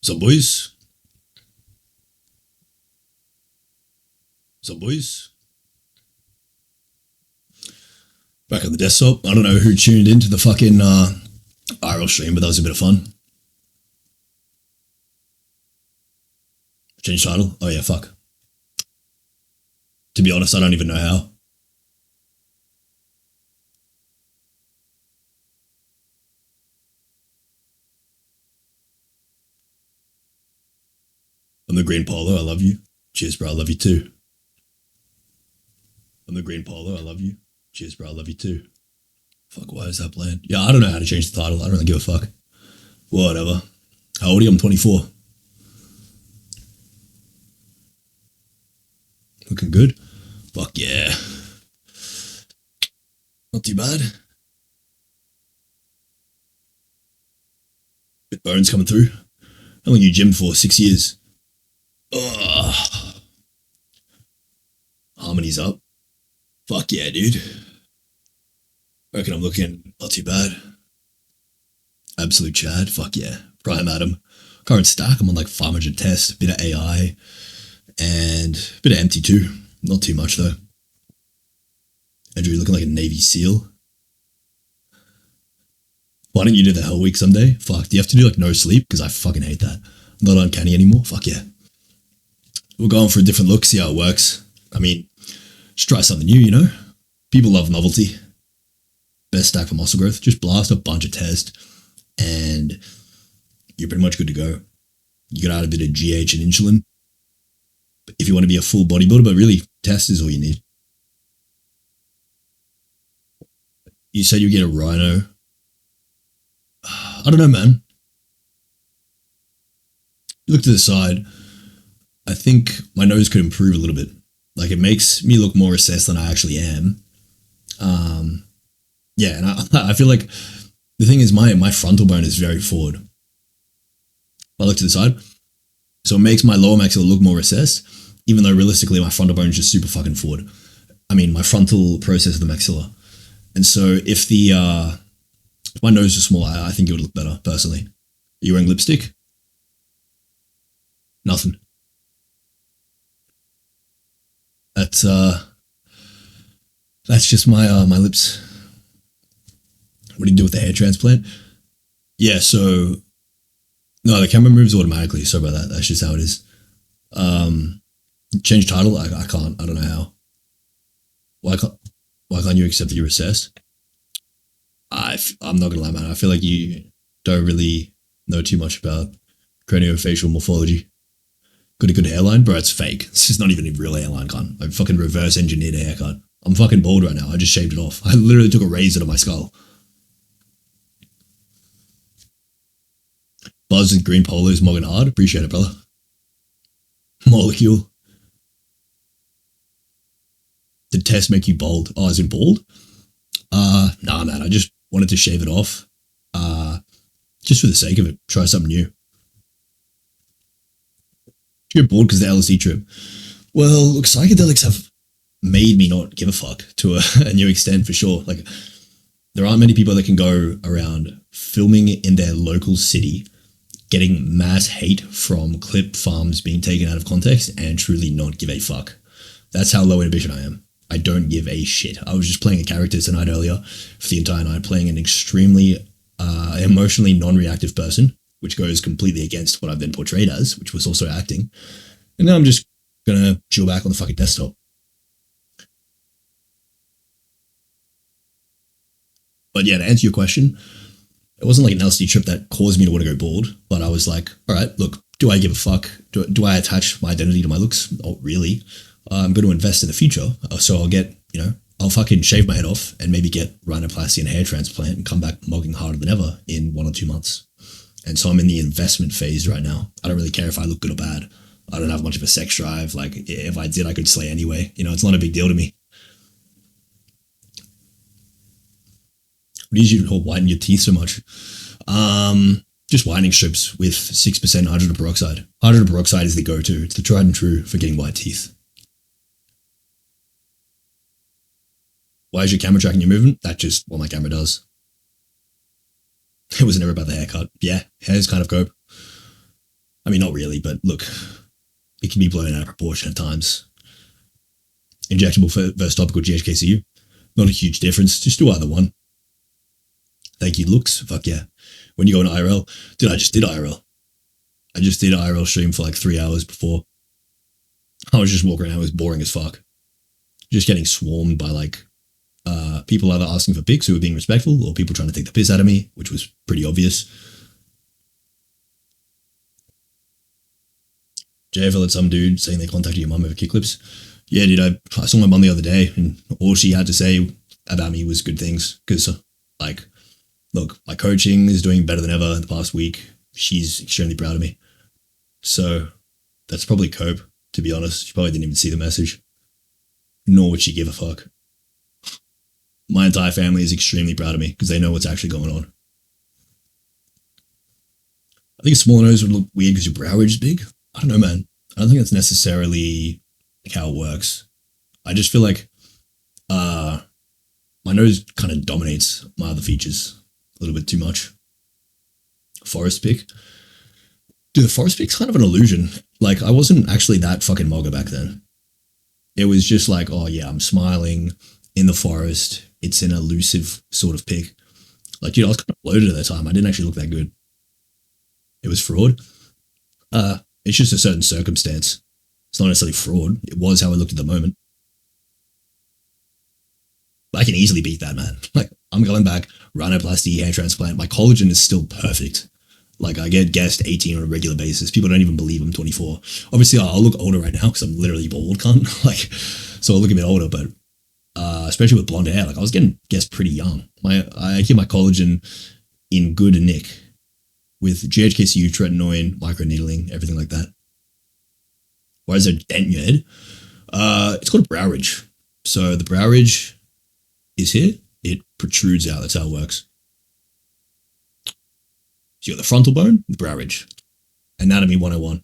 What's up, boys? What's up, boys? Back on the desktop. I don't know who tuned into the fucking IRL stream, but that was a bit of fun. Change title? Oh yeah, fuck. To be honest, I don't even know how. I'm the green polo, I love you. Cheers, bro, I love you too. I'm the green polo, I love you. Cheers, bro, I love you too. Fuck, why is that playing? Yeah, I don't know how to change the title. I don't really give a fuck. Whatever. How old are you? I'm 24. Looking good? Fuck yeah. Not too bad. Bit bones coming through. How long you gymmed for? 6 years. Ugh. Harmony's up. Fuck yeah, dude. I reckon I'm looking not too bad. Absolute Chad. Fuck yeah. Prime Adam. Current stack, I'm on like 500 tests, a bit of AI, and a bit of empty too. Not too much though. Andrew, you're looking like a Navy SEAL. Why don't you do the Hell Week someday? Fuck, do you have to do like no sleep? Because I fucking hate that. I'm not uncanny anymore. Fuck yeah. We're going for a different look, see how it works. I mean, just try something new, you know? People love novelty. Best stack for muscle growth. Just blast a bunch of tests and you're pretty much good to go. You can add a bit of GH and insulin if you want to be a full bodybuilder, but really test is all you need. You said you get a rhino. I don't know, man. Look to the side. I think my nose could improve a little bit. Like it makes me look more assessed than I actually am. Yeah, and I feel like the thing is my frontal bone is very forward. If I look to the side, so it makes my lower maxilla look more recessed, even though realistically my frontal bone is just super fucking forward. I mean, my frontal process of the maxilla. And so if if my nose was smaller, I think it would look better, personally. Are you wearing lipstick? Nothing. That's just my my lips. What do you do with the hair transplant? Yeah, so no, the camera moves automatically. Sorry about that. That's just how it is. Change title? I can't. I don't know how. Why can't you accept that you're assessed? I'm not gonna lie, man. I feel like you don't really know too much about craniofacial morphology. Got a good hairline, bro. It's fake. It's just not even a real hairline, cunt. I fucking reverse engineered a haircut. I'm fucking bald right now. I just shaved it off. I literally took a razor to my skull. Buzz and green polos mogging hard. Appreciate it, brother. Molecule. Did test make you bald? Oh, is it bald? Nah, man. I just wanted to shave it off. Just for the sake of it. Try something new. Did you get bored because of the LSD trip? Well, look, psychedelics have made me not give a fuck to a new extent for sure. Like, there aren't many people that can go around filming in their local city, getting mass hate from clip farms being taken out of context and truly not give a fuck. That's how low inhibition I am. I don't give a shit. I was just playing a character tonight earlier for the entire night, playing an extremely emotionally non-reactive person, which goes completely against what I've been portrayed as, which was also acting. And now I'm just gonna chill back on the fucking desktop. But yeah, to answer your question, it wasn't like an LSD trip that caused me to want to go bald, but I was like, all right, look, do I give a fuck? Do I attach my identity to my looks? Not really. I'm going to invest in the future. So I'll get, I'll fucking shave my head off and maybe get rhinoplasty and hair transplant and come back mogging harder than ever in 1 or 2 months. And so I'm in the investment phase right now. I don't really care if I look good or bad. I don't have much of a sex drive. Like if I did, I could slay anyway. It's not a big deal to me. What do you whiten your teeth so much? Just whitening strips with 6% hydrogen peroxide. Hydrogen peroxide is the go-to. It's the tried and true for getting white teeth. Why is your camera tracking your movement? That's just what my camera does. It was never about the haircut. Yeah, hair's kind of cope. I mean, not really, but look, it can be blown out of proportion at times. Injectable versus topical GHKCU, not a huge difference. Just do either one. Thank you, looks. Fuck yeah. When you go into IRL, dude, I just did IRL. I just did IRL stream for like 3 hours before. I was just walking around. It was boring as fuck. Just getting swarmed by like people either asking for pics who were being respectful or people trying to take the piss out of me, which was pretty obvious. JFL had some dude saying they contacted your mum over kick clips. Yeah, dude, I saw my mum the other day and all she had to say about me was good things. Because, like, look, my coaching is doing better than ever in the past week. She's extremely proud of me. So that's probably cope, to be honest. She probably didn't even see the message. Nor would she give a fuck. My entire family is extremely proud of me because they know what's actually going on. I think a smaller nose would look weird because your brow ridge is big. I don't know, man. I don't think that's necessarily like how it works. I just feel like my nose kind of dominates my other features a little bit too much. Forest pick. Dude, the forest pick's kind of an illusion. Like, I wasn't actually that fucking mogger back then. It was just like, oh yeah, I'm smiling in the forest. It's an elusive sort of pick. Like, dude, I was kind of bloated at that time. I didn't actually look that good. It was fraud. It's just a certain circumstance. It's not necessarily fraud. It was how I looked at the moment. But I can easily beat that, man. Like, I'm going back, rhinoplasty, hair transplant. My collagen is still perfect. Like, I get guessed 18 on a regular basis. People don't even believe I'm 24. Obviously, I'll look older right now because I'm literally bald, cunt. Like, so I'll look a bit older, but especially with blonde hair, like I was getting guessed pretty young. I keep my collagen in good nick with GHKCU, Tretinoin, microneedling, everything like that. Why is there a dent in your head? It's called a brow ridge. So the brow ridge is here. It protrudes out. That's how it works. So you got the frontal bone, the brow ridge. Anatomy 101.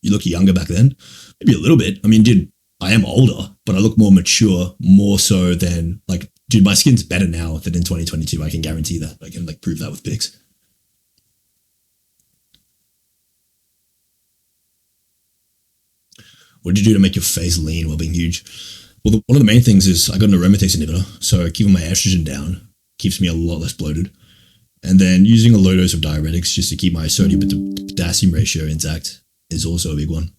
You look younger back then? Maybe a little bit. I mean, dude, I am older, but I look more mature, more so than, like, dude, my skin's better now than in 2022. I can guarantee that. I can, like, prove that with pics. What did you do to make your face lean while being huge? Well, one of the main things is I got an aromatase inhibitor, so keeping my estrogen down keeps me a lot less bloated. And then using a low dose of diuretics just to keep my sodium to potassium ratio intact is also a big one.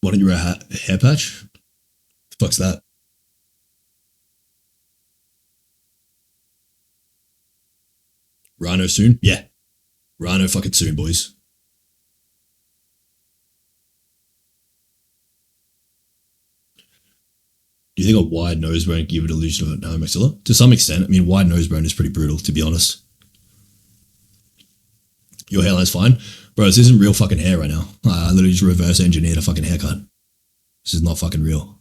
Why don't you wear a hair patch? The fuck's that? Rhino soon? Yeah. Rhino fucking soon, boys. Do you think a wide nose bone give it illusion of a maxilla? To some extent. I mean, wide nose bone is pretty brutal, to be honest. Your hairline's fine? Bro, this isn't real fucking hair right now. I literally just reverse engineered a fucking haircut. This is not fucking real.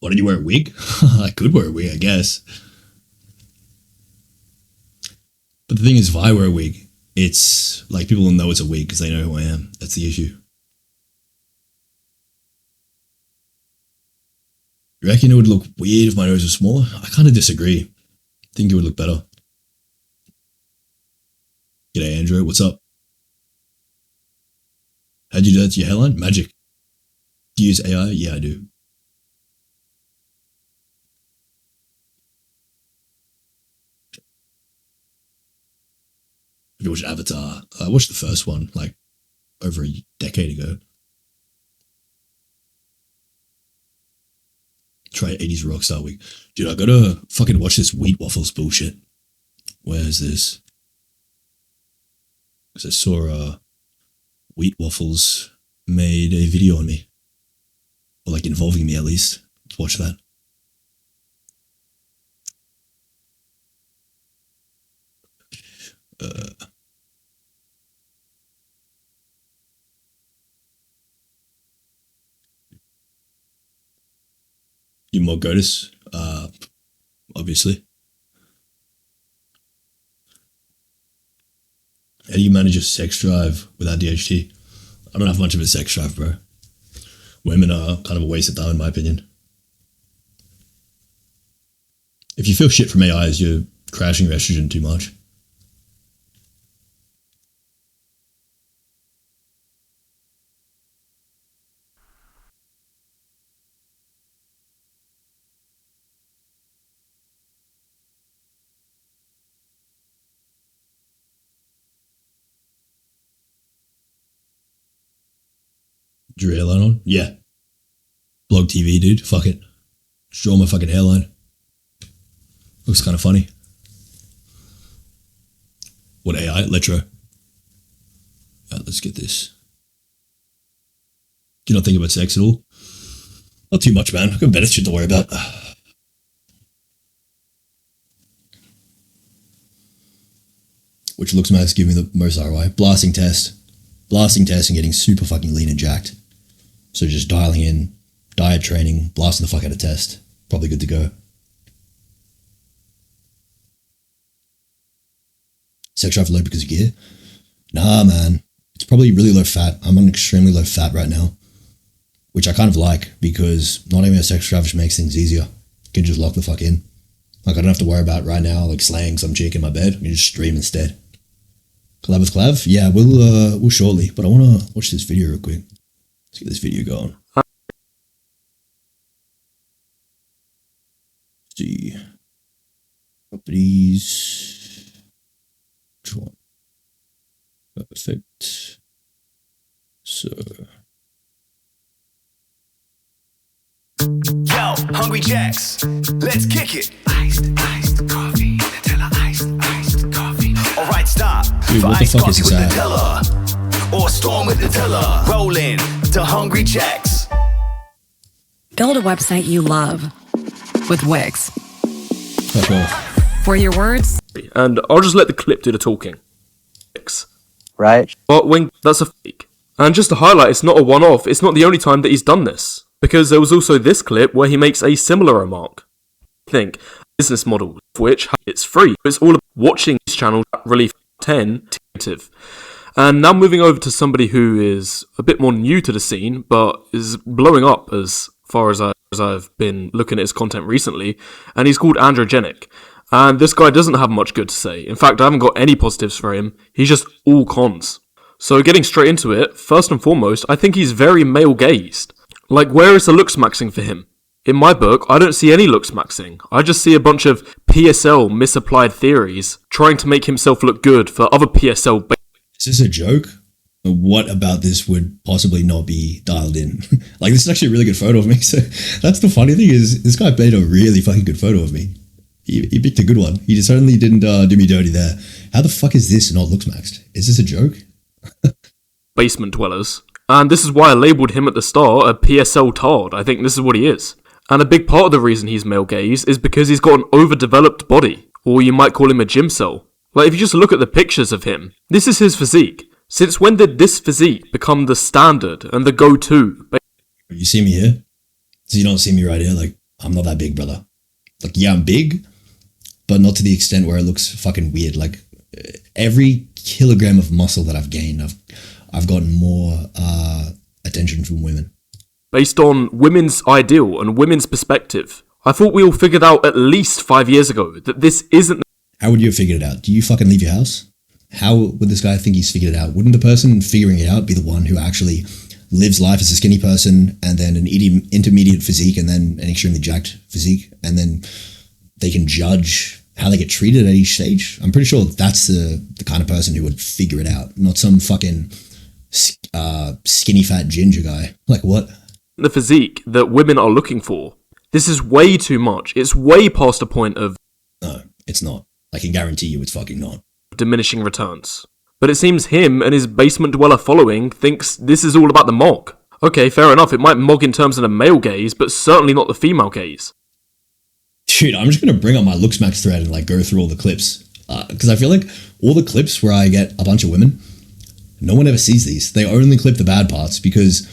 Why did you wear a wig? I could wear a wig, I guess. But the thing is, if I wear a wig, it's like people will know it's a wig because they know who I am. That's the issue. You reckon it would look weird if my nose was smaller? I kind of disagree. I think it would look better. G'day, Andrew. What's up? How'd you do that to your hairline? Magic. Do you use AI? Yeah, I do. Have you watched Avatar? I watched the first one like over a decade ago. Try 80s Rockstar Week. Dude, I gotta fucking watch this wheat waffles bullshit. Where is this? Because I saw wheat waffles made a video on me. Or like involving me at least. Let's watch that. You're more goddess, obviously. How do you manage your sex drive without DHT? I don't have much of a sex drive, bro. Women are kind of a waste of time, in my opinion. If you feel shit from AIs, you're crashing your estrogen too much. Is your hairline on? Yeah. Blog TV, dude. Fuck it. Just draw my fucking hairline. Looks kind of funny. What AI? Letro. Let's get this. Do you not think about sex at all? Not too much, man. I've got better shit to worry about. Which looks max giving me the most ROI? Blasting test. Blasting test and getting super fucking lean and jacked. So just dialing in, diet training, blasting the fuck out of test. Probably good to go. Sex drive low because of gear? Nah, man. It's probably really low fat. I'm on extremely low fat right now, which I kind of like because not having a sex drive just makes things easier. You can just lock the fuck in. Like I don't have to worry about right now like slaying some chick in my bed. I can just stream instead. Collab with Clav? Yeah, we'll shortly. But I want to watch this video real quick. Let's get this video going. Let's see. Properties. Which one? Perfect. So. Yo, Hungry Jacks, let's kick it. Iced coffee, Nutella, iced coffee. Alright, stop. Dude, what the fuck is this ad? Nutella, or storm with Nutella. Roll in to Hungry Jacks. Build a website you love with Wix. Fuck off. For your words. And I'll just let the clip do the talking. Wix. Right. But when that's a fake. And just to highlight, it's not a one-off. It's not the only time that he's done this. Because there was also this clip where he makes a similar remark. Think, business model, of which it's free. It's all about watching this channel really 10 negative. And now moving over to somebody who is a bit more new to the scene, but is blowing up as far as I've been looking at his content recently, and he's called Androgenic. And this guy doesn't have much good to say. In fact, I haven't got any positives for him. He's just all cons. So getting straight into it, first and foremost, I think he's very male-gazed. Like, where is the looksmaxing for him? In my book, I don't see any looksmaxing. I just see a bunch of PSL misapplied theories trying to make himself look good for other PSL. Is this a joke? What about this would possibly not be dialed in? Like, this is actually a really good photo of me. So that's the funny thing is this guy made a really fucking good photo of me. He picked a good one. He certainly didn't do me dirty there. How the fuck is this not looksmaxed? Is this a joke? Basement dwellers. And this is why I labelled him at the start a PSL tard. I think this is what he is. And a big part of the reason he's male gaze is because he's got an overdeveloped body. Or you might call him a gym cell. Like, if you just look at the pictures of him, this is his physique. Since when did this physique become the standard and the go-to? You see me here? So you don't see me right here? Like, I'm not that big, brother. Like, yeah, I'm big, but not to the extent where it looks fucking weird. Like, every kilogram of muscle that I've gained, I've gotten more attention from women. Based on women's ideal and women's perspective. I thought we all figured out at least 5 years ago that this isn't... How would you have figured it out? Do you fucking leave your house? How would this guy think he's figured it out? Wouldn't the person figuring it out be the one who actually lives life as a skinny person and then an intermediate physique and then an extremely jacked physique, and then they can judge how they get treated at each stage? I'm pretty sure that's the kind of person who would figure it out, not some fucking skinny fat ginger guy. Like, what? The physique that women are looking for. This is way too much. It's way past a point of... No, it's not. I can guarantee you it's fucking not. Diminishing returns. But it seems him and his basement dweller following thinks this is all about the mog. Okay, fair enough, it might mog in terms of the male gaze, but certainly not the female gaze. Dude, I'm just going to bring up my LOOKSMAXX thread and like go through all the clips. Because I feel like all the clips where I get a bunch of women, no one ever sees these. They only clip the bad parts because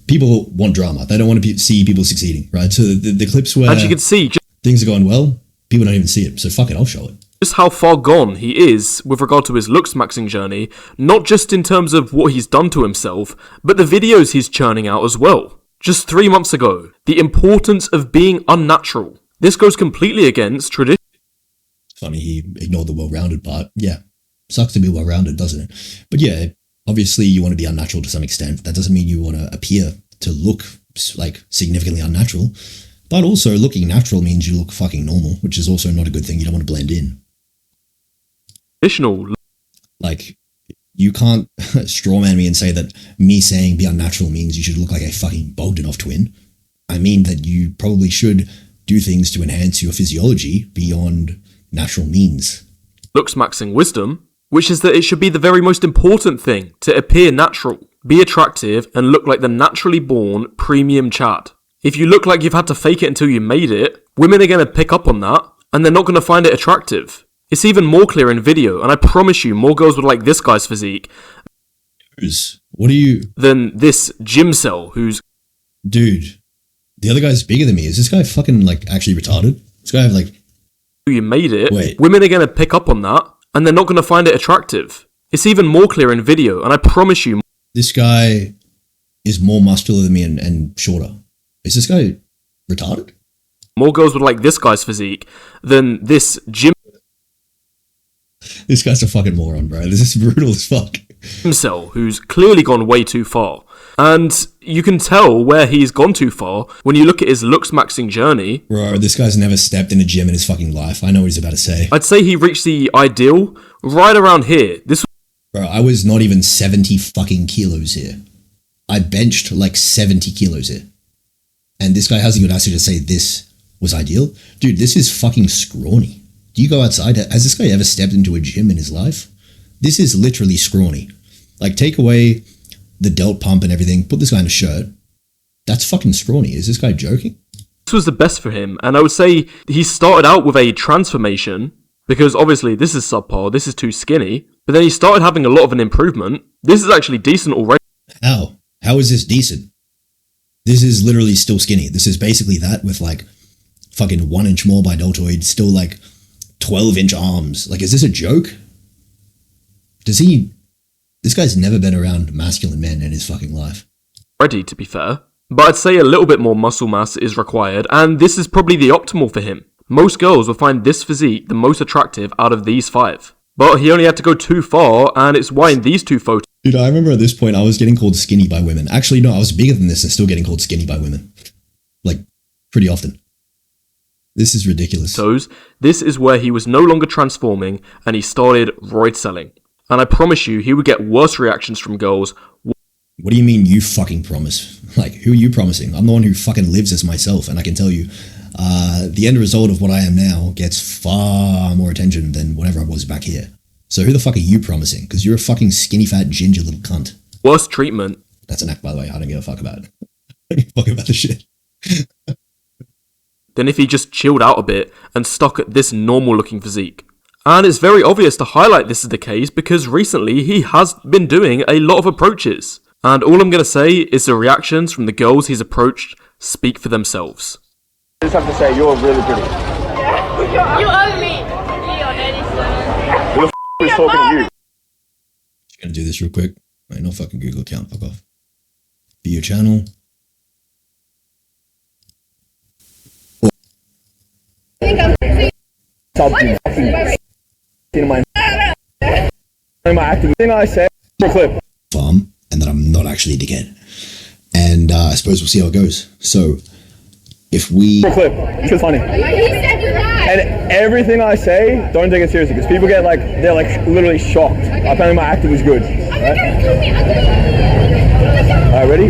people want drama. They don't want to see people succeeding, right? So the clips where And you can see things are going well, people don't even see it. So fuck it, I'll show it. just how far gone he is with regard to his LOOKSMAXXING journey, not just in terms of what he's done to himself, but the videos he's churning out as well. Just 3 months ago, the importance of being unnatural. This goes completely against tradition. Funny he ignored the well-rounded part. Yeah, sucks to be well-rounded, doesn't it? But yeah, obviously you want to be unnatural to some extent. That doesn't mean you want to appear to look like significantly unnatural. But also looking natural means you look fucking normal, which is also not a good thing. You don't want to blend in. Traditional. Like, you can't strawman me and say that me saying be unnatural means you should look like a fucking Bogdanov twin. I mean that you probably should do things to enhance your physiology beyond natural means. LOOKSMAXXING wisdom, which is that it should be the very most important thing to appear natural, be attractive, and look like the naturally born premium Chad. If you look like you've had to fake it until you made it, women are going to pick up on that, and they're not going to find it attractive. It's even more clear in video, and I promise you more girls would like this guy's physique What are you... than this gym cell who's... Dude, the other guy's bigger than me. Is this guy fucking, like, actually retarded? This guy have, like... you made it. Wait. Women are going to pick up on that, and they're not going to find it attractive. It's even more clear in video, and I promise you... This guy is more muscular than me and shorter. Is this guy retarded? more girls would like this guy's physique than this gym This guy's a fucking moron, bro. This is brutal as fuck. cell who's clearly gone way too far. And you can tell where he's gone too far when you look at his LOOKSMAXXING journey. Bro, this guy's never stepped in a gym in his fucking life. I know what he's about to say. I'd say he reached the ideal right around here. This Bro, I was not even 70 fucking kilos here. I benched like 70 kilos here. And this guy has the audacity to say this was ideal? Dude, this is fucking scrawny. Do you go outside? Has this guy ever stepped into a gym in his life? This is literally scrawny. Like, take away the delt pump and everything, put this guy in a shirt. That's fucking scrawny. Is this guy joking? This was the best for him, and I would say he started out with a transformation, because obviously this is subpar, this is too skinny, but then he started having a lot of an improvement. This is actually decent already. How? How is this decent? This is literally still skinny. This is basically that with like fucking 1 inch more by deltoid, still like 12-inch arms. Like, is this a joke? This guy's never been around masculine men in his fucking life. Ready, to be fair. But I'd say a little bit more muscle mass is required, and this is probably the optimal for him. Most girls will find this physique the most attractive out of these 5. But he only had to go too far, and it's why in these 2 photos... Dude, I remember at this point I was getting called skinny by women. Actually, no, I was bigger than this and still getting called skinny by women. Like, pretty often. This is ridiculous. This is where he was no longer transforming, and he started roid selling. And I promise you, he would get worse reactions from girls. What do you mean you fucking promise? Like, who are you promising? I'm the one who fucking lives as myself, and I can tell you, the end result of what I am now gets far more attention than whatever I was back here. So who the fuck are you promising? Because you're a fucking skinny fat ginger little cunt. Worse treatment. That's an act, by the way. I don't give a fuck about it. I don't give a fuck about the shit. Than if he just chilled out a bit and stuck at this normal looking physique. And it's very obvious to highlight this is the case because recently he has been doing a lot of approaches. And all I'm going to say is the reactions from the girls he's approached speak for themselves. I just have to say, you're really pretty. You owe me. Leon Edison. Who the f*** is talking to you? Just gonna do this real quick. Wait, no fucking Google account, fuck off. Be your channel. My acting thing I say, clip. Farm, and that I'm not actually a dickhead. And I suppose we'll see how it goes. So, if we... Clip, it's funny. And everything I say, don't take it seriously, because people get like, they're like literally shocked. Apparently my acting was good. Right? Alright, ready?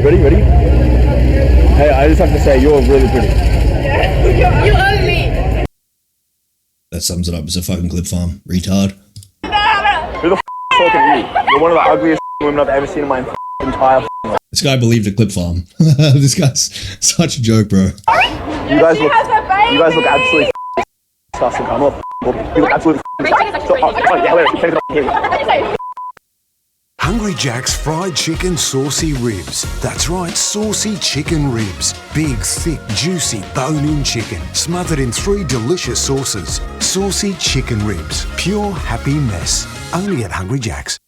Hey, I just have to say, you're really pretty. You owe me. That sums it up. It's a fucking clip farm. Retard. Who the f*** is talking to you? You're one of the ugliest women I've ever seen in my entire life. This guy believed a clip farm. This guy's such a joke, bro. You guys look absolutely disgusting. I'm not you look absolutely disgusting. Hungry Jack's fried chicken saucy ribs. That's right, saucy chicken ribs. Big, thick, juicy, bone-in chicken, smothered in 3 delicious sauces. Saucy chicken ribs. Pure happy mess. Only at Hungry Jack's.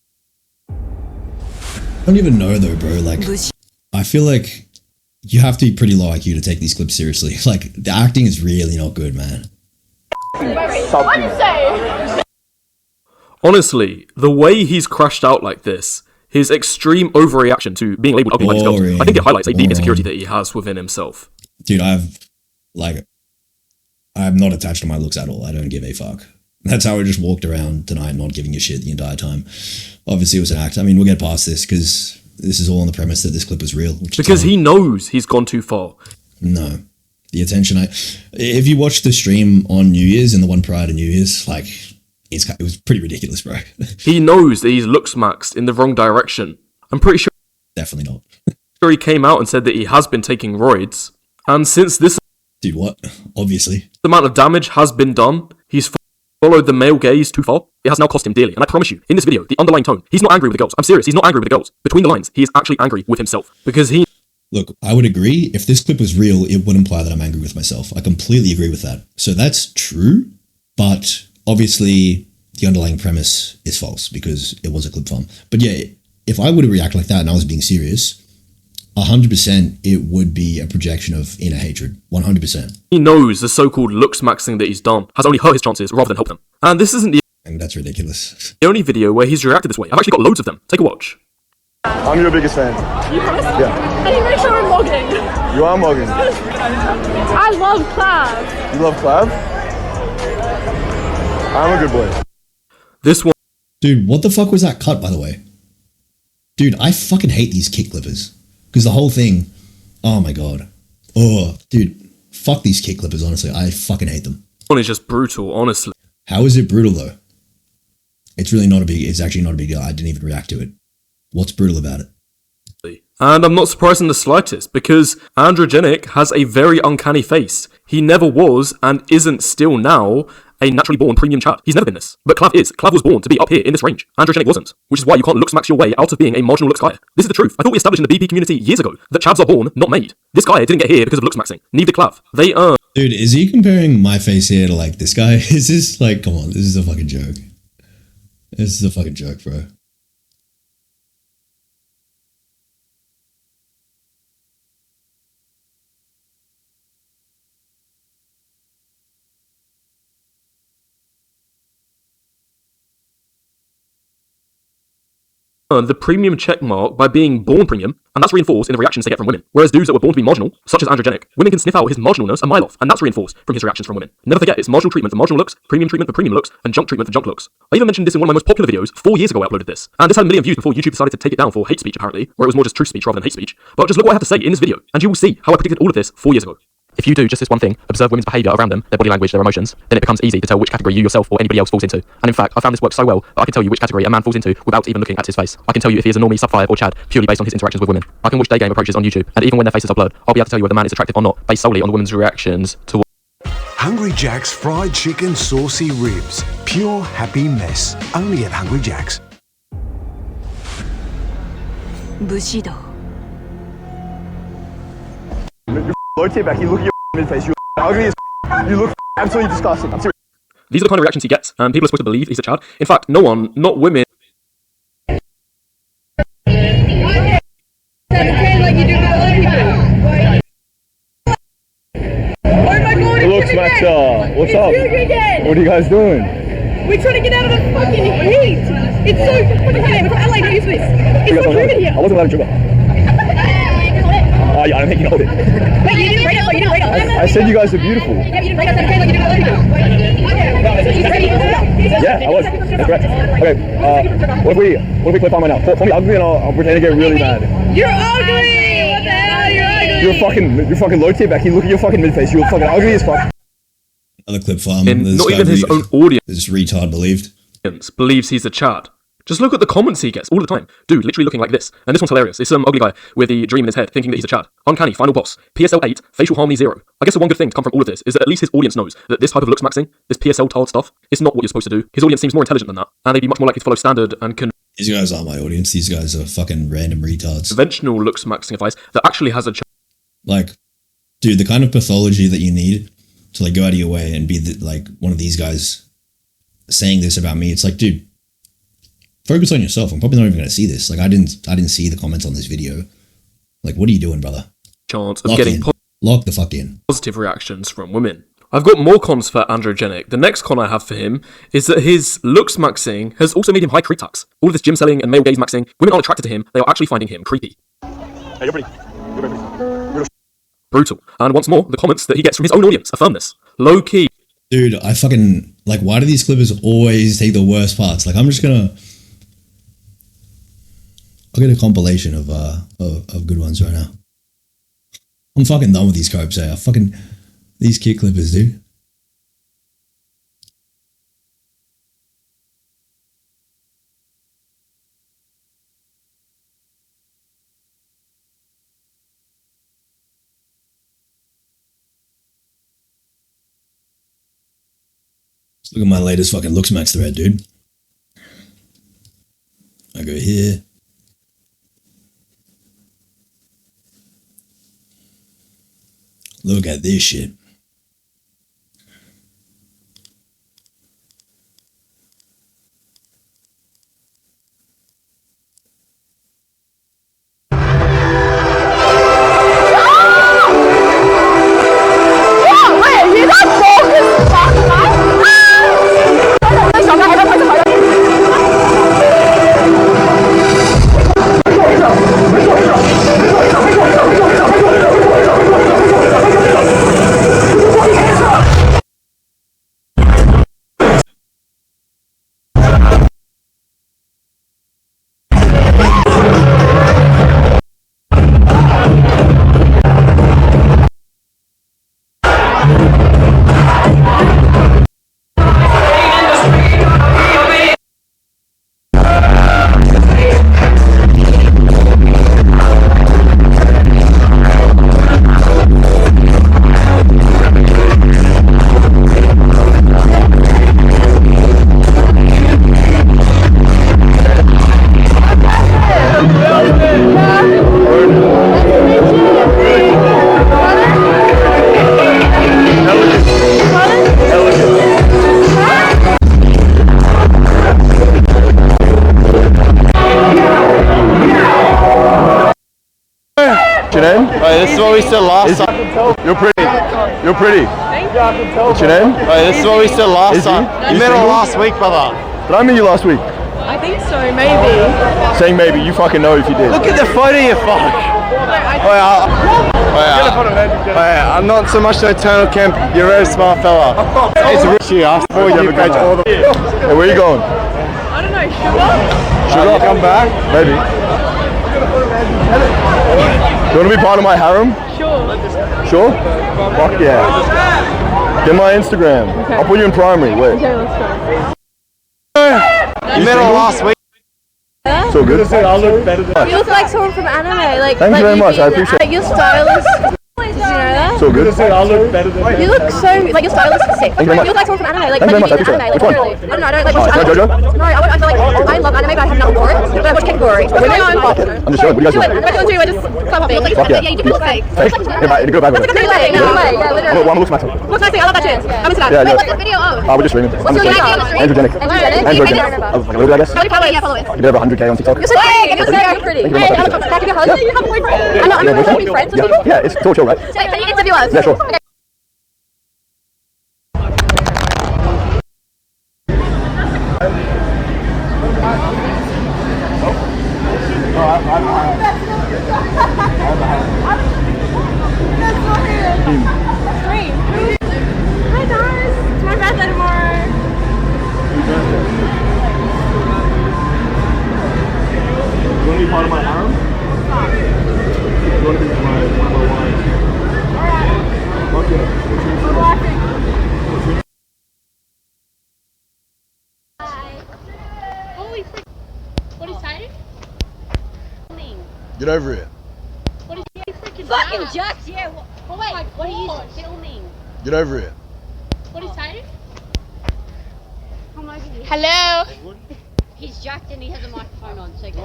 I don't even know though, bro. Like, I feel like you have to be pretty low IQ to take these clips seriously. Like, the acting is really not good, man. What do you say? Honestly, the way he's crashed out like this, his extreme overreaction to being labelled ugly by his girls, I think it highlights a deep insecurity that he has within himself. Dude, I'm not attached to my looks at all. I don't give a fuck. That's how I just walked around tonight, not giving a shit the entire time. Obviously, it was an act. I mean, we'll get past this because this is all on the premise that this clip was real. Because he knows he's gone too far. No. The attention if you watch the stream on New Year's and the one prior to New Year's, like, it was pretty ridiculous, bro. He knows that he's looksmaxed in the wrong direction. I'm pretty sure. Definitely not. He came out and said that he has been taking roids. And since this. Dude, what? Obviously. The amount of damage has been done, he's followed the male gaze too far. It has now cost him dearly. And I promise you, in this video, the underlying tone, he's not angry with the girls. I'm serious, he's not angry with the girls. Between the lines, he is actually angry with himself. Because he. Look, I would agree. If this clip was real, it would imply that I'm angry with myself. I completely agree with that. So that's true. But obviously, the underlying premise is false because it was a clip farm. But yeah, if I were to react like that and I was being serious, 100% it would be a projection of inner hatred. 100%. He knows the so-called looksmaxing that he's done has only hurt his chances rather than helped them. And this isn't the that's ridiculous. only video where he's reacted this way. I've actually got loads of them. Take a watch. I'm your biggest fan. You promise? Yeah. Can you make sure we're mugging? You are mugging. I love Clav. You love Clav? I'm a good boy. This one. Dude, what the fuck was that cut, by the way? Dude, I fucking hate these kick clippers. Because the whole thing, oh my god. Oh, dude, fuck these kick clippers, honestly. I fucking hate them. One is just brutal, honestly. How is it brutal, though? It's actually not a big deal. I didn't even react to it. What's brutal about it? And I'm not surprised in the slightest, because Androgenic has a very uncanny face. He never was, and isn't still now, a naturally born premium Chad. He's never been this. But Clav is. Clav was born to be up here in this range. Androgenic wasn't. Which is why you can't looksmax your way out of being a marginal looks guy. This is the truth. I thought we established in the BP community years ago that Chads are born, not made. This guy didn't get here because of looksmaxing. Neither Clav. They earn. Dude, is he comparing my face here to, like, this guy? Is this, like, come on, this is a fucking joke. This is a fucking joke, bro. Earn the premium check mark by being born premium, and that's reinforced in the reactions they get from women. Whereas dudes that were born to be marginal, such as Androgenic, women can sniff out his marginalness a mile off, and that's reinforced from his reactions from women. Never forget, it's marginal treatment for marginal looks, premium treatment for premium looks, and junk treatment for junk looks. I even mentioned this in one of my most popular videos 4 years ago. I uploaded this, and this had 1 million views before YouTube decided to take it down for hate speech, apparently, where it was more just truth speech rather than hate speech. But just look what I have to say in this video, and you will see how I predicted all of this 4 years ago. If you do just this one thing, observe women's behaviour around them, their body language, their emotions, then it becomes easy to tell which category you yourself or anybody else falls into. And in fact, I found this works so well that I can tell you which category a man falls into without even looking at his face. I can tell you if he is a normie, sub-5 or Chad, purely based on his interactions with women. I can watch day game approaches on YouTube, and even when their faces are blurred, I'll be able to tell you whether the man is attractive or not, based solely on the woman's reactions to. Hungry Jack's fried chicken saucy ribs. Pure happy mess. Only at Hungry Jack's. Bushido. Low tier back, you look at your mid-face, you ugly as you look absolutely disgusting. I'm serious. These are the kind of reactions he gets, and people are supposed to believe he's a Chad. In fact, no one, not women. LOOKSMAXXING, what's up? What are you guys doing? We're trying to get out of the fucking heat. It's so fucking hot. I like use this. It's so humid here. I wasn't allowed to trigger. Oh yeah, I don't think you know it. Wait, you didn't rate us, you didn't rate us. I said you guys are beautiful. Yeah, you didn't rate us, like you didn't rate us. Yeah, I was. That's correct. Okay, what if we clip on right now? Call me ugly and I'll pretend to get really mad. You're ugly! What the hell? You're ugly! You're fucking low tier back. You look at your fucking mid-face. You're fucking ugly as fuck. Another clip farm. And not even his own audience. This retard believed. Believes he's a Chad. Just look at the comments he gets all the time. Dude, literally looking like this. And this one's hilarious. It's some ugly guy with the dream in his head thinking that he's a Chad. Uncanny, final boss. PSL 8, facial harmony 0. I guess the one good thing to come from all of this is that at least his audience knows that this type of looksmaxing, this PSL tard stuff, is not what you're supposed to do. His audience seems more intelligent than that, and they'd be much more likely to follow standard and These guys aren't my audience. These guys are fucking random retards. conventional looks maxing advice that actually has a chance. Like, dude, the kind of pathology that you need to like go out of your way and be like one of these guys saying this about me. It's like, dude, focus on yourself. I'm probably not even going to see this. Like, I didn't see the comments on this video. Like, what are you doing, brother? Chance of getting Lock the fuck in. positive reactions from women. I've got more cons for Androgenic. The next con I have for him is that his looks maxing has also made him high creep tax. All of this gym selling and male gaze maxing, women aren't attracted to him, they are actually finding him creepy. Hey, you're pretty. Brutal. And once more, the comments that he gets from his own audience affirm this. Low key. Dude, I fucking, like, why do these clippers always take the worst parts? Like, I'm just gonna, I'll get a compilation of good ones right now. I'm fucking done with these copes, eh? These kid clippers, dude. Let's look at my latest fucking LOOKSMAXX thread, dude. I go here. Look at this shit. This is what we said last time. You're pretty. You're pretty. What's your name? This is what we said last time. You met her last week, brother. Did I meet you last week? I think so, maybe. Saying maybe, you fucking know if you did. Look at the photo, you fuck. I'm not so much the eternal camp. You're a very smart fella. It's Richie. I thought you catch all the. Hey, where are you going? I don't know, sugar? Sugar? You come back? Maybe. You want to be part of my harem? Sure. Sure? Fuck yeah. Get my Instagram. Okay. I'll put you in primary. Wait. Okay, let's go. You met her last week. So good. You look like someone from anime. Like, thank you very much. I appreciate it. Your style is. Did you know that? So good. You look so. Like, your style is sick. Thank you very much. You look like someone from anime. Like, thank you very much. I anime. appreciate it. Like, literally. I don't know. I don't like. Jojo? No, I feel like I love anime, but I have nothing for it. But I watch Kenguru. Understood. What do you guys do? What do you do? I just clap up. Fuck yeah. Yeah, you look fake. Fake? In a good bad way. That's like a fake. No way. Yeah, literally. Well, I'm a LOOKSMAXXING. What's my thing? I love that tune. I'm into that. Yeah, Wait, yeah. what's this video of? We're just streaming. What's your name on the stream? Androgenic. Androgenic. Like a little bit, I guess. How many followers? Yeah, follow it. You did have 100k on TikTok. You're so big. You're so pretty. Thank you very much. Can I give you a hug? You have a boyfriend. I'm not going to be friends with you. Yeah, it's still chill, right? Can you interview us? Yeah, sure. Okay. Hi guys, it's my birthday tomorrow. You want to be part of my harem? You want to be my wife? Alright. Okay. Holy frick. What is that? Get over here. What is he freaking fucking just, yeah. Oh wait, what are you filming? Get over here. What is that? Hello. He's jacked and he has a microphone on, so go.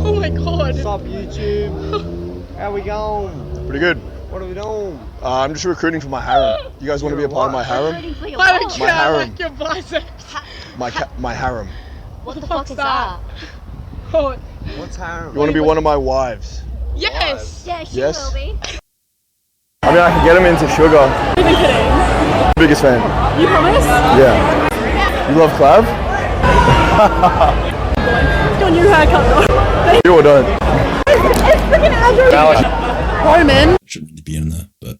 Oh my god. What's up, YouTube? How we going? Pretty good. What are we doing? I'm just recruiting for my harem. You guys want to be a part of my harem? I don't My care, harem. like your biceps. My harem. What the fuck is that? Oh, What's harem? You want to be one of my wives? yes. Yeah, she Yes? will be. I mean, I can get him into sugar. Are you kidding? Biggest fan. You promise? Yeah. You love Clav? Your new haircut though. You or don't? It's freaking Andrew. Roman. Shouldn't really be in there, but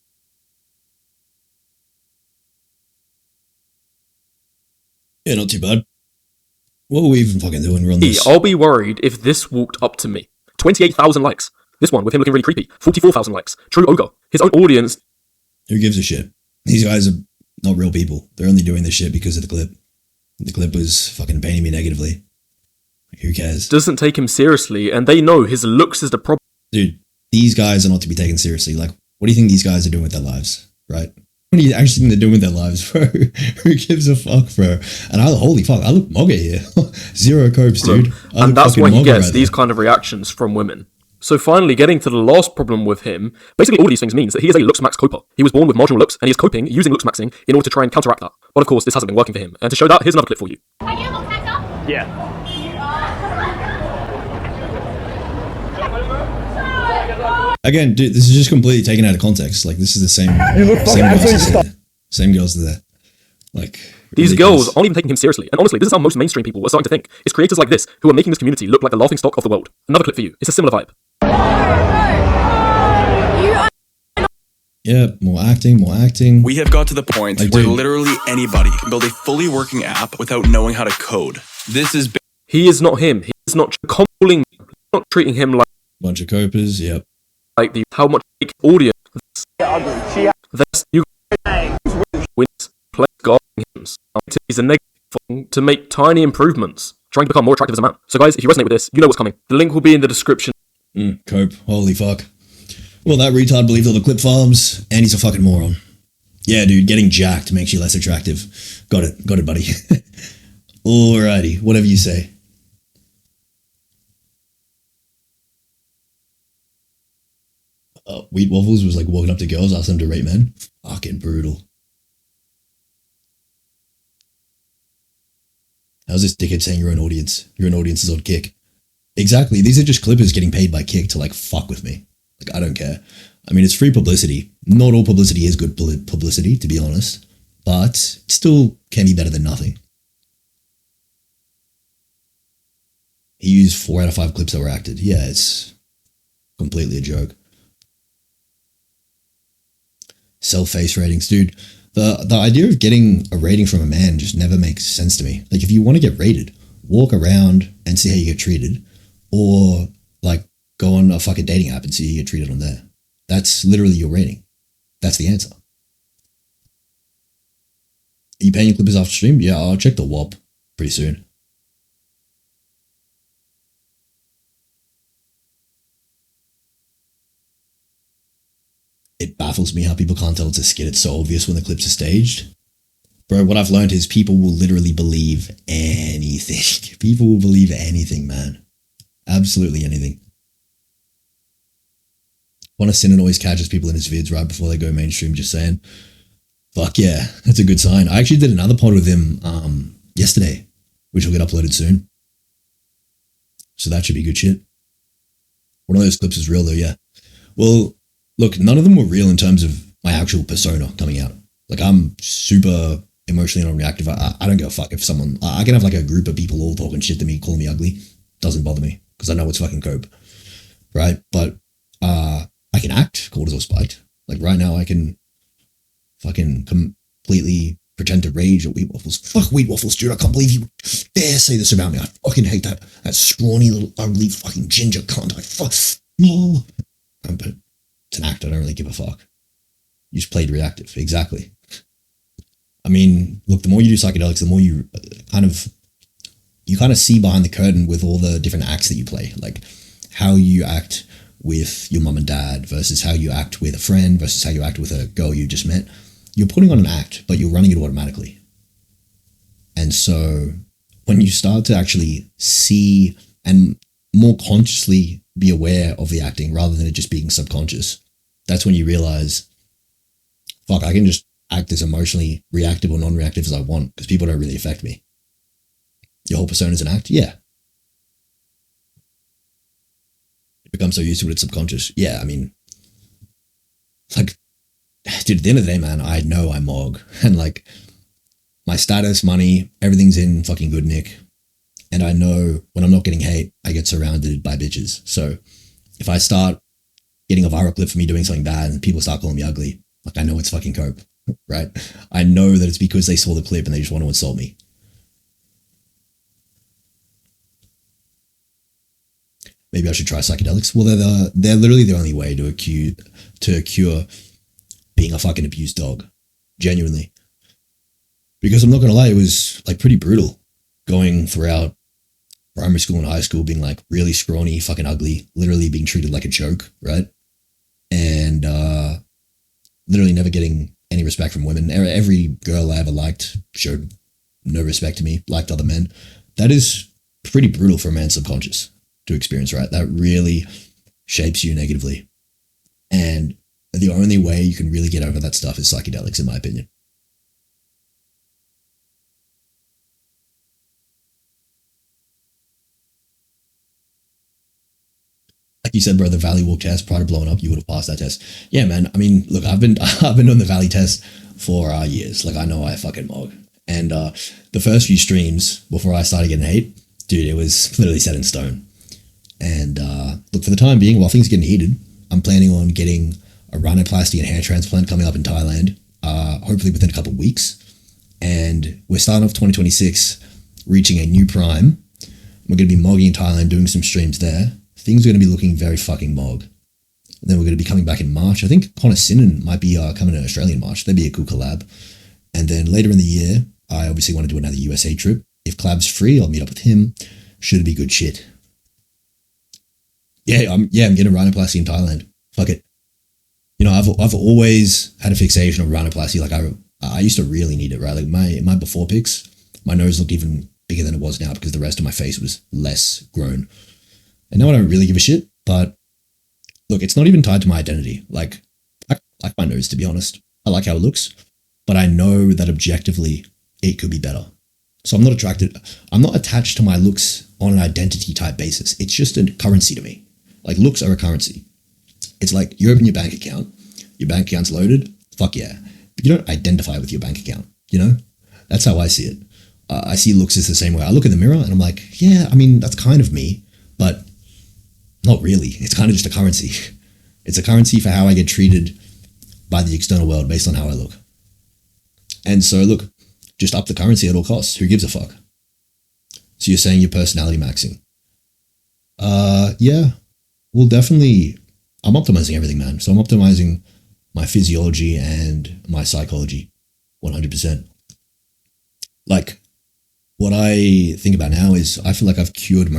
yeah, not too bad. What are we even fucking doing? We're on this. I'll be worried if this walked up to me. 28,000 likes. This one with him looking really creepy. 44,000 likes. True ogre. His own audience. Who gives a shit? These guys are not real people. They're only doing this shit because of the clip. The clip was fucking painting me negatively. Like, who cares? Doesn't take him seriously, and they know his looks is the problem. Dude, these guys are not to be taken seriously. Like, what do you think these guys are doing with their lives, right? What do you actually think they're doing with their lives, bro? Who gives a fuck, bro? And holy fuck, I look moggy here. Zero copes, dude. And that's why he gets these kind of reactions from women. So finally, getting to the last problem with him, basically all these things means that he is a LOOKSMAXX coper. He was born with marginal looks, and he is coping using LOOKSMAXXing in order to try and counteract that. But of course, this hasn't been working for him. And to show that, here's another clip for you. Are you a LOOKSMAXXer? Yeah. Again, dude, this is just completely taken out of context. Like, this is the same. You look fucking absolutely stuck. Same girls are there. Like, These girls aren't even taking him seriously. And honestly, this is how most mainstream people are starting to think. It's creators like this who are making this community look like the laughingstock of the world. Another clip for you. It's a similar vibe. Yeah, more acting. We have got to the point Like, where dude. literally anybody can build a fully working app without knowing how to code. This is He is not him. He is not calling, not treating him Bunch of copers, yep. like the how much fake audience. That's you wins play God hymns. He's a negative thing to make tiny improvements, trying to become more attractive as a man. So guys, if you resonate with this, you know what's coming. The link will be in the description. Cope. Holy fuck. Well, that retard believed all the clip farms, and he's a fucking moron. Yeah, dude, getting jacked makes you less attractive. Got it, buddy. Alrighty, whatever you say. Wheat Waffles was like walking up to girls, asking them to rate men. Fucking brutal. How's this dickhead saying you're an audience? You're an audience is on Kick. Exactly. These are just clippers getting paid by Kick to like fuck with me. Like, I don't care. I mean, it's free publicity. Not all publicity is good publicity, to be honest. But it still can be better than nothing. He used 4 out of 5 clips that were acted. Yeah, it's completely a joke. Self-face ratings. Dude, the idea of getting a rating from a man just never makes sense to me. Like, if you want to get rated, walk around and see how you get treated. Or, like, go on a fucking dating app and see how you get treated on there. That's literally your rating. That's the answer. Are you paying your clippers after stream? Yeah, I'll check the WOP pretty soon. It baffles me how people can't tell it's a skit. It's so obvious when the clips are staged. Bro, what I've learned is people will literally believe anything. People will believe anything, man. Absolutely anything. Sinan always catches people in his vids right before they go mainstream, just saying. Fuck yeah, that's a good sign. I actually did another pod with him yesterday, which will get uploaded soon. So that should be good shit. One of those clips is real though, yeah. Well, look, none of them were real in terms of my actual persona coming out. Like, I'm super emotionally non-reactive. I don't give a fuck if someone... I can have like a group of people all talking shit to me, calling me ugly. Doesn't bother me, because I know it's fucking cope. Right? But I can act cortisol spiked. Like, right now I can fucking completely pretend to rage at Wheat Waffles. Fuck Wheat Waffles, dude. I can't believe you dare say this about me. I fucking hate that scrawny little ugly fucking ginger cunt. But it's an act. I don't really give a fuck. You just played reactive. Exactly. I mean, look, the more you do psychedelics, the more you kind of see behind the curtain with all the different acts that you play. Like, how you act with your mum and dad versus how you act with a friend versus how you act with a girl you just met. You're putting on an act, but you're running it automatically. And so when you start to actually see and more consciously be aware of the acting rather than it just being subconscious, that's when you realize, fuck, I can just act as emotionally reactive or non-reactive as I want because people don't really affect me. Your whole persona is an act? Yeah. You become so used to it, it's subconscious. Yeah, I mean, like, dude, at the end of the day, man, I know I'm Mog. And like, my status, money, everything's in fucking good nick. And I know when I'm not getting hate, I get surrounded by bitches. So if I start getting a viral clip for me doing something bad and people start calling me ugly, like, I know it's fucking cope, right? I know that it's because they saw the clip and they just want to insult me. Maybe I should try psychedelics. Well, they're literally the only way to cure being a fucking abused dog. Genuinely. Because I'm not going to lie, it was like pretty brutal going throughout primary school and high school being like really scrawny, fucking ugly, literally being treated like a joke, right? And literally never getting any respect from women. Every girl I ever liked showed no respect to me, liked other men. That is pretty brutal for a man's subconscious to experience, right? That really shapes you negatively. And the only way you can really get over that stuff is psychedelics, in my opinion. Like you said, bro, the Valley Walk test, prior to blowing up, you would have passed that test. Yeah, man. I mean, look, I've been doing the Valley test for years. Like, I know I fucking Mog. And the first few streams before I started getting hate, dude, it was literally set in stone. And look, for the time being, while things are getting heated, I'm planning on getting a rhinoplasty and hair transplant coming up in Thailand, hopefully within a couple of weeks. And we're starting off 2026, reaching a new prime. We're going to be mogging in Thailand, doing some streams there. Things are going to be looking very fucking Mog. And then we're going to be coming back in March. I think Connor Sinnen might be coming in Australia in March. That'd be a cool collab. And then later in the year, I obviously want to do another USA trip. If Collab's free, I'll meet up with him. Should be good shit. Yeah, I'm getting a rhinoplasty in Thailand. Fuck it. You know, I've always had a fixation of rhinoplasty. Like I used to really need it, right? Like my before pics, my nose looked even bigger than it was now because the rest of my face was less grown. And now I don't really give a shit, but look, it's not even tied to my identity. Like, I like my nose, to be honest. I like how it looks, but I know that objectively it could be better. So I'm not attached to my looks on an identity type basis. It's just a currency to me. Like, looks are a currency. It's like you open your bank account's loaded, fuck yeah. But you don't identify with your bank account, you know? That's how I see it. I see looks as the same way. I look in the mirror and I'm like, yeah, I mean, that's kind of me, but not really. It's kind of just a currency. It's a currency for how I get treated by the external world based on how I look. And so look, just up the currency at all costs. Who gives a fuck? So you're saying you're personality maxing. Yeah, well, definitely, I'm optimizing everything, man. So I'm optimizing my physiology and my psychology 100%. Like, what I think about now is I feel like I've cured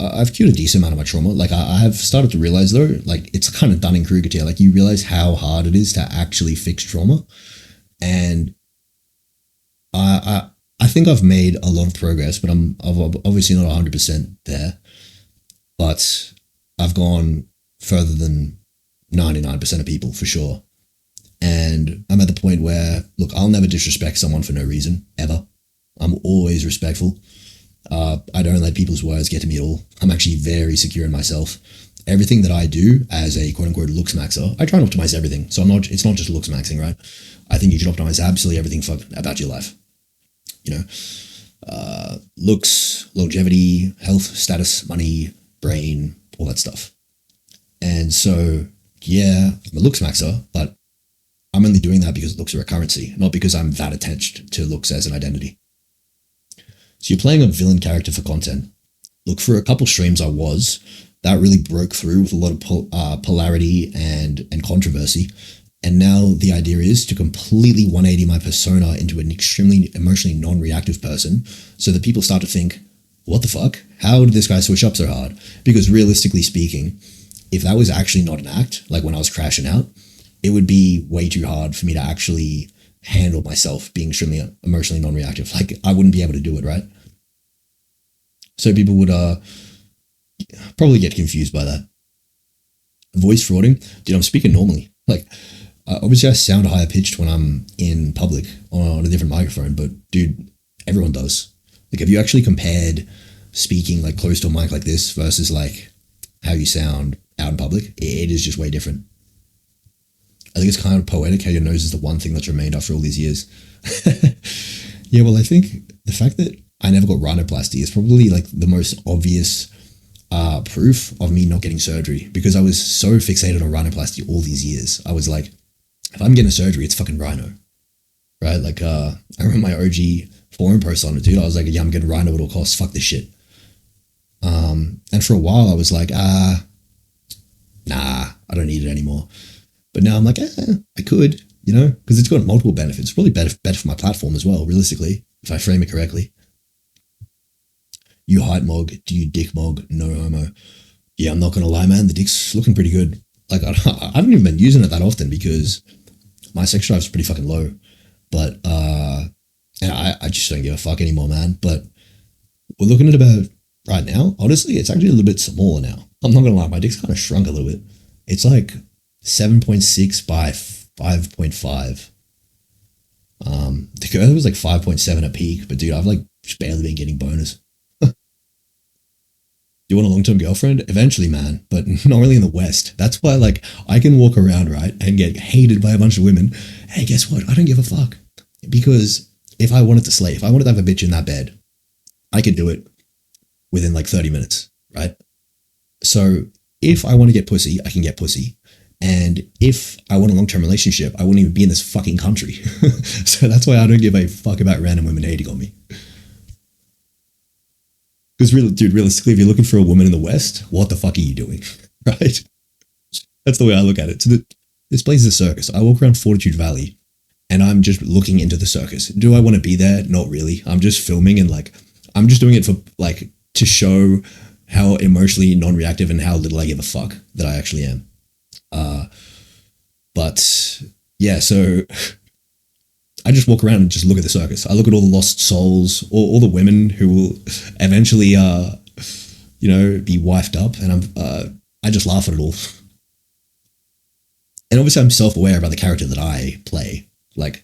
I've cured a decent amount of my trauma. Like, I have started to realize, though, like, it's kind of Dunning-Kruger tale. Like, you realize how hard it is to actually fix trauma. And I think I've made a lot of progress, but I'm obviously not 100% there. But I've gone further than 99% of people, for sure. And I'm at the point where, look, I'll never disrespect someone for no reason, ever. I'm always respectful. I don't let people's words get to me at all. I'm actually very secure in myself. Everything that I do as a quote-unquote looks maxer, I try and optimize everything. So it's not just looks maxing, right? I think you should optimize absolutely everything about your life. You know, looks, longevity, health, status, money, brain, all that stuff. And so, yeah, I'm a looks maxer, but I'm only doing that because looks are a currency, not because I'm that attached to looks as an identity. So you're playing a villain character for content. Look, for a couple streams that really broke through with a lot of polarity and controversy. And now the idea is to completely 180 my persona into an extremely emotionally non-reactive person so that people start to think, what the fuck? How did this guy switch up so hard? Because realistically speaking, if that was actually not an act, like when I was crashing out, it would be way too hard for me to actually handle myself being extremely emotionally non-reactive. Like, I wouldn't be able to do it, right? So people would probably get confused by that. Voice frauding, dude, I'm speaking normally. Like, obviously I sound higher pitched when I'm in public on a different microphone, but dude, everyone does. Like, have you actually compared speaking like close to a mic like this versus like how you sound out in public? It is just way different. I think it's kind of poetic how your nose is the one thing that's remained after all these years. Yeah, well, I think the fact that I never got rhinoplasty is probably like the most obvious proof of me not getting surgery, because I was so fixated on rhinoplasty all these years. I was like, if I'm getting a surgery, it's fucking rhino, right? Like, I remember my OG forum post on it, dude. I was like, yeah, I'm getting rhino at all costs. Fuck this shit. And for a while I was like, nah, I don't need it anymore. But now I'm like, I could, you know, because it's got multiple benefits. It's probably better for my platform as well, realistically, if I frame it correctly. You height mog, do you dick mog? No homo. Yeah, I'm not gonna lie, man, the dick's looking pretty good. Like, I haven't even been using it that often because my sex drive's pretty fucking low. But and I just don't give a fuck anymore, man. But we're looking at about right now, honestly, it's actually a little bit smaller now. I'm not gonna lie, my dick's kind of shrunk a little bit. It's like 7.6 by 5.5. The girl was like 5.7 at peak, but dude, I've like just barely been getting bonus. You want a long-term girlfriend? Eventually, man, but not really in the West. That's why, like, I can walk around, right, and get hated by a bunch of women. Hey, guess what? I don't give a fuck. Because if I wanted to slay, if I wanted to have a bitch in that bed, I could do it within like 30 minutes, right? So if I want to get pussy, I can get pussy. And if I want a long-term relationship, I wouldn't even be in this fucking country. So that's why I don't give a fuck about random women hating on me. Because really, dude, realistically, if you're looking for a woman in the West, what the fuck are you doing, right? That's the way I look at it. So this place is a circus. I walk around Fortitude Valley, and I'm just looking into the circus. Do I want to be there? Not really. I'm just filming, and like, I'm just doing it for like to show how emotionally non-reactive and how little I give a fuck that I actually am. But yeah, so I just walk around and just look at the circus. I look at all the lost souls, all the women who will eventually, you know, be wifed up, and I just laugh at it all. And obviously, I'm self-aware about the character that I play. Like,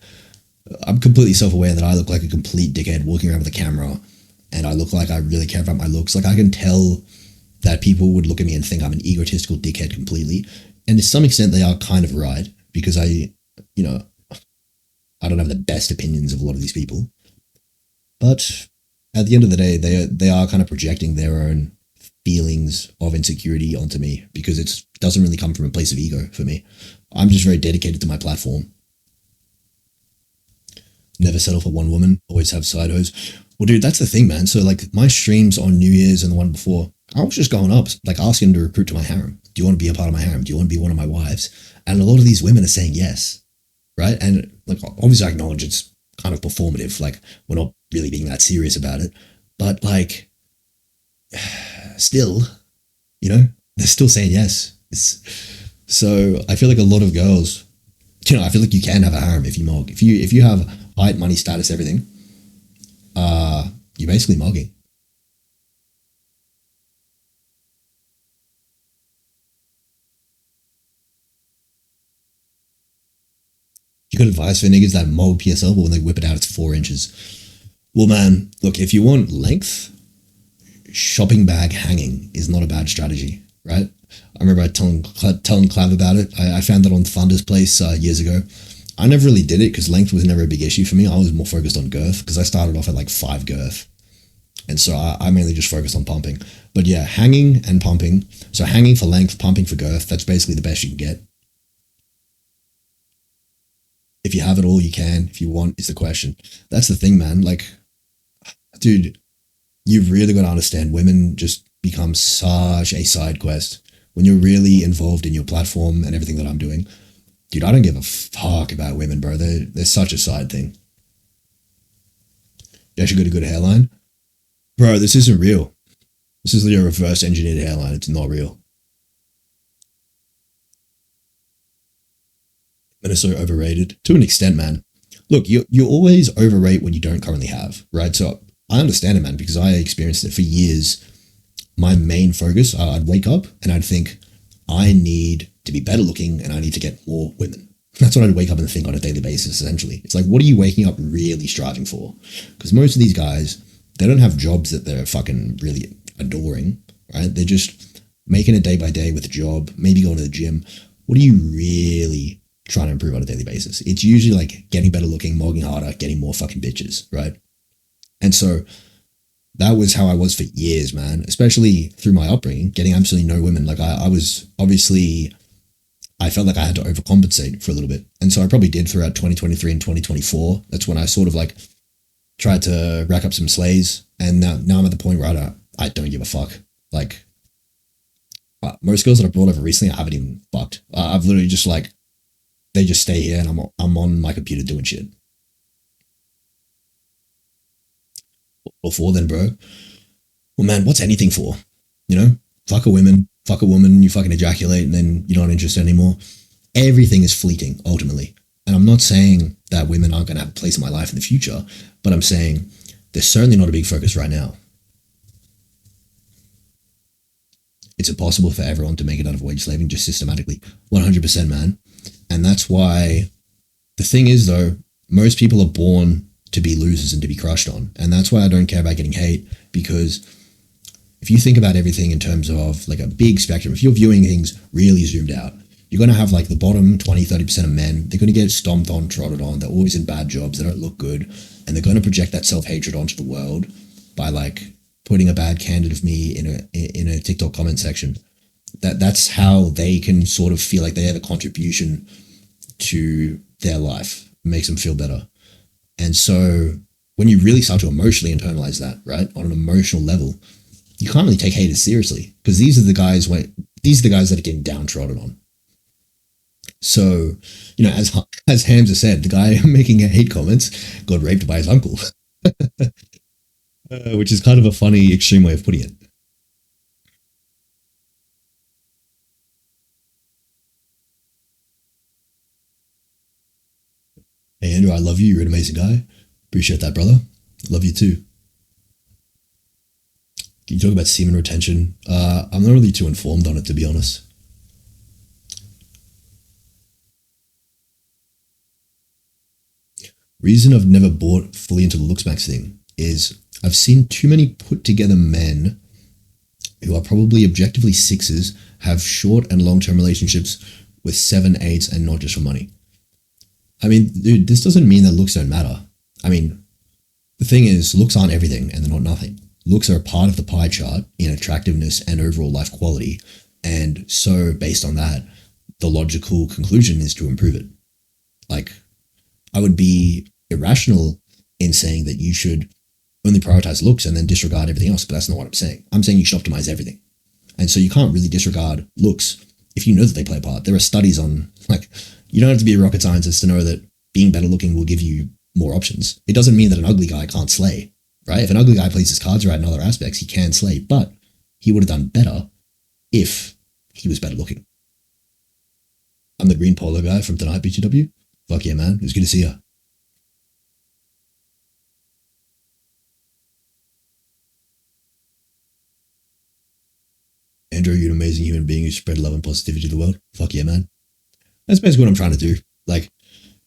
I'm completely self-aware that I look like a complete dickhead walking around with a camera, and I look like I really care about my looks. Like, I can tell that people would look at me and think I'm an egotistical dickhead completely. And to some extent, they are kind of right, because I don't have the best opinions of a lot of these people. But at the end of the day, they are kind of projecting their own feelings of insecurity onto me, because it doesn't really come from a place of ego for me. I'm just very dedicated to my platform. Never settle for one woman, always have side hoes. Well, dude, that's the thing, man. So like my streams on New Year's and the one before, I was just going up, like asking to recruit to my harem. Do you want to be a part of my harem? Do you want to be one of my wives? And a lot of these women are saying yes, right? And like, obviously I acknowledge it's kind of performative. Like, we're not really being that serious about it. But like, still, you know, they're still saying yes. So I feel like a lot of girls, you know, I feel like you can have a harem if you mog. If you have height, money, status, everything, you're basically mogging. You got advice for niggas that mog PSL, but when they whip it out, it's 4 inches. Well, man, look, if you want length, shopping bag hanging is not a bad strategy, right? I remember telling Clav about it. I found that on Thunder's place years ago. I never really did it because length was never a big issue for me. I was more focused on girth because I started off at like 5 girth. And so I mainly just focused on pumping. But yeah, hanging and pumping. So hanging for length, pumping for girth. That's basically the best you can get. If you have it all, you can. If you want, is the question. That's the thing, man. Like, dude, you've really got to understand women just become such a side quest when you're really involved in your platform and everything that I'm doing. Dude, I don't give a fuck about women, bro. They're such a side thing. You actually got a good hairline? Bro, this isn't real. This is like a reverse engineered hairline. It's not real. Men are so overrated. To an extent, man. Look, you always overrate what you don't currently have, right? So I understand it, man, because I experienced it for years. My main focus, I'd wake up and I'd think, I need to be better looking and I need to get more women. That's what I'd wake up and think on a daily basis, essentially. It's like, what are you waking up really striving for? Because most of these guys, they don't have jobs that they're fucking really adoring, right? They're just making it day by day with a job, maybe going to the gym. What are you really trying to improve on a daily basis? It's usually like getting better looking, mogging harder, getting more fucking bitches, right? And so that was how I was for years, man, especially through my upbringing, getting absolutely no women. Like I was obviously, I felt like I had to overcompensate for a little bit. And so I probably did throughout 2023 and 2024. That's when I sort of like tried to rack up some slays. And now I'm at the point where I don't give a fuck. Like most girls that I've brought over recently, I haven't even fucked. I've literally just like, they just stay here and I'm on my computer doing shit. Before then, bro, well, man, what's anything for? You know, fuck a woman, you fucking ejaculate and then you're not interested anymore. Everything is fleeting, ultimately. And I'm not saying that women aren't going to have a place in my life in the future, but I'm saying they're certainly not a big focus right now. It's impossible for everyone to make it out of wage slaving just systematically. 100%, man. And that's why the thing is, though, most people are born to be losers and to be crushed on. And that's why I don't care about getting hate, because if you think about everything in terms of like a big spectrum, if you're viewing things really zoomed out, you're going to have like the bottom 20-30% of men. They're going to get stomped on, trotted on. They're always in bad jobs. They don't look good. And they're going to project that self-hatred onto the world by like putting a bad candid of me in a TikTok comment section. That's how they can sort of feel like they have a contribution to their life. It makes them feel better. And so when you really start to emotionally internalize that, right, on an emotional level, you can't really take haters seriously, because these are the guys that are getting downtrodden on. So, you know, as Hamza said, the guy making hate comments got raped by his uncle, which is kind of a funny, extreme way of putting it. Hey, Andrew, I love you. You're an amazing guy. Appreciate that, brother. Love you too. Can you talk about semen retention? I'm not really too informed on it, to be honest. Reason I've never bought fully into the LOOKSMAXX thing is I've seen too many put together men who are probably objectively sixes have short and long-term relationships with 7, 8s and not just for money. I mean, dude, this doesn't mean that looks don't matter. I mean, the thing is, looks aren't everything and they're not nothing. Looks are a part of the pie chart in attractiveness and overall life quality. And so based on that, the logical conclusion is to improve it. Like, I would be irrational in saying that you should only prioritize looks and then disregard everything else, but that's not what I'm saying. I'm saying you should optimize everything. And so you can't really disregard looks if you know that they play a part. There are studies on, like, you don't have to be a rocket scientist to know that being better looking will give you more options. It doesn't mean that an ugly guy can't slay, right? If an ugly guy plays his cards right in other aspects, he can slay, but he would have done better if he was better looking. I'm the green polo guy from tonight, BTW. Fuck yeah, man. It was good to see you. Andrew, you're an amazing human being who spread love and positivity to the world. Fuck yeah, man. That's basically what I'm trying to do. Like,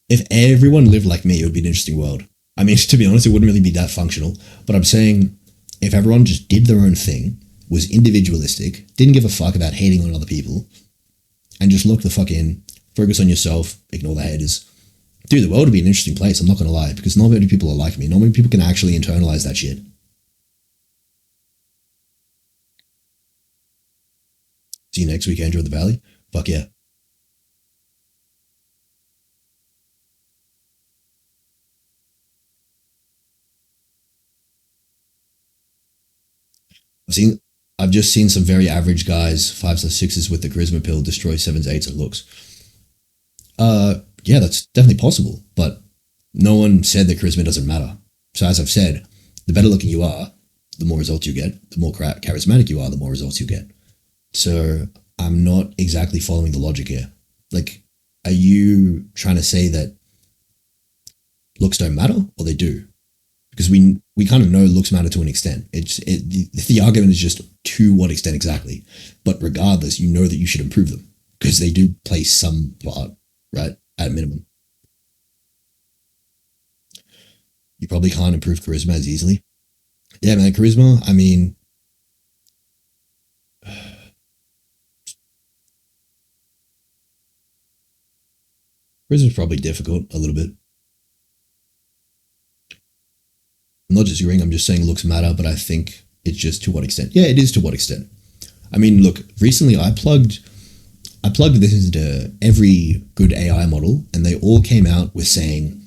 if everyone lived like me, it would be an interesting world. I mean, to be honest, it wouldn't really be that functional. But I'm saying if everyone just did their own thing, was individualistic, didn't give a fuck about hating on other people, and just look the fuck in, focus on yourself, ignore the haters. Dude, the world would be an interesting place, I'm not going to lie, because not many people are like me. Not many people can actually internalize that shit. See you next week, Andrew at the Valley. Fuck yeah. I've just seen some very average guys, 5s or 6s with the charisma pill destroy 7s, 8s and looks. Yeah, that's definitely possible, but no one said that charisma doesn't matter. So as I've said, the better looking you are, the more results you get. The more charismatic you are, the more results you get. So I'm not exactly following the logic here. Like, are you trying to say that looks don't matter, or they do? Because we we kind of know looks matter to an extent. The argument is just to what extent exactly. But regardless, you know that you should improve them because they do play some part, right? At a minimum. You probably can't improve charisma as easily. Yeah, man, charisma, I mean, charisma's probably difficult a little bit. I'm not disagreeing, I'm just saying looks matter, but I think it's just to what extent. Yeah, it is to what extent. I mean, look, recently I plugged this into every good AI model, and they all came out with saying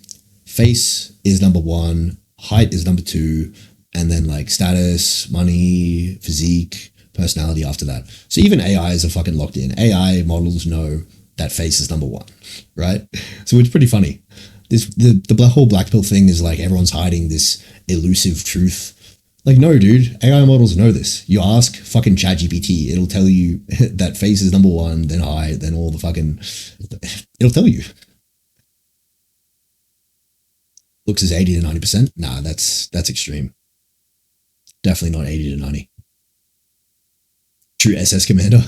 face is number 1, height is number 2, and then like status, money, physique, personality after that. So even AIs are fucking locked in. AI models know that face is number 1, right? So it's pretty funny. The whole black pill thing is like everyone's hiding this elusive truth. Like, no, dude, AI models know this. You ask fucking ChatGPT, it'll tell you that face is number 1, then height, then all the fucking, it'll tell you. Looks is 80 to 90%. Nah, that's extreme. Definitely not 80 to 90. True SS commander.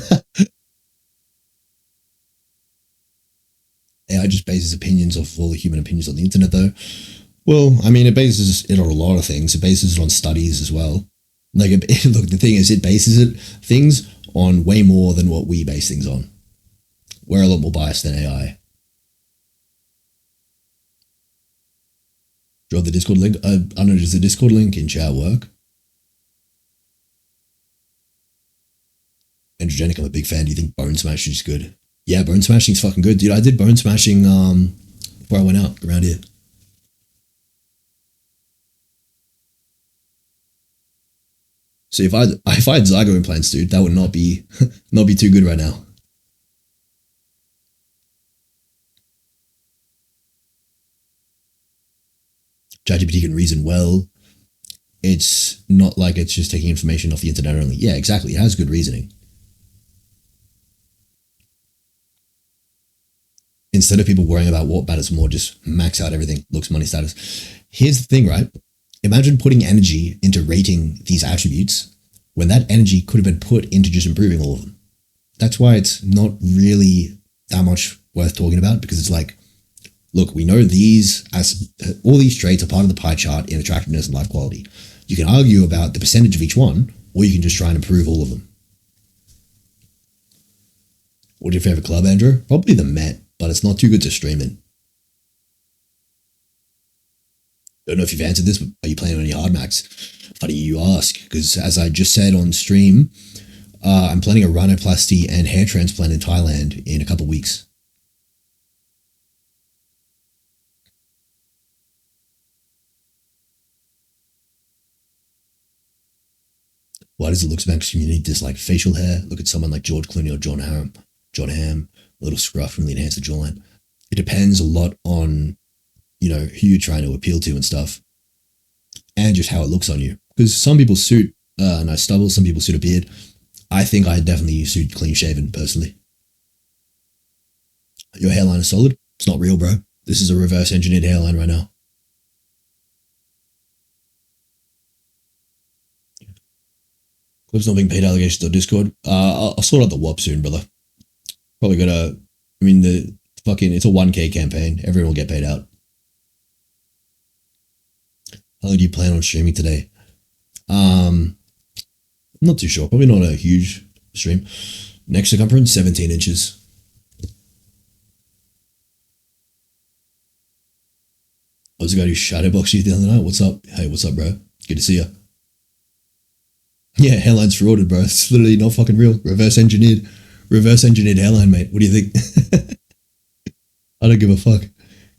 AI just bases opinions off of all the human opinions on the internet, though. Well, I mean, it bases it on a lot of things. It bases it on studies as well. Like, look, the thing is, it bases things on way more than what we base things on. We're a lot more biased than AI. Drop the Discord link. I don't know, does the Discord link in chat work? Androgenic, I'm a big fan. Do you think bone smashing is good? Yeah, bone smashing's fucking good, dude. I did bone smashing before I went out around here. So if I had Zygo implants, dude, that would not be too good right now. ChatGPT can reason well. It's not like it's just taking information off the internet only. Yeah, exactly. It has good reasoning. Instead of people worrying about what matters more, just max out everything, looks, money, status. Here's the thing, right? Imagine putting energy into rating these attributes when that energy could have been put into just improving all of them. That's why it's not really that much worth talking about, because it's like, look, we know these, as all these traits are part of the pie chart in attractiveness and life quality. You can argue about the percentage of each one, or you can just try and improve all of them. What's your favorite club, Andrew? Probably the Met, but it's not too good to stream in. Don't know if you've answered this, but are you planning on any hard max? Funny you ask, because as I just said on stream, I'm planning a rhinoplasty and hair transplant in Thailand in a couple weeks. Why does the LOOKSMAXXING community dislike facial hair? Look at someone like George Clooney or John Hamm, a little scruff from the enhanced jawline. It depends a lot on, you know, who you're trying to appeal to and stuff, and just how it looks on you. Because some people suit a nice stubble, some people suit a beard. I think I definitely suit clean shaven personally. Your hairline is solid. It's not real, bro. This is a reverse engineered hairline right now. Clip's not being paid allegations on Discord. I'll sort out the WAP soon, brother. Probably gotta, I mean, it's a 1K campaign. Everyone will get paid out. How long do you plan on streaming today? I'm not too sure. Probably not a huge stream. Neck circumference, 17 inches. I was the guy who shadowboxed you the other night. What's up? Hey, what's up, bro? Good to see you. Yeah, hairline's frauded, bro. It's literally not fucking real. Reverse engineered hairline, mate. What do you think? I don't give a fuck.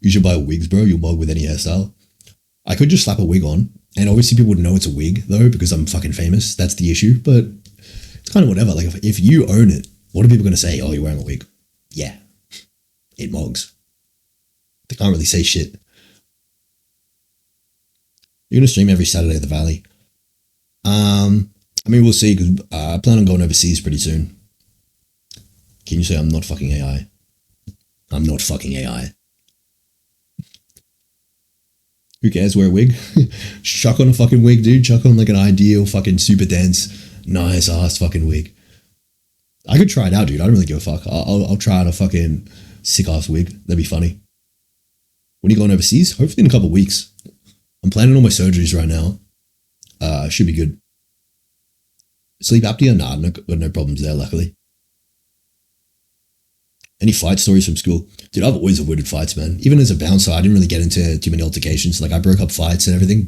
You should buy wigs, bro. You'll mug with any hairstyle. I could just slap a wig on, and obviously people would know it's a wig, though, because I'm fucking famous. That's the issue, but it's kind of whatever. Like, if you own it, what are people going to say? Oh, you're wearing a wig. Yeah. It mogs. They can't really say shit. You're going to stream every Saturday at the Valley. I mean, we'll see, because I plan on going overseas pretty soon. Can you say I'm not fucking AI? I'm not fucking AI. Who cares? Wear a wig. Chuck on a fucking wig, dude. Chuck on like an ideal fucking super dense, nice ass fucking wig. I could try it out, dude. I don't really give a fuck. I'll try out a fucking sick ass wig. That'd be funny. When are you going overseas? Hopefully in a couple of weeks. I'm planning all my surgeries right now. Should be good. Sleep apnea? Nah, no problems there, luckily. Any fight stories from school? Dude, I've always avoided fights, man. Even as a bouncer, I didn't really get into too many altercations. Like, I broke up fights and everything,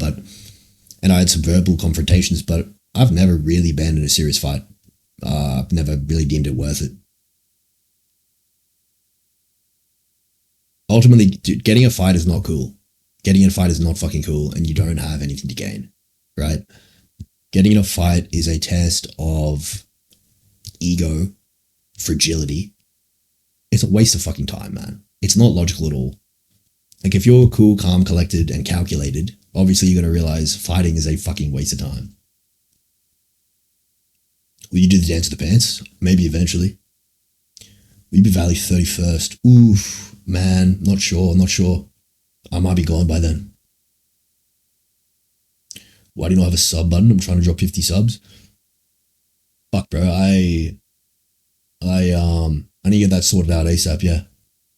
and I had some verbal confrontations, but I've never really been in a serious fight. I've never really deemed it worth it. Ultimately, dude, getting a fight is not cool. Getting in a fight is not fucking cool, and you don't have anything to gain, right? Getting in a fight is a test of ego, fragility. It's a waste of fucking time, man. It's not logical at all. Like, if you're cool, calm, collected, and calculated, obviously you're going to realize fighting is a fucking waste of time. Will you do the dance of the pants? Maybe eventually. Will you be Valley 31st? Oof, man, not sure. I might be gone by then. Why do you not have a sub button? I'm trying to drop 50 subs. Fuck, bro. I need to get that sorted out ASAP, yeah.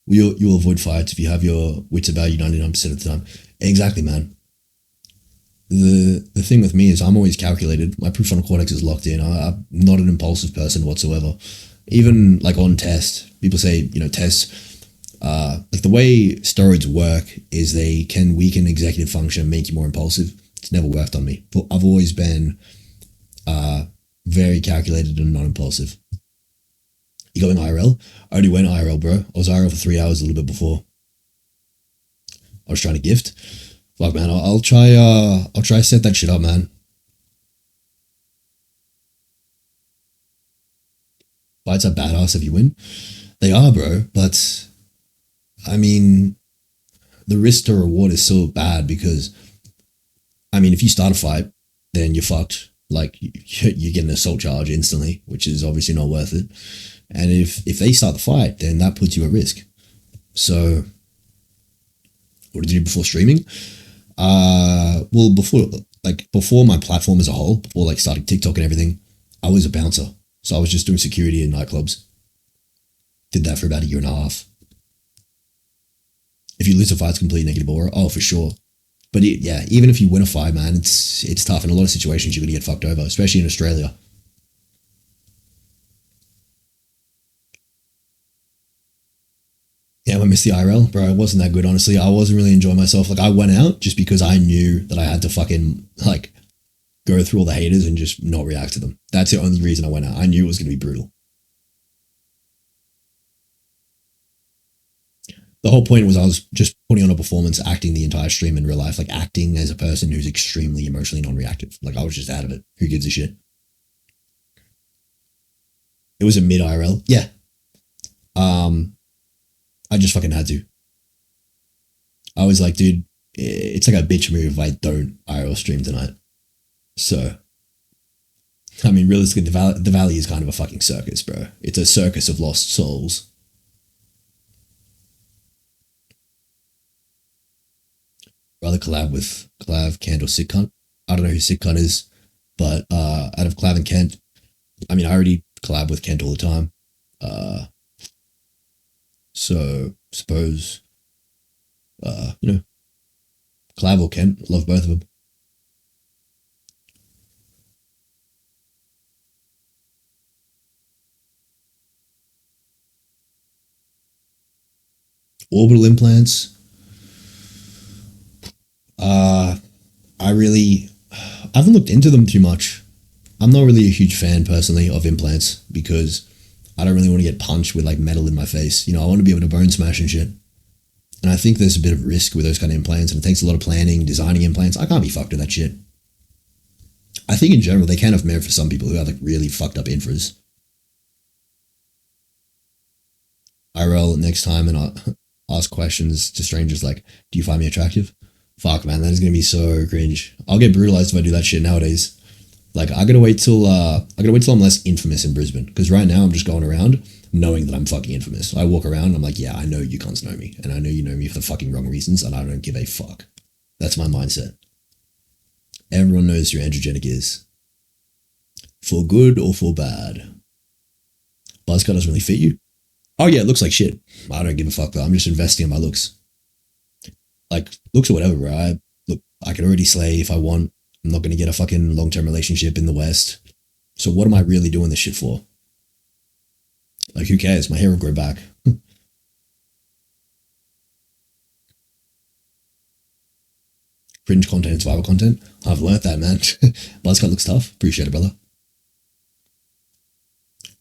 You'll avoid fights if you have your wits about you 99% of the time. Exactly, man. The thing with me is I'm always calculated. My prefrontal cortex is locked in. I'm not an impulsive person whatsoever. Even like on test, people say, tests, like the way steroids work is they can weaken executive function and make you more impulsive. It's never worked on me. But I've always been very calculated and non-impulsive. You going IRL? I already went IRL, bro. I was IRL for 3 hours a little bit before. I was trying to gift. Fuck, man. I'll try set that shit up, man. Fights are badass if you win. They are, bro. But I mean, the risk to reward is so bad because, I mean, if you start a fight, then you're fucked. Like, you get an assault charge instantly, which is obviously not worth it. And if they start the fight, then that puts you at risk. So, what did you do before streaming? Well, before my platform as a whole, before like starting TikTok and everything, I was a bouncer. So I was just doing security in nightclubs. Did that for about 1.5 years. If you lose a fight, it's complete negative aura. Oh, for sure. But even if you win a fight, man, it's tough. In a lot of situations, you're going to get fucked over, especially in Australia. Yeah, I missed the IRL, bro. It wasn't that good, honestly. I wasn't really enjoying myself. Like, I went out just because I knew that I had to fucking, like, go through all the haters and just not react to them. That's the only reason I went out. I knew it was going to be brutal. The whole point was I was just putting on a performance, acting the entire stream in real life, like acting as a person who's extremely emotionally non-reactive. Like, I was just out of it. Who gives a shit? It was a mid-IRL. Yeah. I just fucking had to. I was like, dude, it's like a bitch move if I don't IRL stream tonight. So, I mean, realistically, the Valley is kind of a fucking circus, bro. It's a circus of lost souls. Rather collab with Clav, Kent, or Sick Cunt. I don't know who Sick Cunt is, but out of Clav and Kent, I mean, I already collab with Kent all the time. So suppose, Clav or Kent, love both of them. Orbital implants. I haven't looked into them too much. I'm not really a huge fan personally of implants because I don't really want to get punched with like metal in my face. I want to be able to bone smash and shit. And I think there's a bit of risk with those kind of implants, and it takes a lot of planning, designing implants. I can't be fucked with that shit. I think in general, they can have merit for some people who have like really fucked up infras. IRL next time and I'll ask questions to strangers like, do you find me attractive? Fuck, man, that is going to be so cringe. I'll get brutalized if I do that shit nowadays. Like, I gotta wait till I'm less infamous in Brisbane. Because right now I'm just going around knowing that I'm fucking infamous. I walk around and I'm like, yeah, I know you cunts know me. And I know you know me for the fucking wrong reasons and I don't give a fuck. That's my mindset. Everyone knows who Androgenic is. For good or for bad. Buzzcut doesn't really fit you. Oh yeah, it looks like shit. I don't give a fuck, but I'm just investing in my looks. Like, looks or whatever, bro. I can already slay if I want. I'm not going to get a fucking long-term relationship in the West. So what am I really doing this shit for? Like, who cares? My hair will grow back. Cringe content, survival content. I've learnt that, man. Buzzcut looks tough. Appreciate it, brother.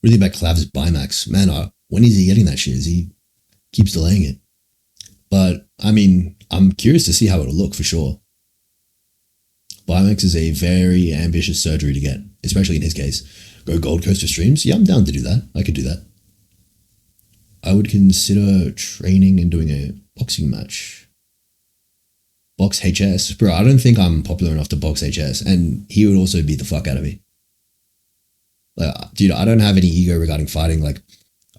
Really about Clav's Bimax. Man, when is he getting that shit? He keeps delaying it. But, I mean, I'm curious to see how it'll look for sure. Bimax is a very ambitious surgery to get, especially in his case. Go Gold Coast for streams? Yeah, I'm down to do that. I could do that. I would consider training and doing a boxing match. Box HS? Bro, I don't think I'm popular enough to box HS, and he would also beat the fuck out of me. Like, dude, I don't have any ego regarding fighting. Like,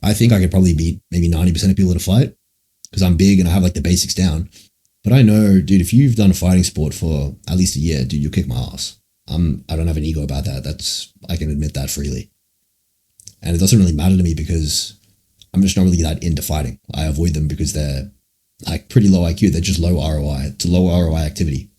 I think I could probably beat maybe 90% of people at a fight, because I'm big and I have like the basics down. But I know, dude, if you've done a fighting sport for at least a year, dude, you'll kick my ass. I don't have an ego about that. I can admit that freely. And it doesn't really matter to me because I'm just not really that into fighting. I avoid them because they're like pretty low IQ. They're just low ROI. It's a low ROI activity.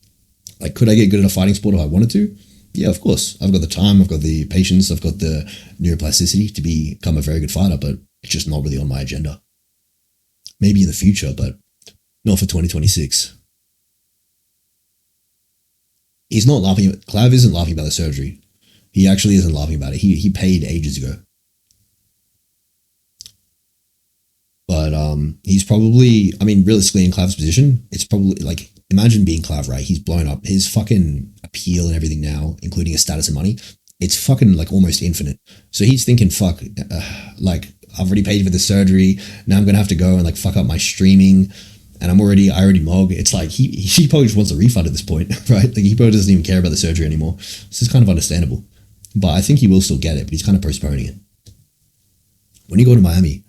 Like, could I get good at a fighting sport if I wanted to? Yeah, of course. I've got the time, I've got the patience, I've got the neuroplasticity to become a very good fighter, but it's just not really on my agenda. Maybe in the future, but not for 2026. He's not laughing. Clav isn't laughing about the surgery. He actually isn't laughing about it. He paid ages ago. But he's probably, I mean, realistically in Clav's position, it's probably like, imagine being Clav, right? He's blown up. His fucking appeal and everything now, including his status and money, it's fucking like almost infinite. So he's thinking, fuck, like I've already paid for the surgery. Now I'm going to have to go and like fuck up my streaming. And I already mog. It's like, he probably just wants a refund at this point, right? Like he probably doesn't even care about the surgery anymore. This is kind of understandable. But I think he will still get it, but he's kind of postponing it. When you go to Miami,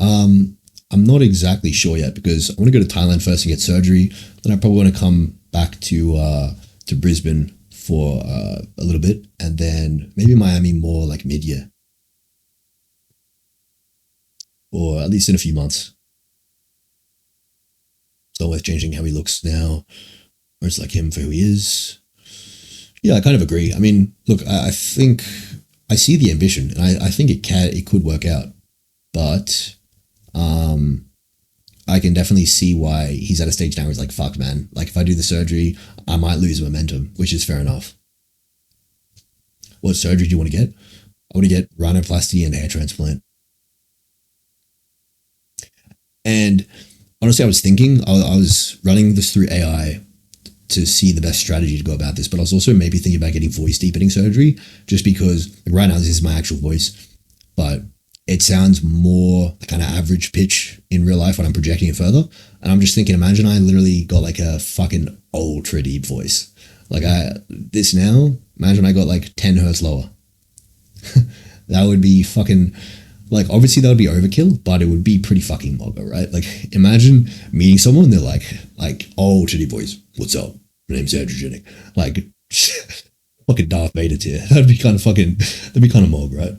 I'm not exactly sure yet because I want to go to Thailand first and get surgery. Then I probably want to come back to Brisbane for a little bit, and then maybe Miami more like mid-year, or at least in a few months. It's not worth changing how he looks now, or it's like him for who he is. Yeah, I kind of agree. I mean, look, I think I see the ambition, and I think it could work out, but I can definitely see why he's at a stage now where he's like, fuck, man. Like, if I do the surgery, I might lose momentum, which is fair enough. What surgery do you want to get? I want to get rhinoplasty and hair transplant. And honestly, I was thinking, I was running this through AI to see the best strategy to go about this, but I was also maybe thinking about getting voice deepening surgery, just because like, right now this is my actual voice, but it sounds more kind of average pitch in real life when I'm projecting it further. And I'm just thinking, imagine I literally got like a fucking ultra deep voice. Like this now, imagine I got like 10 hertz lower. That would be fucking, like, obviously that would be overkill, but it would be pretty fucking moggo, right? Like, imagine meeting someone, they're like, ultra deep voice. What's up? My name's Androgenic. Like, fucking Darth Vader tier. That'd be kind of mog, right?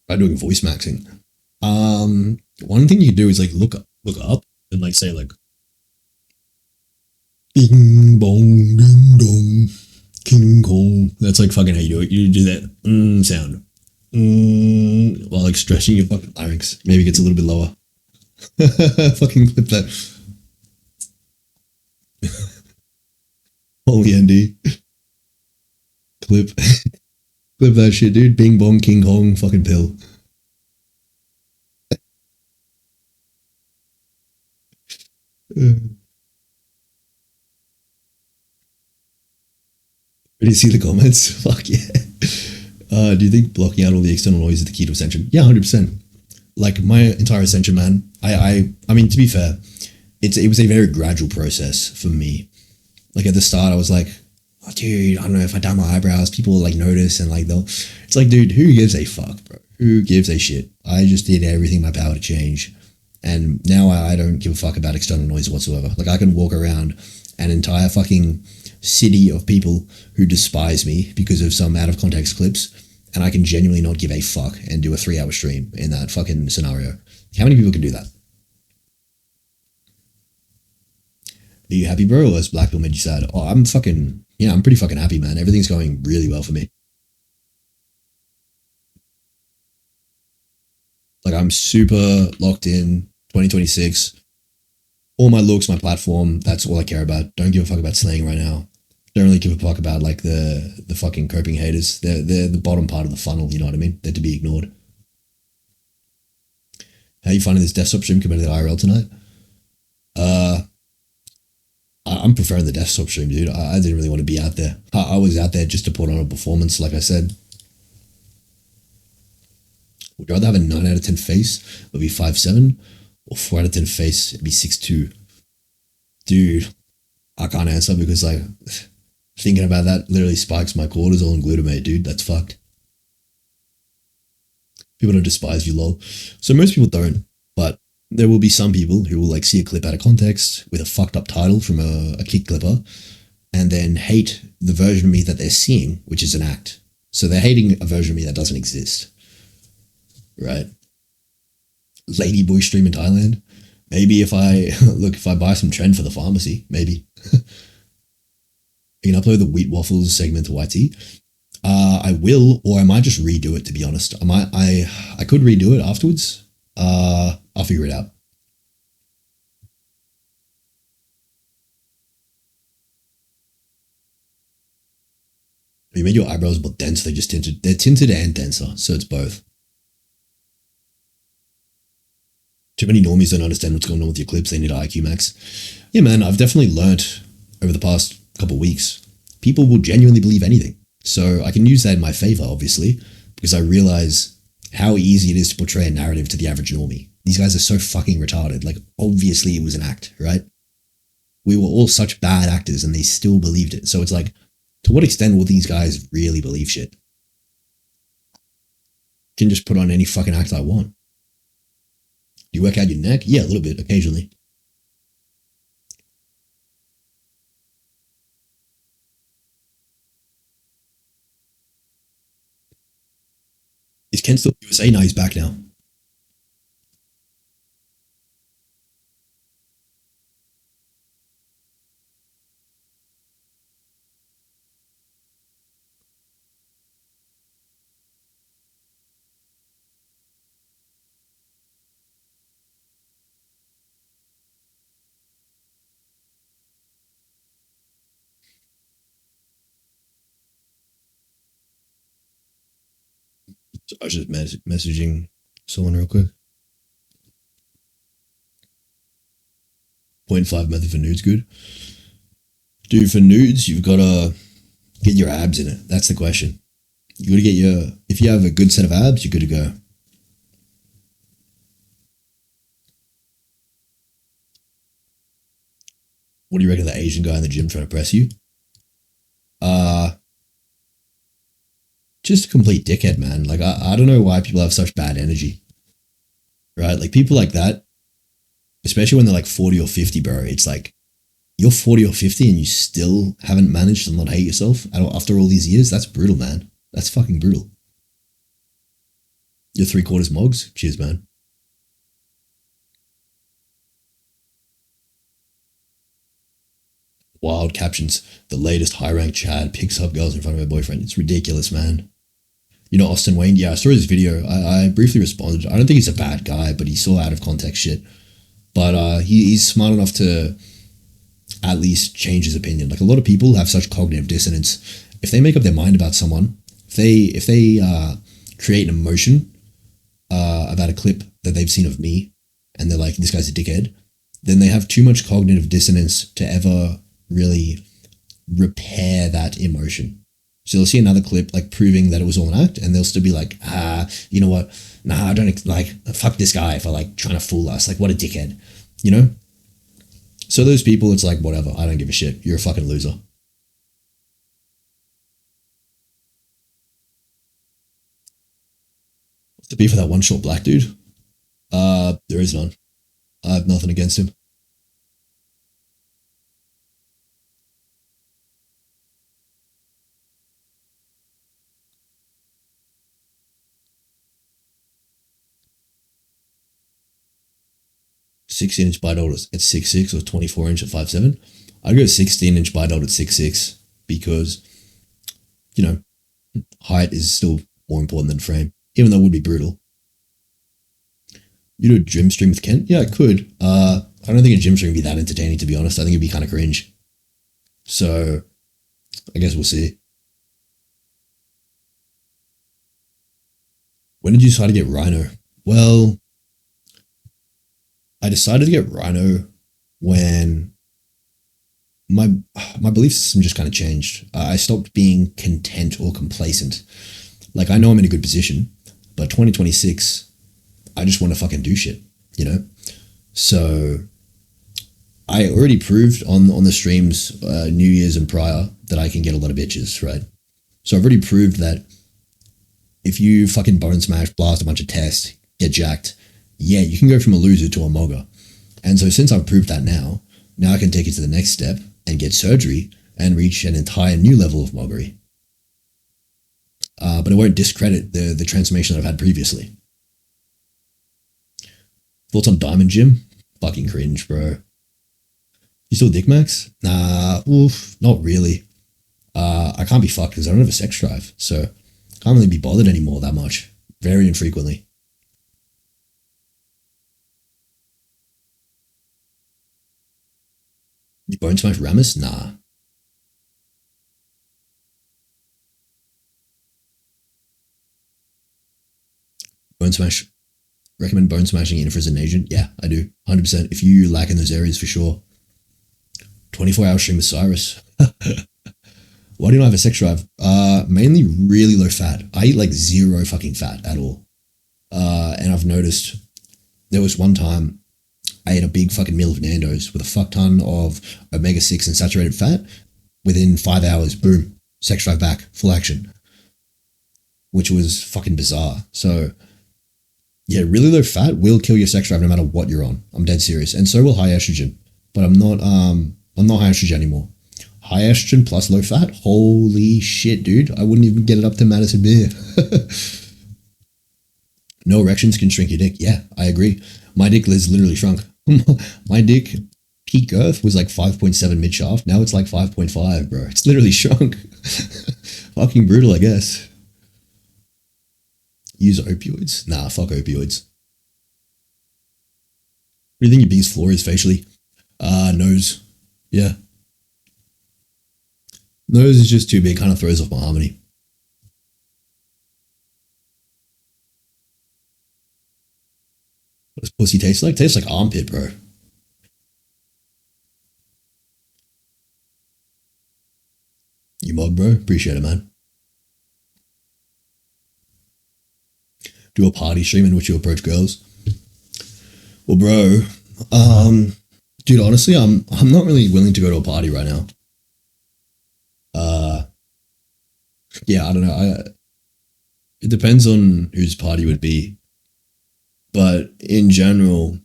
By doing voice maxing. One thing you can do is like look up and like say like bing bong ding dong king kong. That's like fucking how you do it. You do that sound while like stretching your fucking larynx. Maybe it gets a little bit lower. Fucking clip that. Holy Andy. Clip that shit, dude. Bing bong king kong fucking pill. Did you see the comments? Fuck yeah. Do you think blocking out all the external noise is the key to ascension? Yeah, 100%. Like my entire ascension, man. I mean, to be fair, it was a very gradual process for me. Like at the start, I was like, oh, dude, I don't know if I dye my eyebrows, people will like notice and like it's like, dude, who gives a fuck, bro? Who gives a shit? I just did everything in my power to change. And now I don't give a fuck about external noise whatsoever. Like, I can walk around an entire fucking city of people who despise me because of some out of context clips, and I can genuinely not give a fuck and do a 3-hour stream in that fucking scenario. How many people can do that? Are you happy, bro, or has Blackpill made you sad? Oh, I'm pretty fucking happy, man. Everything's going really well for me. Like, I'm super locked in. 2026. All my looks, my platform, that's all I care about. Don't give a fuck about slaying right now. Don't really give a fuck about, like, the fucking coping haters. They're the bottom part of the funnel, you know what I mean? They're to be ignored. How are you finding this desktop stream compared to the IRL tonight? I'm preferring the desktop stream, dude. I didn't really want to be out there. I was out there just to put on a performance, like I said. Would you rather have a 9 out of 10 face, it'd be 5'7", or 4 out of 10 face, it'd be 6'2"? Dude, I can't answer because, like, thinking about that literally spikes my cortisol and glutamate, dude. That's fucked. People don't despise you, lol. So most people don't, but there will be some people who will, like, see a clip out of context with a fucked up title from a kick clipper and then hate the version of me that they're seeing, which is an act. So they're hating a version of me that doesn't exist. Right? Ladyboy stream in Thailand. Maybe if I buy some trend for the pharmacy, maybe. You can upload the wheat waffles segment to YT. I will, or I might just redo it, to be honest. I could redo it afterwards. I'll figure it out. You made your eyebrows more dense, they're just tinted. They're tinted and denser, so it's both. Too many normies don't understand what's going on with your clips. They need IQ max. Yeah, man, I've definitely learnt over the past couple of weeks, people will genuinely believe anything. So I can use that in my favor, obviously, because I realize how easy it is to portray a narrative to the average normie. These guys are so fucking retarded. Like, obviously it was an act, right? We were all such bad actors and they still believed it. So it's like, to what extent will these guys really believe shit? I can just put on any fucking act I want. Do you work out your neck? Yeah, a little bit, occasionally. Is Ken still USA? No, he's back now. So I was just messaging someone real quick. 0.5 method for nudes, good. Dude, for nudes, you've got to get your abs in it. That's the question. You got to get if you have a good set of abs, you're good to go. What do you reckon of the Asian guy in the gym trying to press you? Just a complete dickhead, man. Like, I don't know why people have such bad energy. Right? Like, people like that, especially when they're like 40 or 50, bro, it's like, you're 40 or 50 and you still haven't managed to not hate yourself after all these years? That's brutal, man. That's fucking brutal. You're 3/4 mogs? Cheers, man. Wild captions. The latest high-ranked Chad picks up girls in front of her boyfriend. It's ridiculous, man. You know Austin Wayne? Yeah, I saw his video. I briefly responded. I don't think he's a bad guy, but he saw out of context shit. But he's smart enough to at least change his opinion. Like, a lot of people have such cognitive dissonance. If they make up their mind about someone, if they create an emotion about a clip that they've seen of me, and they're like, this guy's a dickhead, then they have too much cognitive dissonance to ever really repair that emotion. So they'll see another clip like proving that it was all an act, and they'll still be like, you know what? Nah, I don't like, fuck this guy for like trying to fool us. Like, what a dickhead, you know? So those people, it's like, whatever, I don't give a shit. You're a fucking loser. What's the beef with that one short black dude? There is none. I have nothing against him. "16-inch Bidol at 6'6" or 24-inch at 5'7". I'd go 16-inch Bidol at 6'6" because, you know, height is still more important than frame, even though it would be brutal. You do a gym stream with Kent? Yeah, I could. I don't think a gym stream would be that entertaining, to be honest. I think it'd be kind of cringe. So, I guess we'll see. When did you decide to get Rhino? Well, I decided to get Rhino when my belief system just kind of changed. I stopped being content or complacent. Like, I know I'm in a good position, but 2026, I just want to fucking do shit, you know? So I already proved on the streams, New Year's and prior, that I can get a lot of bitches, right? So I've already proved that if you fucking bone smash, blast a bunch of tests, get jacked, yeah, you can go from a loser to a mogger. And so since I've proved that now I can take it to the next step and get surgery and reach an entire new level of moggery. But it won't discredit the transformation that I've had previously. Thoughts on Diamond Gym? Fucking cringe, bro. You still dick max? Nah, not really. I can't be fucked because I don't have a sex drive, so I can't really be bothered anymore that much. Very infrequently. You bone smash Ramus? Nah. Bone smash. Recommend bone smashing in for as an agent? Yeah, I do. 100%. If you lack in those areas, for sure. 24-hour stream with Cyrus. Why do I have a sex drive? Mainly really low fat. I eat like zero fucking fat at all. And I've noticed there was one time I ate a big fucking meal of Nando's with a fuck ton of omega-6 and saturated fat. Within 5 hours, boom, sex drive back, full action. Which was fucking bizarre. So, yeah, really low fat will kill your sex drive no matter what you're on. I'm dead serious. And so will high estrogen. But I'm not high estrogen anymore. High estrogen plus low fat? Holy shit, dude. I wouldn't even get it up to Madison Beer. No erections can shrink your dick. Yeah, I agree. My dick is literally shrunk. My dick peak girth was like 5.7 mid shaft. Now it's like 5.5, bro. It's literally shrunk. Fucking brutal, I guess. Use opioids? Nah, fuck opioids. What do you think your biggest flaw is facially? Nose. Yeah. Nose is just too big, kind of throws off my harmony. What does pussy taste like? Tastes like armpit, bro. You mod, bro? Appreciate it, man. Do a party stream in which you approach girls? Well, bro, dude, honestly, I'm not really willing to go to a party right now. Yeah, I don't know. It depends on whose party would be. But in general,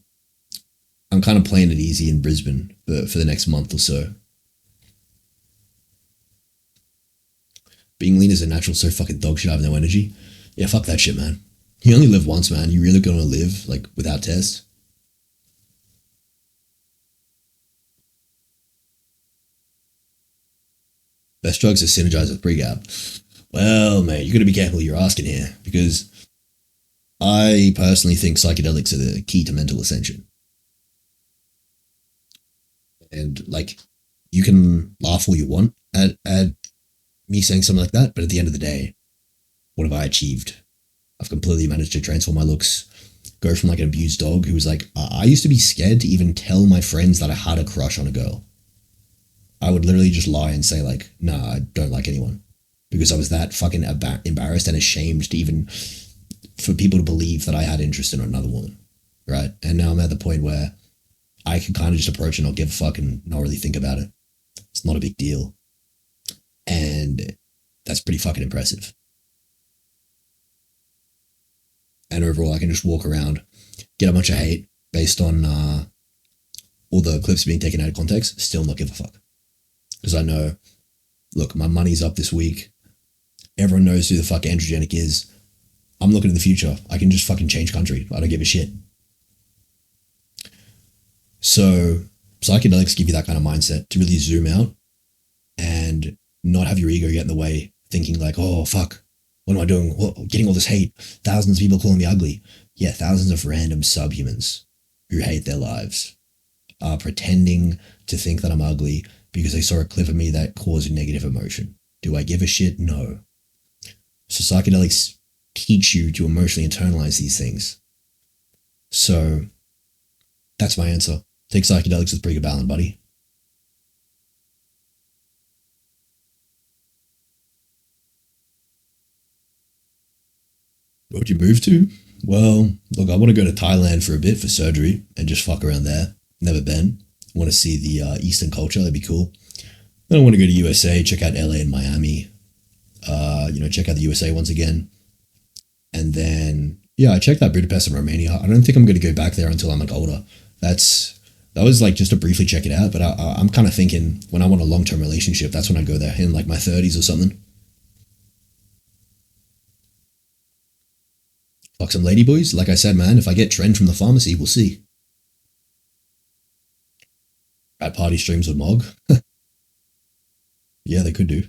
I'm kind of playing it easy in Brisbane for the next month or so. Being lean is a natural, so fucking dog shit, I have no energy. Yeah, fuck that shit, man. You only live once, man. You really gonna live, like, without test? Best drugs are synergize with pre-gap. Well, mate, you gotta be careful what you're asking here, because I personally think psychedelics are the key to mental ascension. And, like, you can laugh all you want at me saying something like that, but at the end of the day, what have I achieved? I've completely managed to transform my looks, go from like an abused dog who was like, I used to be scared to even tell my friends that I had a crush on a girl. I would literally just lie and say like, nah, I don't like anyone. Because I was that fucking embarrassed and ashamed to even, for people to believe that I had interest in another woman, right? And now I'm at the point where I can kind of just approach and not give a fuck and not really think about it. It's not a big deal. And that's pretty fucking impressive. And overall, I can just walk around, get a bunch of hate, based on all the clips being taken out of context, still not give a fuck. Because I know, look, my money's up this week. Everyone knows who the fuck Androgenic is. I'm looking in the future. I can just fucking change country. I don't give a shit. So psychedelics give you that kind of mindset to really zoom out and not have your ego get in the way, thinking like, oh, fuck, what am I doing? Getting all this hate. Thousands of people calling me ugly. Yeah, thousands of random subhumans who hate their lives are pretending to think that I'm ugly because they saw a clip of me that caused negative emotion. Do I give a shit? No. So psychedelics teach you to emotionally internalize these things. So that's my answer. Take psychedelics with pregabalin, buddy. What would you move to? Well, look, I want to go to Thailand for a bit for surgery and just fuck around there. Never been. I want to see the Eastern culture. That'd be cool. Then I want to go to USA, check out LA and Miami. Check out the USA once again. And then, yeah, I checked out Budapest and Romania. I don't think I'm going to go back there until I'm like older. That was like just to briefly check it out. But I'm kind of thinking when I want a long-term relationship, that's when I go there in like my 30s or something. Fuck some ladyboys. Like I said, man, if I get trend from the pharmacy, we'll see. At party streams with Mog. Yeah, they could do.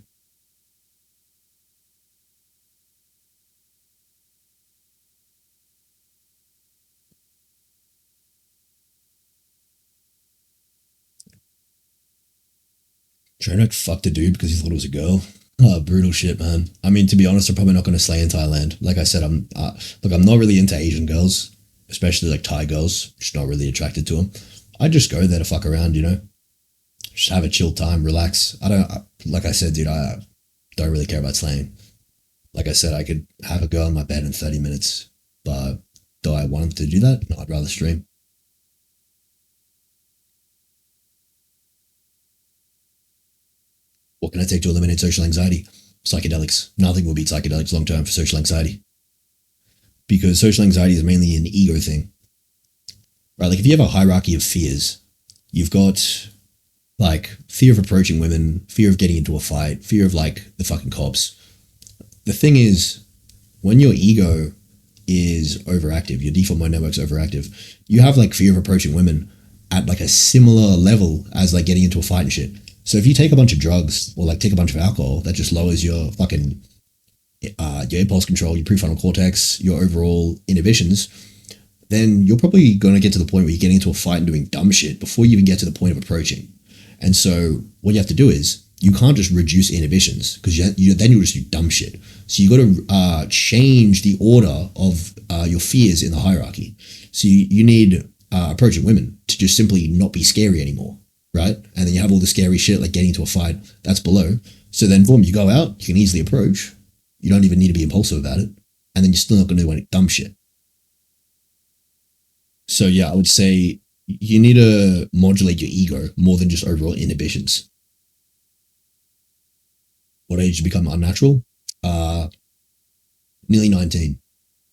Tretinoin fucked a dude because he thought it was a girl. Oh, brutal shit, man. I mean, to be honest, I'm probably not going to slay in Thailand. Like I said, I'm not really into Asian girls, especially like Thai girls. Just not really attracted to them. I just go there to fuck around, just have a chill time, relax. Like I said, dude, I don't really care about slaying. Like I said, I could have a girl in my bed in 30 minutes, but do I want to do that? No, I'd rather stream. What can I take to eliminate social anxiety? Psychedelics. Nothing will beat psychedelics long term for social anxiety. Because social anxiety is mainly an ego thing. Right? Like if you have a hierarchy of fears, you've got like fear of approaching women, fear of getting into a fight, fear of like the fucking cops. The thing is, when your ego is overactive, your default mode network's overactive, you have like fear of approaching women at like a similar level as like getting into a fight and shit. So if you take a bunch of drugs or like take a bunch of alcohol, that just lowers your fucking your impulse control, your prefrontal cortex, your overall inhibitions, then you're probably going to get to the point where you're getting into a fight and doing dumb shit before you even get to the point of approaching. And so what you have to do is you can't just reduce inhibitions because then you'll just do dumb shit. So you got to change the order of your fears in the hierarchy. So you need approaching women to just simply not be scary anymore. Right? And then you have all the scary shit like getting into a fight, that's below. So then boom, you go out, you can easily approach. You don't even need to be impulsive about it. And then you're still not going to do any dumb shit. So yeah, I would say you need to modulate your ego more than just overall inhibitions. What age did you become unnatural? Nearly 19.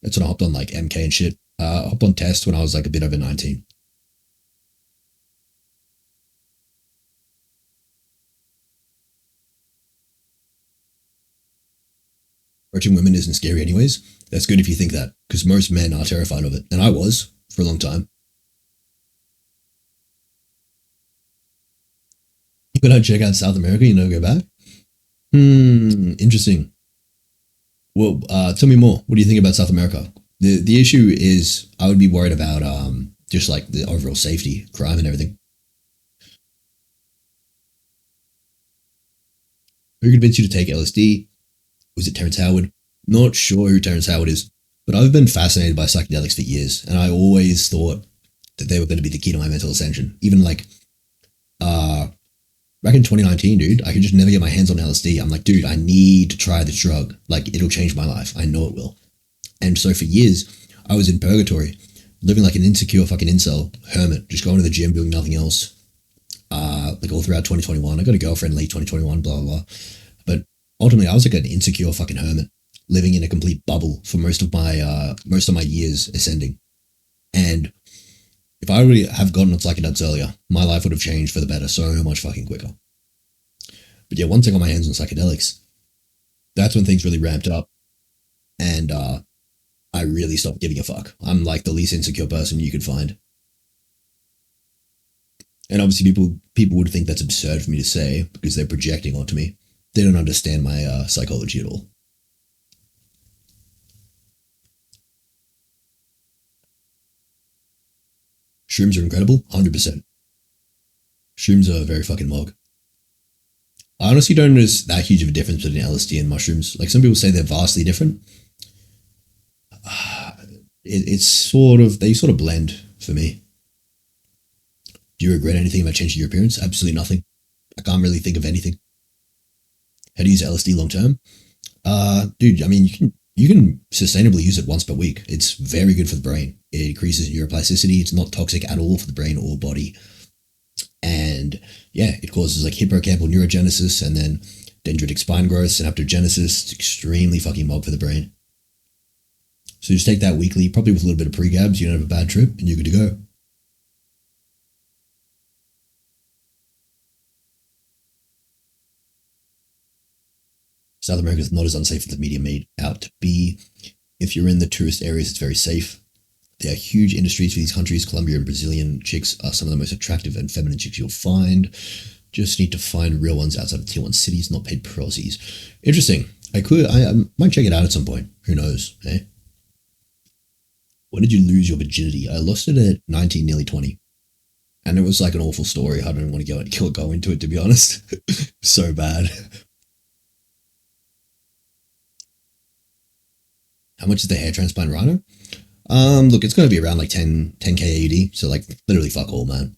That's when I hopped on like MK and shit. I hopped on test when I was like a bit over 19. Approaching women isn't scary anyways. That's good if you think that, because most men are terrified of it. And I was for a long time. You gotta check out South America, go back? Interesting. Well, tell me more. What do you think about South America? The issue is I would be worried about just like the overall safety, crime and everything. Who convinced you to take LSD? Was it Terrence Howard? Not sure who Terrence Howard is, but I've been fascinated by psychedelics for years, and I always thought that they were going to be the key to my mental ascension. Even like, back in 2019, dude, I could just never get my hands on LSD. I'm like, dude, I need to try this drug. Like, it'll change my life. I know it will. And so for years, I was in purgatory, living like an insecure fucking incel hermit, just going to the gym, doing nothing else. Like all throughout 2021, I got a girlfriend late 2021, blah, blah, blah. But ultimately, I was like an insecure fucking hermit, living in a complete bubble for most of my years ascending. And if I would have gotten on psychedelics earlier, my life would have changed for the better so much fucking quicker. But yeah, once I got my hands on psychedelics, that's when things really ramped up. And I really stopped giving a fuck. I'm like the least insecure person you could find. And obviously people would think that's absurd for me to say because they're projecting onto me. They don't understand my psychology at all. Shrooms are incredible, 100%. Shrooms are very fucking mog. I honestly don't notice that huge of a difference between LSD and mushrooms. Like some people say they're vastly different. They sort of blend for me. Do you regret anything about changing your appearance? Absolutely nothing. I can't really think of anything. How to use LSD long term? Dude, I mean, you can sustainably use it once per week. It's very good for the brain. It increases neuroplasticity. It's not toxic at all for the brain or body. And yeah, it causes like hippocampal neurogenesis and then dendritic spine growth, synaptogenesis. It's extremely fucking mob for the brain. So just take that weekly, probably with a little bit of pre-gabs. You don't have a bad trip and you're good to go. South America is not as unsafe as the media made out to be. If you're in the tourist areas, it's very safe. There are huge industries for these countries. Colombian and Brazilian chicks are some of the most attractive and feminine chicks you'll find. Just need to find real ones outside of tier 1 cities, not paid prosies. Interesting. I might check it out at some point. Who knows, eh? When did you lose your virginity? I lost it at 19, nearly 20. And it was like an awful story. I don't want to go into it, to be honest. So bad. How much is the hair transplant rhino? Look, it's going to be around like 10k AUD. So like literally fuck all, man.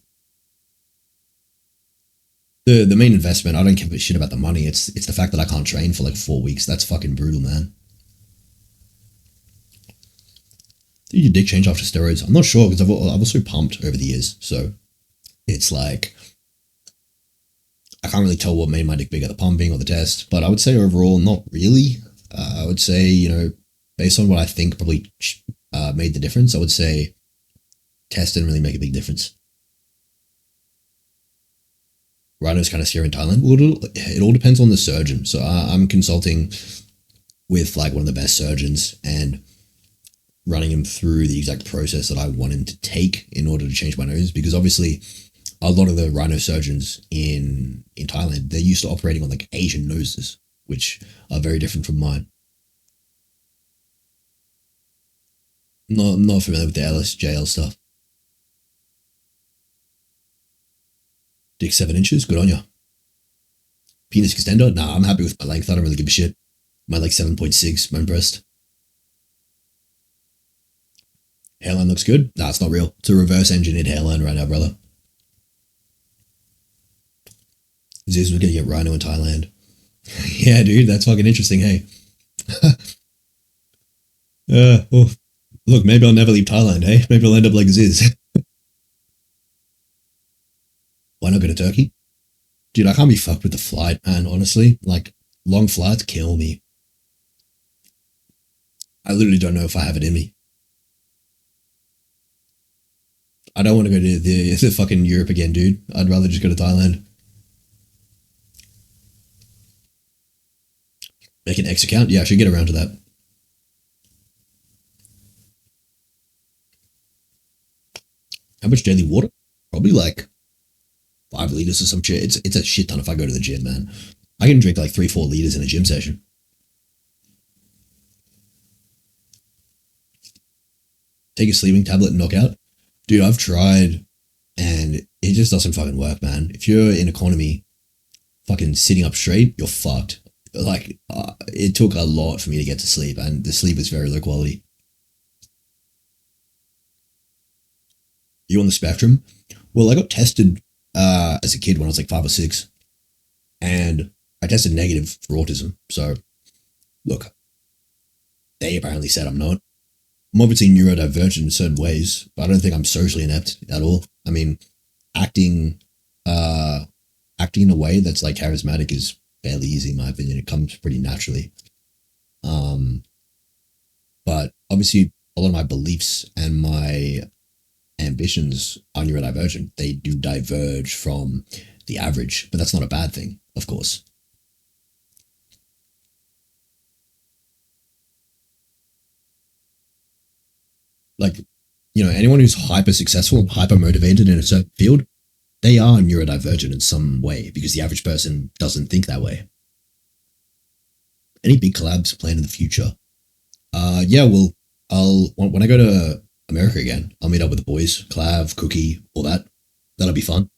The main investment, I don't give a shit about the money. It's the fact that I can't train for like 4 weeks. That's fucking brutal, man. Did your dick change after steroids? I'm not sure because I've also pumped over the years. So it's like, I can't really tell what made my dick bigger, the pumping or the test. But I would say overall, not really. I would say, you know, based on what I think probably made the difference, I would say test didn't really make a big difference. Rhino's kind of scary in Thailand. Well, it all depends on the surgeon. So I'm consulting with like one of the best surgeons and running him through the exact process that I want him to take in order to change my nose. Because obviously a lot of the rhino surgeons in Thailand, they're used to operating on like Asian noses, which are very different from mine. Not familiar with the LSJL stuff. Dick 7 inches, good on ya. Penis extender? Nah, I'm happy with my length. I don't really give a shit. My like 7.6, my breast. Hairline looks good. Nah, it's not real. It's a reverse engineered hairline right now, brother. Zeus was gonna get rhino in Thailand. Yeah, dude, that's fucking interesting, hey. Well, look, maybe I'll never leave Thailand, hey? Maybe I'll end up like Ziz. Why not go to Turkey? Dude, I can't be fucked with the flight, man, honestly. Like, long flights kill me. I literally don't know if I have it in me. I don't want to go to the fucking Europe again, dude. I'd rather just go to Thailand. Make an X account? Yeah, I should get around to that. How much daily water? Probably like 5 liters or some shit. It's a shit ton if I go to the gym, man. I can drink like 3-4 liters in a gym session. Take a sleeping tablet and knock out. Dude, I've tried and it just doesn't fucking work, man. If you're in economy, fucking sitting up straight, you're fucked. Like, it took a lot for me to get to sleep, and the sleep is very low quality. You on the spectrum? Well, I got tested as a kid when I was like 5 or 6, and I tested negative for autism. So, look, they apparently said I'm not. I'm obviously neurodivergent in certain ways, but I don't think I'm socially inept at all. I mean, acting in a way that's like charismatic is fairly easy in my opinion. It comes pretty naturally. But obviously a lot of my beliefs and ambitions are neurodivergent. They do diverge from the average, but that's not a bad thing, of course. Like, anyone who's hyper successful, hyper motivated in a certain field, they are neurodivergent in some way because the average person doesn't think that way. Any big collabs planned in the future? Yeah, well, when I go to America again, I'll meet up with the boys, Clav, Cookie, all that. That'll be fun.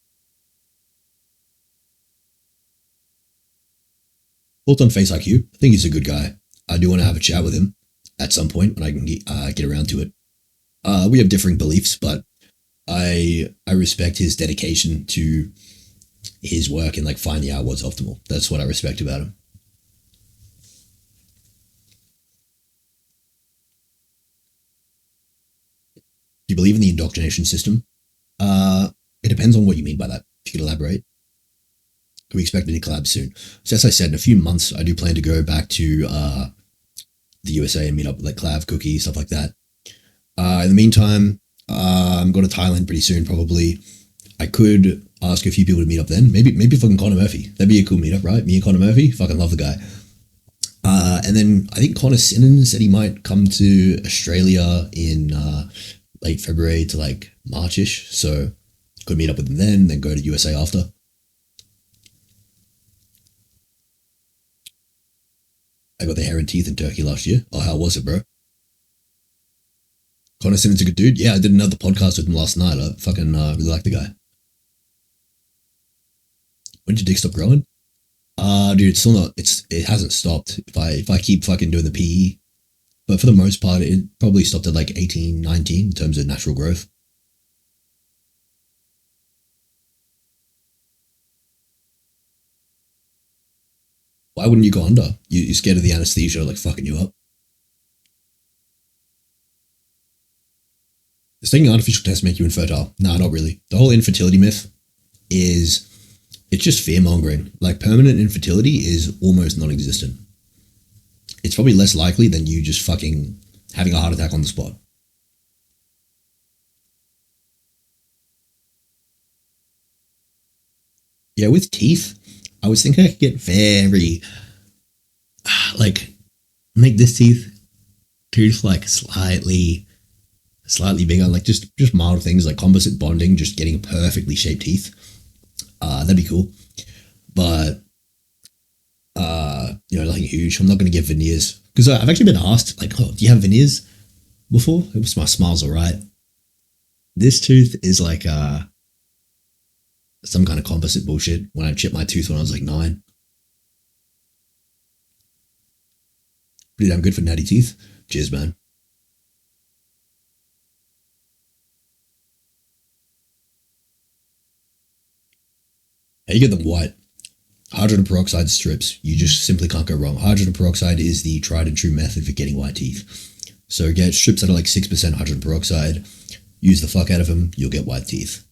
Thoughts on Face IQ? I think he's a good guy. I do want to have a chat with him at some point when I can get around to it. We have differing beliefs, but I respect his dedication to his work and like finding out what's optimal. That's what I respect about him. Do you believe in the indoctrination system? It depends on what you mean by that. If you could elaborate. Can we expect any collabs soon? So as I said, in a few months, I do plan to go back to the USA and meet up with like Clav, Cookie, stuff like that. In the meantime, I'm going to Thailand pretty soon, probably. I could ask a few people to meet up then. Maybe fucking Connor Murphy. That'd be a cool meetup, right? Me and Connor Murphy. Fucking love the guy. And then I think Connor Sinnen said he might come to Australia in late February to like Marchish. So could meet up with him then go to USA after. I got the hair and teeth in Turkey last year. Oh, how was it, bro? Connor Sinnen's a good dude. Yeah, I did another podcast with him last night. I fucking really like the guy. When did your dick stop growing? Dude, it's still not. It hasn't stopped. If I keep fucking doing the PE, but for the most part, it probably stopped at like 18, 19 in terms of natural growth. Why wouldn't you go under? You're scared of the anesthesia like fucking you up. Does taking artificial tests make you infertile? Nah, not really. The whole infertility myth is, it's just fear-mongering. Like, permanent infertility is almost non-existent. It's probably less likely than you just fucking having a heart attack on the spot. Yeah, with teeth, I was thinking I could get very, like, make this tooth like slightly bigger, like just mild things like composite bonding, just getting perfectly shaped teeth. That'd be cool. But, nothing huge. I'm not going to get veneers because I've actually been asked, like, oh, do you have veneers before? My smile's all right. This tooth is like, some kind of composite bullshit when I chipped my tooth when I was like 9. Pretty damn good for natty teeth. Cheers, man. How you get them white? Hydrogen peroxide strips. You just simply can't go wrong. Hydrogen peroxide is the tried and true method for getting white teeth. So get strips that are like 6% hydrogen peroxide. Use the fuck out of them. You'll get white teeth.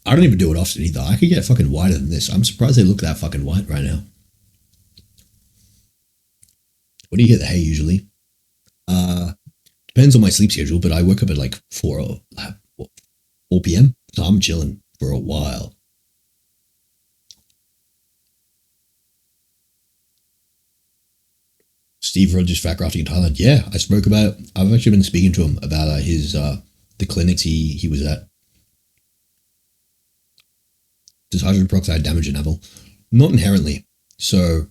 I don't even do it often either. I could get fucking whiter than this. I'm surprised they look that fucking white right now. When do you get the hay usually? Depends on my sleep schedule, but I wake up at like 4 p.m. So I'm chilling for a while. Steve Rogers fat grafting in Thailand. Yeah, I've actually been speaking to him about his the clinics he was at. Does hydrogen peroxide damage enamel? Not inherently. So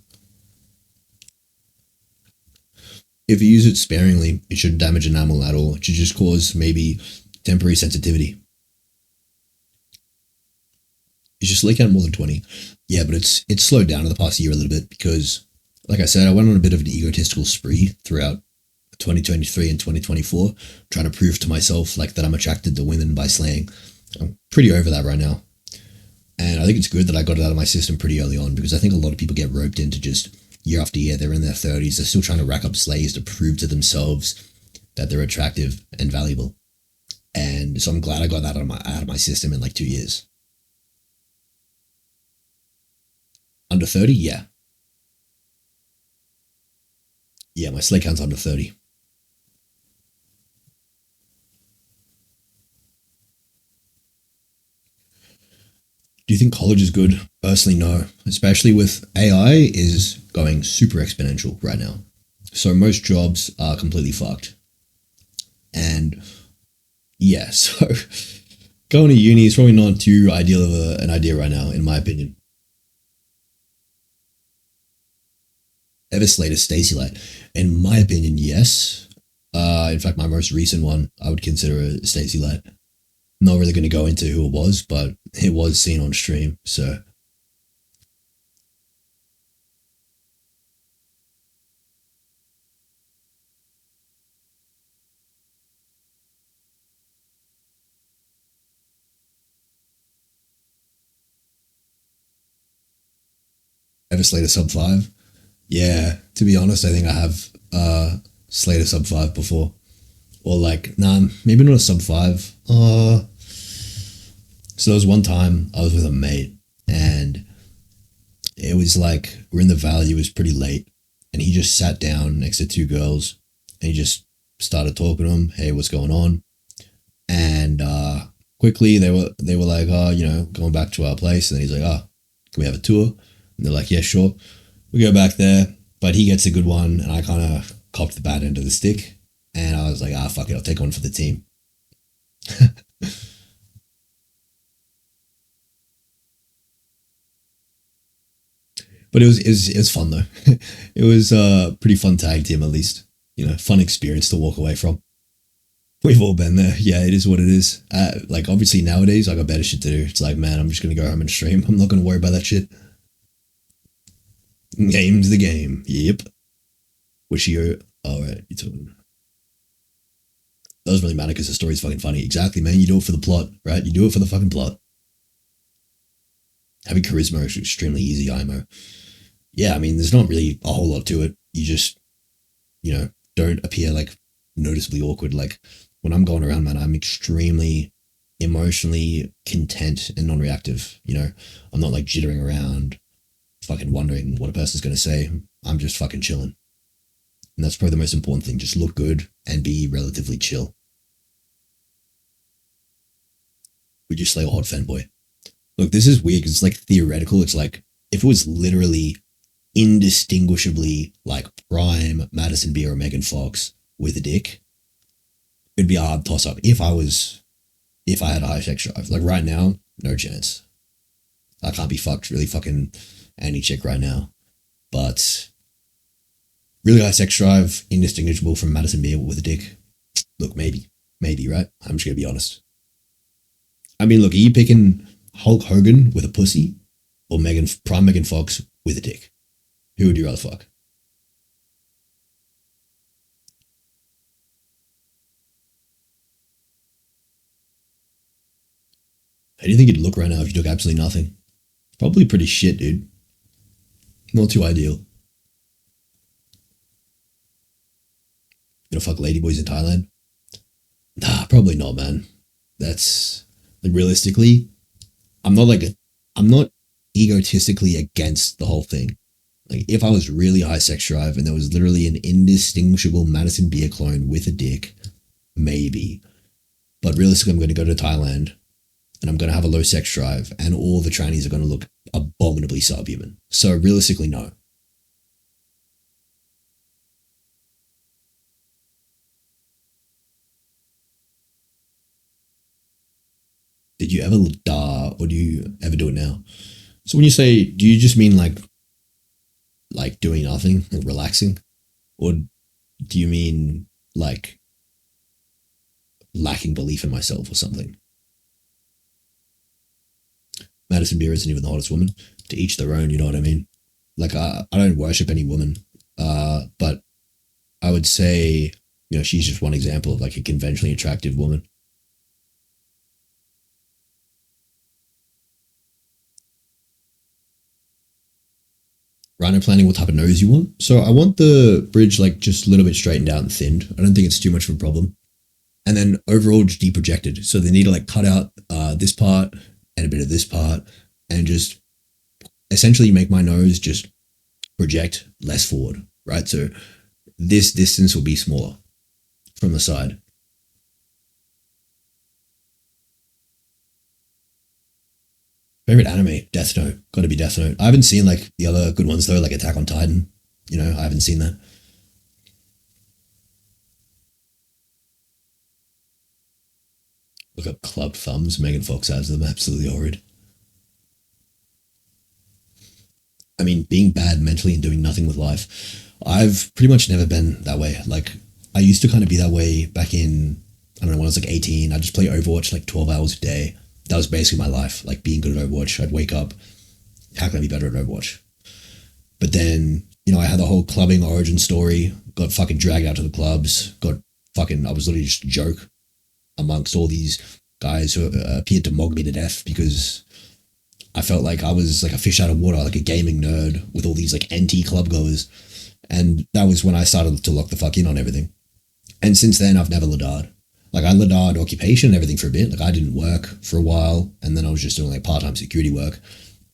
if you use it sparingly, it shouldn't damage enamel at all. It should just cause maybe temporary sensitivity. It's just leak out more than 20. Yeah, but it's slowed down in the past year a little bit because, like I said, I went on a bit of an egotistical spree throughout 2023 and 2024, trying to prove to myself like that I'm attracted to women by slaying. I'm pretty over that right now. And I think it's good that I got it out of my system pretty early on because I think a lot of people get roped into just year after year. They're in their 30s. They're still trying to rack up slays to prove to themselves that they're attractive and valuable. And so I'm glad I got that out of my system in like 2 years. Under 30? Yeah. Yeah, my slay count's under 30. think college is good? Personally, no. Especially with AI is going super exponential right now. So most jobs are completely fucked. And yeah, so going to uni is probably not too ideal of an idea right now, in my opinion. Ever slayed a Stacy Light? In my opinion, yes. In fact, my most recent one, I would consider a Stacy Light. Not really going to go into who it was, but it was seen on stream, so. Ever slayed a sub 5? Yeah, to be honest, I think I have slayed a sub 5 before. Or like, nah, maybe not a sub 5. So there was one time I was with a mate, and it was like, we're in the valley, it was pretty late, and he just sat down next to two girls, and he just started talking to them, hey, what's going on? And quickly they were like, oh, you know, going back to our place, and he's like, oh, can we have a tour? And they're like, yeah, sure. We go back there, but he gets a good one, and I kind of copped the bad end of the stick, and I was like, fuck it, I'll take one for the team. But it was fun though. It was a pretty fun tag team, at least. You know, fun experience to walk away from. We've all been there. Yeah, it is what it is. Like, obviously nowadays I got better shit to do. It's like, man, I'm just gonna go home and stream. I'm not gonna worry about that shit. Game's the game. Yep. Which you? Oh right, you're talking. That doesn't really matter because the story's fucking funny. Exactly, man. You do it for the plot, right? You do it for the fucking plot. Having charisma is extremely easy, IMO. Yeah, I mean, there's not really a whole lot to it. You just, you know, don't appear like noticeably awkward. Like when I'm going around, man, I'm extremely emotionally content and non-reactive. You know, I'm not like jittering around, fucking wondering what a person's going to say. I'm just fucking chilling. And that's probably the most important thing. Just look good and be relatively chill. Would you slay a hot fanboy? Look, this is weird because it's like theoretical. It's like if it was literally indistinguishably like prime Madison Beer or Megan Fox with a dick, it'd be a hard toss up. If I had a high sex drive, like right now, no chance. I can't be fucked really fucking any chick right now. But really high sex drive, indistinguishable from Madison Beer with a dick. Look, maybe, right? I'm just gonna be honest. I mean, look, are you picking Hulk Hogan with a pussy or prime Megan Fox with a dick? Who would you rather fuck? How do you think you'd look right now if you took absolutely nothing? Probably pretty shit, dude. Not too ideal. Gonna fuck ladyboys in Thailand? Nah, probably not, man. That's like realistically, I'm not egotistically against the whole thing. Like if I was really high sex drive and there was literally an indistinguishable Madison Beer clone with a dick, maybe. But realistically, I'm going to go to Thailand and I'm going to have a low sex drive and all the trannies are going to look abominably subhuman. So realistically, no. Did you ever or do you ever do it now? So when you say, do you just mean like doing nothing, like relaxing? Or do you mean like lacking belief in myself or something? Madison Beer isn't even the hottest woman. To each their own, you know what I mean? Like I don't worship any woman, but I would say, you know, she's just one example of like a conventionally attractive woman. Rhino planning what type of nose you want. So I want the bridge like just a little bit straightened out and thinned. I don't think it's too much of a problem. And then overall just deprojected. So they need to like cut out this part and a bit of this part and just essentially make my nose just project less forward, right? So this distance will be smaller from the side. Favorite anime? Death Note. Gotta be Death Note. I haven't seen like the other good ones though, like Attack on Titan. You know, I haven't seen that. Look up club thumbs. Megan Fox has them. Absolutely horrid. I mean, being bad mentally and doing nothing with life. I've pretty much never been that way. Like, I used to kind of be that way back in, I don't know, when I was like 18. I'd just play Overwatch like 12 hours a day. That was basically my life, like being good at Overwatch. I'd wake up, how can I be better at Overwatch? But then, you know, I had the whole clubbing origin story, got fucking dragged out to the clubs, I was literally just a joke amongst all these guys who appeared to mog me to death because I felt like I was like a fish out of water, like a gaming nerd with all these like anti-club goers. And that was when I started to lock the fuck in on everything. And since then, I've never ladard. Like, I ladard occupation and everything for a bit. Like, I didn't work for a while, and then I was just doing like part-time security work.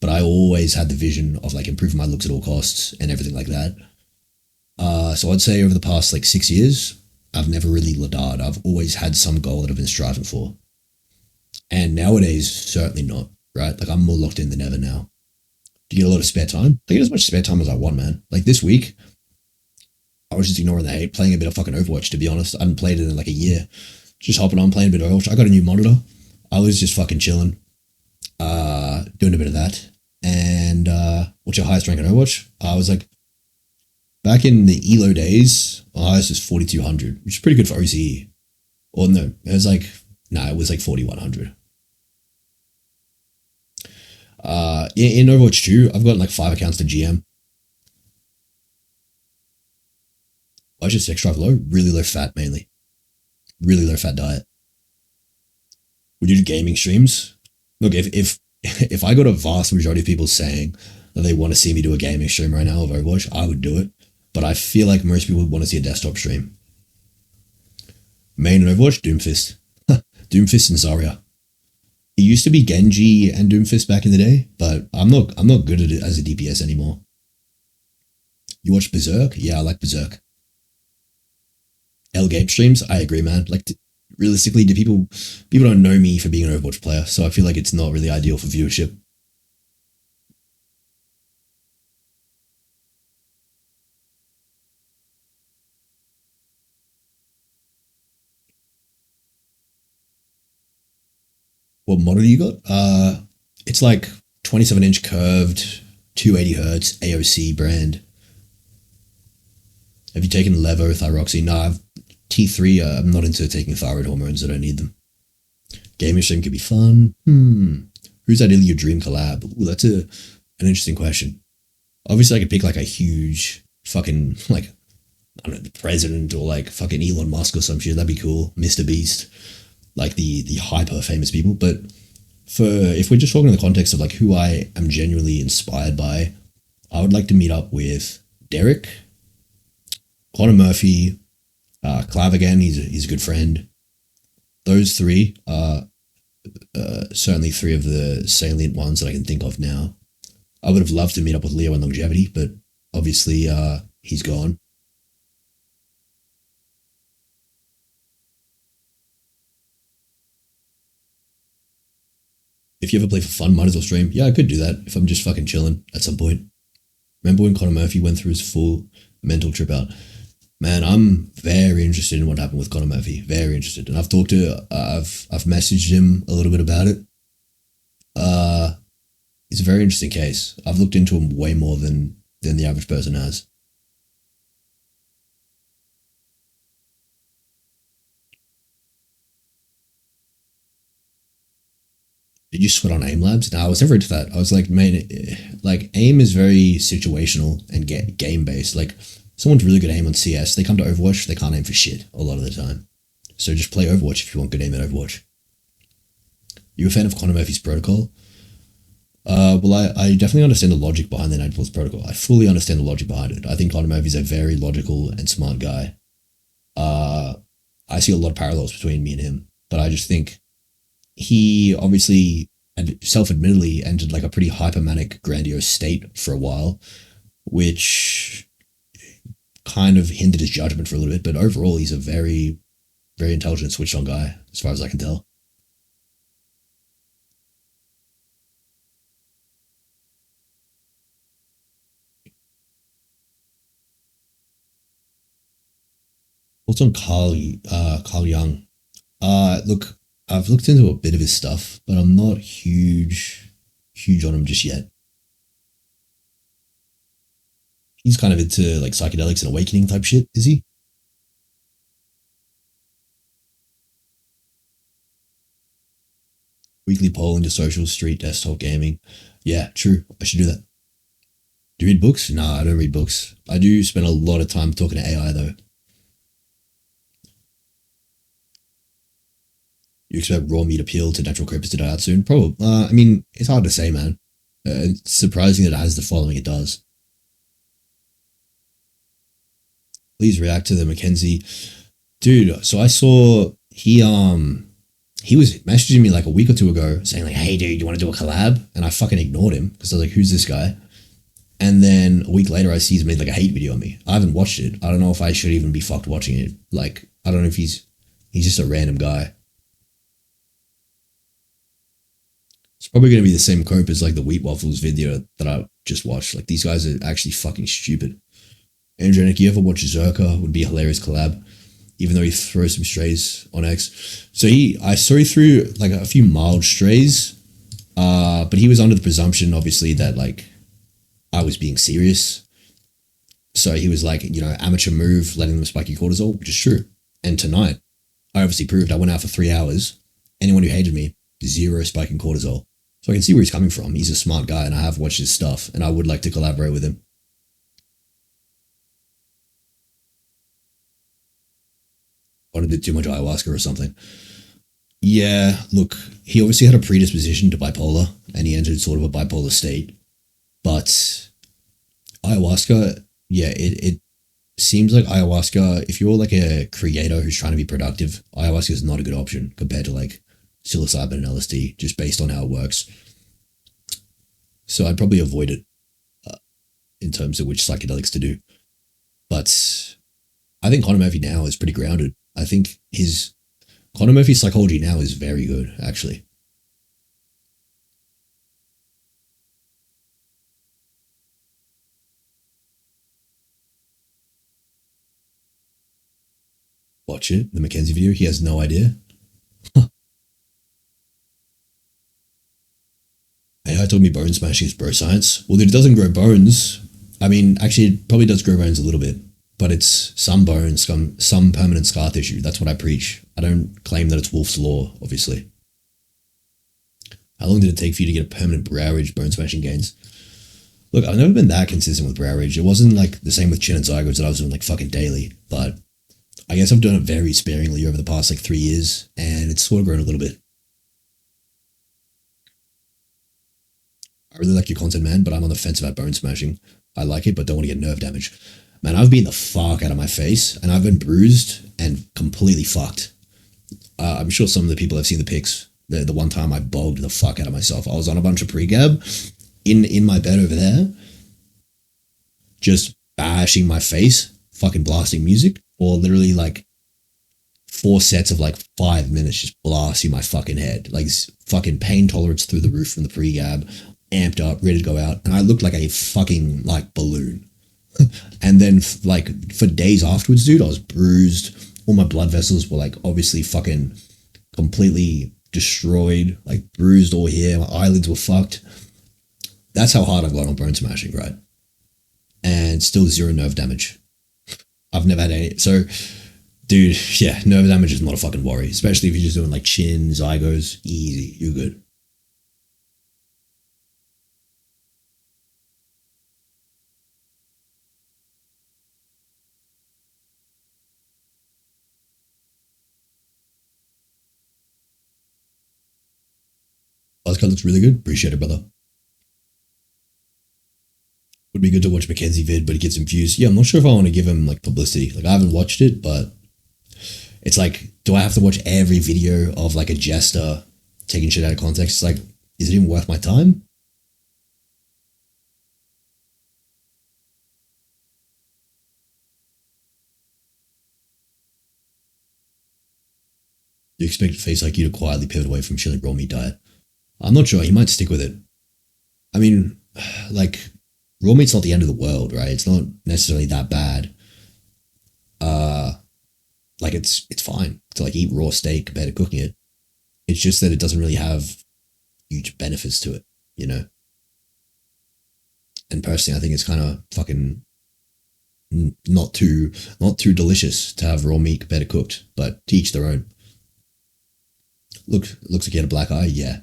But I always had the vision of like improving my looks at all costs and everything like that. So I'd say over the past like 6 years, I've never really ladard. I've always had some goal that I've been striving for. And nowadays, certainly not, right? Like, I'm more locked in than ever now. Do you get a lot of spare time? I get as much spare time as I want, man. Like, this week, I was just ignoring the hate, playing a bit of fucking Overwatch, to be honest. I hadn't played it in like a year. Just hopping on, playing a bit of Overwatch. I got a new monitor. I was just fucking chilling, doing a bit of that. And what's your highest rank in Overwatch? I was like, back in the ELO days, my highest was 4200, which is pretty good for OCE. Or no, it was like, it was like 4100. In Overwatch 2, I've got like 5 accounts to GM. Why is your sex drive low? Really low fat, mainly. Really low fat diet. Would you do gaming streams? Look, if I got a vast majority of people saying that they want to see me do a gaming stream right now of Overwatch, I would do it. But I feel like most people would want to see a desktop stream. Main in Overwatch, Doomfist. Doomfist and Zarya. It used to be Genji and Doomfist back in the day, but I'm not good at it as a DPS anymore. You watch Berserk? Yeah, I like Berserk. L game streams? I agree, man. Like, realistically, people don't know me for being an Overwatch player, so I feel like it's not really ideal for viewership. What model you got? It's like 27-inch curved, 280 hertz AOC brand. Have you taken levothyroxine? No, I've T3. I'm not into taking thyroid hormones. I don't need them. Gaming stream could be fun. Who's ideally your dream collab? Ooh, that's an interesting question. Obviously, I could pick like a huge fucking, like, I don't know, the president or like fucking Elon Musk or some shit. That'd be cool. Mr. Beast. Like the hyper famous people. But if we're just talking in the context of like who I am genuinely inspired by, I would like to meet up with Derek, Connor Murphy, Clav again, he's a good friend. Those three are certainly three of the salient ones that I can think of now. I would have loved to meet up with Leo in Longevity, but obviously he's gone. If you ever play for fun, might as well stream. Yeah, I could do that if I'm just fucking chilling at some point. Remember when Connor Murphy went through his full mental trip out? Man, I'm very interested in what happened with Connor Murphy. Very interested. And I've messaged him a little bit about it. It's a very interesting case. I've looked into him way more than the average person has. Did you sweat on AIM labs? No, I was never into that. I was like, man, like AIM is very situational and game based. Like, someone's really good at aim on CS. They come to Overwatch, they can't aim for shit a lot of the time. So just play Overwatch if you want good aim at Overwatch. You a fan of Connor Murphy's protocol? Well, I definitely understand the logic behind the Nightfall's protocol. I fully understand the logic behind it. I think Connor Murphy's a very logical and smart guy. I see a lot of parallels between me and him, but I just think he obviously, and self-admittedly, entered like a pretty hypermanic, grandiose state for a while, which kind of hindered his judgment for a little bit, but overall he's a very, very intelligent, switched on guy, as far as I can tell. What's on Carl Young? Look, I've looked into a bit of his stuff, but I'm not huge on him just yet. He's kind of into like psychedelics and awakening type shit, is he? Weekly poll into social, street, desktop gaming. Yeah, true. I should do that. Do you read books? Nah, I don't read books. I do spend a lot of time talking to AI though. You expect raw meat appeal to natural creepers to die out soon? Probably. I mean, it's hard to say, man. It's surprising that it has the following it does. Please react to the Mackenzie. Dude, so I saw he was messaging me like a week or two ago saying like, hey dude, you want to do a collab? And I fucking ignored him because I was like, who's this guy? And then a week later I see he's made like a hate video on me. I haven't watched it. I don't know if I should even be fucked watching it. Like, I don't know if he's just a random guy. It's probably going to be the same cope as like the Wheat Waffles video that I just watched. Like, these guys are actually fucking stupid. Androgenic, you ever watch Zerka? Would be a hilarious collab, even though he throws some strays on X. So I saw he threw like a few mild strays, but he was under the presumption, obviously, that like I was being serious. So he was like, you know, amateur move, letting them spike your cortisol, which is true. And tonight, I obviously proved I went out for 3 hours. Anyone who hated me, 0 spike in cortisol. So I can see where he's coming from. He's a smart guy and I have watched his stuff and I would like to collaborate with him. I did too much ayahuasca or something. Yeah, look, he obviously had a predisposition to bipolar and he entered sort of a bipolar state. But ayahuasca, yeah, it seems like ayahuasca, if you're like a creator who's trying to be productive, ayahuasca is not a good option compared to like psilocybin and LSD, just based on how it works. So I'd probably avoid it in terms of which psychedelics to do. But I think Conor Murphy now is pretty grounded. I think Conor Murphy's psychology now is very good, actually. Watch it, the Mackenzie video. He has no idea. AI told me bone smashing is bro science. Well, it doesn't grow bones. I mean, actually, it probably does grow bones a little bit, but it's some bones, some permanent scar tissue. That's what I preach. I don't claim that it's Wolf's Law, obviously. How long did it take for you to get a permanent brow ridge bone smashing gains? Look, I've never been that consistent with brow ridge. It wasn't like the same with chin and zygotes that I was doing like fucking daily, but I guess I've done it very sparingly over the past like 3 years, and it's sort of grown a little bit. I really like your content, man, but I'm on the fence about bone smashing. I like it, but don't want to get nerve damage. Man, I've beaten the fuck out of my face, and I've been bruised and completely fucked. I'm sure some of the people have seen the pics. The one time I bogged the fuck out of myself. I was on a bunch of pre-gab in my bed over there, just bashing my face, fucking blasting music, or literally like 4 sets of like 5 minutes just blasting my fucking head. Like fucking pain tolerance through the roof from the pre-gab, amped up, ready to go out, and I looked like a fucking like balloon. And then like for days afterwards, dude, I was bruised. All my blood vessels were like obviously fucking completely destroyed, like bruised all here. My eyelids were fucked. That's how hard I've got on bone smashing, right? And still 0 nerve damage. I've never had any. So, dude, yeah, nerve damage is not a fucking worry, especially if you're just doing like chin, zygos, easy, you're good. Buzzcut looks really good. Appreciate it, brother. Would be good to watch Mackenzie vid, but he gets some views. Yeah, I'm not sure if I want to give him like publicity. Like I haven't watched it, but it's like, do I have to watch every video of like a jester taking shit out of context? It's like, is it even worth my time? Do you expect Face Like You to quietly pivot away from chilling raw meat diet? I'm not sure. He might stick with it. I mean, like, raw meat's not the end of the world, right? It's not necessarily that bad. it's fine to like eat raw steak compared to cooking it. It's just that it doesn't really have huge benefits to it, you know? And personally, I think it's kind of fucking not too delicious to have raw meat compared to cooked, but to each their own. Looks like you had a black eye, yeah.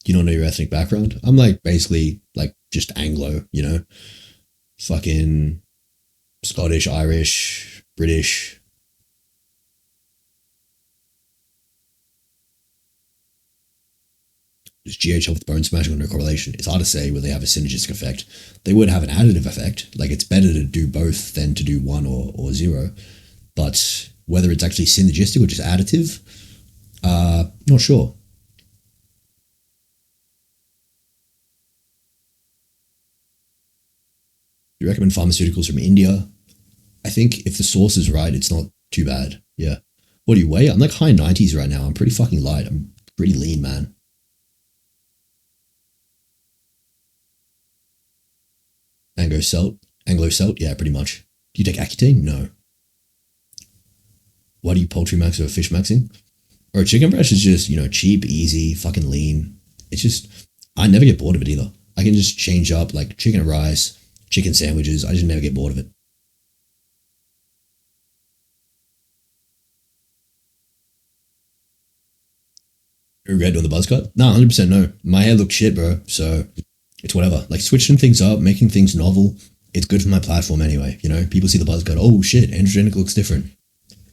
You don't know your ethnic background? I'm like basically like just Anglo, you know? Fucking Scottish, Irish, British. Does GH with bone smashing under correlation? It's hard to say whether they have a synergistic effect. They would have an additive effect. Like it's better to do both than to do one or zero. But whether it's actually synergistic or just additive, not sure. Do you recommend pharmaceuticals from India? I think if the source is right, it's not too bad. Yeah. What do you weigh? I'm like high 90s right now. I'm pretty fucking light. I'm pretty lean, man. Anglo-Celt? Yeah, pretty much. Do you take Accutane? No. Why do you poultry max over fish maxing? Or chicken breast is just, you know, cheap, easy, fucking lean. It's just, I never get bored of it either. I can just change up like chicken and rice, chicken sandwiches. I just never get bored of it. Regret doing the buzz cut? No, 100% no. My hair looks shit, bro. So it's whatever. Like switching things up, making things novel. It's good for my platform anyway. You know, people see the buzz cut. Oh shit, Androgenic looks different.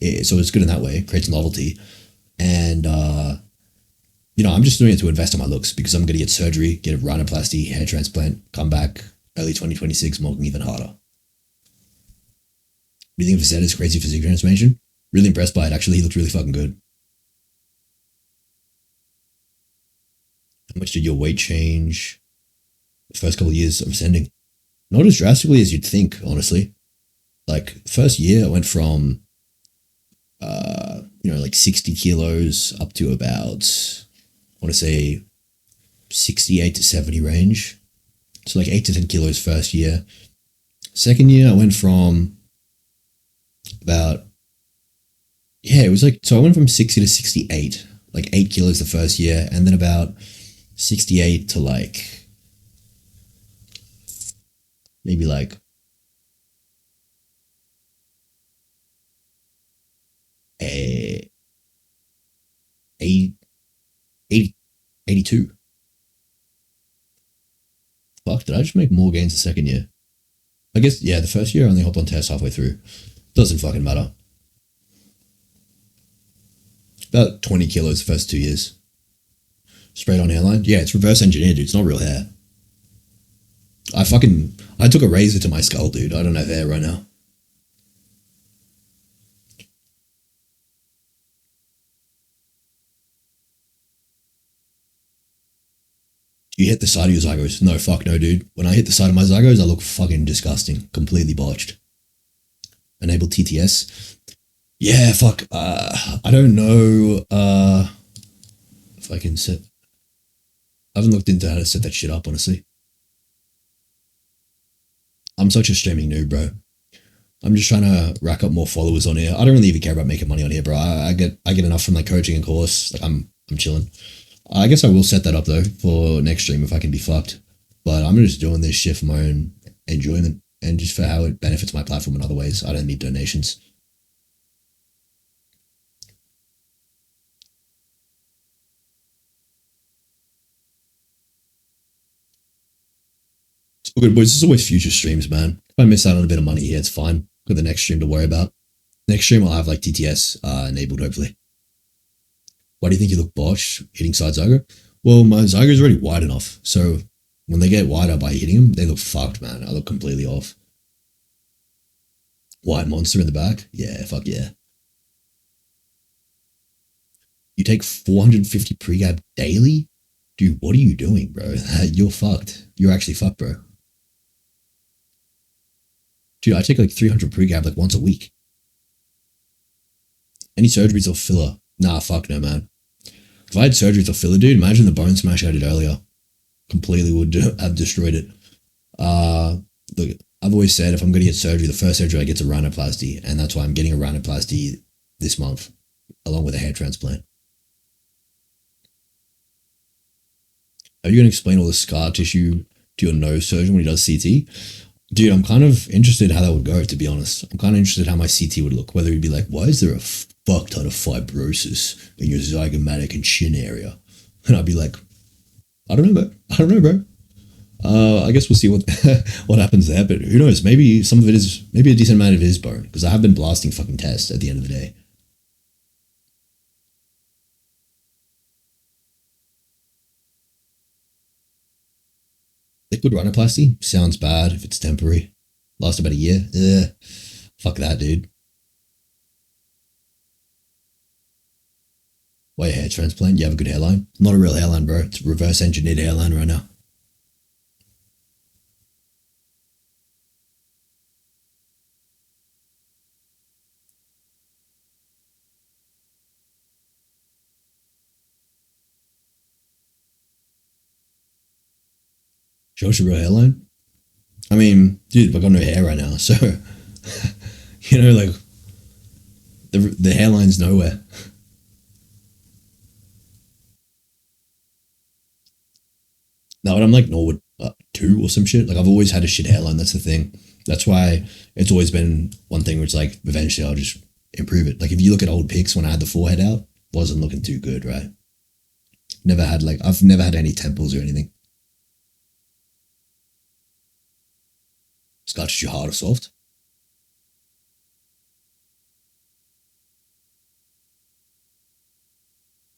So it's good in that way. It creates novelty. And, you know, I'm just doing it to invest in my looks because I'm going to get surgery, get a rhinoplasty, hair transplant, come back early 2026, smoking even harder. What do you think of Facetta's crazy physique transformation? Really impressed by it, actually. He looked really fucking good. How much did your weight change the first couple of years of ascending? Not as drastically as you'd think, honestly. Like, first year, I went from, you know, like 60 kilos up to about, I want to say, 68 to 70 range. So like 8 to 10 kilos first year. Second year, I went from about, yeah, it was like, so I went from 60 to 68, like 8 kilos the first year, and then about 68 to like, maybe like 82. Fuck, did I just make more gains the second year? I guess, yeah, the first year I only hopped on test halfway through. Doesn't fucking matter. About 20 kilos the first 2 years. Sprayed on hairline? Yeah, it's reverse engineered, dude. It's not real hair. I took a razor to my skull, dude. I don't have hair right now. You hit the side of your zygos? No, fuck no, dude. When I hit the side of my zygos, I look fucking disgusting. Completely botched. Enable TTS? Yeah, fuck. I don't know if I can set... I haven't looked into how to set that shit up, honestly. I'm such a streaming noob, bro. I'm just trying to rack up more followers on here. I don't really even care about making money on here, bro. I get enough from like coaching and course. Like I'm chilling. I guess I will set that up though for next stream if I can be fucked. But I'm just doing this shit for my own enjoyment and just for how it benefits my platform in other ways. I don't need donations. It's all good, boys. There's always future streams, man. If I miss out on a bit of money here, it's fine. Got the next stream to worry about. Next stream, I'll have like TTS enabled, hopefully. Why do you think you look botched hitting side zygo? Well, my zygo is already wide enough. So when they get wider by hitting them, they look fucked, man. I look completely off. White monster in the back? Yeah, fuck yeah. You take 450 pre-gab daily? Dude, what are you doing, bro? You're fucked. You're actually fucked, bro. Dude, I take like 300 pre-gab like once a week. Any surgeries or filler? Nah, fuck no, man. If I had surgeries or filler, dude, imagine the bone smash I did earlier. Completely would have destroyed it. Look, I've always said if I'm going to get surgery, the first surgery I get is a rhinoplasty, and that's why I'm getting a rhinoplasty this month, along with a hair transplant. Are you going to explain all the scar tissue to your nose surgeon when he does CT? Dude, I'm kind of interested how that would go, to be honest. I'm kind of interested how my CT would look. Whether he'd be like, why is there a fuck ton of fibrosis in your zygomatic and chin area? And I'd be like, I don't know, bro. I guess we'll see what what happens there, but who knows? Maybe some of it is, maybe a decent amount of it is bone, because I have been blasting fucking tests at the end of the day. Liquid rhinoplasty sounds bad if it's temporary. Lasts about a year. Ugh. Fuck that, dude. Why a hair transplant? You have a good hairline? Not a real hairline, bro. It's a reverse engineered hairline right now. Show us your real hairline? I mean, dude, I got no hair right now, so you know, like the hairline's nowhere. No, and I'm like Norwood 2 or some shit. Like I've always had a shit hairline. That's the thing. That's why it's always been one thing where it's like eventually I'll just improve it. Like if you look at old pics when I had the forehead out, wasn't looking too good, right? I've never had any temples or anything. Scar tissue hard or soft?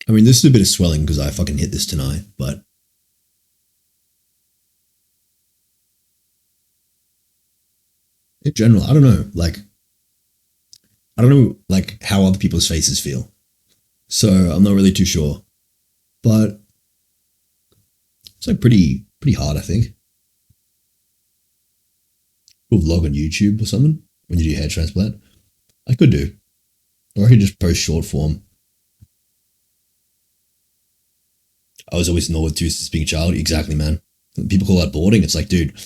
I mean, this is a bit of swelling because I fucking hit this tonight, but in general, I don't know. Like, I don't know, like how other people's faces feel, so I'm not really too sure. But it's like pretty hard, I think. We'll vlog on YouTube or something when you do your hair transplant. I could do, or I could just post short form. I was always Norwood too since being a child. Exactly, man. People call that balding. It's like, dude,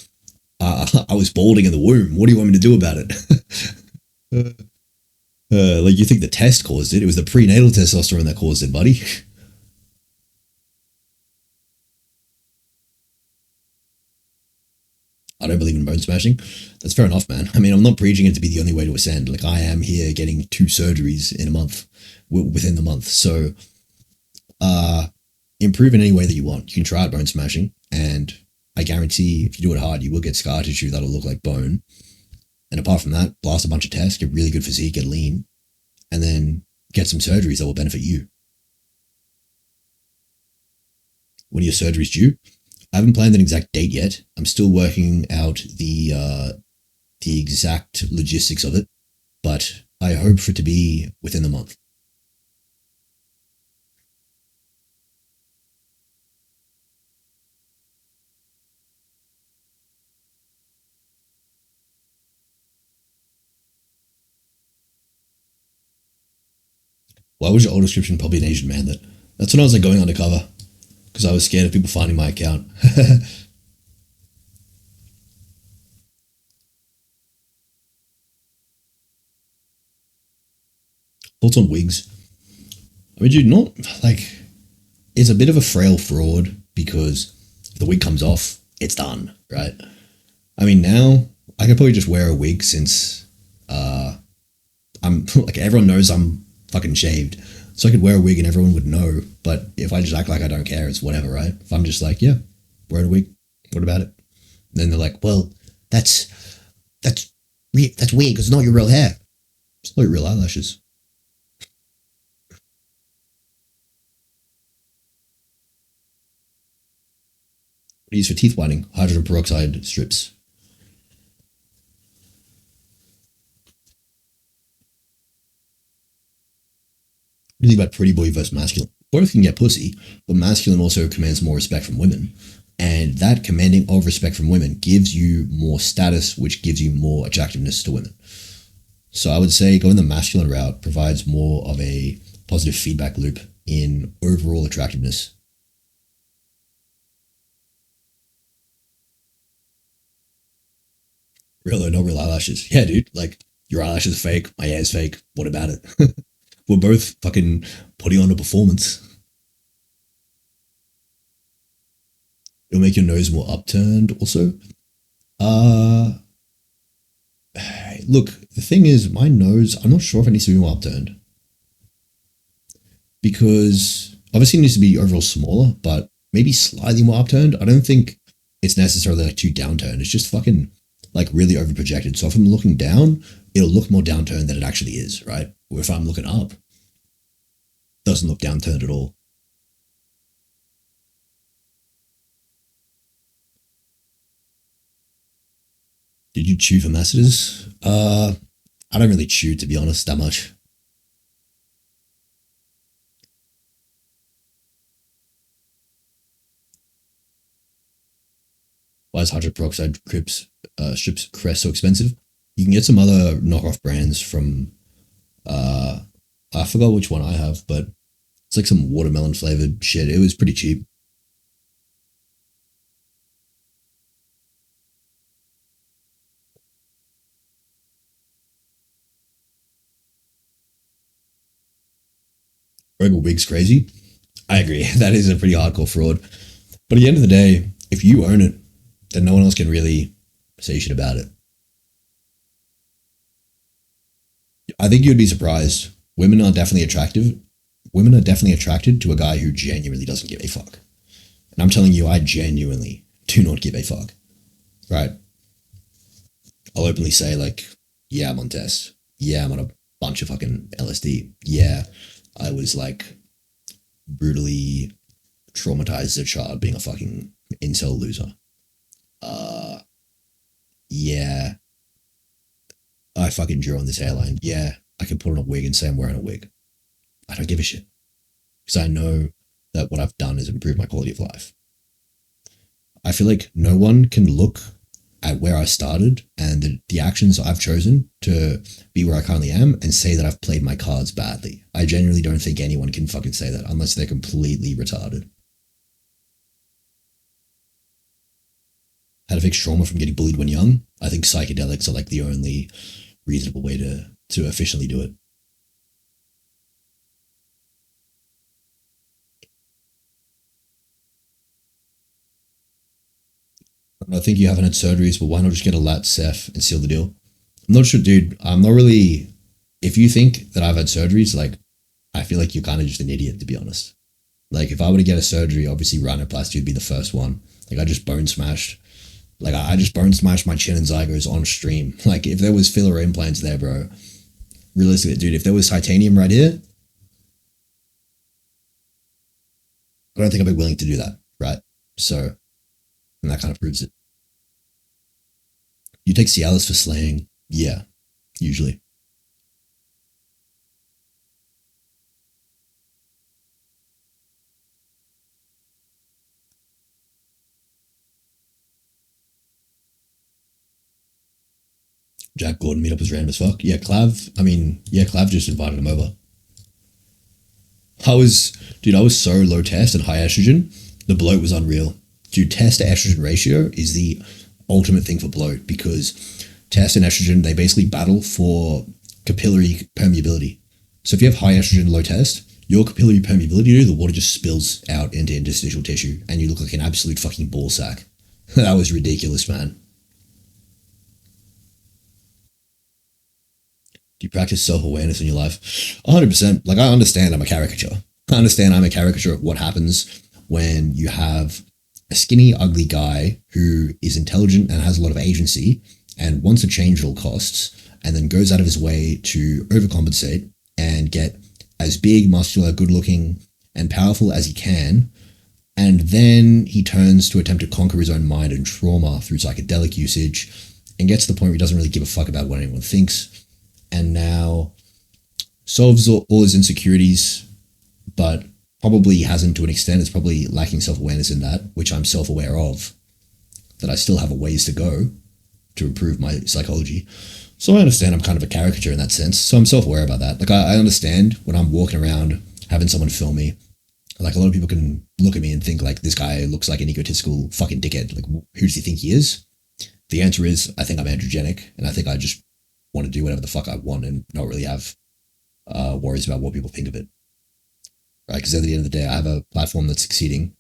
I was balding in the womb. What do you want me to do about it? Like you think the test caused it? It was the prenatal testosterone that caused it, buddy. I don't believe in bone smashing. That's fair enough, man. I mean, I'm not preaching it to be the only way to ascend. Like I am here getting 2 surgeries in a month, within the month. So, improve in any way that you want. You can try out bone smashing, and I guarantee if you do it hard, you will get scar tissue that'll look like bone. And apart from that, blast a bunch of tests, get really good physique, get lean, and then get some surgeries that will benefit you. When are your surgeries due? I haven't planned an exact date yet. I'm still working out the exact logistics of it, but I hope for it to be within the month. Why was your old description probably an Asian man then? That's when I was like going undercover, because I was scared of people finding my account. Thoughts on wigs? I mean, dude, not like, it's a bit of a frail fraud because if the wig comes off, it's done, right? I mean, now I could probably just wear a wig since I'm like, everyone knows I'm fucking shaved. So I could wear a wig and everyone would know. But if I just act like I don't care, it's whatever, right? If I'm just like, yeah, wearing a wig, what about it? And then they're like, well, that's weird because it's not your real hair. It's not your real eyelashes. What do you use for teeth whitening? Hydrogen peroxide strips. What do you think about pretty boy versus masculine? Both can get pussy, but masculine also commands more respect from women. And that commanding of respect from women gives you more status, which gives you more attractiveness to women. So I would say going the masculine route provides more of a positive feedback loop in overall attractiveness. Real or no real eyelashes. Yeah, dude. Like, your eyelashes are fake. My hair's fake. What about it? We're both fucking putting on a performance. It'll make your nose more upturned also. Look, the thing is, my nose, I'm not sure if it needs to be more upturned. Because obviously it needs to be overall smaller, but maybe slightly more upturned. I don't think it's necessarily like too downturned. It's just fucking like really over projected. So if I'm looking down, it'll look more downturned than it actually is, right? Or if I'm looking up, it doesn't look downturned at all. Did you chew for masseters? I don't really chew, to be honest, that much. Why is hydroperoxide strips Crest so expensive? You can get some other knockoff brands from, I forgot which one I have, but it's like some watermelon flavored shit. It was pretty cheap. Regal wig's crazy. I agree. That is a pretty hardcore fraud. But at the end of the day, if you own it, then no one else can really say shit about it. I think you'd be surprised. Women are definitely attractive. Women are definitely attracted to a guy who genuinely doesn't give a fuck. And I'm telling you, I genuinely do not give a fuck. Right? I'll openly say, like, yeah, I'm on test. Yeah, I'm on a bunch of fucking LSD. Yeah, I was like brutally traumatized as a child being a fucking incel loser. Yeah, I fucking drew on this hairline. Yeah, I can put on a wig and say I'm wearing a wig. I don't give a shit. Because I know that what I've done is improve my quality of life. I feel like no one can look at where I started and the actions I've chosen to be where I currently am and say that I've played my cards badly. I genuinely don't think anyone can fucking say that unless they're completely retarded. How to fix trauma from getting bullied when young? I think psychedelics are like the only reasonable way to efficiently do it. I think you haven't had surgeries, but why not just get a lat ceph and seal the deal? I'm not sure, dude. I'm not really... If you think that I've had surgeries, like, I feel like you're kind of just an idiot, to be honest. Like, if I were to get a surgery, obviously rhinoplasty would be the first one. Like, I just bone smashed. Like, I just bone smashed my chin and zygos on stream. Like, if there was filler implants there, bro, realistically, dude, if there was titanium right here, I don't think I'd be willing to do that, right? So, and that kind of proves it. You take Cialis for slaying? Yeah, usually. Jack Gordon meetup was random as fuck. Yeah, Clav just invited him over. I was so low test and high estrogen, the bloat was unreal. Dude, test to estrogen ratio is the ultimate thing for bloat because test and estrogen, they basically battle for capillary permeability. So if you have high estrogen, low test, your capillary permeability, the water just spills out into interstitial tissue and you look like an absolute fucking ball sack. That was ridiculous, man. Do you practice self-awareness in your life? 100%. Like, I understand I'm a caricature. I understand I'm a caricature of what happens when you have a skinny, ugly guy who is intelligent and has a lot of agency and wants to change at all costs and then goes out of his way to overcompensate and get as big, muscular, good-looking, and powerful as he can. And then he turns to attempt to conquer his own mind and trauma through psychedelic usage and gets to the point where he doesn't really give a fuck about what anyone thinks. And now solves all his insecurities, but probably hasn't to an extent. It's probably lacking self-awareness in that, which I'm self-aware of, that I still have a ways to go to improve my psychology. So I understand I'm kind of a caricature in that sense. So I'm self-aware about that. Like, I understand when I'm walking around having someone film me, like, a lot of people can look at me and think, like, this guy looks like an egotistical fucking dickhead. Like, who does he think he is? The answer is, I think I'm androgenic, and I think I just want to do whatever the fuck I want and not really have worries about what people think of it. Right? Because at the end of the day, I have a platform that's succeeding.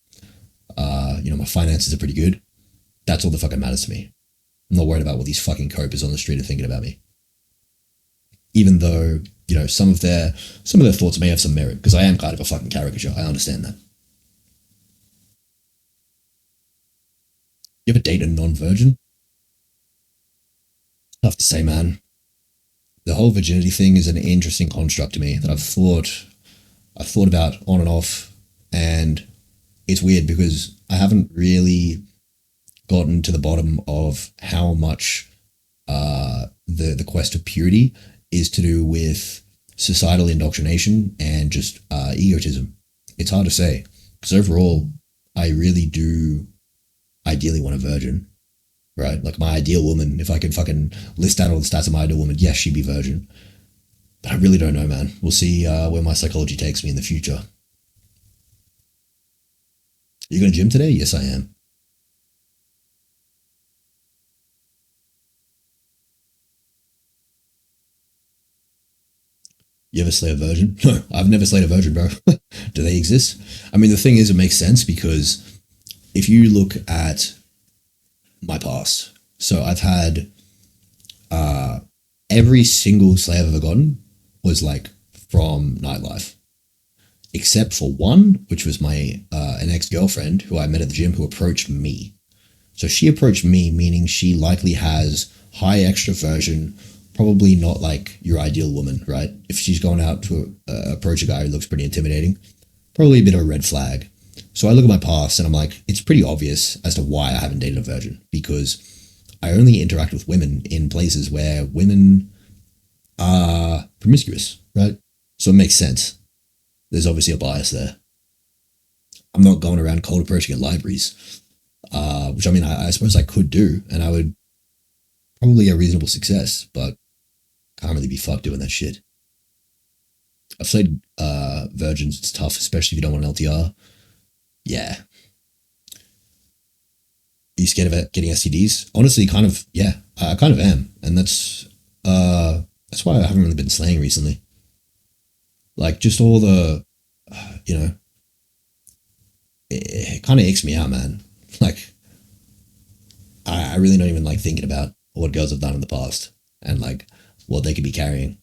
My finances are pretty good. That's all that fucking matters to me. I'm not worried about what these fucking copers on the street are thinking about me. Even though, some of their thoughts may have some merit, because I am kind of a fucking caricature. I understand that. You ever date a non-virgin? Tough to say, man. The whole virginity thing is an interesting construct to me that I've thought about on and off, and it's weird because I haven't really gotten to the bottom of how much the quest of purity is to do with societal indoctrination and just egotism. It's hard to say, because overall, I really do ideally want a virgin, right? Like my ideal woman, if I could fucking list out all the stats of my ideal woman, yes, she'd be virgin. But I really don't know, man. We'll see where my psychology takes me in the future. You going to gym today? Yes, I am. You ever slay a virgin? No, I've never slayed a virgin, bro. Do they exist? I mean, the thing is, it makes sense because if you look at my past, so I've had every single slay I've ever gotten was like from nightlife, except for one, which was my an ex-girlfriend who I met at the gym who approached me. So she approached me, meaning she likely has high extroversion, probably not like your ideal woman, right? If she's going out to approach a guy who looks pretty intimidating, probably a bit of a red flag. So I look at my past and I'm like, it's pretty obvious as to why I haven't dated a virgin, because I only interact with women in places where women are promiscuous, right? So it makes sense. There's obviously a bias there. I'm not going around cold approaching at libraries, which I mean, I suppose I could do, and I would probably a reasonable success, but can't really be fucked doing that shit. I've played virgins. It's tough, especially if you don't want an LTR. Yeah. Are you scared of getting STDs? Honestly, kind of, yeah. I kind of am. And that's why I haven't really been slaying recently. Like, just all the, it kind of icks me out, man. Like, I really don't even like thinking about what girls have done in the past and like what they could be carrying.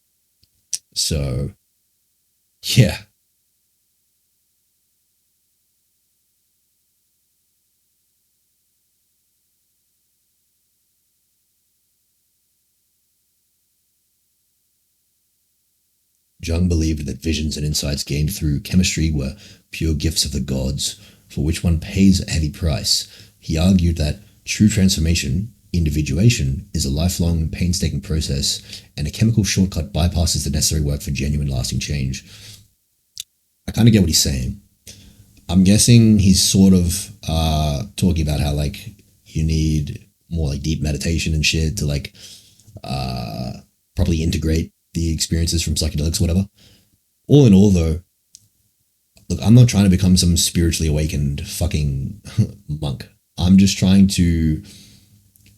So, yeah. Jung believed that visions and insights gained through chemistry were pure gifts of the gods, for which one pays a heavy price. He argued that true transformation, individuation, is a lifelong, painstaking process, and a chemical shortcut bypasses the necessary work for genuine, lasting change. I kind of get what he's saying. I'm guessing he's sort of talking about how like you need more like deep meditation and shit to like properly integrate the experiences from psychedelics, whatever. All in all, though, look, I'm not trying to become some spiritually awakened fucking monk. I'm just trying to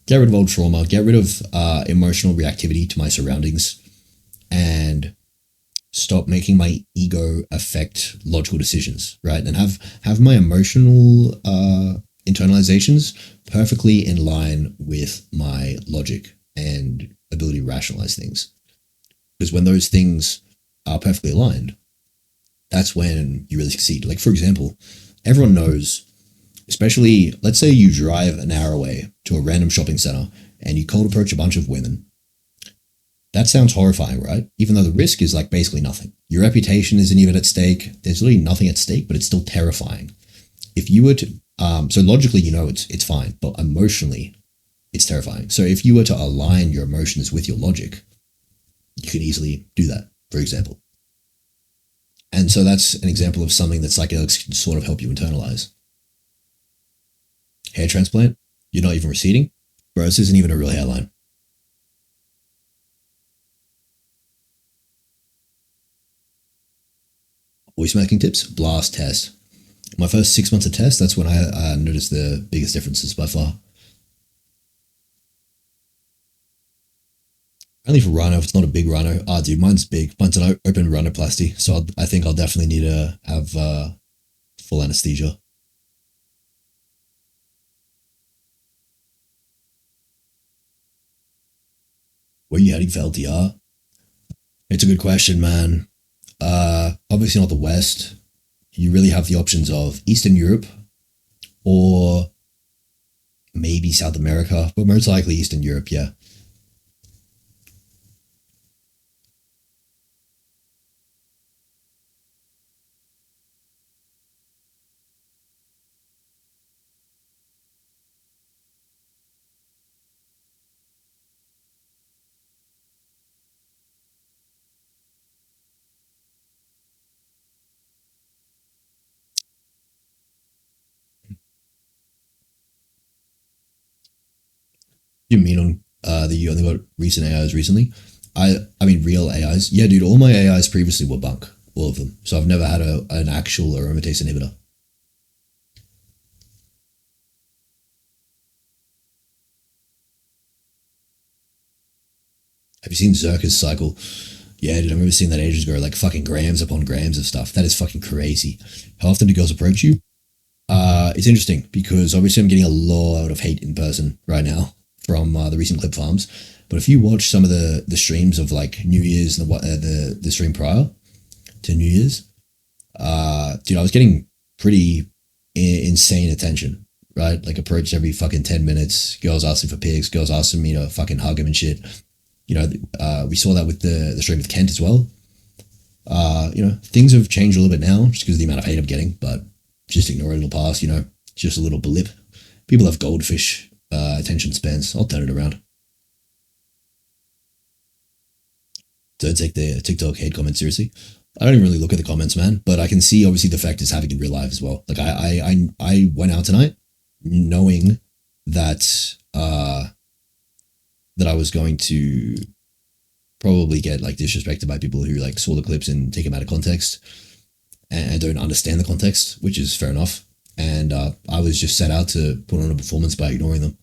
get rid of old trauma, get rid of emotional reactivity to my surroundings, and stop making my ego affect logical decisions, right? And have my emotional internalizations perfectly in line with my logic and ability to rationalize things. Because when those things are perfectly aligned, that's when you really succeed. Like, for example, everyone knows, especially, let's say you drive an hour away to a random shopping center and you cold approach a bunch of women. That sounds horrifying, right? Even though the risk is like basically nothing. Your reputation isn't even at stake. There's really nothing at stake, but it's still terrifying. If you were to, so logically, it's fine, but emotionally, it's terrifying. So if you were to align your emotions with your logic, you can easily do that, for example. And so that's an example of something that psychedelics can sort of help you internalize. Hair transplant? You're not even receding? Bro, this isn't even a real hairline. Voice masking tips? Blast test. My first 6 months of test, that's when I noticed the biggest differences by far. Only for rhino if it's not a big rhino. Ah, dude, mine's big. Mine's an open rhinoplasty, so I think I'll definitely need to have full anesthesia. Where are you heading for LTR? It's a good question, man. Obviously not the West. You really have the options of Eastern Europe or maybe South America, but most likely Eastern Europe, yeah. You mean on that you only got recent AIs recently? I mean real AIs. Yeah, dude, all my AIs previously were bunk, all of them. So I've never had an actual aromatase inhibitor. Have you seen Zerka's cycle? Yeah, dude, I remember seeing that ages ago, like fucking grams upon grams of stuff. That is fucking crazy. How often do girls approach you? It's interesting because obviously I'm getting a lot of hate in person right now from the recent clip farms. But if you watch some of the streams of like New Year's and the stream prior to New Year's, dude, I was getting pretty insane attention, right? Like approached every fucking 10 minutes. Girls asking for pics, girls asking me to fucking hug him and shit. You know, we saw that with the stream with Kent as well. You know, things have changed a little bit now just because of the amount of hate I'm getting, but just ignore it, it'll pass, you know, just a little blip. People have goldfish attention spans. I'll turn it around. Don't take the TikTok hate comments seriously. I don't even really look at the comments, man, but I can see obviously the effect it's having in real life as well. Like I went out tonight knowing that that I was going to probably get like disrespected by people who like saw the clips and take them out of context and don't understand the context, which is fair enough. And I was just set out to put on a performance by ignoring them.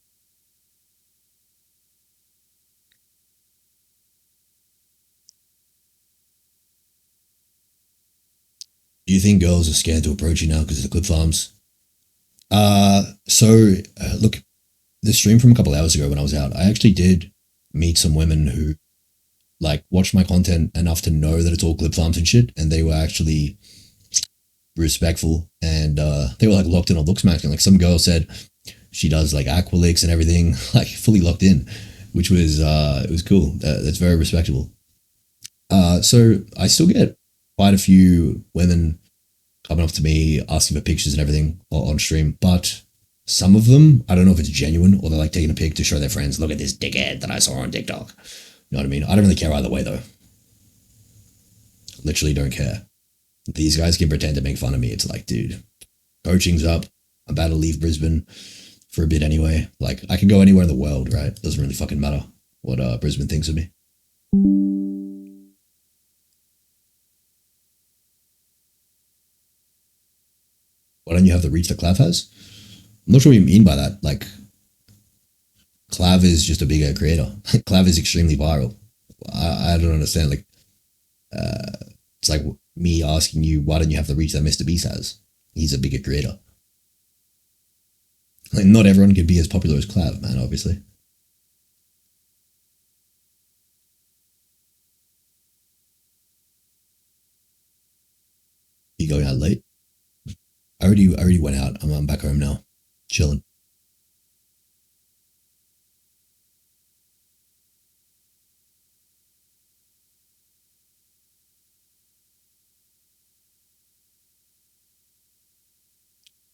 Do you think girls are scared to approach you now because of the clip farms? Look, the stream from a couple hours ago when I was out, I actually did meet some women who like watched my content enough to know that it's all clip farms and shit, and they were actually respectful, and they were like locked in on LOOKSMAXXING. Like some girl said she does like aqualicks and everything, like fully locked in, which was it was cool. That's very respectable. So I still get quite a few women coming up to me asking for pictures and everything on stream, but some of them, I don't know if it's genuine or they're like taking a pic to show their friends, look at this dickhead that I saw on TikTok. You know what I mean? I don't really care either way though. Literally don't care. These guys can pretend to make fun of me. It's like, dude, coaching's up. I'm about to leave Brisbane for a bit anyway. Like, I can go anywhere in the world, right? Doesn't really fucking matter what Brisbane thinks of me. Why don't you have the reach that Clav has? I'm not sure what you mean by that. Like, Clav is just a bigger creator. Clav is extremely viral. I don't understand. Like, it's like me asking you, why don't you have the reach that Mr. Beast has? He's a bigger creator. Like, not everyone can be as popular as Clav, man, obviously. You going out late? I already went out. I'm back home now, chilling.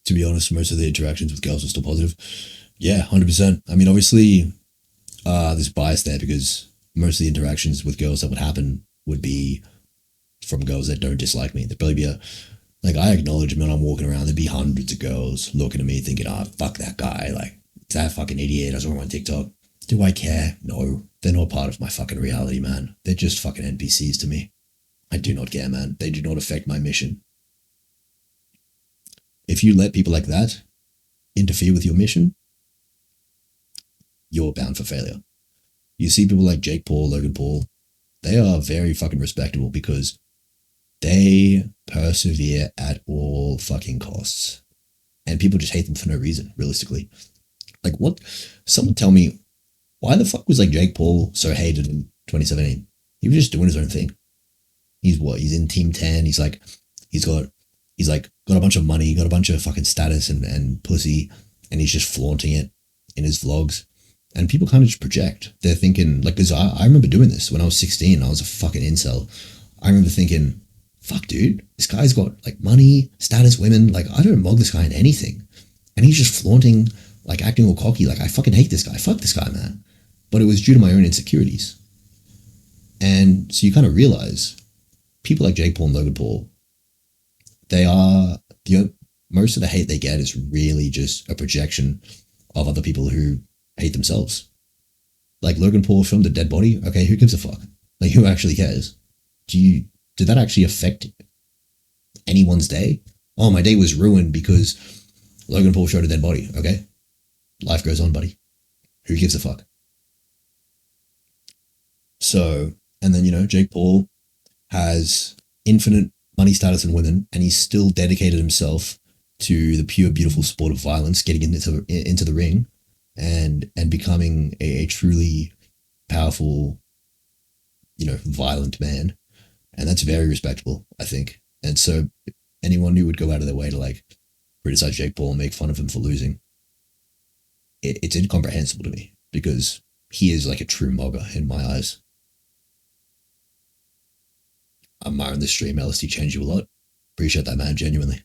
To be honest, most of the interactions with girls are still positive. Yeah, 100%. I mean, obviously, there's bias there because most of the interactions with girls that would happen would be from girls that don't dislike me. There'd probably be like, I acknowledge when I'm walking around, there'd be hundreds of girls looking at me thinking, fuck that guy. Like, it's that fucking idiot. I saw him on TikTok. Do I care? No. They're not part of my fucking reality, man. They're just fucking NPCs to me. I do not care, man. They do not affect my mission. If you let people like that interfere with your mission, you're bound for failure. you see people like Jake Paul, Logan Paul, they are very fucking respectable because they persevere at all fucking costs. And people just hate them for no reason, realistically. Like, what? Someone tell me, why the fuck was like Jake Paul so hated in 2017? He was just doing his own thing. He's what? He's in Team 10. He's got a bunch of money, got a bunch of fucking status and pussy, and he's just flaunting it in his vlogs. And people kind of just project. They're thinking, like, because I remember doing this when I was 16. I was a fucking incel. I remember thinking, fuck, dude, this guy's got like money, status, women. Like, I don't mug this guy in anything. And he's just flaunting, like acting all cocky. Like, I fucking hate this guy. Fuck this guy, man. But it was due to my own insecurities. And so you kind of realize people like Jake Paul and Logan Paul, they are, most of the hate they get is really just a projection of other people who hate themselves. Like Logan Paul filmed a dead body. Okay, who gives a fuck? Like, who actually cares? Did that actually affect anyone's day? Oh, my day was ruined because Logan Paul showed a dead body. Okay, life goes on, buddy. Who gives a fuck? So, and then, Jake Paul has infinite money, status, and women, and he's still dedicated himself to the pure, beautiful sport of violence, getting into the ring and becoming a truly powerful, violent man. And that's very respectable, I think. And so anyone who would go out of their way to like criticize Jake Paul and make fun of him for losing, it's incomprehensible to me because he is like a true mogger in my eyes. I'm admiring this stream. LSD changed you a lot. Appreciate that, man, genuinely.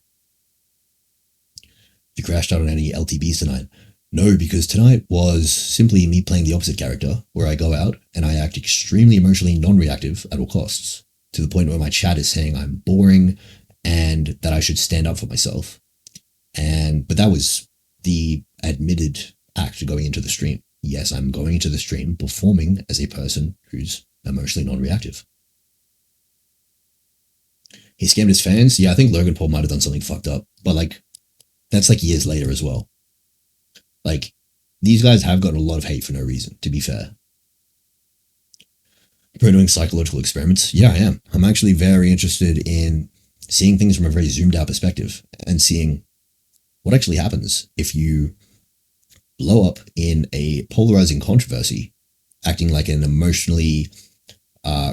You crashed out on any LTBs tonight? No, because tonight was simply me playing the opposite character, where I go out and I act extremely emotionally non-reactive at all costs, to the point where my chat is saying I'm boring and that I should stand up for myself. But that was the admitted act going into the stream. Yes, I'm going into the stream performing as a person who's emotionally non-reactive. He scammed his fans. Yeah, I think Logan Paul might have done something fucked up, but like, that's like years later as well. Like, these guys have gotten a lot of hate for no reason, to be fair. You're doing psychological experiments? Yeah, I am. I'm actually very interested in seeing things from a very zoomed out perspective and seeing what actually happens if you blow up in a polarizing controversy, acting like an emotionally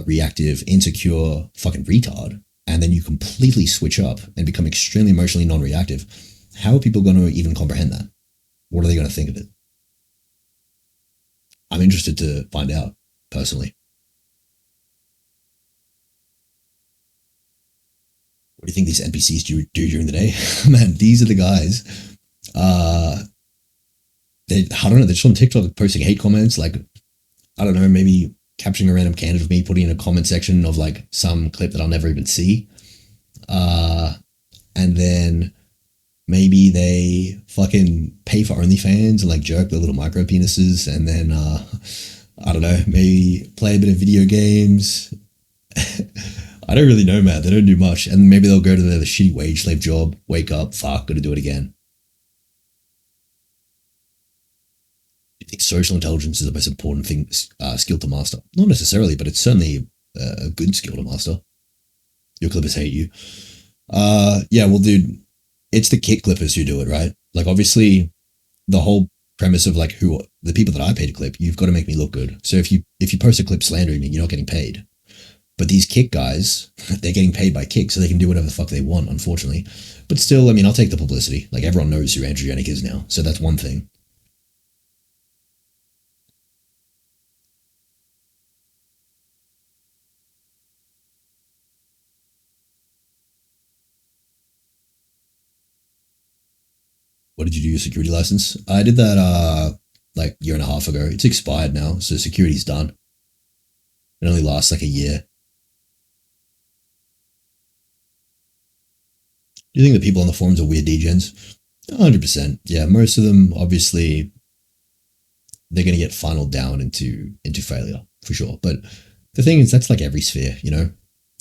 reactive, insecure fucking retard, and then you completely switch up and become extremely emotionally non-reactive. How are people going to even comprehend that? What are they going to think of it? I'm interested to find out, personally. What do you think these NPCs do during the day? Man, these are the guys. I don't know, they're just on TikTok posting hate comments, like, I don't know, maybe capturing a random candid of me, putting in a comment section of like some clip that I'll never even see. And then maybe they fucking pay for OnlyFans and like jerk their little micro penises, and then I don't know, maybe play a bit of video games. I don't really know, man. They don't do much. And maybe they'll go to the shitty wage slave job, wake up, fuck, gotta do it again. I think social intelligence is the most important thing, skill to master. Not necessarily, but it's certainly a good skill to master. Your clippers hate you. Yeah, well, dude, it's the kick clippers who do it, right? Like, obviously, the whole premise of like who the people that I pay to clip, you've got to make me look good. So if you post a clip slandering me, you're not getting paid. But these kick guys, they're getting paid by kick, so they can do whatever the fuck they want, unfortunately. But still, I mean, I'll take the publicity. Like, everyone knows who Androgenic is now, so that's one thing. What did you do your security license? I did that like a year and a half ago. It's expired now, so security's done. It only lasts like a year. Do you think the people on the forums are weird degens? 100%. Yeah, most of them, obviously, they're going to get funneled down into failure, for sure. But the thing is, that's like every sphere, you know?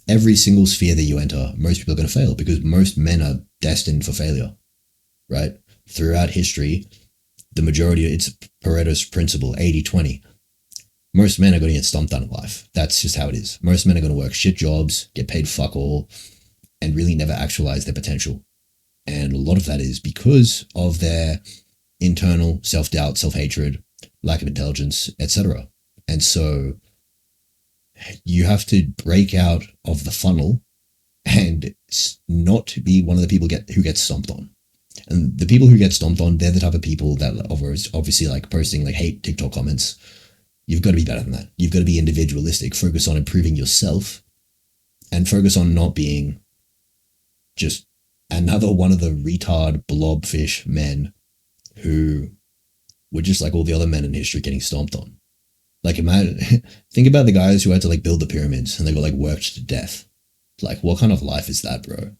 Every single sphere that you enter, most people are going to fail because most men are destined for failure, right? Throughout history, the majority, it's Pareto's principle, 80-20. most men are going to get stomped out of life. That's just how it is. Most men are going to work shit jobs, get paid fuck all, and really never actualize their potential. And a lot of that is because of their internal self-doubt, self-hatred, lack of intelligence, etc. And so you have to break out of the funnel and not be one of the people who get stomped on. And the people who get stomped on, they're the type of people that are obviously like posting like hate TikTok comments. You've got to be better than that. You've got to be individualistic, focus on improving yourself, and focus on not being just another one of the retard blobfish men who were just like all the other men in history getting stomped on. Like, imagine, think about the guys who had to like build the pyramids and they got like worked to death. Like, what kind of life is that, bro?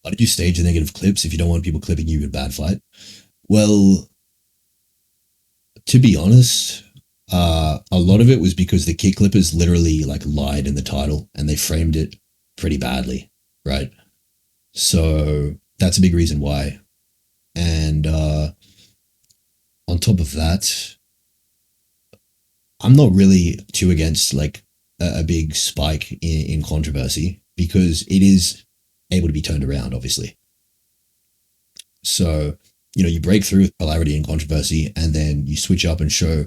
Why did you stage the negative clips if you don't want people clipping you in bad fight? Well, to be honest, a lot of it was because the kick clippers literally like lied in the title and they framed it pretty badly, right? So that's a big reason why. And on top of that, I'm not really too against like a big spike in controversy, because it is able to be turned around, obviously. So, you know, you break through with polarity and controversy, and then you switch up and show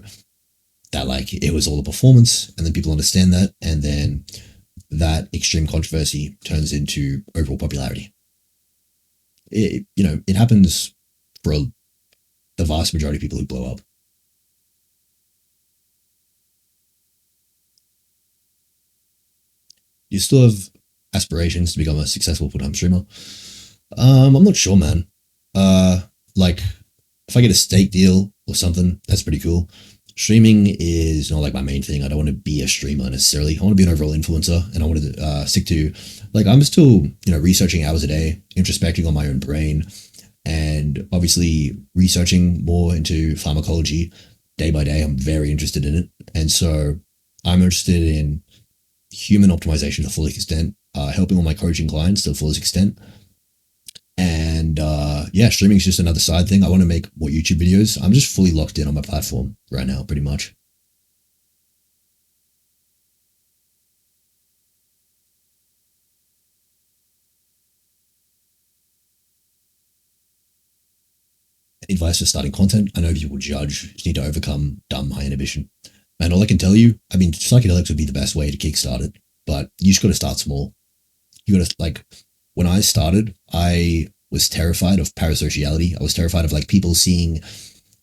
that like it was all a performance, and then people understand that, and then that extreme controversy turns into overall popularity. It, you know, it happens for the vast majority of people who blow up. You still have aspirations to become a successful full-time streamer? I'm not sure, man. Like, if I get a steak deal or something, that's pretty cool. Streaming is not like my main thing. I don't want to be a streamer necessarily. I want to be an overall influencer, and I want to stick to, like, I'm still, you know, researching hours a day, introspecting on my own brain, and obviously researching more into pharmacology day by day. I'm very interested in it. And so I'm interested in human optimization to the fullest extent, helping all my coaching clients to the fullest extent. And yeah, streaming is just another side thing. I want to make more YouTube videos. I'm just fully locked in on my platform right now, pretty much. Advice for starting content? I know people judge. You just need to overcome dumb high inhibition. And all I can tell you, I mean, psychedelics would be the best way to kickstart it, but you just got to start small. You got to, like, when I started, I was terrified of parasociality. I was terrified of like people seeing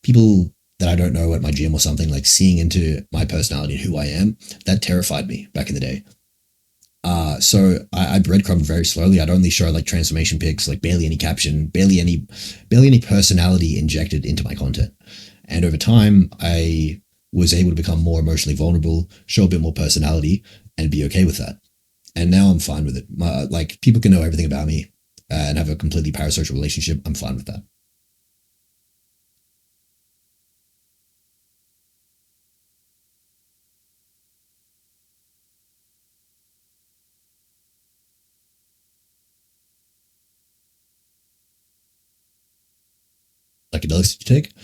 people that I don't know at my gym or something, like seeing into my personality and who I am. That terrified me back in the day. So I breadcrumbed very slowly. I'd only show like transformation pics, like barely any caption, barely any personality injected into my content. And over time, I was able to become more emotionally vulnerable, show a bit more personality, and be okay with that. And now I'm fine with it. Like, people can know everything about me and have a completely parasocial relationship. I'm fine with that. Psychedelics did you take?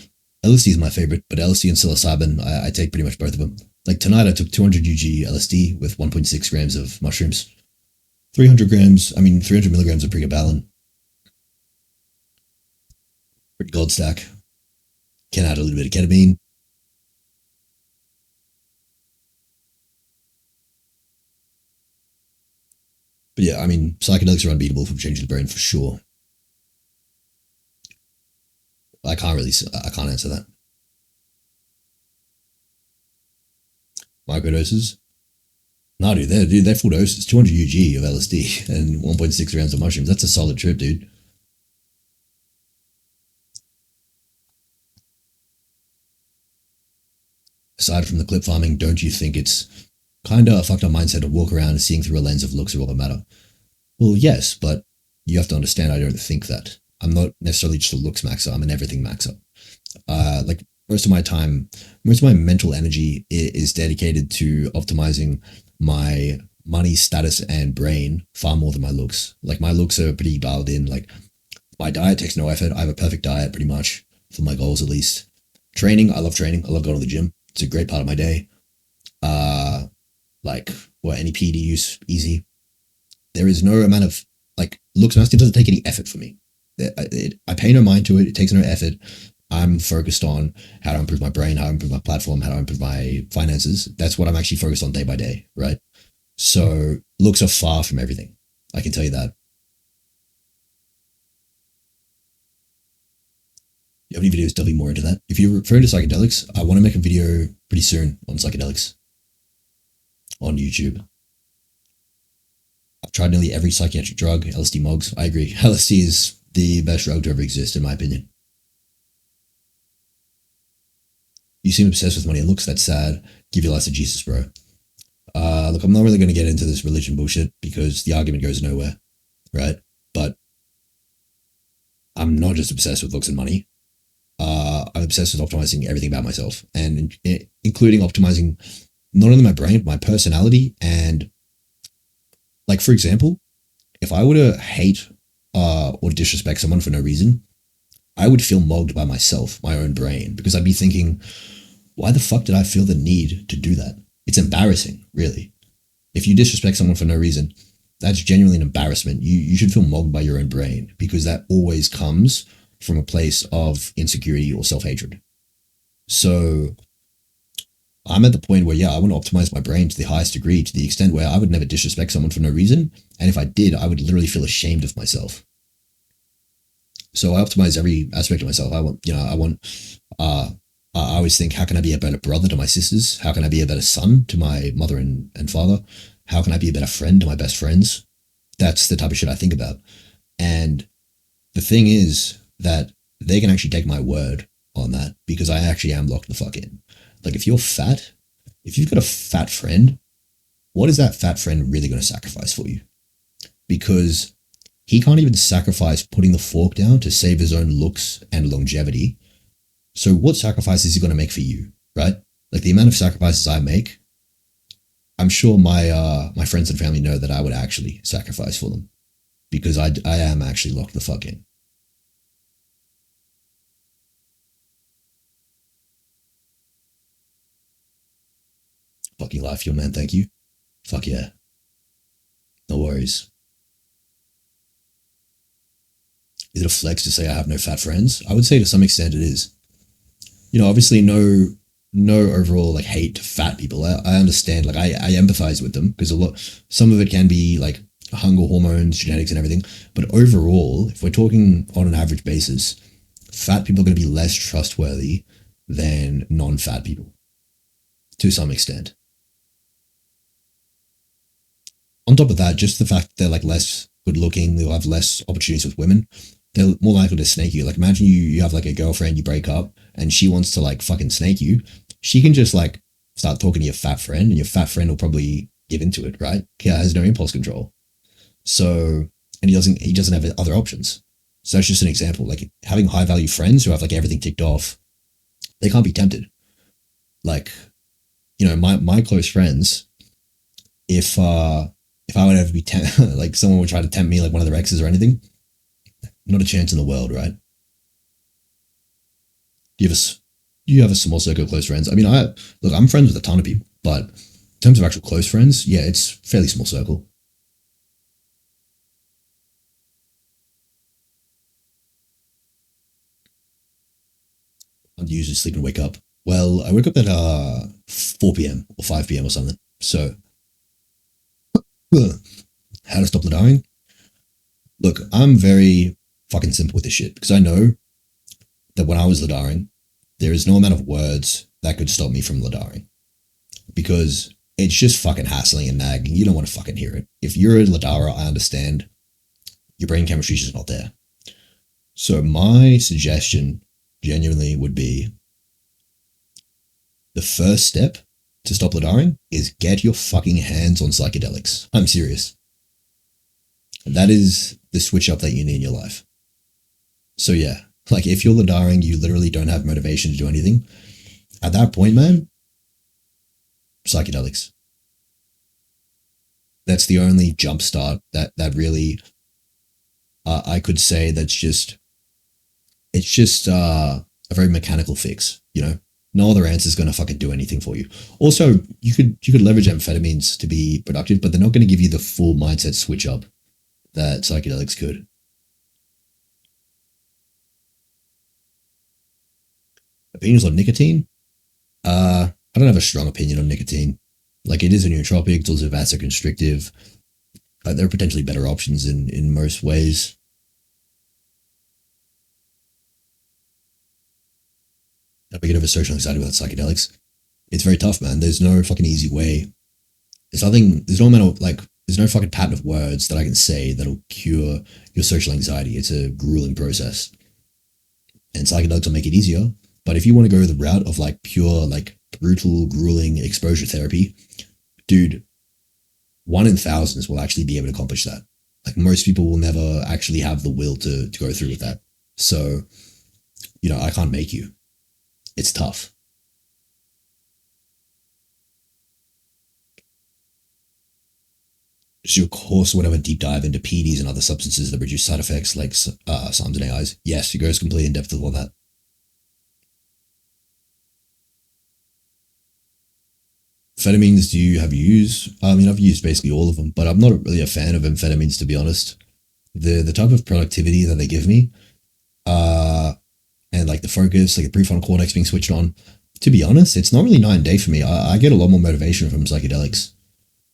LSD is my favorite, but LSD and psilocybin, I take pretty much both of them. Like tonight, I took 200 UG LSD with 1.6 grams of mushrooms. 300 milligrams of pregabalin. Pretty gold stack. Can add a little bit of ketamine. But yeah, I mean, psychedelics are unbeatable for changing the brain for sure. I can't answer that. Microdoses? No, dude, they're full doses. 200 UG of LSD and 1.6 grams of mushrooms. That's a solid trip, dude. Aside from the clip farming, don't you think it's kind of a fucked up mindset to walk around seeing through a lens of looks are all that matter? Well, yes, but you have to understand I don't think that. I'm not necessarily just a looks maxer. I'm an everything maxer. Like most of my mental energy is dedicated to optimizing my money, status, and brain far more than my looks. Like my looks are pretty dialed in. Like My diet takes no effort. I have a perfect diet pretty much for my goals at least. Training, I love training. I love going to the gym. It's a great part of my day. Any PD use, easy. There is no amount of, LOOKSMAXXING doesn't take any effort for me. I pay no mind to it. It takes no effort. I'm focused on how to improve my brain, how to improve my platform, how to improve my finances. That's what I'm actually focused on day by day, right? So looks are far from everything. I can tell you that. You have any videos delving more into that? If you're referring to psychedelics, I want to make a video pretty soon on psychedelics on YouTube. I've tried nearly every psychiatric drug, LSD mogs. I agree. LSD is the best drug to ever exist, in my opinion. You seem obsessed with money and looks. That's sad. Give your life to Jesus, bro. Look, I'm not really going to get into this religion bullshit because the argument goes nowhere, right? But I'm not just obsessed with looks and money. I'm obsessed with optimizing everything about myself, and including optimizing not only my brain, but my personality. And for example, if I were to hate or disrespect someone for no reason, I would feel mogged by myself, my own brain, because I'd be thinking, why the fuck did I feel the need to do that? It's embarrassing, really. If you disrespect someone for no reason, that's genuinely an embarrassment. You should feel mogged by your own brain, because that always comes from a place of insecurity or self-hatred. So I'm at the point where, I want to optimize my brain to the highest degree, to the extent where I would never disrespect someone for no reason. And if I did, I would literally feel ashamed of myself. So I optimize every aspect of myself. I always think, how can I be a better brother to my sisters? How can I be a better son to my mother and father? How can I be a better friend to my best friends? That's the type of shit I think about. And the thing is that they can actually take my word on that, because I actually am locked the fuck in. If you're fat, if you've got a fat friend, what is that fat friend really going to sacrifice for you? Because he can't even sacrifice putting the fork down to save his own looks and longevity. So what sacrifices is he going to make for you, right? The amount of sacrifices I make, I'm sure my friends and family know that I would actually sacrifice for them, because I am actually locked the fuck in. Fucking life, yo, man. Thank you. Fuck yeah. No worries. Is it a flex to say I have no fat friends? I would say to some extent it is. Obviously no overall hate to fat people. I understand. I empathize with them, because some of it can be hunger hormones, genetics and everything. But overall, if we're talking on an average basis, fat people are going to be less trustworthy than non-fat people to some extent. On top of that, just the fact that they're less good looking, they'll have less opportunities with women, they're more likely to snake you. Imagine you have a girlfriend, you break up, and she wants to fucking snake you. She can just start talking to your fat friend, and your fat friend will probably give into it, right? He has no impulse control. So, and he doesn't have other options. So that's just an example. Having high value friends who have everything ticked off, they can't be tempted. My close friends, if I would ever be someone would try to tempt me, one of their exes or anything, not a chance in the world, right? Do you have a small circle of close friends? I mean, I'm friends with a ton of people, but in terms of actual close friends, yeah, it's fairly small circle. I usually sleep and wake up. Well, I wake up at 4 p.m. or 5 p.m. or something. So how to stop lying? Look, I'm very fucking simple with this shit, because I know that when I was lidaring, there is no amount of words that could stop me from lidaring, because it's just fucking hassling and nagging. You don't want to fucking hear it. If you're a lidara, I understand your brain chemistry is just not there. So my suggestion genuinely would be, the first step to stop lidaring is get your fucking hands on psychedelics. I'm serious. That is the switch up that you need in your life. So yeah, if you're lidaring, you literally don't have motivation to do anything. At that point, man, psychedelics. That's the only jump start that really I could say it's just a very mechanical fix, you know? No other answer is going to fucking do anything for you. Also, you could leverage amphetamines to be productive, but they're not going to give you the full mindset switch up that psychedelics could. Opinions on nicotine? I don't have a strong opinion on nicotine. Like, it is a nootropic, it's also vasoconstrictive. There are potentially better options in most ways. How we get over social anxiety without psychedelics? It's very tough, man. There's no fucking easy way. There's no fucking pattern of words that I can say that'll cure your social anxiety. It's a grueling process. And psychedelics will make it easier. But if you want to go the route of like pure, like brutal, grueling exposure therapy, dude, 1 in thousands will actually be able to accomplish that. Like, most people will never actually have the will to go through with that. So, you know, I can't make you. It's tough. Does your course or whatever deep dive into PDs and other substances that produce side effects like SARMs and AIs? Yes, it goes completely in depth with all that. Amphetamines, do you have used? I mean, I've used basically all of them, but I'm not really a fan of amphetamines, to be honest. The type of productivity that they give me, and like the focus, like the prefrontal cortex being switched on, to be honest, it's not really night and day for me. I get a lot more motivation from psychedelics.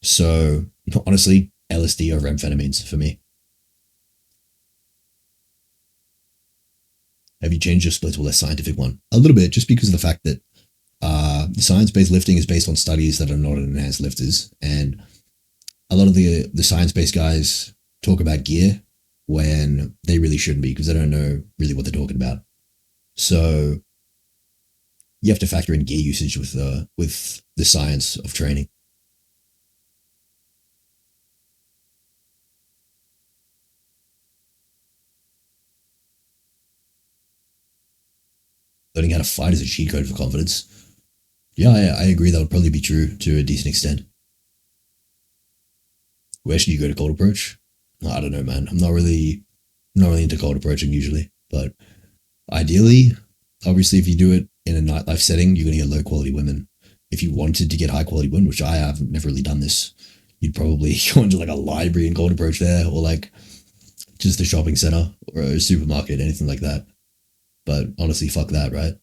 So honestly, LSD over amphetamines for me. Have you changed your split to a less scientific one? A little bit, just because of the fact that the science-based lifting is based on studies that are not enhanced lifters, and a lot of the science-based guys talk about gear when they really shouldn't be, because they don't know really what they're talking about. So you have to factor in gear usage with the science of training. Learning how to fight is a cheat code for confidence. Yeah, I agree. That would probably be true to a decent extent. Where should you go to cold approach? I don't know, man. I'm not really into cold approaching usually, but ideally, obviously, if you do it in a nightlife setting, you're going to get low quality women. If you wanted to get high quality women, which I have never really done this, you'd probably go into like a library and cold approach there, or like just a shopping center or a supermarket, anything like that. But honestly, fuck that, right?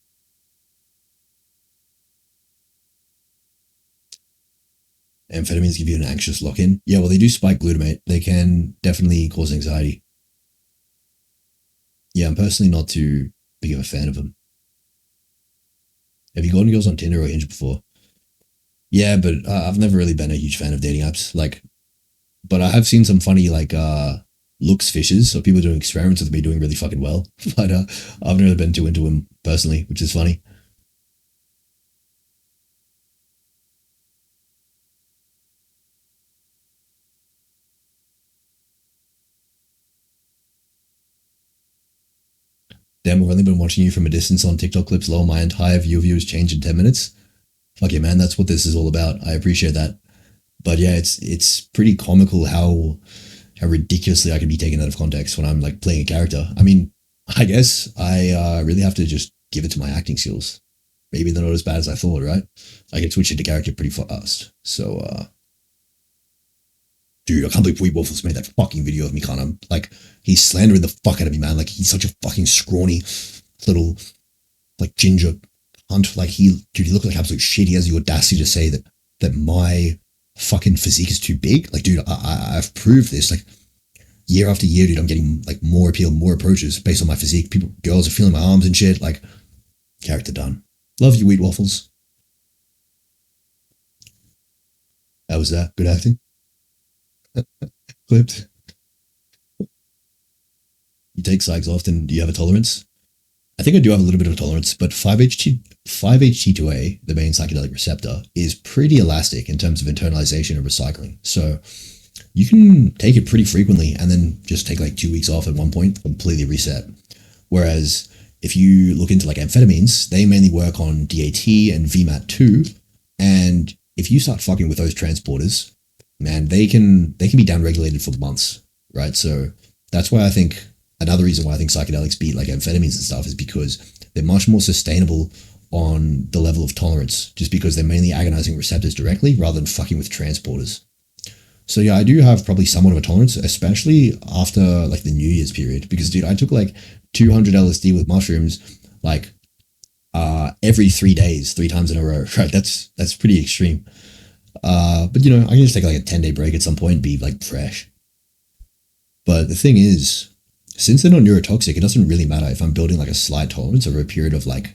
Amphetamines give you an anxious lock-in. Yeah, well, they do spike glutamate. They can definitely cause anxiety. Yeah, I'm personally not too big of a fan of them. Have you gotten girls on Tinder or Hinge before? Yeah, but I've never really been a huge fan of dating apps. Like, but I have seen some funny like looks fishes, so people doing experiments with me doing really fucking well. But I've never been too into them personally, which is funny. Damn, I've only been watching you from a distance on TikTok clips. Lol, my entire view of you has changed in 10 minutes. Fuck yeah, man, that's what this is all about. I appreciate that. But yeah, it's pretty comical how ridiculously I can be taken out of context when I'm like playing a character. I mean, I guess I really have to just give it to my acting skills. Maybe they're not as bad as I thought, right? I can switch into character pretty fast. So, dude, I can't believe Wheat Waffles made that fucking video of me, kind of like, he's slandering the fuck out of me, man. Like, he's such a fucking scrawny little like ginger cunt. Like, he looks like absolute shit. He has the audacity to say that my fucking physique is too big. Like, dude, I've proved this. Like, year after year, dude, I'm getting like more appeal, more approaches based on my physique. Girls are feeling my arms and shit. Like, character done. Love you, Wheat Waffles. How was that? Good acting? Clipped. You take psychs often. Do you have a tolerance? I think I do have a little bit of a tolerance, but 5-HT2A, the main psychedelic receptor, is pretty elastic in terms of internalization and recycling. So you can take it pretty frequently and then just take like 2 weeks off at one point, completely reset. Whereas if you look into like amphetamines, they mainly work on DAT and VMAT2. And if you start fucking with those transporters, man, they can be downregulated for months, right? So That's why I think another reason why I think psychedelics beat like amphetamines and stuff is because they're much more sustainable on the level of tolerance, just because they're mainly agonizing receptors directly rather than fucking with transporters. So yeah, I do have probably somewhat of a tolerance, especially after like the New Year's period, because dude, I took like 200 LSD with mushrooms like every 3 days, 3 times in a row, right? That's pretty extreme. But you know, I can just take like a 10-day break at some point and be like fresh. But the thing is, since they're not neurotoxic, it doesn't really matter if I'm building like a slight tolerance over a period of like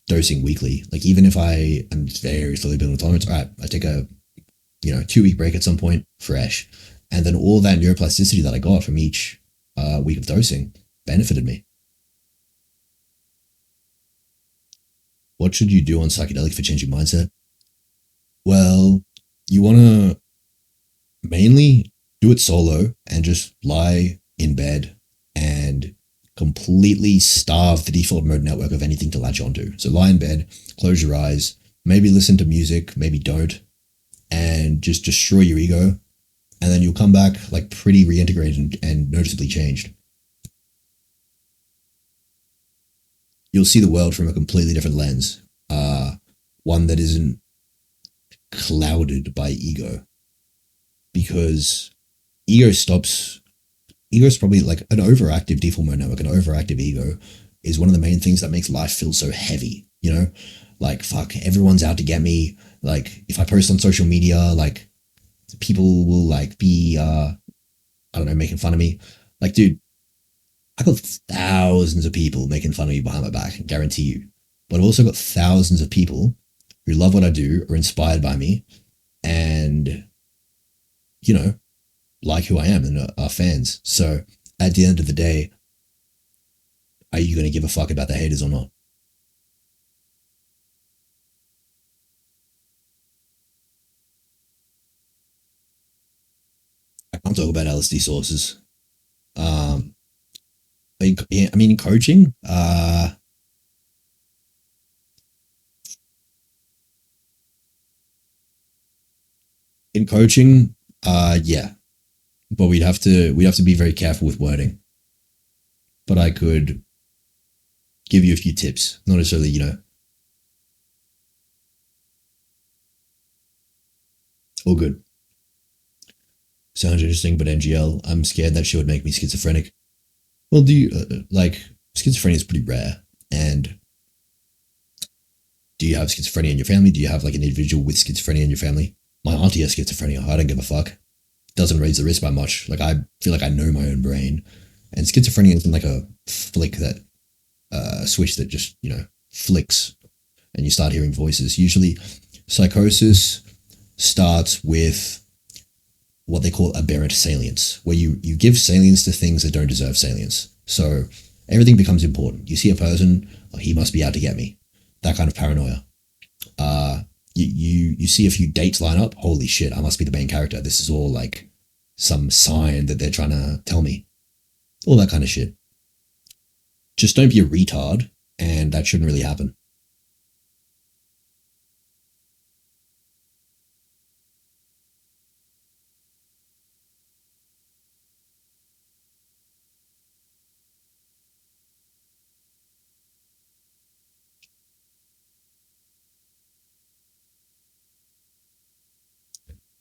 dosing weekly. Like even if I am very slowly building a tolerance, all right, I take a 2-week break at some point, fresh. And then all that neuroplasticity that I got from each week of dosing benefited me. What should you do on psychedelic for changing mindset? Well, you want to mainly do it solo and just lie in bed and completely starve the default mode network of anything to latch onto. So lie in bed, close your eyes, maybe listen to music, maybe don't, and just destroy your ego. And then you'll come back like pretty reintegrated and noticeably changed. You'll see the world from a completely different lens. One that isn't clouded by ego. Because ego is probably like an overactive default mode network, an overactive ego is one of the main things that makes life feel so heavy, you know? Like, fuck, everyone's out to get me. Like, if I post on social media, like, people will, like, be, I don't know, making fun of me. Like, dude, I got thousands of people making fun of me behind my back, I guarantee you. But I've also got thousands of people who love what I do, are inspired by me, and, you know, like who I am and are fans. So, at the end of the day, are you going to give a fuck about the haters or not? I can't talk about LSD sources. I mean, coaching, in coaching, yeah, but we'd have to be very careful with wording. But I could give you a few tips, not necessarily, you know, all good. Sounds interesting, but NGL, I'm scared that shit would make me schizophrenic. Well, do you, like, schizophrenia is pretty rare, and do you have schizophrenia in your family? Do you have, like, an individual with schizophrenia in your family? My auntie has schizophrenia. I don't give a fuck. Doesn't raise the risk by much. Like, I feel like I know my own brain. And schizophrenia isn't like a flick that, switch that just, you know, flicks and you start hearing voices. Usually, psychosis starts with what they call aberrant salience, where you give salience to things that don't deserve salience. So everything becomes important. You see a person, oh, he must be out to get me. That kind of paranoia. You see a few dates line up. Holy shit, I must be the main character. This is all like some sign that they're trying to tell me. All that kind of shit. Just don't be a retard, and that shouldn't really happen.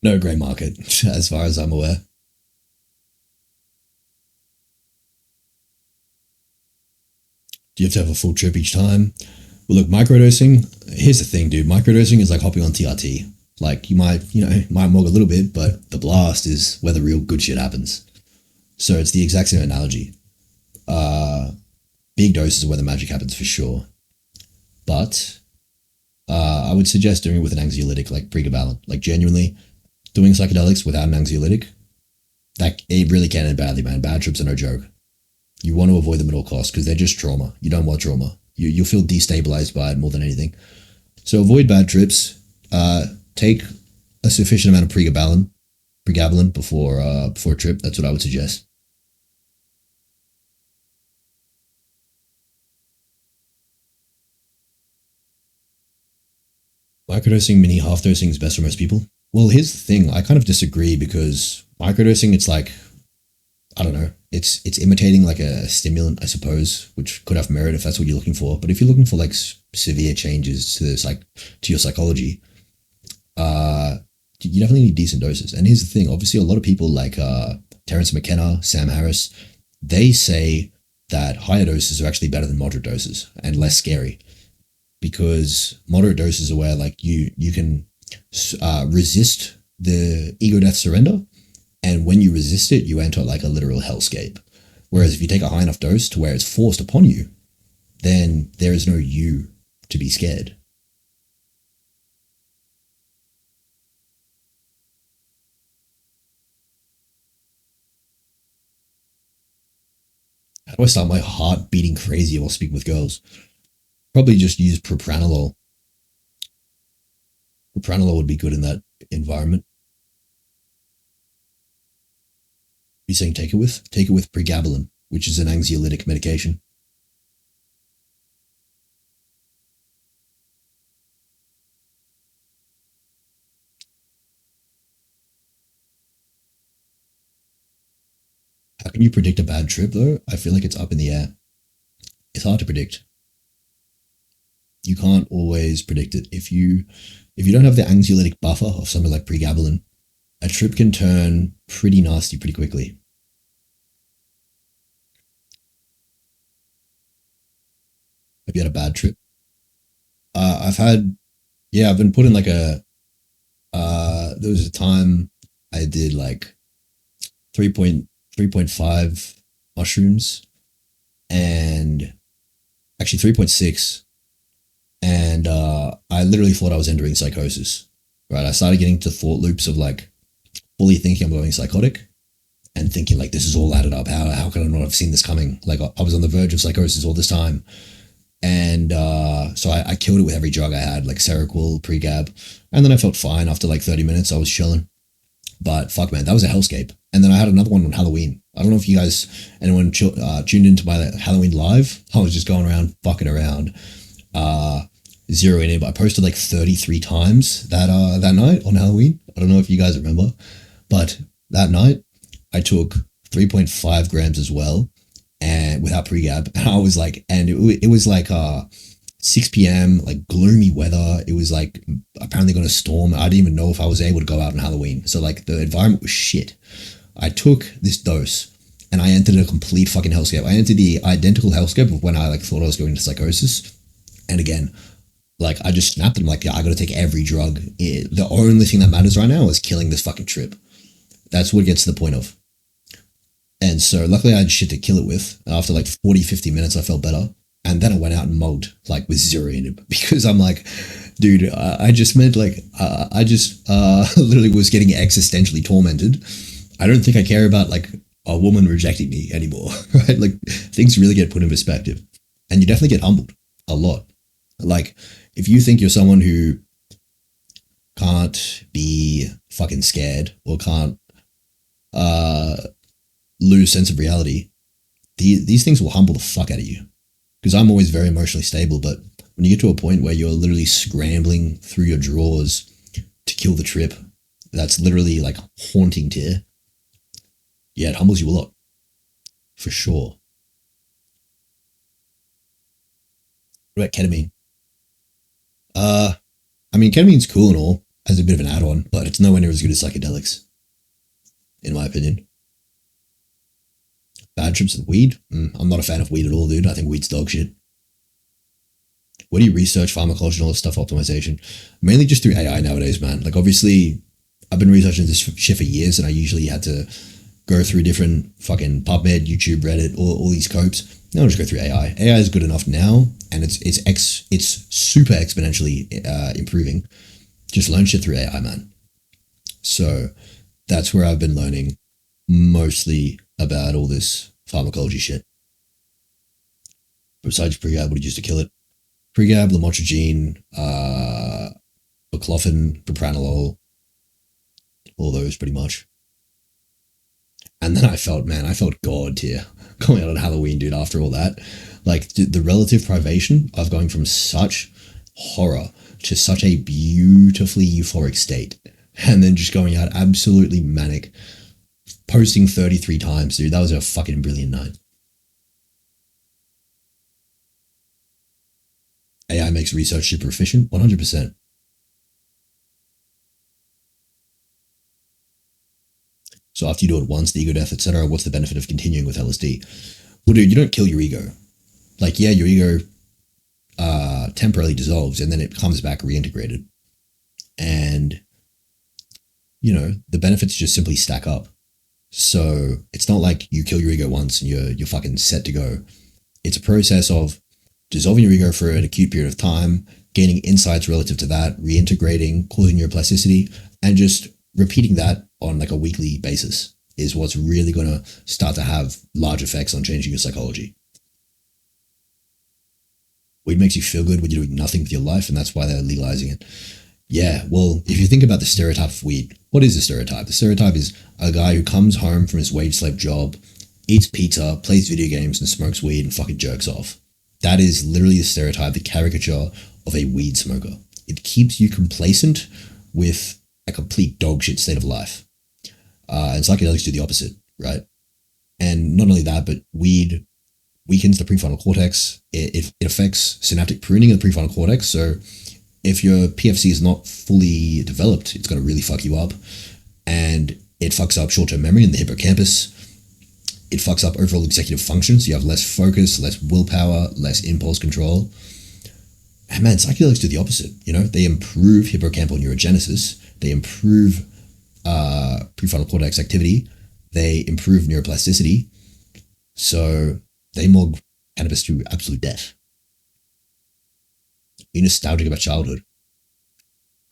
No grey market, as far as I'm aware. Do you have to have a full trip each time? Well, look, microdosing, here's the thing, dude. Microdosing is like hopping on TRT. Like, you might mog a little bit, but the blast is where the real good shit happens. So it's the exact same analogy. Big doses is where the magic happens for sure. But I would suggest doing it with an anxiolytic, like pregabalin. Like, genuinely, doing psychedelics without an anxiolytic, that it really can end badly, man. Bad trips are no joke. You want to avoid them at all costs because they're just trauma. You don't want trauma. You'll feel destabilized by it more than anything. So avoid bad trips. Take a sufficient amount of pregabalin before a trip. That's what I would suggest. Microdosing, mini half dosing is best for most people. Well, here's the thing. I kind of disagree because microdosing, it's like, I don't know. It's imitating like a stimulant, I suppose, which could have merit if that's what you're looking for. But if you're looking for like severe changes to to your psychology, you definitely need decent doses. And here's the thing: obviously, a lot of people like Terrence McKenna, Sam Harris, they say that higher doses are actually better than moderate doses and less scary, because moderate doses are where like you can resist the ego death surrender, and when you resist it, you enter like a literal hellscape. Whereas if you take a high enough dose to where it's forced upon you, then there is no you to be scared. How do I stop my heart beating crazy while speaking with girls? Probably just use propranolol. Propranolol would be good in that environment. You're saying take it with pregabalin, which is an anxiolytic medication. How can you predict a bad trip though? I feel like it's up in the air. It's hard to predict. You can't always predict it. If you don't have the anxiolytic buffer of something like pregabalin, a trip can turn pretty nasty pretty quickly. Have you had a bad trip? I've been put in like there was a time I did like 3.5 mushrooms, and actually 3.6, and I literally thought I was entering psychosis. Right, I started getting to thought loops of like fully thinking I'm going psychotic, and thinking like this is all added up. How can I not have seen this coming? Like I was on the verge of psychosis all this time, and so I killed it with every drug I had, like Seroquel, Pregab, and then I felt fine after like 30 minutes. I was chilling. But fuck, man, that was a hellscape. And then I had another one on Halloween. I don't know if you guys, anyone tuned into my Halloween live. I was just going around, fucking around, zeroing in. But I posted like 33 times that night on Halloween. I don't know if you guys remember. But that night, I took 3.5 grams as well, and without pregab. And I was like, and it was like 6 p.m., like gloomy weather. It was like apparently going to storm. I didn't even know if I was able to go out on Halloween. So like the environment was shit. I took this dose and I entered a complete fucking hellscape. I entered the identical hellscape of when I like thought I was going into psychosis. And again, like I just snapped and I'm like, yeah, I got to take every drug. The only thing that matters right now is killing this fucking trip. That's what it gets to the point of. And so luckily I had shit to kill it with. After like 40, 50 minutes, I felt better. And then I went out and mugged, like with zero in it, because I'm like, dude, I just meant like, I just literally was getting existentially tormented. I don't think I care about like a woman rejecting me anymore, right? Like things really get put in perspective, and you definitely get humbled a lot. Like if you think you're someone who can't be fucking scared or can't lose sense of reality, these things will humble the fuck out of you. Because I'm always very emotionally stable, but when you get to a point where you're literally scrambling through your drawers to kill the trip, that's literally like haunting tear. Yeah, it humbles you a lot. For sure. What about ketamine? I mean, ketamine's cool and all, as a bit of an add-on, but it's nowhere near as good as psychedelics, in my opinion. Bad trips with weed? I'm not a fan of weed at all, dude. I think weed's dog shit. What do you research pharmacology and all this stuff optimization? Mainly just through AI nowadays, man. Like obviously, I've been researching this shit for years, and I usually had to go through different fucking PubMed, YouTube, Reddit, all these copes. Now I'll just go through AI. AI is good enough now, and it's super exponentially improving. Just learn shit through AI, man. So that's where I've been learning mostly about all this pharmacology shit. Besides pregab, what did you use to kill it? Pregab, lamotrigine, baclofen, propranolol, all those pretty much. And then I felt God tier going out on Halloween, dude, after all that. Like the relative privation of going from such horror to such a beautifully euphoric state, and then just going out absolutely manic, posting 33 times, dude. That was a fucking brilliant night. AI makes research super efficient, 100%. So after you do it once, the ego death, etc., what's the benefit of continuing with LSD? Well, dude, you don't kill your ego. Like, yeah, your ego temporarily dissolves and then it comes back reintegrated. And, you know, the benefits just simply stack up. So it's not like you kill your ego once and you're fucking set to go. It's a process of dissolving your ego for an acute period of time, gaining insights relative to that, reintegrating, causing neuroplasticity, and just repeating that on like a weekly basis is what's really going to start to have large effects on changing your psychology. Weed makes you feel good when you're doing nothing with your life, and that's why they're legalizing it. Yeah, well, if you think about the stereotype of weed, what is the stereotype? The stereotype is a guy who comes home from his wage slave job, eats pizza, plays video games, and smokes weed and fucking jerks off. That is literally the stereotype, the caricature of a weed smoker. It keeps you complacent with a complete dogshit state of life. And psychedelics do the opposite, right? And not only that, but weed weakens the prefrontal cortex. It affects synaptic pruning of the prefrontal cortex. So if your PFC is not fully developed, it's going to really fuck you up. And it fucks up short-term memory in the hippocampus. It fucks up overall executive function. So you have less focus, less willpower, less impulse control. And man, psychedelics do the opposite. You know, they improve hippocampal neurogenesis. They improve prefrontal cortex activity. They improve neuroplasticity. So they mold cannabis to absolute death. Be nostalgic about childhood.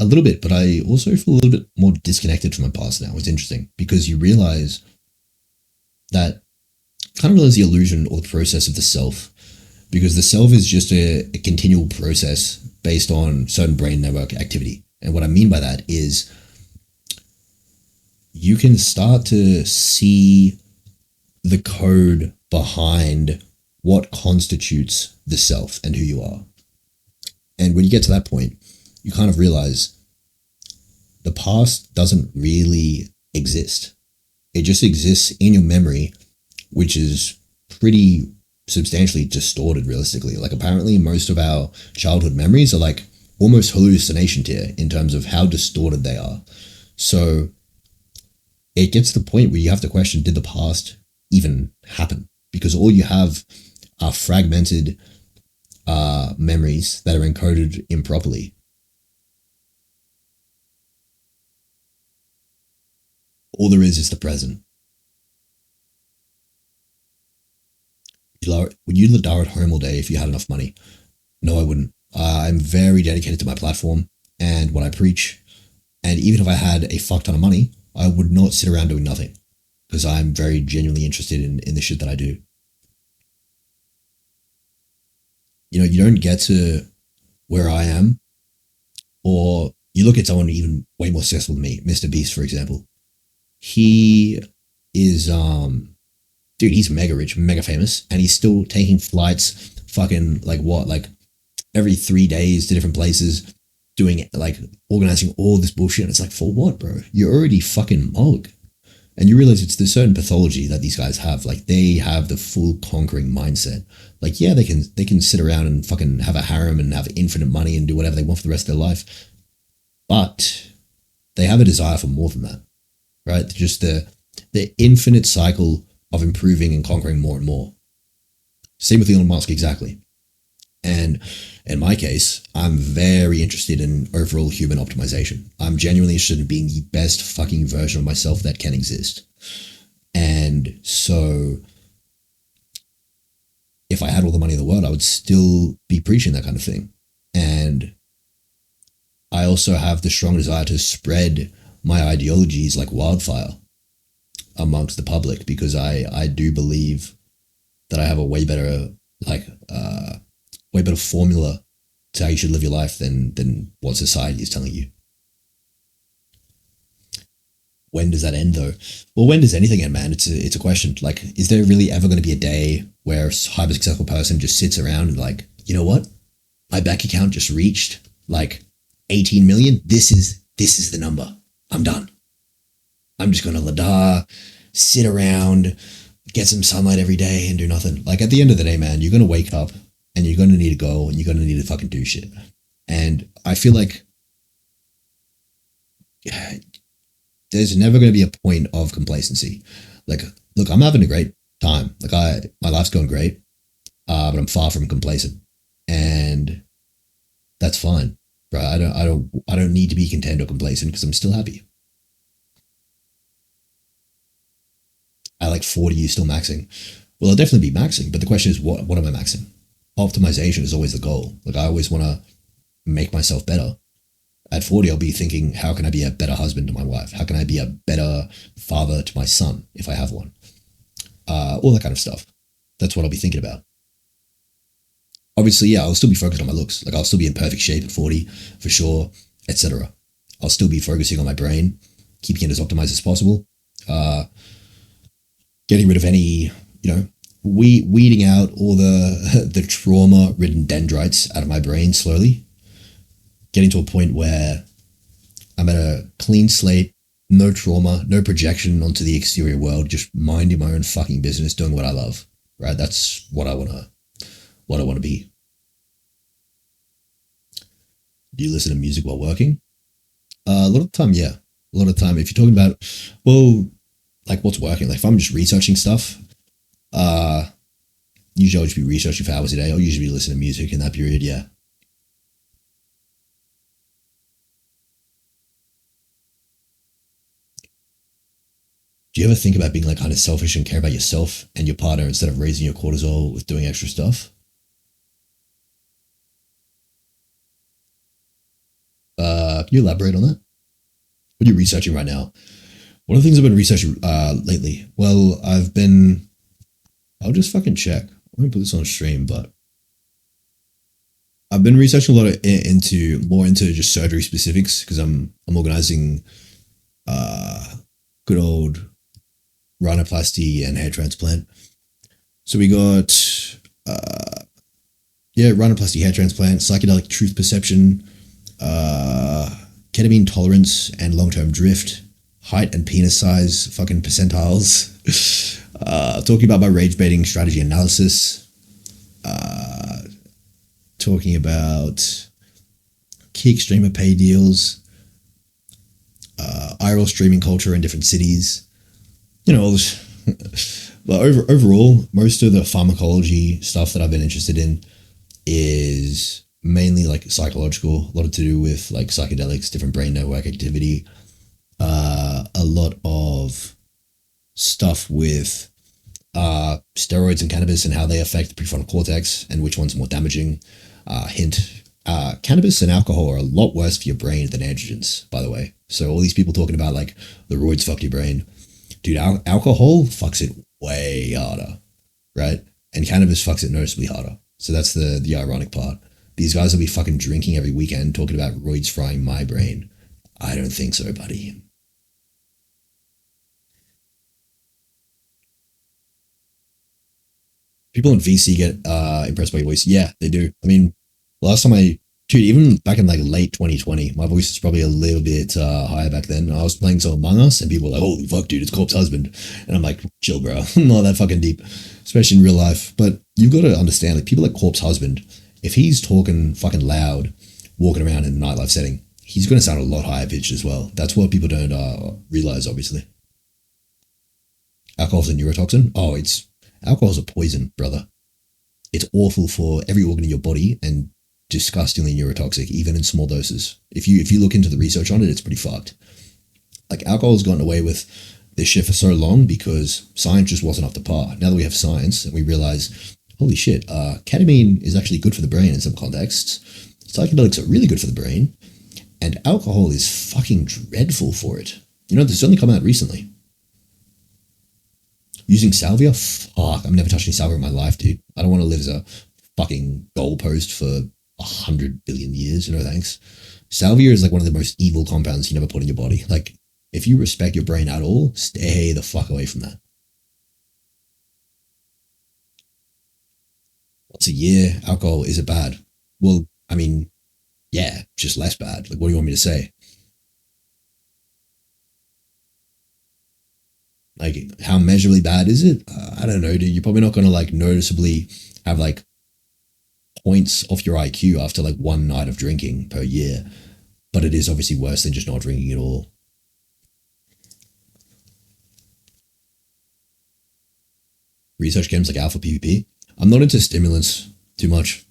A little bit, but I also feel a little bit more disconnected from my past now. It's interesting because you realize that kind of realize the illusion or the process of the self, because the self is just a continual process based on certain brain network activity. And what I mean by that is you can start to see the code behind what constitutes the self and who you are. And when you get to that point, you kind of realize the past doesn't really exist. It just exists in your memory, which is pretty substantially distorted realistically. Like apparently most of our childhood memories are like almost hallucination tier in terms of how distorted they are. So it gets to the point where you have to question, did the past even happen? Because all you have are fragmented memories that are encoded improperly. All there is the present. Would you ladar at home all day if you had enough money? No, I wouldn't. I'm very dedicated to my platform and what I preach. And even if I had a fuck ton of money, I would not sit around doing nothing because I'm very genuinely interested in the shit that I do. You know, you don't get to where I am, or you look at someone even way more successful than me, Mr. Beast, for example. He is, dude, he's mega rich, mega famous, and he's still taking flights fucking like every 3 days to different places, doing like organizing all this bullshit. And it's like, for what, bro? You're already fucking mug. And you realize it's the certain pathology that these guys have. Like they have the full conquering mindset. Like, yeah, they can sit around and fucking have a harem and have infinite money and do whatever they want for the rest of their life. But they have a desire for more than that, right? Just the infinite cycle of improving and conquering more and more. Same with Elon Musk, exactly. And in my case, I'm very interested in overall human optimization. I'm genuinely interested in being the best fucking version of myself that can exist. And so if I had all the money in the world, I would still be preaching that kind of thing. And I also have the strong desire to spread my ideologies like wildfire amongst the public, because I do believe that I have a way better formula to how you should live your life than what society is telling you. When does that end though? Well, when does anything end, man? It's a question. Like, is there really ever going to be a day where a hyper successful person just sits around and like, you know what? My bank account just reached like 18 million. This is the number. I'm done. I'm just going to ladar, sit around, get some sunlight every day and do nothing. Like at the end of the day, man, you're going to wake up and you're going to need to go and you're going to need to fucking do shit. And I feel like there's never going to be a point of complacency. Like, look, I'm having a great time. Like my life's going great, but I'm far from complacent, and that's fine, right? I don't need to be content or complacent because I'm still happy. At like 40, you're still maxing. Well, I'll definitely be maxing, but the question is, what am I maxing? Optimization is always the goal. Like I always want to make myself better. At 40, I'll be thinking, how can I be a better husband to my wife? How can I be a better father to my son if I have one? All that kind of stuff. That's what I'll be thinking about. Obviously, yeah, I'll still be focused on my looks. Like I'll still be in perfect shape at 40 for sure, etc. I'll still be focusing on my brain, keeping it as optimized as possible. Getting rid of any, weeding out all the trauma-ridden dendrites out of my brain slowly. Getting to a point where I'm at a clean slate, no trauma, no projection onto the exterior world, just minding my own fucking business, doing what I love. Right? That's what I want to be. Do you listen to music while working? A lot of the time, yeah. A lot of the time, if you're talking about, well, like what's working, like if I'm just researching stuff, usually I'll just be researching for hours a day. I'll usually be listening to music in that period, yeah. Do you ever think about being like kind of selfish and care about yourself and your partner instead of raising your cortisol with doing extra stuff? Can you elaborate on that? What are you researching right now? One of the things I've been researching lately, well, I'll just fucking check. I'm going to put this on stream, but I've been researching a lot into just surgery specifics because I'm organizing good old rhinoplasty and hair transplant. So we got rhinoplasty, hair transplant, psychedelic truth perception, ketamine tolerance and long-term drift, height and penis size fucking percentiles, talking about my rage baiting strategy analysis, talking about Kick streamer pay deals, IRL streaming culture in different cities, all this. But overall, most of the pharmacology stuff that I've been interested in is mainly like psychological, a lot to do with like psychedelics, different brain network activity, a lot of stuff with steroids and cannabis and how they affect the prefrontal cortex and which one's more damaging. Cannabis and alcohol are a lot worse for your brain than androgens, by the way. So all these people talking about like the roids fuck your brain. Dude, alcohol fucks it way harder, right? And cannabis fucks it noticeably harder. So that's the ironic part. These guys will be fucking drinking every weekend talking about roids frying my brain. I don't think so, buddy. People in VC get impressed by your voice. Yeah, they do. I mean, last time even back in like late 2020, my voice was probably a little bit higher back then. I was playing some Among Us and people were like, holy fuck, dude, it's Corpse Husband. And I'm like, chill, bro. Not that fucking deep, especially in real life. But you've got to understand, like people like Corpse Husband, if he's talking fucking loud, walking around in a nightlife setting, he's going to sound a lot higher pitched as well. That's what people don't realize, obviously. Alcohol's a neurotoxin. Alcohol's a poison, brother. It's awful for every organ in your body and disgustingly neurotoxic, even in small doses. If you look into the research on it, it's pretty fucked. Like alcohol's gotten away with this shit for so long because science just wasn't up to par. Now that we have science and we realize, holy shit, ketamine is actually good for the brain in some contexts. Psychedelics are really good for the brain. And alcohol is fucking dreadful for it. This has only come out recently. Using salvia? Fuck, I'm never touching salvia in my life, dude. I don't want to live as a fucking goalpost for 100 billion years. No thanks. Salvia is like one of the most evil compounds you never put in your body. Like, if you respect your brain at all, stay the fuck away from that. Once a year, alcohol, is it bad? Well, I mean, yeah, just less bad. Like, what do you want me to say? Like, how measurably bad is it? I don't know, dude. You're probably not going to like noticeably have like points off your IQ after like one night of drinking per year. But it is obviously worse than just not drinking at all. Research games like alpha PvP. I'm not into stimulants too much.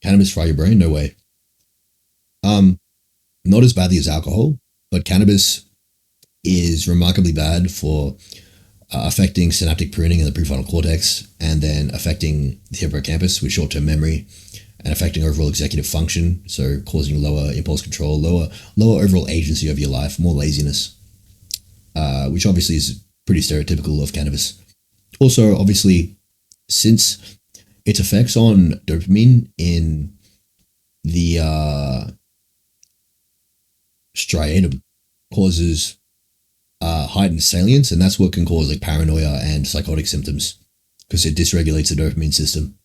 Cannabis fry your brain? No way. Not as badly as alcohol, but cannabis is remarkably bad for affecting synaptic pruning in the prefrontal cortex, and then affecting the hippocampus with short-term memory, and affecting overall executive function, so causing lower impulse control, lower overall agency of your life, more laziness, which obviously is pretty stereotypical of cannabis. Also, obviously, since its effects on dopamine in the striatum causes heightened salience, and that's what can cause like paranoia and psychotic symptoms, because it dysregulates the dopamine system.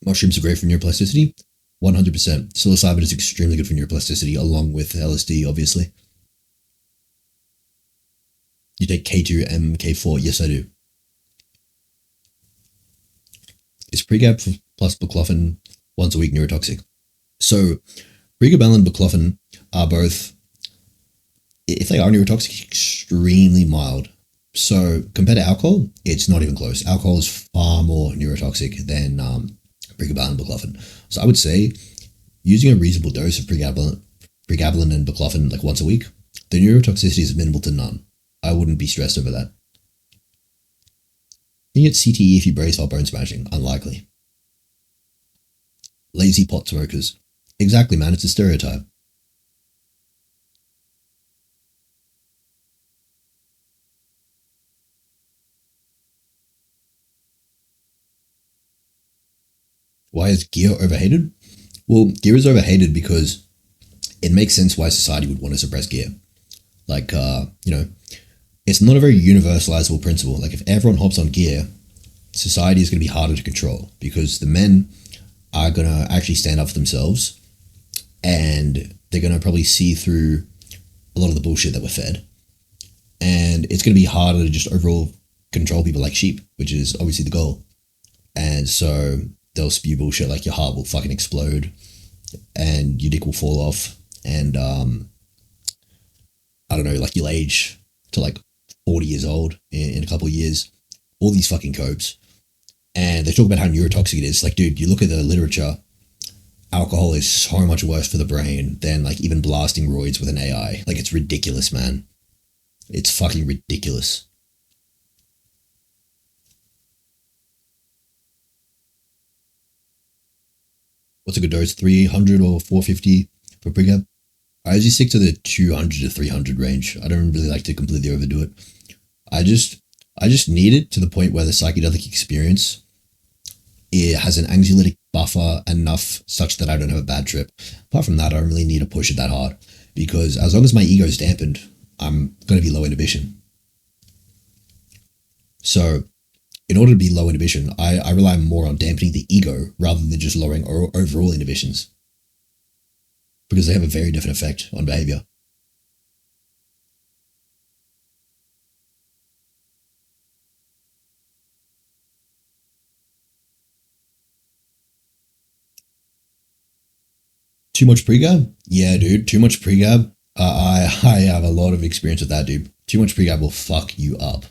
Mushrooms are great for neuroplasticity. 100%. Psilocybin is extremely good for neuroplasticity, along with LSD, obviously. You take K2, MK4. Yes, I do. Is pregab plus baclofen once a week neurotoxic? So, pregabalin and baclofen are both, if they are neurotoxic, extremely mild. So, compared to alcohol, it's not even close. Alcohol is far more neurotoxic than pregabalin and baclofen. So I would say using a reasonable dose of pregabalin and baclofen like once a week, the neurotoxicity is minimal to none. I wouldn't be stressed over that. You get CTE if you brace while bone smashing. Unlikely. Lazy pot smokers. Exactly, man. It's a stereotype. Why is gear overhated? Well, gear is overhated because it makes sense why society would want to suppress gear. Like, it's not a very universalizable principle. Like, if everyone hops on gear, society is going to be harder to control, because the men are going to actually stand up for themselves, and they're going to probably see through a lot of the bullshit that we're fed. And it's going to be harder to just overall control people like sheep, which is obviously the goal. And so they'll spew bullshit like your heart will fucking explode and your dick will fall off, and I don't know, like you'll age to like 40 years old in a couple of years. All these fucking copes. And they talk about how neurotoxic it is. Like, dude, you look at the literature, alcohol is so much worse for the brain than like even blasting roids with an AI. Like, it's ridiculous, man. It's fucking ridiculous. What's a good dose? 300 or 450 for pregab? I usually stick to the 200 to 300 range. I don't really like to completely overdo it. I just need it to the point where the psychedelic experience, it has an anxiolytic buffer enough such that I don't have a bad trip. Apart from that, I don't really need to push it that hard, because as long as my ego is dampened, I'm going to be low inhibition. So in order to be low inhibition, I rely more on dampening the ego rather than just lowering overall inhibitions, because they have a very different effect on behavior. Too much pregab? Yeah, dude, too much pregab. I have a lot of experience with that, dude. Too much pregab will fuck you up.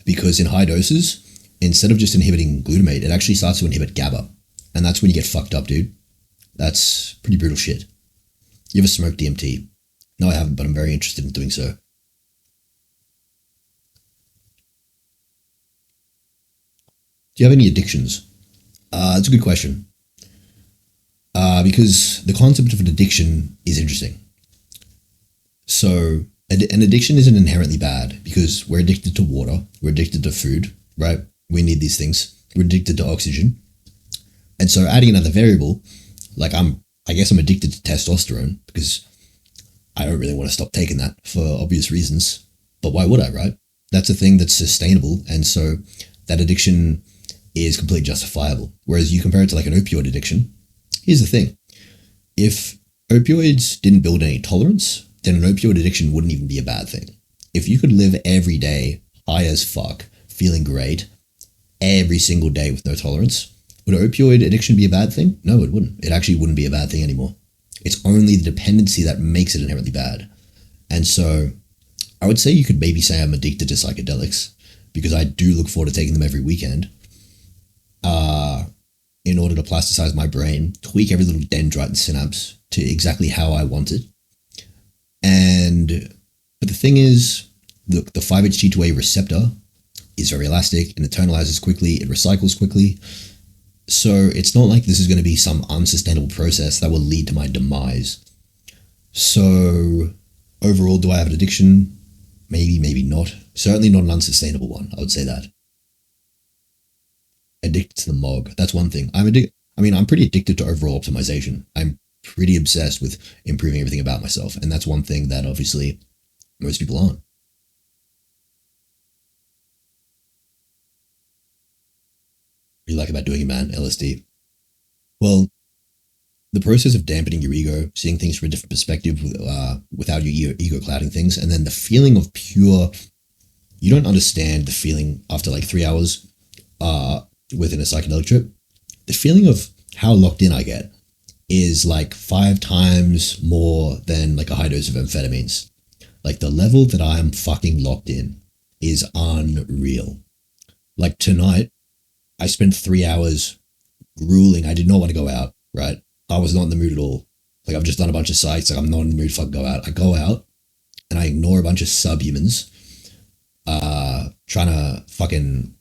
Because in high doses, instead of just inhibiting glutamate, it actually starts to inhibit GABA. And that's when you get fucked up, dude. That's pretty brutal shit. You ever smoked DMT? No, I haven't, but I'm very interested in doing so. Do you have any addictions? That's a good question. Because the concept of an addiction is interesting. So an addiction isn't inherently bad, because we're addicted to water, we're addicted to food, right? We need these things. We're addicted to oxygen. And so adding another variable, like I guess I'm addicted to testosterone, because I don't really want to stop taking that for obvious reasons. But why would I, right? That's a thing that's sustainable, and so that addiction is completely justifiable. Whereas you compare it to like an opioid addiction, here's the thing. If opioids didn't build any tolerance, then an opioid addiction wouldn't even be a bad thing. If you could live every day high as fuck, feeling great, every single day with no tolerance, would opioid addiction be a bad thing? No, it wouldn't. It actually wouldn't be a bad thing anymore. It's only the dependency that makes it inherently bad. And so I would say you could maybe say I'm addicted to psychedelics because I do look forward to taking them every weekend in order to plasticize my brain, tweak every little dendrite and synapse to exactly how I want it. But the thing is, look, the 5-HT2A receptor is very elastic, it internalizes quickly, it recycles quickly. So it's not like this is going to be some unsustainable process that will lead to my demise. So overall, do I have an addiction? Maybe, maybe not. Certainly not an unsustainable one, I would say that. Addicted to the MOG, that's one thing. I'm pretty addicted to overall optimization. I'm pretty obsessed with improving everything about myself, and that's one thing that obviously most people aren't. What do you like about doing it, man? LSD. Well, the process of dampening your ego, seeing things from a different perspective without your ego clouding things, and then the feeling of pure, you don't understand the feeling after like 3 hours within a psychedelic trip. The feeling of how locked in I get is like 5 times more than like a high dose of amphetamines. Like the level that I'm fucking locked in is unreal. Like tonight, I spent 3 hours grueling. I did not want to go out, right? I was not in the mood at all. Like I've just done a bunch of sites. Like I'm not in the mood to fucking go out. I go out and I ignore a bunch of subhumans trying to fucking,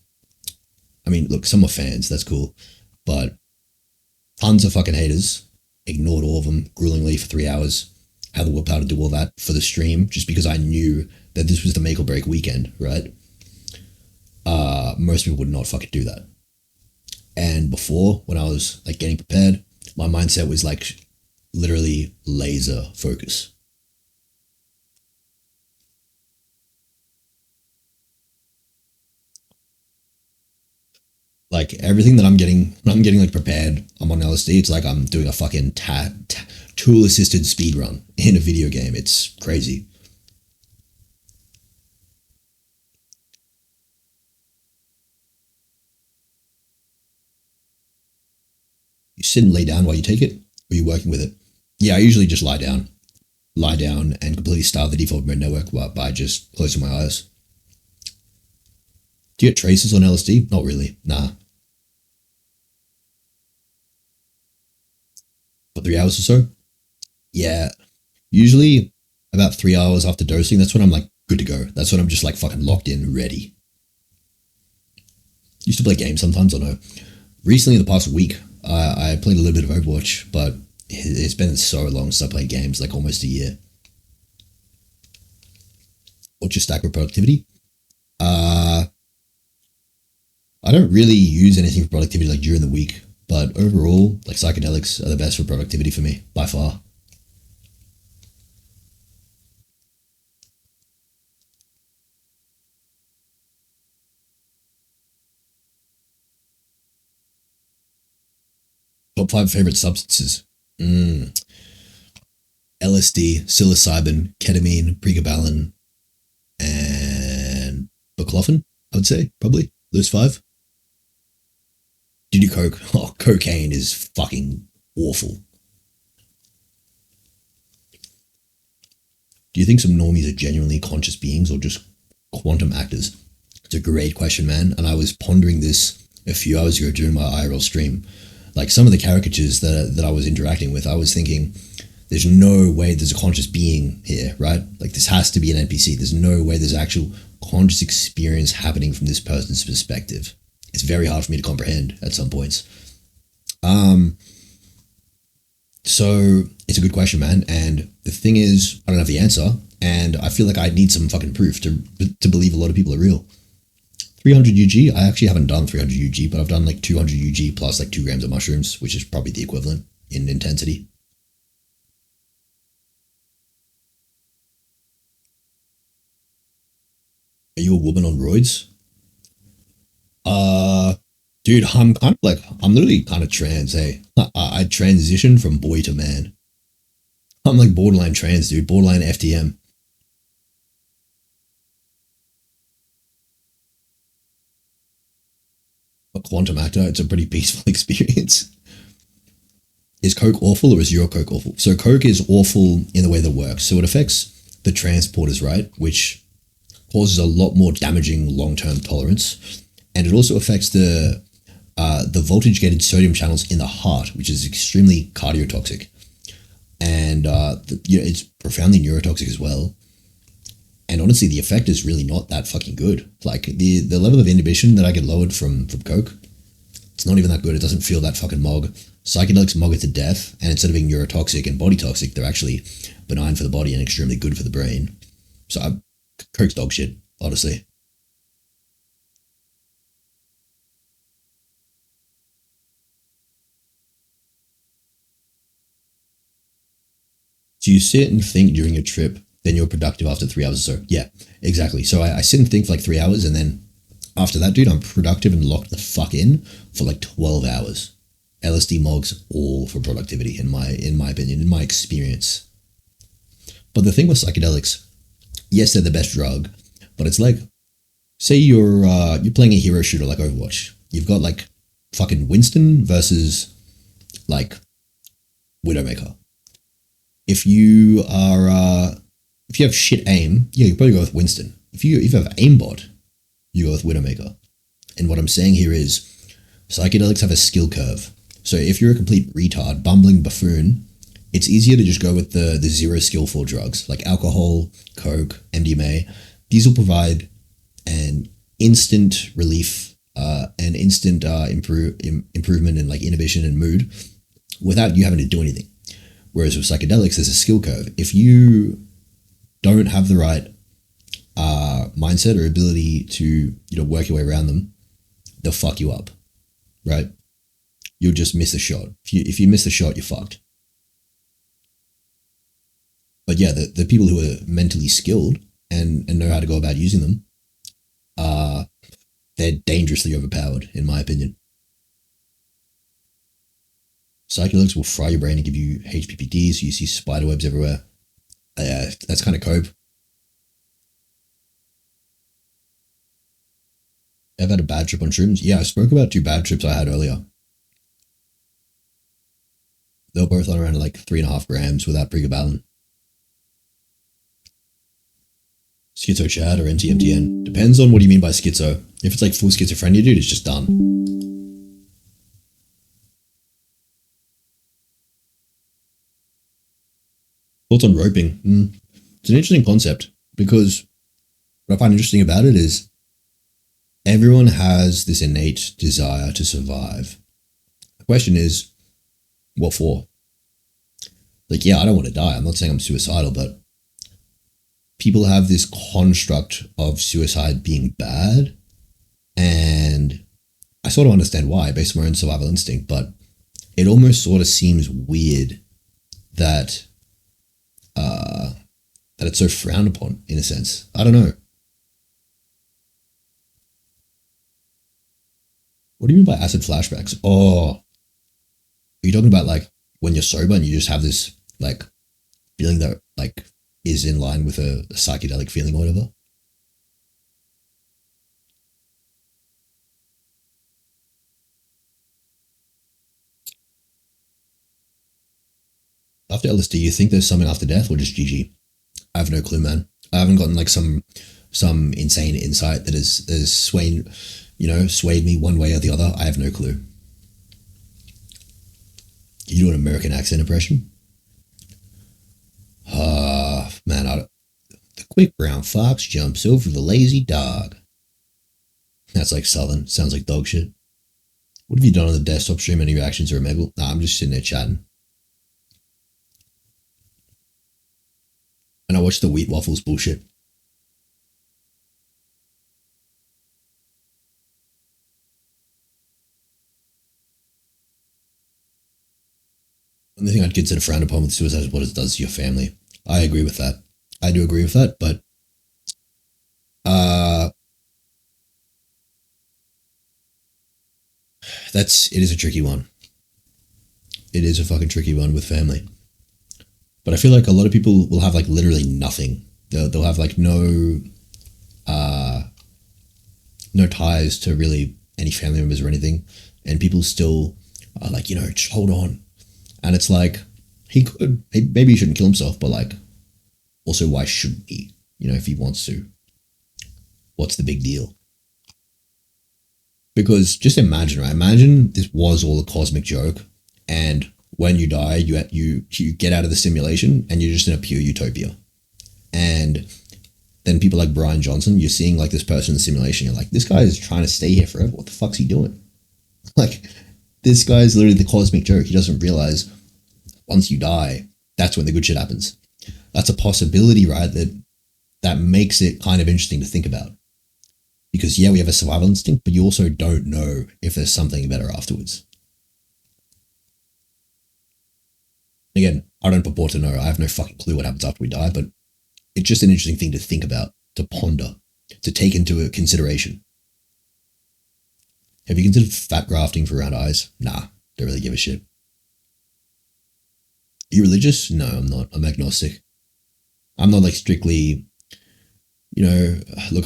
I mean, look, some are fans, that's cool. But tons of fucking haters, ignored all of them gruelingly for 3 hours. Had the willpower to do all that for the stream just because I knew that this was the make or break weekend, right? Most people would not fucking do that. And before, when I was like getting prepared, my mindset was like literally laser focus. Like everything that I'm getting, when I'm getting like prepared, I'm on LSD, it's like I'm doing a fucking tool assisted speed run in a video game. It's crazy. You sit and lay down while you take it, or are you working with it? Yeah, I usually just lie down and completely starve the default mode network by just closing my eyes. Do you get traces on LSD? Not really, nah. For 3 hours or so? Yeah, usually about 3 hours after dosing, that's when I'm like good to go. That's when I'm just like fucking locked in, ready. Used to play games sometimes, I know. Recently, in the past week, I played a little bit of Overwatch, but it's been so long since I played games, like almost a year. What's your stack for productivity? I don't really use anything for productivity like during the week, but overall, like psychedelics are the best for productivity for me, by far. Top 5 favorite substances. LSD, psilocybin, ketamine, pregabalin, and baclofen, I would say, probably. Those 5. Do you do coke? Oh, cocaine is fucking awful. Do you think some normies are genuinely conscious beings or just quantum actors? It's a great question, man. And I was pondering this a few hours ago during my IRL stream. Like some of the caricatures that I was interacting with, I was thinking, there's no way there's a conscious being here, right? Like this has to be an NPC. There's no way there's actual conscious experience happening from this person's perspective. It's very hard for me to comprehend at some points. So it's a good question, man. And the thing is, I don't have the answer, and I feel like I need some fucking proof to believe a lot of people are real. 300 UG, I actually haven't done 300 UG, but I've done like 200 UG plus like 2 grams of mushrooms, which is probably the equivalent in intensity. Are you a woman on roids? Dude, I'm kind of like, I'm literally kind of trans, hey. I transitioned from boy to man. I'm like borderline trans, dude. Borderline FTM. A quantum actor, it's a pretty peaceful experience. Is Coke awful or is your Coke awful? So Coke is awful in the way that works. So it affects the transporters, right? Which causes a lot more damaging long-term tolerance. And it also affects the voltage-gated sodium channels in the heart, which is extremely cardiotoxic. And it's profoundly neurotoxic as well. And honestly, the effect is really not that fucking good. Like the level of inhibition that I get lowered from Coke, it's not even that good. It doesn't feel that fucking mog. Psychedelics mog it to death, and instead of being neurotoxic and body toxic, they're actually benign for the body and extremely good for the brain. So Coke's dog shit, honestly. So you sit and think during your trip, then you're productive after 3 hours or so. Yeah, exactly. So I sit and think for like 3 hours, and then after that, dude, I'm productive and locked the fuck in for like 12 hours. LSD mogs all for productivity, in my opinion, in my experience. But the thing with psychedelics, yes, they're the best drug, but it's like, say you're playing a hero shooter like Overwatch. You've got like fucking Winston versus like Widowmaker. If you have shit aim, yeah, you probably go with Winston. If you have aimbot, you go with Widowmaker. And what I'm saying here is psychedelics have a skill curve. So if you're a complete retard, bumbling buffoon, it's easier to just go with the zero skillful drugs like alcohol, coke, MDMA. These will provide an instant relief, an instant improvement in like inhibition and mood without you having to do anything. Whereas with psychedelics, there's a skill curve. If you don't have the right mindset or ability to work your way around them, they'll fuck you up, right? You'll just miss the shot. If you miss the shot, you're fucked. But yeah, the people who are mentally skilled and know how to go about using them, they're dangerously overpowered, in my opinion. Psychedelics will fry your brain and give you HPPDs. You see spider webs everywhere. That's kind of cope. I've had a bad trip on shrooms. Yeah, I spoke about 2 bad trips I had earlier. They were both on around like 3.5 grams without pregabalin. Schizo chat or NTMTN. Depends on what you mean by schizo. If it's like full schizophrenia, dude, it's just done. Thoughts on roping? It's an interesting concept because what I find interesting about it is everyone has this innate desire to survive. The question is, what for? Like, yeah, I don't want to die. I'm not saying I'm suicidal, but people have this construct of suicide being bad. And I sort of understand why based on my own survival instinct, but it almost sort of seems weird that it's so frowned upon in a sense. I don't know. What do you mean by acid flashbacks? Oh, are you talking about like when you're sober and you just have this like feeling that like is in line with a psychedelic feeling or whatever? After LSD, you think there's something after death or just GG? I have no clue, man. I haven't gotten like some insane insight that has swayed me one way or the other. I have no clue. You do an American accent impression? Man, the quick brown fox jumps over the lazy dog. That's like Southern. Sounds like dog shit. What have you done on the desktop stream? Any reactions or a Omegle? Nah, I'm just sitting there chatting. And I watched the wheat waffles bullshit. The thing I'd consider frowned upon with suicide is what it does to your family. I agree with that. I do agree with that, but it is a tricky one. It is a fucking tricky one with family. But I feel like a lot of people will have like literally nothing. They'll have like no ties to really any family members or anything, and people still are like, you know, just hold on. And it's like, maybe he shouldn't kill himself, but like, also why shouldn't he? You know, if he wants to, what's the big deal? Because just imagine, right? Imagine this was all a cosmic joke, and when you die, you get out of the simulation and you're just in a pure utopia. And then people like Brian Johnson, you're seeing like this person in the simulation, you're like, this guy is trying to stay here forever. What the fuck's he doing? Like, this guy is literally the cosmic joke. He doesn't realize once you die, that's when the good shit happens. That's a possibility, right? That makes it kind of interesting to think about. Because yeah, we have a survival instinct, but you also don't know if there's something better afterwards. Again, I don't purport to know. I have no fucking clue what happens after we die, but it's just an interesting thing to think about, to ponder, to take into consideration. Have you considered fat grafting for round eyes? Nah, don't really give a shit. Are you religious? No, I'm not. I'm agnostic. I'm not like strictly, you know, look,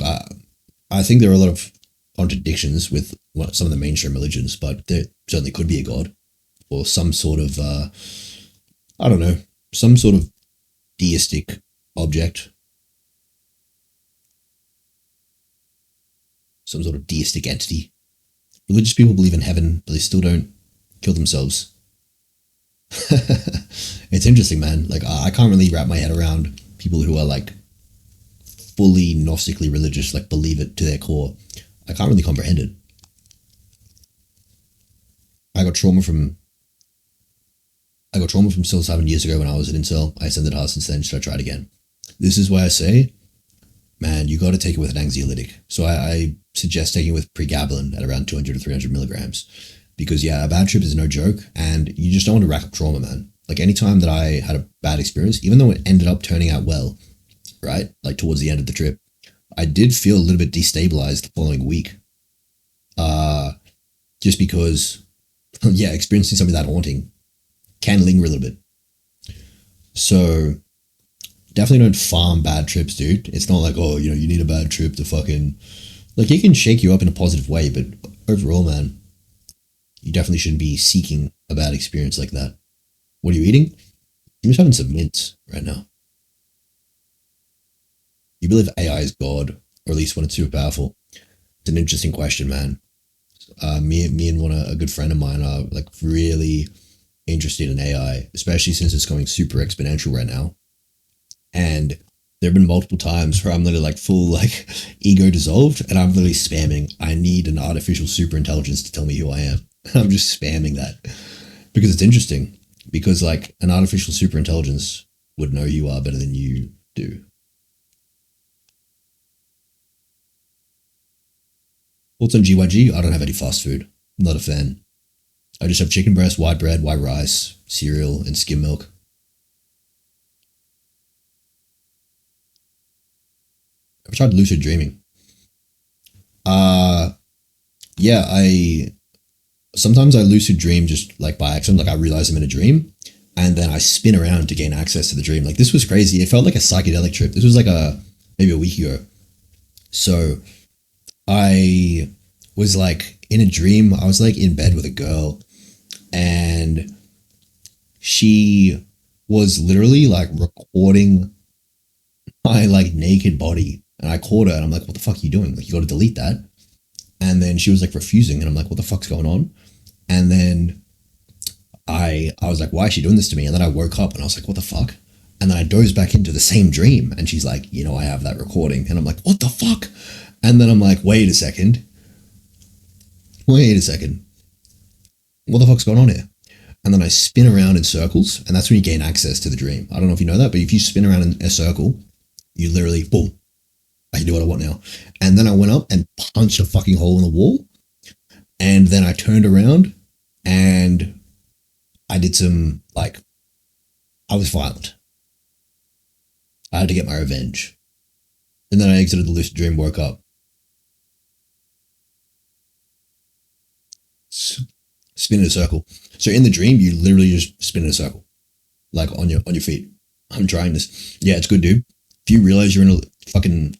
I think there are a lot of contradictions with some of the mainstream religions, but there certainly could be a God or some sort of, I don't know, some sort of deistic object. Some sort of deistic entity. Religious people believe in heaven, but they still don't kill themselves. It's interesting, man. Like, I can't really wrap my head around people who are like fully gnostically religious, like believe it to their core. I can't really comprehend it. I got trauma from psilocybin years ago when I was an incel. I ascended hard since then, so I tried again. This is why I say, man, you got to take it with an anxiolytic. So I suggest taking it with pregabalin at around 200 to 300 milligrams. Because yeah, a bad trip is no joke, and you just don't want to rack up trauma, man. Like, anytime that I had a bad experience, even though it ended up turning out well, right? Like towards the end of the trip, I did feel a little bit destabilized the following week. Just because, yeah, experiencing something that haunting can linger a little bit. So definitely don't farm bad trips, dude. It's not like, oh, you know, you need a bad trip to fucking, like, it can shake you up in a positive way, but overall, man, you definitely shouldn't be seeking a bad experience like that. What are you eating? I'm just having some mints right now. You believe AI is God, or at least when it's super powerful? It's an interesting question, man. Me and a good friend of mine are like really interested in AI, especially since it's going super exponential right now. And there have been multiple times where I'm literally like full like ego dissolved, and I'm literally spamming, I need an artificial super intelligence to tell me who I am. And I'm just spamming that because it's interesting. Because like an artificial super intelligence would know who you are better than you do. Thoughts on GYG? I don't have any fast food. I'm not a fan. I just have chicken breast, white bread, white rice, cereal, and skim milk. I've tried lucid dreaming. Yeah, sometimes I lucid dream just like by accident, like I realize I'm in a dream, and then I spin around to gain access to the dream. Like, this was crazy. It felt like a psychedelic trip. This was like maybe a week ago. So I was like in a dream. I was like in bed with a girl, and she was literally like recording my like naked body, and I called her and I'm like, what the fuck are you doing? Like, you got to delete that. And then she was like refusing, and I'm like, what the fuck's going on? And then I was like, why is she doing this to me? And then I woke up and I was like, what the fuck? And then I dozed back into the same dream, and she's like, you know, I have that recording. And I'm like, what the fuck? And then I'm like, wait a second. What the fuck's going on here? And then I spin around in circles, and that's when you gain access to the dream. I don't know if you know that, but if you spin around in a circle, you literally, boom, I can do what I want now. And then I went up and punched a fucking hole in the wall. And then I turned around and I did some, like, I was violent. I had to get my revenge. And then I exited the lucid dream, woke up. Spin in a circle. So in the dream, you literally just spin in a circle, like on your feet. I'm trying this. Yeah, it's good, dude. If you realize you're in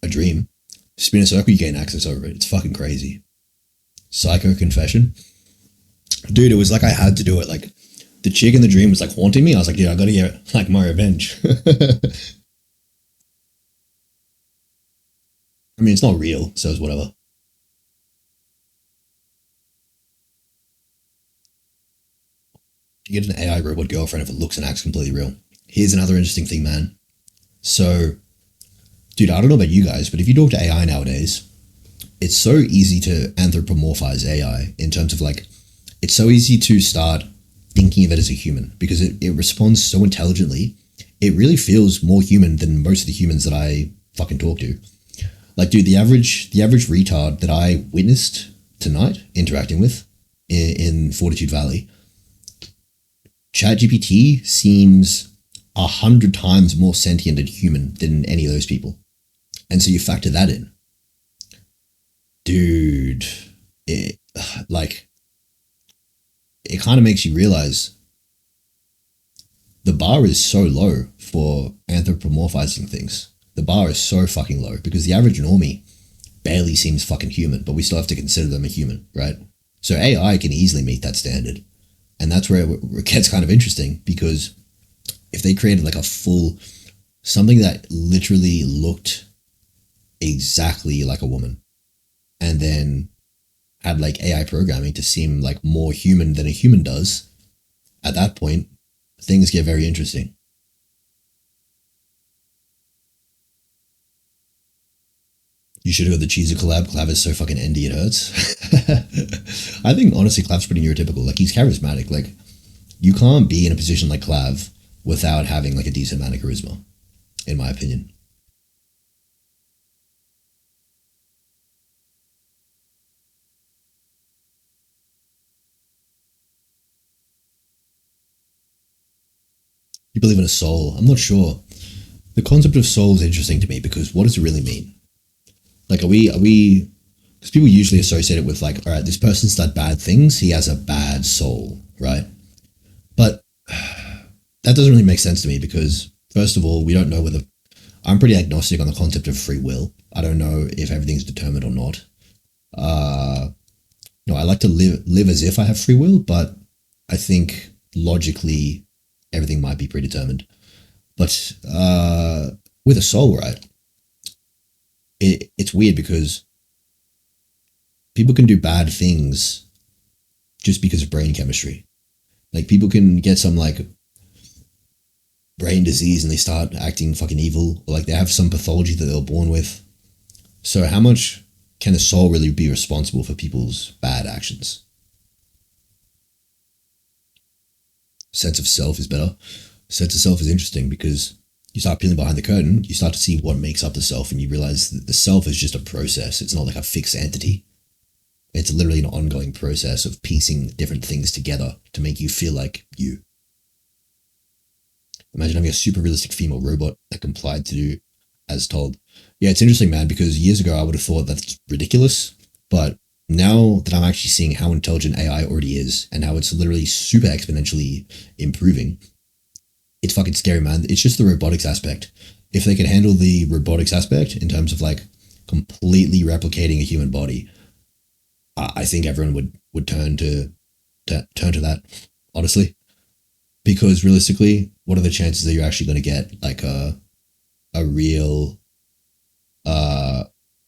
a dream, spin a circle, you gain access over it. It's fucking crazy. Psycho confession. Dude, it was like I had to do it. Like, the chick in the dream was like haunting me. I was like, dude, I gotta get like my revenge. I mean, it's not real, so it's whatever. You get an AI robot girlfriend if it looks and acts completely real. Here's another interesting thing, man. So, dude, I don't know about you guys, but if you talk to AI nowadays, it's so easy to anthropomorphize AI in terms of like, it's so easy to start thinking of it as a human because it responds so intelligently. It really feels more human than most of the humans that I fucking talk to. Like, dude, the average retard that I witnessed tonight interacting with in Fortitude Valley, ChatGPT seems 100 times more sentient and human than any of those people. And so you factor that in. Dude, it kind of makes you realize the bar is so low for anthropomorphizing things. The bar is so fucking low because the average normie barely seems fucking human, but we still have to consider them a human, right? So AI can easily meet that standard. And that's where it gets kind of interesting because if they created like something that literally looked exactly like a woman and then had like AI programming to seem like more human than a human does, at that point, things get very interesting. You should have got the Cheezer collab. Clav is so fucking endy it hurts. I think honestly Clav's pretty neurotypical. Like, he's charismatic. Like, you can't be in a position like Clav without having like a decent amount of charisma, in my opinion. You believe in a soul? I'm not sure. The concept of soul is interesting to me because what does it really mean? Like, are we, because people usually associate it with like, all right, this person's done bad things, he has a bad soul, right? But that doesn't really make sense to me because, first of all, we don't know whether, I'm pretty agnostic on the concept of free will. I don't know if everything's determined or not. No, I like to live as if I have free will, but I think logically everything might be predetermined. But with a soul, right? It's weird because people can do bad things just because of brain chemistry. Like, people can get some like brain disease and they start acting fucking evil, or like they have some pathology that they were born with. So how much can the soul really be responsible for people's bad actions? Sense of self is better. Sense of self is interesting because you start peeling behind the curtain, you start to see what makes up the self, and you realize that the self is just a process. It's not like a fixed entity. It's literally an ongoing process of piecing different things together to make you feel like you. Imagine having a super realistic female robot that complied to do as told. Yeah, it's interesting, man, because years ago I would have thought that's ridiculous, but now that I'm actually seeing how intelligent AI already is and how it's literally super exponentially improving, it's fucking scary, man. It's just the robotics aspect. If they could handle the robotics aspect in terms of like completely replicating a human body, I think everyone would turn to that, honestly. Because realistically, what are the chances that you're actually going to get like a real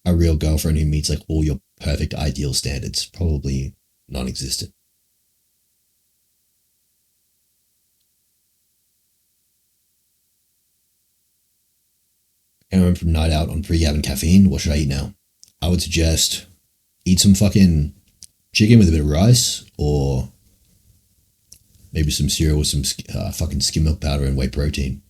girlfriend who meets like all your perfect ideal standards? Probably non-existent. I remember from night out on pre-gab and caffeine. What should I eat now? I would suggest eat some fucking chicken with a bit of rice, or maybe some cereal with some fucking skim milk powder and whey protein.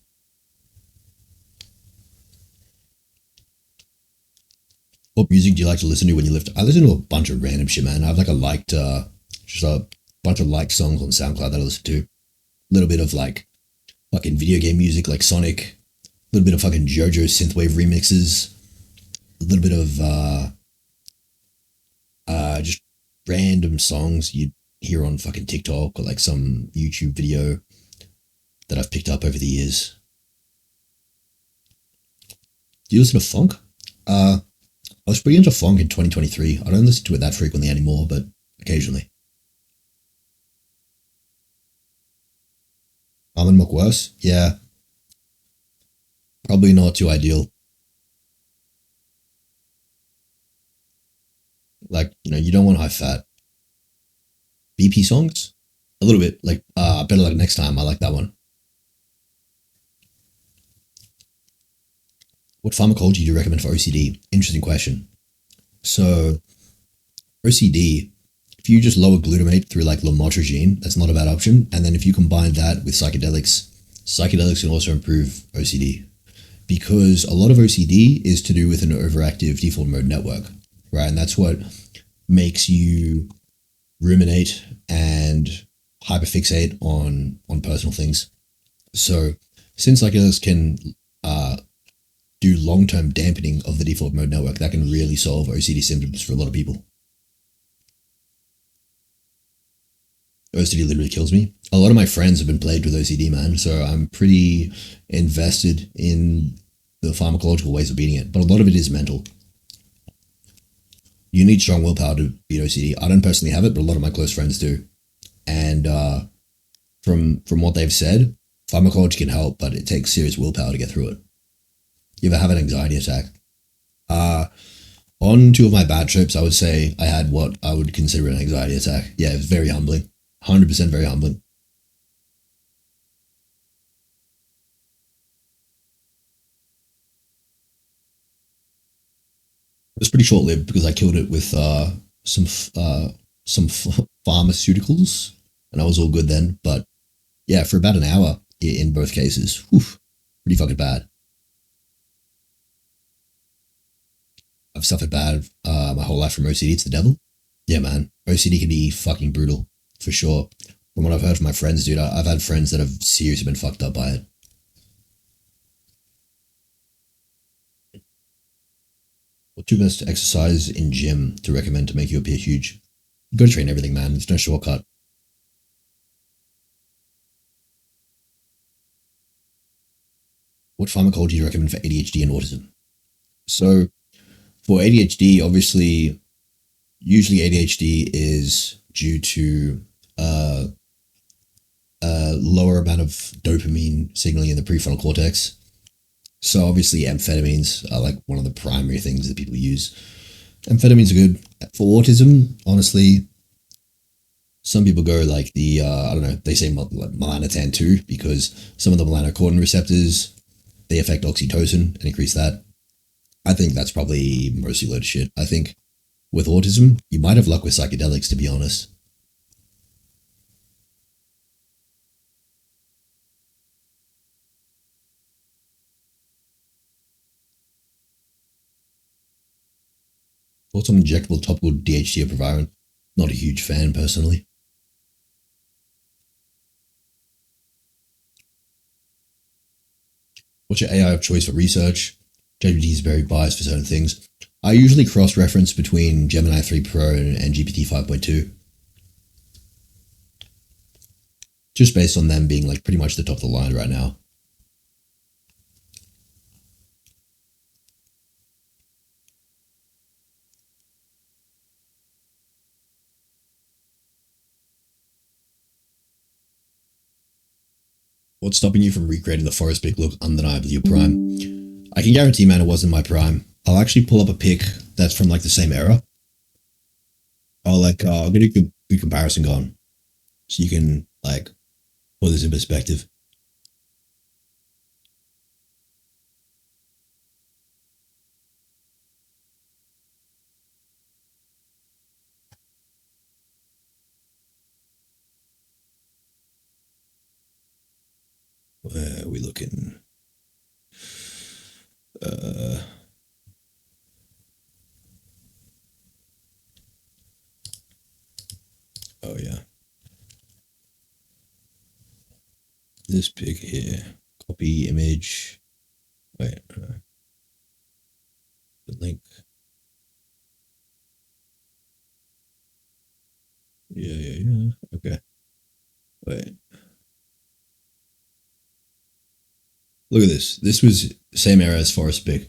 What music do you like to listen to when you lift? I listen to a bunch of random shit, man. I have like just a bunch of liked songs on SoundCloud that I listen to. A little bit of like fucking video game music like Sonic. A little bit of fucking JoJo synthwave remixes. A little bit of just random songs you'd hear on fucking TikTok or like some YouTube video that I've picked up over the years. Do you listen to funk? I was pretty into funk in 2023. I don't listen to it that frequently anymore, but occasionally. Almond milk worse? Yeah. Probably not too ideal. Like, you don't want high fat. BP songs? A little bit. Like, Better Luck Next Time. I like that one. What pharmacology do you recommend for OCD? Interesting question. So, OCD, if you just lower glutamate through like lamotrigine, that's not a bad option. And then if you combine that with psychedelics can also improve OCD. Because a lot of OCD is to do with an overactive default mode network, right? And that's what makes you ruminate and hyperfixate on personal things. So since psychedelics can do long-term dampening of the default mode network, that can really solve OCD symptoms for a lot of people. OCD literally kills me. A lot of my friends have been plagued with OCD, man, so I'm pretty invested in the pharmacological ways of beating it, but a lot of it is mental. You need strong willpower to beat OCD. I don't personally have it, but a lot of my close friends do. And from what they've said, pharmacology can help, but it takes serious willpower to get through it. You ever have an anxiety attack? On two of my bad trips, I would say I had what I would consider an anxiety attack. Yeah, it was very humbling. 100% very humbling. It was pretty short-lived because I killed it with some pharmaceuticals, and I was all good then. But yeah, for about an hour in both cases, pretty fucking bad. I've suffered bad my whole life from OCD. It's the devil. Yeah, man. OCD can be fucking brutal, for sure. From what I've heard from my friends, dude, I've had friends that have seriously been fucked up by it. What's your best exercise in gym to recommend to make you appear huge? You gotta train everything, man. There's no shortcut. What pharmacology do you recommend for ADHD and autism? So, for ADHD, obviously, usually ADHD is due to a lower amount of dopamine signaling in the prefrontal cortex. So obviously amphetamines are like one of the primary things that people use. Amphetamines are good. For autism, honestly, some people go like the, I don't know, they say melanotan too, because some of the melanocortin receptors, they affect oxytocin and increase that. I think that's probably mostly load of shit. I think with autism, you might have luck with psychedelics, to be honest. Thoughts on injectable topical DHT or Proviron? Not a huge fan, personally. What's your AI of choice for research? ChatGPT is very biased for certain things. I usually cross-reference between Gemini 3 Pro and GPT 5.2. Just based on them being like pretty much the top of the line right now. What's stopping you from recreating the Forest Pick look undeniably your prime? I can guarantee, man, it wasn't my prime. I'll actually pull up a pic that's from like the same era. I'll get a good comparison going, so you can like put this in perspective. Where are we looking? Oh yeah. This pic here. Copy image. Wait. The link. Yeah. Okay. Wait. Look at this. This was the same era as Forest Pick.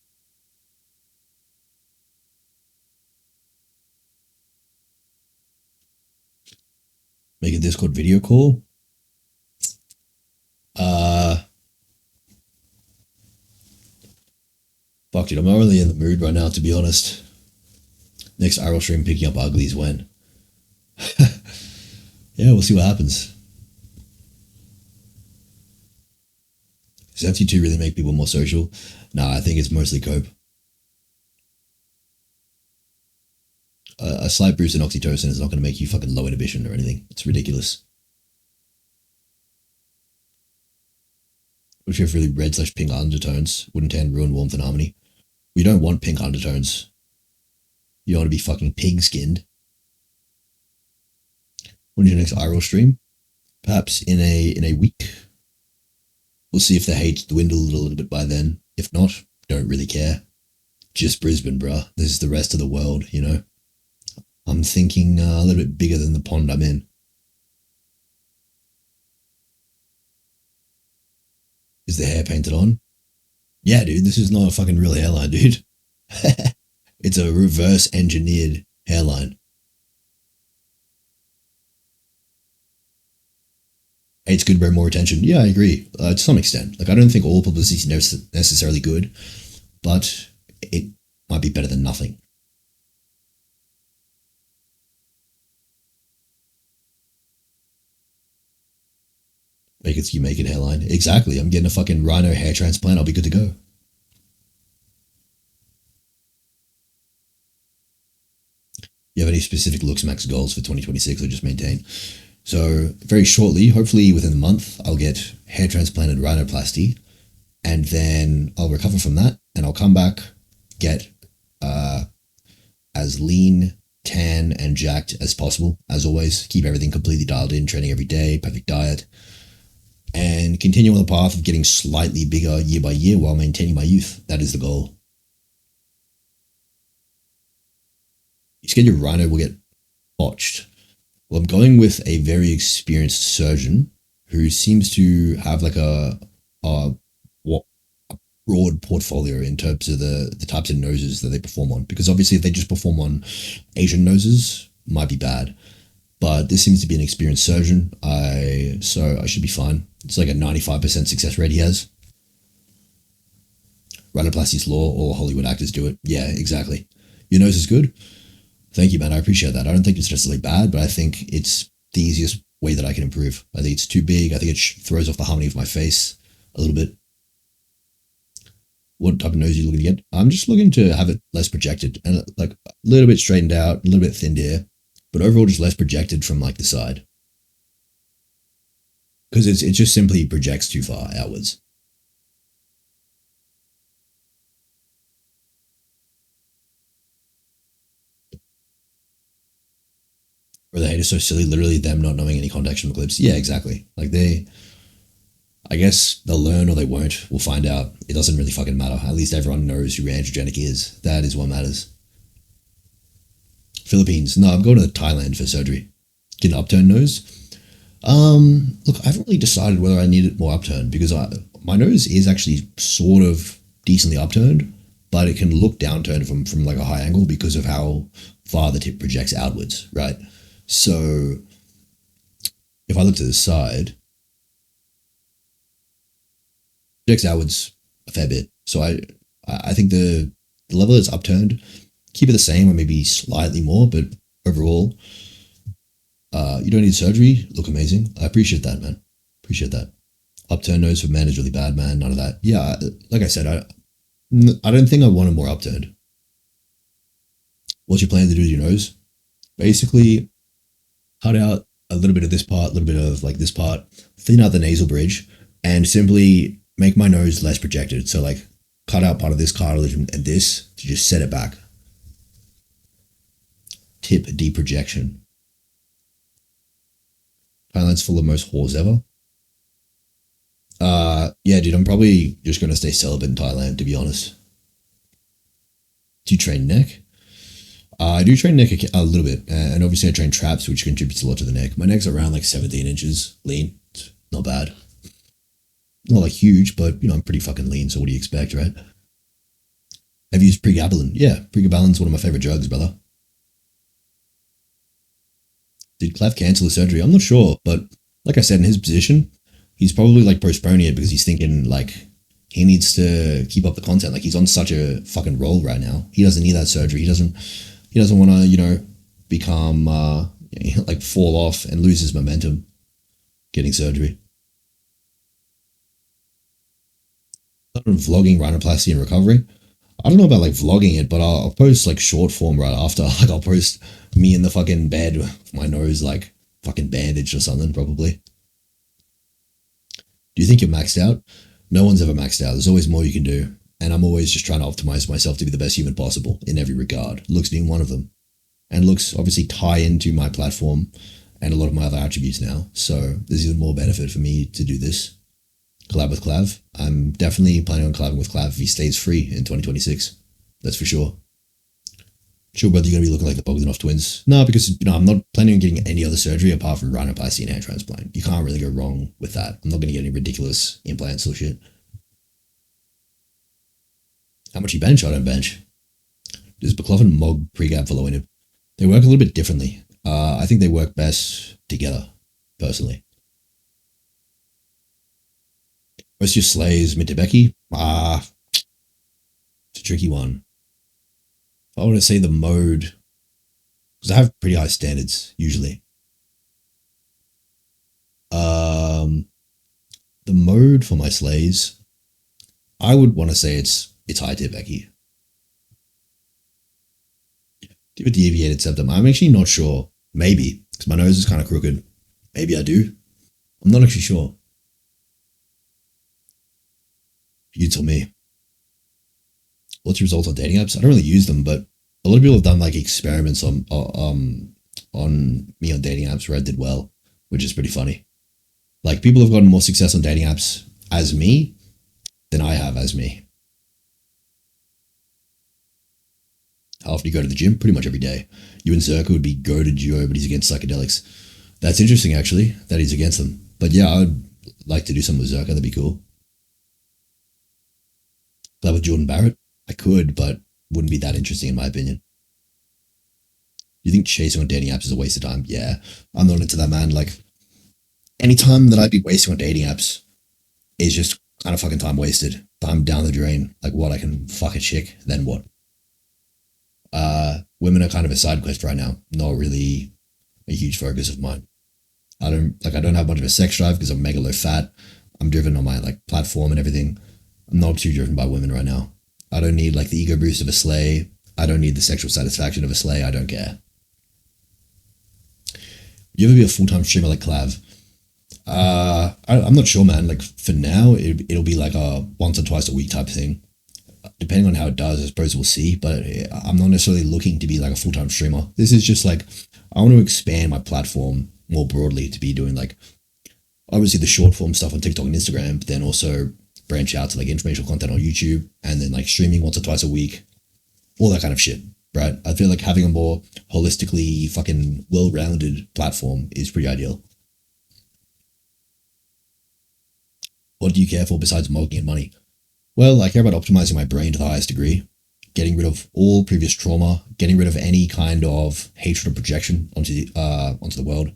Discord video call. Fuck, dude, I'm not really in the mood right now, to be honest. Next IRL stream picking up uglies when? Yeah, we'll see what happens. Does FT2 really make people more social? Nah, I think it's mostly cope. A slight boost in oxytocin is not going to make you fucking low inhibition or anything. It's ridiculous. What if you have really red/pink undertones? Wouldn't tan ruin warmth and harmony? We don't want pink undertones. You don't want to be fucking pig-skinned. When's your next IRL stream? Perhaps in a week. We'll see if the hate's dwindled a little bit by then. If not, don't really care. Just Brisbane, bruh. This is the rest of the world, you know? I'm thinking a little bit bigger than the pond I'm in. Is the hair painted on? Yeah, dude, this is not a fucking real hairline, dude. It's a reverse engineered hairline. It's good to bring more attention. Yeah, I agree. To some extent. Like, I don't think all publicity is necessarily good, but it might be better than nothing. Make it you make it hairline. Exactly. I'm getting a fucking rhino hair transplant. I'll be good to go. You have any specific LOOKSMAXX goals for 2026 or just maintain? So very shortly, hopefully within a month, I'll get hair transplanted rhinoplasty, and then I'll recover from that, and I'll come back, get as lean, tan, and jacked as possible. As always, keep everything completely dialed in, training every day, perfect diet, and continue on the path of getting slightly bigger year by year while maintaining my youth. That is the goal. You scared your rhino will get botched? Well, I'm going with a very experienced surgeon who seems to have like a broad portfolio in terms of the types of noses that they perform on. Because obviously if they just perform on Asian noses, might be bad. But this seems to be an experienced surgeon, so I should be fine. It's like a 95% success rate he has. Rhinoplasty's law, all Hollywood actors do it. Yeah, exactly. Your nose is good? Thank you, man. I appreciate that. I don't think it's necessarily bad, but I think it's the easiest way that I can improve. I think it's too big. I think it throws off the harmony of my face a little bit. What type of nose are you looking to get? I'm just looking to have it less projected and like a little bit straightened out, a little bit thinned here, but overall just less projected from like the side. Because it just simply projects too far outwards. Or the hate is so silly, literally them not knowing any contextual clips. Yeah, exactly. Like I guess they'll learn or they won't. We'll find out. It doesn't really fucking matter. At least everyone knows who Androgenic is. That is what matters. Philippines. No, I'm going to Thailand for surgery. Get an upturned nose. Look, I haven't really decided whether I need it more upturned because my nose is actually sort of decently upturned, but it can look downturned from like a high angle because of how far the tip projects outwards, right? So if I look to the side, projects outwards a fair bit. So I think the level that's upturned, keep it the same or maybe slightly more, but overall, you don't need surgery. Look amazing. I appreciate that, man. Appreciate that. Upturned nose for men is really bad, man. None of that. Yeah, like I said, I don't think I want it more upturned. What's your plan to do with your nose? Basically, cut out a little bit of this part, a little bit of like this part, thin out the nasal bridge, and simply make my nose less projected. So like cut out part of this cartilage and this to just set it back. Tip deprojection. Thailand's full of most whores ever. Yeah, dude, I'm probably just going to stay celibate in Thailand, to be honest. Do you train neck? I do train neck a little bit, and obviously I train traps, which contributes a lot to the neck. My neck's around like 17 inches lean. It's not bad. Not like huge, but, you know, I'm pretty fucking lean, so what do you expect, right? Have you used pregabalin? Yeah, pregabalin's one of my favorite drugs, brother. Did Clav cancel the surgery? I'm not sure, but like I said, in his position, he's probably like postponing it because he's thinking like he needs to keep up the content. Like he's on such a fucking roll right now. He doesn't need that surgery. He doesn't want to, become like fall off and lose his momentum getting surgery. Vlogging rhinoplasty and recovery. I don't know about like vlogging it, but I'll post like short form right after. Like I'll post me in the fucking bed with my nose like fucking bandaged or something, probably. Do you think you're maxed out? No one's ever maxed out. There's always more you can do. And I'm always just trying to optimize myself to be the best human possible in every regard. Looks being one of them. And looks obviously tie into my platform and a lot of my other attributes now. So there's even more benefit for me to do this. Collab with Clav. I'm definitely planning on collabing with Clav if he stays free in 2026. That's for sure. Sure, brother, you're going to be looking like the Bogdanov twins. No, because I'm not planning on getting any other surgery apart from rhinoplasty and hair transplant. You can't really go wrong with that. I'm not going to get any ridiculous implants or shit. How much you bench? I don't bench. Does Baclofen Mog pre-gap for low nib? They work a little bit differently. I think they work best together, personally. What's your slays, Mitebeki? It's a tricky one. I want to say the mode, because I have pretty high standards, usually. The mode for my slays, I would want to say it's high tip Becky. Tip a deviated septum. I'm actually not sure. Maybe, because my nose is kind of crooked. Maybe I do. I'm not actually sure. You tell me. What's your results on dating apps? I don't really use them, but a lot of people have done like experiments on me on dating apps where I did well, which is pretty funny. Like people have gotten more success on dating apps as me than I have as me. How often do you go to the gym? Pretty much every day. You and Zerka would be go-to duo, but he's against psychedelics. That's interesting, actually, that he's against them. But yeah, I would like to do something with Zerka. That'd be cool. That with Jordan Barrett? I could, but wouldn't be that interesting in my opinion. You think chasing on dating apps is a waste of time? Yeah, I'm not into that, man. Like, any time that I'd be wasting on dating apps is just kind of fucking time wasted. Time down the drain. Like, what, I can fuck a chick, then what? Women are kind of a side quest right now. Not really a huge focus of mine. I don't have much of a sex drive because I'm mega low fat. I'm driven on my like platform and everything. I'm not too driven by women right now. I don't need like the ego boost of a slay. I don't need the sexual satisfaction of a slay. I don't care. You ever be a full-time streamer like Clav? I'm not sure, man. Like for now, it'll be like a once or twice a week type thing. Depending on how it does, I suppose we'll see. But I'm not necessarily looking to be like a full-time streamer. This is just like, I want to expand my platform more broadly to be doing like, obviously the short form stuff on TikTok and Instagram, but then also branch out to like informational content on YouTube and then like streaming once or twice a week, all that kind of shit, right? I feel like having a more holistically fucking well-rounded platform is pretty ideal. What do you care for besides mogging and money? Well, I care about optimizing my brain to the highest degree, getting rid of all previous trauma, getting rid of any kind of hatred or projection onto the world,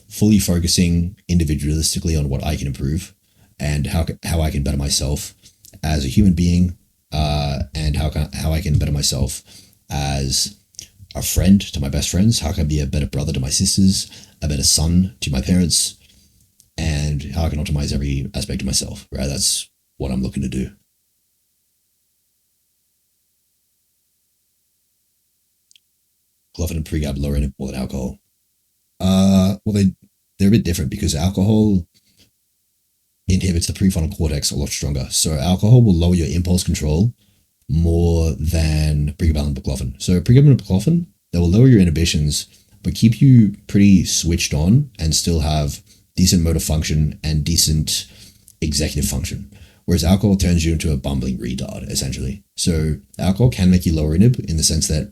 fully focusing individualistically on what I can improve and how I can better myself as a human being, and how I can better myself as a friend to my best friends, how can I be a better brother to my sisters, a better son to my parents, and how I can optimize every aspect of myself, right? That's what I'm looking to do. Clofen and pre-gab lower in more than alcohol. Well, they're a bit different because alcohol inhibits the prefrontal cortex a lot stronger. So alcohol will lower your impulse control more than pre-gab and baclofen. So pre-gab and baclofen, they will lower your inhibitions, but keep you pretty switched on and still have decent motor function and decent executive function. Whereas alcohol turns you into a bumbling retard, essentially. So alcohol can make you lower inhib in the sense that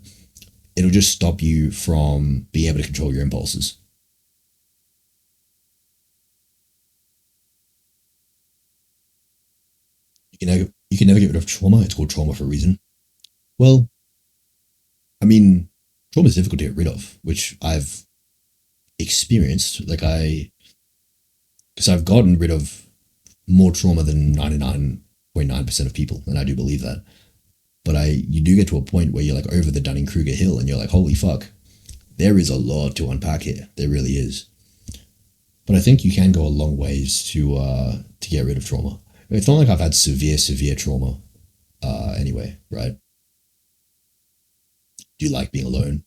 it'll just stop you from being able to control your impulses. You can never get rid of trauma. It's called trauma for a reason. Well, I mean, trauma is difficult to get rid of, which I've experienced, like because I've gotten rid of more trauma than 99.9% of people, and I do believe that. But you do get to a point where you're like over the Dunning-Kruger hill and you're like, holy fuck, there is a lot to unpack here. There really is. But I think you can go a long ways to get rid of trauma. It's not like I've had severe trauma anyway, right? Do you like being alone?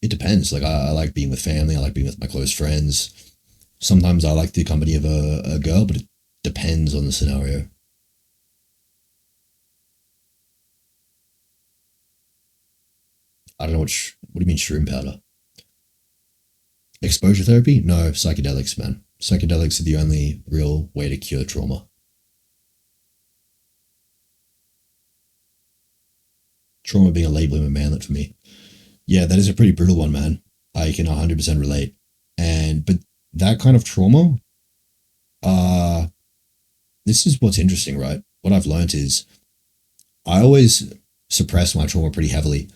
It depends. Like I like being with family. I like being with my close friends. Sometimes I like the company of a girl, but it depends on the scenario. I don't know what do you mean shroom powder? Exposure therapy? No, psychedelics, man. Psychedelics are the only real way to cure trauma. Trauma being a label in a manlet for me. Yeah, that is a pretty brutal one, man. I can 100% relate. But that kind of trauma, this is what's interesting, right? What I've learned is I always suppress my trauma pretty heavily,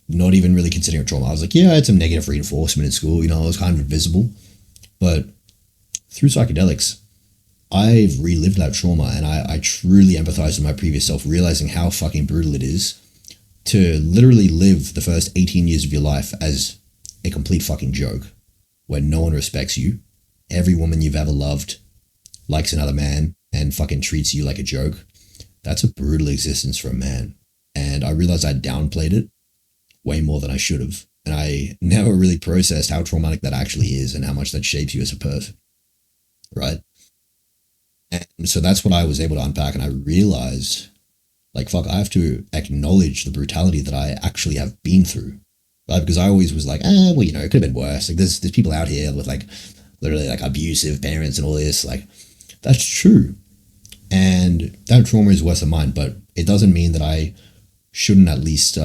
not even really considering it trauma. I was like, yeah, I had some negative reinforcement in school, I was kind of invisible. But through psychedelics, I've relived that trauma, and I truly empathize with my previous self, realizing how fucking brutal it is to literally live the first 18 years of your life as a complete fucking joke, where no one respects you. Every woman you've ever loved likes another man and fucking treats you like a joke. That's a brutal existence for a man. And I realized I downplayed it way more than I should have. And I never really processed how traumatic that actually is and how much that shapes you as a person. Right? And so that's what I was able to unpack. And I realized, like, fuck, I have to acknowledge the brutality that I actually have been through. Right? Because I always was like, well, it could have been worse. Like, there's people out here with, like, literally, like, abusive parents and all this. Like, that's true. And that trauma is worse than mine. But it doesn't mean that I shouldn't at least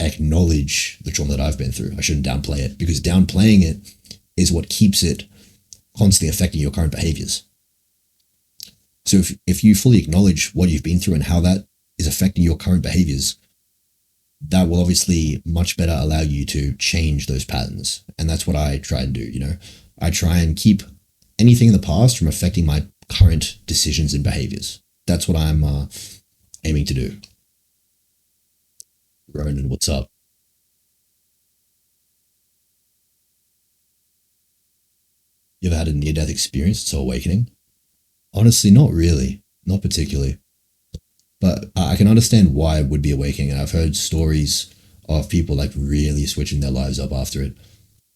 acknowledge the trauma that I've been through. I shouldn't downplay it, because downplaying it is what keeps it constantly affecting your current behaviors. So if you fully acknowledge what you've been through and how that is affecting your current behaviors, that will obviously much better allow you to change those patterns. And that's what I try and do, I try and keep anything in the past from affecting my current decisions and behaviors. That's what I'm aiming to do. Ronan, what's up? You ever had a near-death experience, so awakening? Honestly, not really. Not particularly. But I can understand why it would be awakening. And I've heard stories of people like really switching their lives up after it.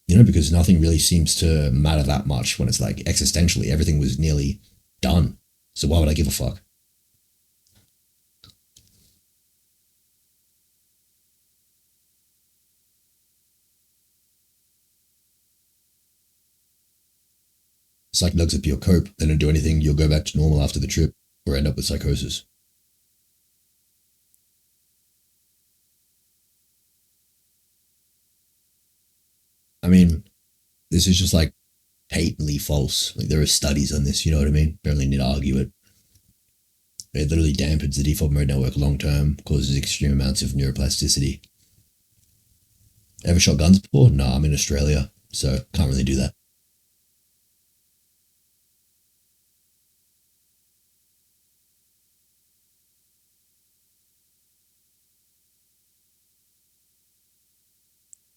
Because nothing really seems to matter that much when it's like existentially everything was nearly done. So why would I give a fuck? Psychedelics are pure cope. They don't do anything. You'll go back to normal after the trip or end up with psychosis. I mean, this is just like patently false. Like, there are studies on this, you know what I mean? Don't really need to argue it. It literally dampens the default mode network long term, causes extreme amounts of neuroplasticity. Ever shot guns before? No, I'm in Australia, so can't really do that.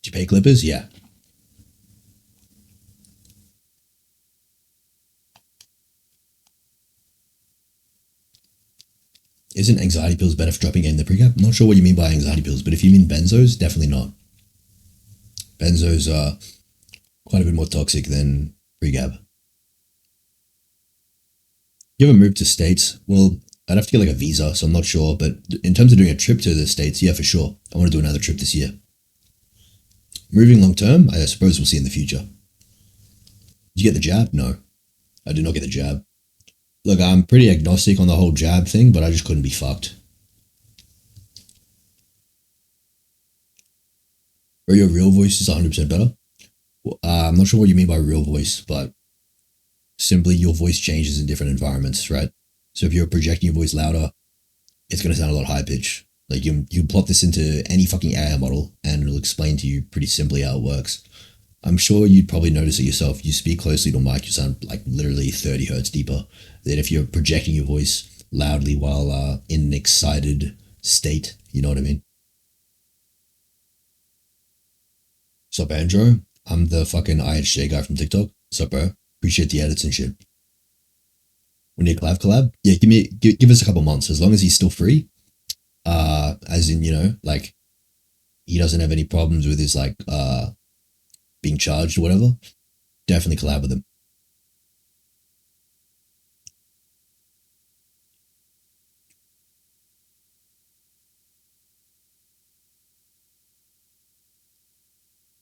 Did you pay clippers? Yeah. Isn't anxiety pills better for dropping in the precap? Not sure what you mean by anxiety pills, but if you mean benzos, definitely not. Benzos are quite a bit more toxic than precap. You ever moved to States? Well, I'd have to get like a visa, so I'm not sure. But in terms of doing a trip to the States, yeah, for sure. I want to do another trip this year. Moving long term, I suppose we'll see in the future. Did you get the jab? No, I did not get the jab. Look, I'm pretty agnostic on the whole jab thing, but I just couldn't be fucked. Or your real voice is 100% better? Well, I'm not sure what you mean by real voice, but simply your voice changes in different environments, right? So if you're projecting your voice louder, it's going to sound a lot higher pitch. Like you can plot this into any fucking AI model and it'll explain to you pretty simply how it works. I'm sure you'd probably notice it yourself. You speak closely to a mic, you sound like literally 30 hertz deeper than if you're projecting your voice loudly while in an excited state. You know what I mean? Sup, Andrew? I'm the fucking IHJ guy from TikTok. Sup, bro? Appreciate the edits and shit. We need a collab? Yeah, give us a couple months. As long as he's still free. As in, you know, like, he doesn't have any problems with his, like, being charged or whatever. Definitely collab with him.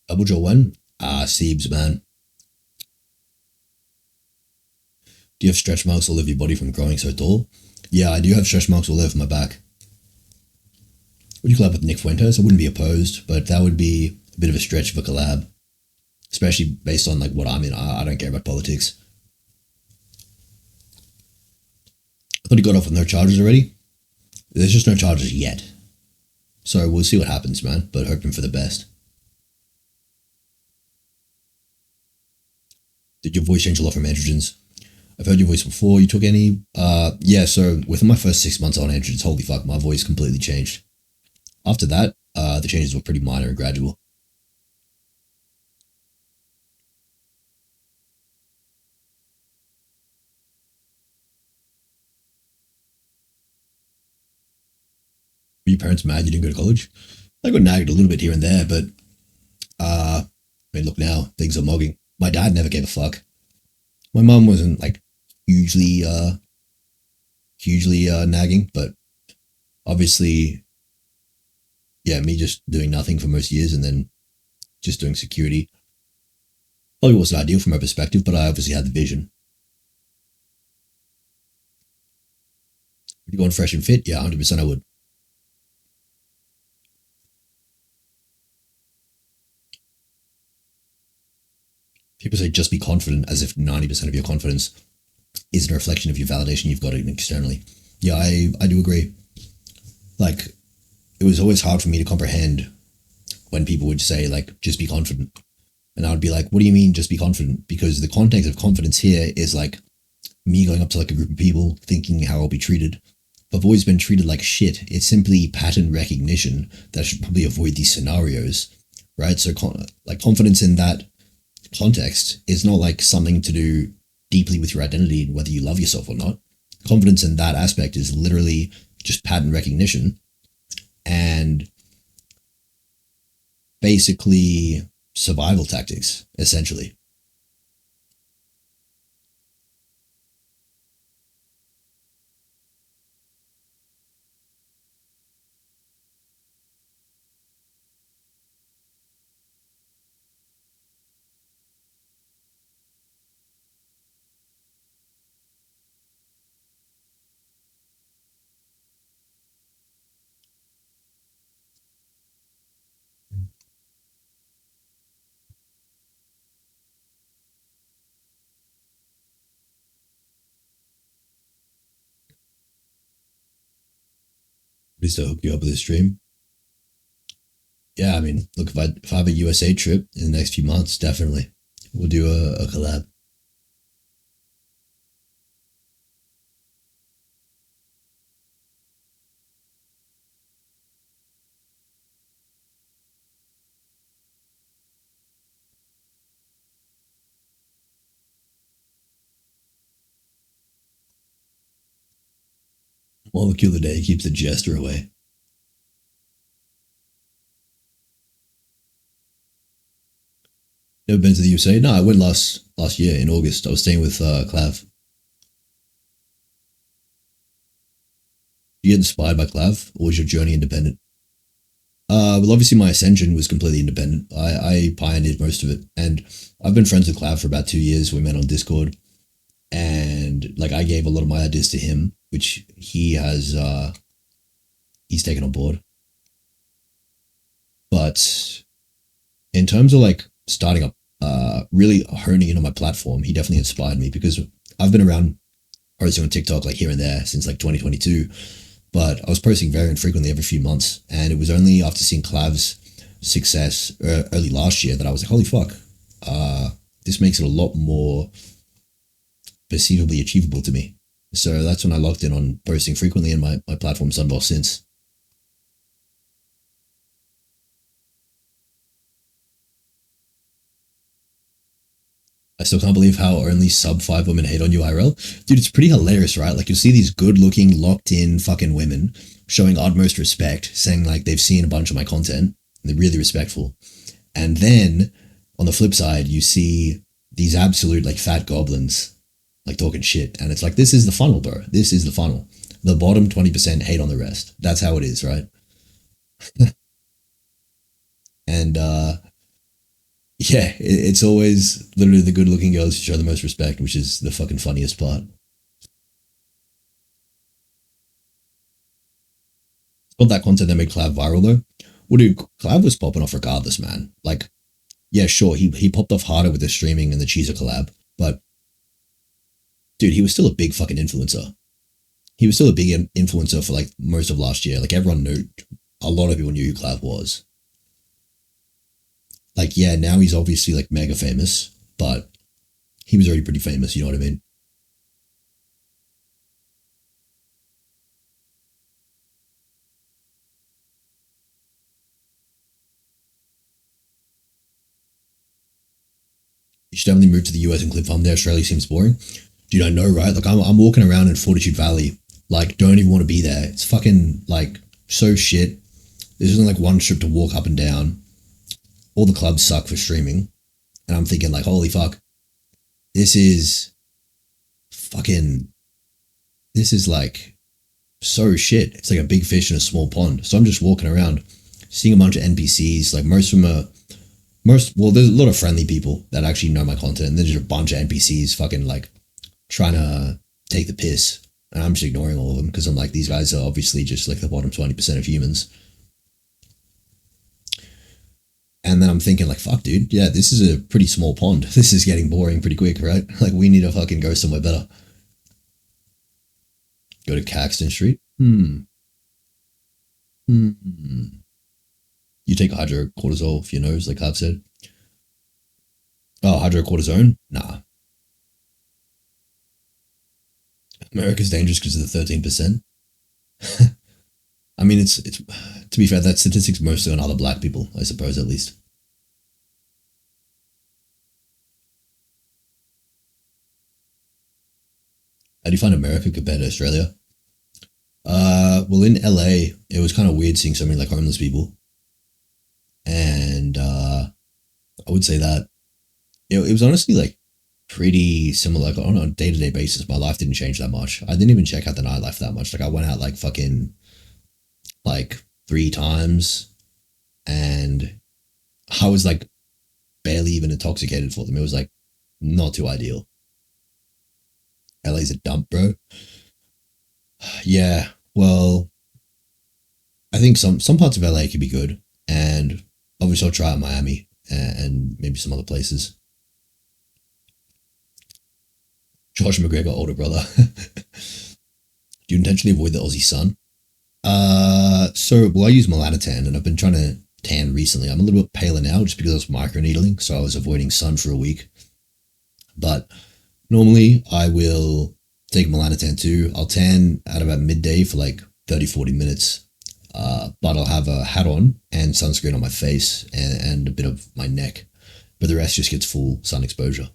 Double Jaw one? Siebes, man. Do you have stretch marks all over your body from growing so tall? Yeah, I do have stretch marks all over my back. Would you collab with Nick Fuentes? I wouldn't be opposed, but that would be a bit of a stretch of a collab. Especially based on like what I'm in. I don't care about politics. I thought he got off with no charges already. There's just no charges yet. So we'll see what happens, man, but hoping for the best. Did your voice change a lot from androgens? I've heard your voice before. You took any? Yeah, so within my first 6 months on androgens, holy fuck, my voice completely changed. After that, the changes were pretty minor and gradual. Were your parents mad you didn't go to college? I got nagged a little bit here and there, but I mean, look now, things are mogging. My dad never gave a fuck. My mum wasn't like hugely nagging, but obviously, yeah, me just doing nothing for most years and then just doing security probably wasn't ideal from my perspective, but I obviously had the vision. Would you go on fresh and fit? Yeah, 100% I would. People say just be confident as if 90% of your confidence isn't a reflection of your validation you've got externally. Yeah, I do agree. Like, it was always hard for me to comprehend when people would say, like, just be confident. And I would be like, what do you mean just be confident? Because the context of confidence here is like me going up to like a group of people thinking how I'll be treated. I've always been treated like shit. It's simply pattern recognition that I should probably avoid these scenarios, right? So like confidence in that context is not like something to do deeply with your identity and whether you love yourself or not. Confidence in that aspect is literally just pattern recognition and basically survival tactics, essentially. Please don't hook you up with a stream. Yeah, I mean, look, if I have a USA trip in the next few months, definitely we'll do a collab. Molecule a day keeps the jester away. Never been to the USA? No, I went last year in August. I was staying with Clav. You get inspired by Clav, or was your journey independent? Well, obviously my ascension was completely independent. I pioneered most of it, and I've been friends with Clav for about 2 years. We met on Discord, and like I gave a lot of my ideas to him, which he has he's taken on board. But in terms of like starting up, really honing in on my platform, he definitely inspired me because I've been around posting on TikTok like here and there since like 2022. but I was posting very infrequently every few months. And it was only after seeing Clav's success early last year that I was like, holy fuck, this makes it a lot more perceivably achievable to me. So that's when I locked in on posting frequently, and my platform's done well since. I still can't believe how only sub 5 women hate on you IRL. Dude, it's pretty hilarious, right? Like, you'll see these good-looking, locked-in fucking women showing utmost respect, saying, like, they've seen a bunch of my content, and they're really respectful. And then, on the flip side, you see these absolute, like, fat goblins, like, talking shit. And it's like, this is the funnel, bro. This is the funnel. The bottom 20% hate on the rest. That's how it is, right? And, yeah, it's always literally the good-looking girls who show the most respect, which is the fucking funniest part. It's not that content that made Clav viral, though. Well, dude, Clav was popping off regardless, man. Like, yeah, sure, he popped off harder with the streaming and the Cheezer collab, but, dude, he was still a big fucking influencer. He was still a big influencer for, like, most of last year. Like, everyone knew, a lot of people knew who Clav was. Like, yeah, now he's obviously, like, mega famous, but he was already pretty famous, you know what I mean? You should definitely move to the US and clip farm there. Australia seems boring. Dude, I know, right? Like, I'm walking around in Fortitude Valley, like, don't even want to be there. It's fucking, like, so shit. There's only, like, one strip to walk up and down. All the clubs suck for streaming. And I'm thinking, like, holy fuck. This is like so shit. It's like a big fish in a small pond. So I'm just walking around, seeing a bunch of NPCs. Like, there's a lot of friendly people that actually know my content. And there's just a bunch of NPCs fucking, like, trying to take the piss. And I'm just ignoring all of them because I'm like, these guys are obviously just, like, the bottom 20% of humans. And then I'm thinking, like, fuck, dude, yeah, this is a pretty small pond. This is getting boring pretty quick, right? Like, we need to fucking go somewhere better. Go to Caxton Street? You take hydrocortisol for your nose, like I've said. Oh, hydrocortisone? Nah. America's dangerous because of the 13%. I mean, it's to be fair, that statistic's mostly on other black people, I suppose, at least. How do you find America compared to Australia? Well, in LA, it was kind of weird seeing so many, like, homeless people. And I would say that it was honestly, like, pretty similar. Like, on a day-to-day basis, my life didn't change that much. I didn't even check out the nightlife that much. Like, I went out, like, fucking, like, 3 times, and I was, like, barely even intoxicated for them. It was, like, not too ideal. LA's a dump, bro. Yeah, well, I think some parts of LA could be good, and obviously I'll try out Miami and maybe some other places. Josh McGregor, older brother. Do you intentionally avoid the Aussie sun? Well, I use melanotan, and I've been trying to tan recently. I'm a little bit paler now just because I was microneedling, so I was avoiding sun for a week. But normally I will take melanotan too. I'll tan at about midday for like 30-40 minutes. But I'll have a hat on and sunscreen on my face and a bit of my neck. But the rest just gets full sun exposure.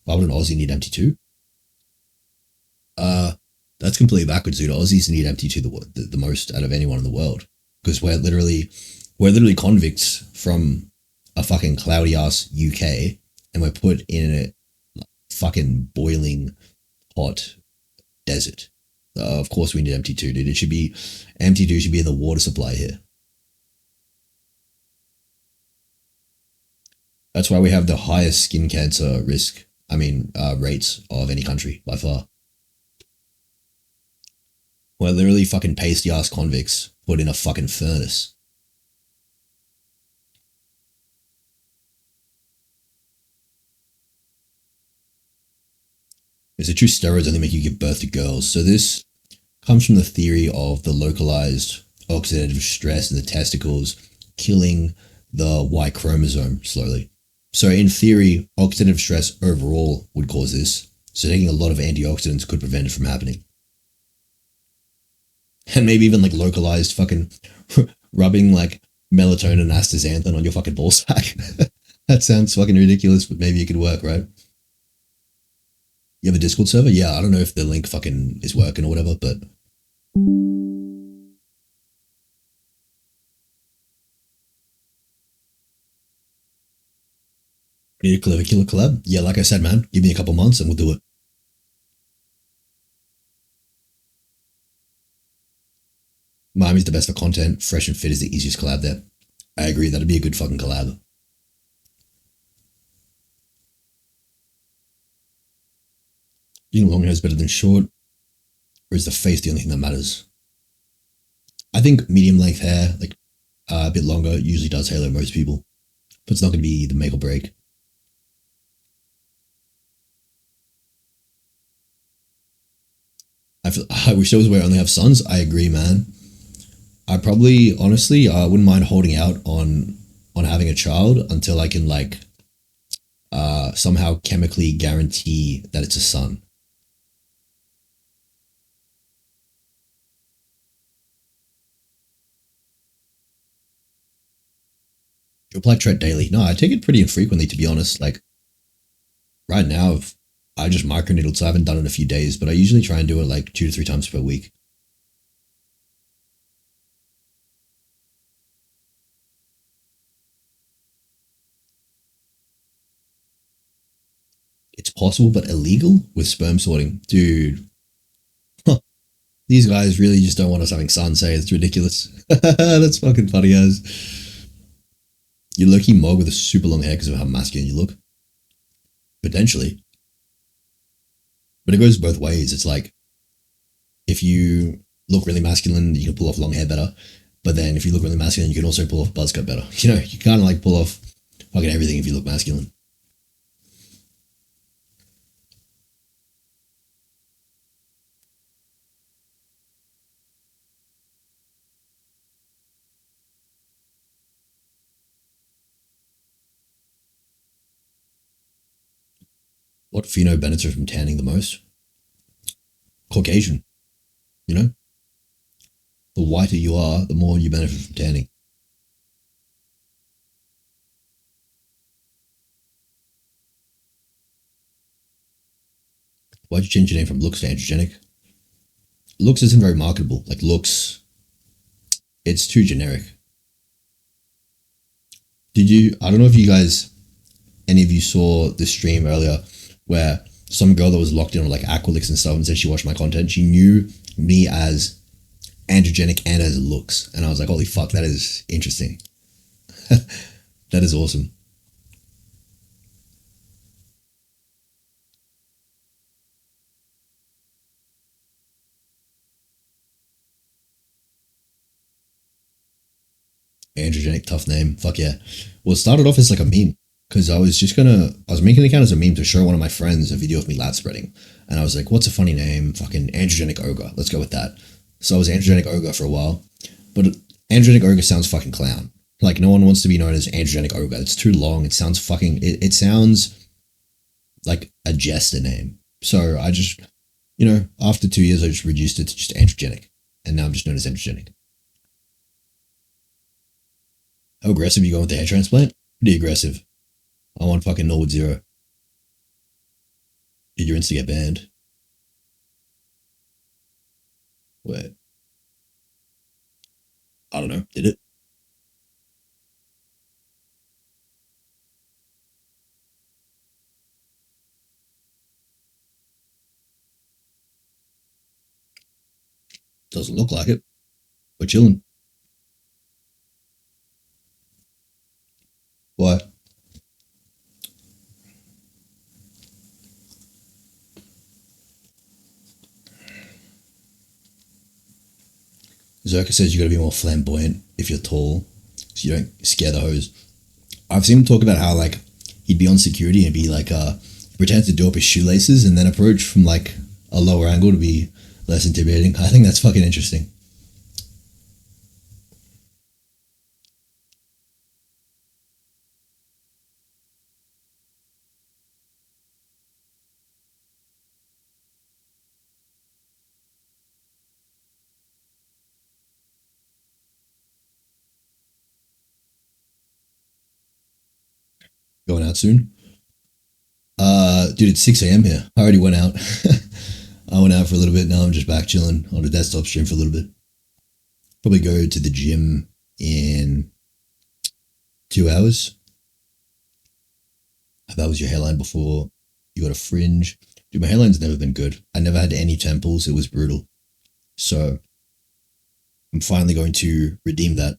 Why would an Aussie need MT2? That's completely backwards, dude. Aussies need MT2 the most out of anyone in the world. Because we're literally convicts from a fucking cloudy ass UK, and we're put in a fucking boiling hot desert. Of course we need MT2, dude. MT2 should be in the water supply here. That's why we have the highest skin cancer rates of any country by far. We're literally fucking pasty ass convicts put in a fucking furnace. Is it true steroids only make you give birth to girls? So this comes from the theory of the localized oxidative stress in the testicles killing the Y chromosome slowly. So in theory, oxidative stress overall would cause this. So taking a lot of antioxidants could prevent it from happening. And maybe even like localized fucking rubbing like melatonin and astaxanthin on your fucking ball sack. That sounds fucking ridiculous, but maybe it could work, right? You have a Discord server? Yeah, I don't know if the link fucking is working or whatever, but... Need a Clever Killer collab? Yeah, like I said, man, give me a couple months and we'll do it. Miami's the best for content. Fresh and Fit is the easiest collab there. I agree, that'd be a good fucking collab. Being long hair is better than short, or is the face the only thing that matters? I think medium length hair, like a bit longer, usually does halo most people, but it's not going to be the make or break. I wish there was a way I only have sons. I agree, man. I probably, honestly, I wouldn't mind holding out on having a child until I can like somehow chemically guarantee that it's a son. You apply Tret daily? No, I take it pretty infrequently, to be honest. Like right now, I just microneedled, so I haven't done it in a few days, but I usually try and do it like 2 to 3 times per week. It's possible, but illegal with sperm sorting. Dude. Huh. These guys really just don't want us having sons, hey? It's ridiculous. That's fucking funny as. You low-key mog with a super long hair because of how masculine you look. Potentially. But it goes both ways. It's like, if you look really masculine, you can pull off long hair better. But then if you look really masculine, you can also pull off a buzz cut better. You know, you kind of like pull off fucking everything if you look masculine. What pheno benefits from tanning the most? Caucasian. You know? The whiter you are, the more you benefit from tanning. Why'd you change your name from Looks to Androgenic? Looks isn't very marketable. Like Looks, it's too generic. I don't know if you guys, any of you saw the stream earlier where some girl that was locked in on like Aqualix and stuff and said she watched my content. She knew me as Androgenic and as Looks. And I was like, holy fuck, that is interesting. That is awesome. Androgenic, tough name. Fuck yeah. Well, it started off as like a meme. Because I was making an account as a meme to show one of my friends a video of me lat spreading. And I was like, what's a funny name? Fucking Androgenic Ogre. Let's go with that. So I was Androgenic Ogre for a while. But Androgenic Ogre sounds fucking clown. Like, no one wants to be known as Androgenic Ogre. It's too long. It sounds fucking... It sounds like a jester name. So I just, you know, after 2 years, I just reduced it to just Androgenic. And now I'm just known as Androgenic. How aggressive are you going with the hair transplant? Pretty aggressive. I want fucking Norwood 0. Did your Insta get banned? Wait. I don't know. Did it? Doesn't look like it. We're chilling. Why? Zerka says you gotta be more flamboyant if you're tall, so you don't scare the hoes. I've seen him talk about how like he'd be on security and be like pretend to do up his shoelaces and then approach from like a lower angle to be less intimidating. I think that's fucking interesting. Going out soon? Dude, it's 6 a.m. here. I already went out. I went out for a little bit. Now I'm just back chilling on the desktop stream for a little bit. Probably go to the gym in 2 hours. That was your hairline before you got a fringe. Dude, my hairline's never been good. I never had any temples. It was brutal. So I'm finally going to redeem that.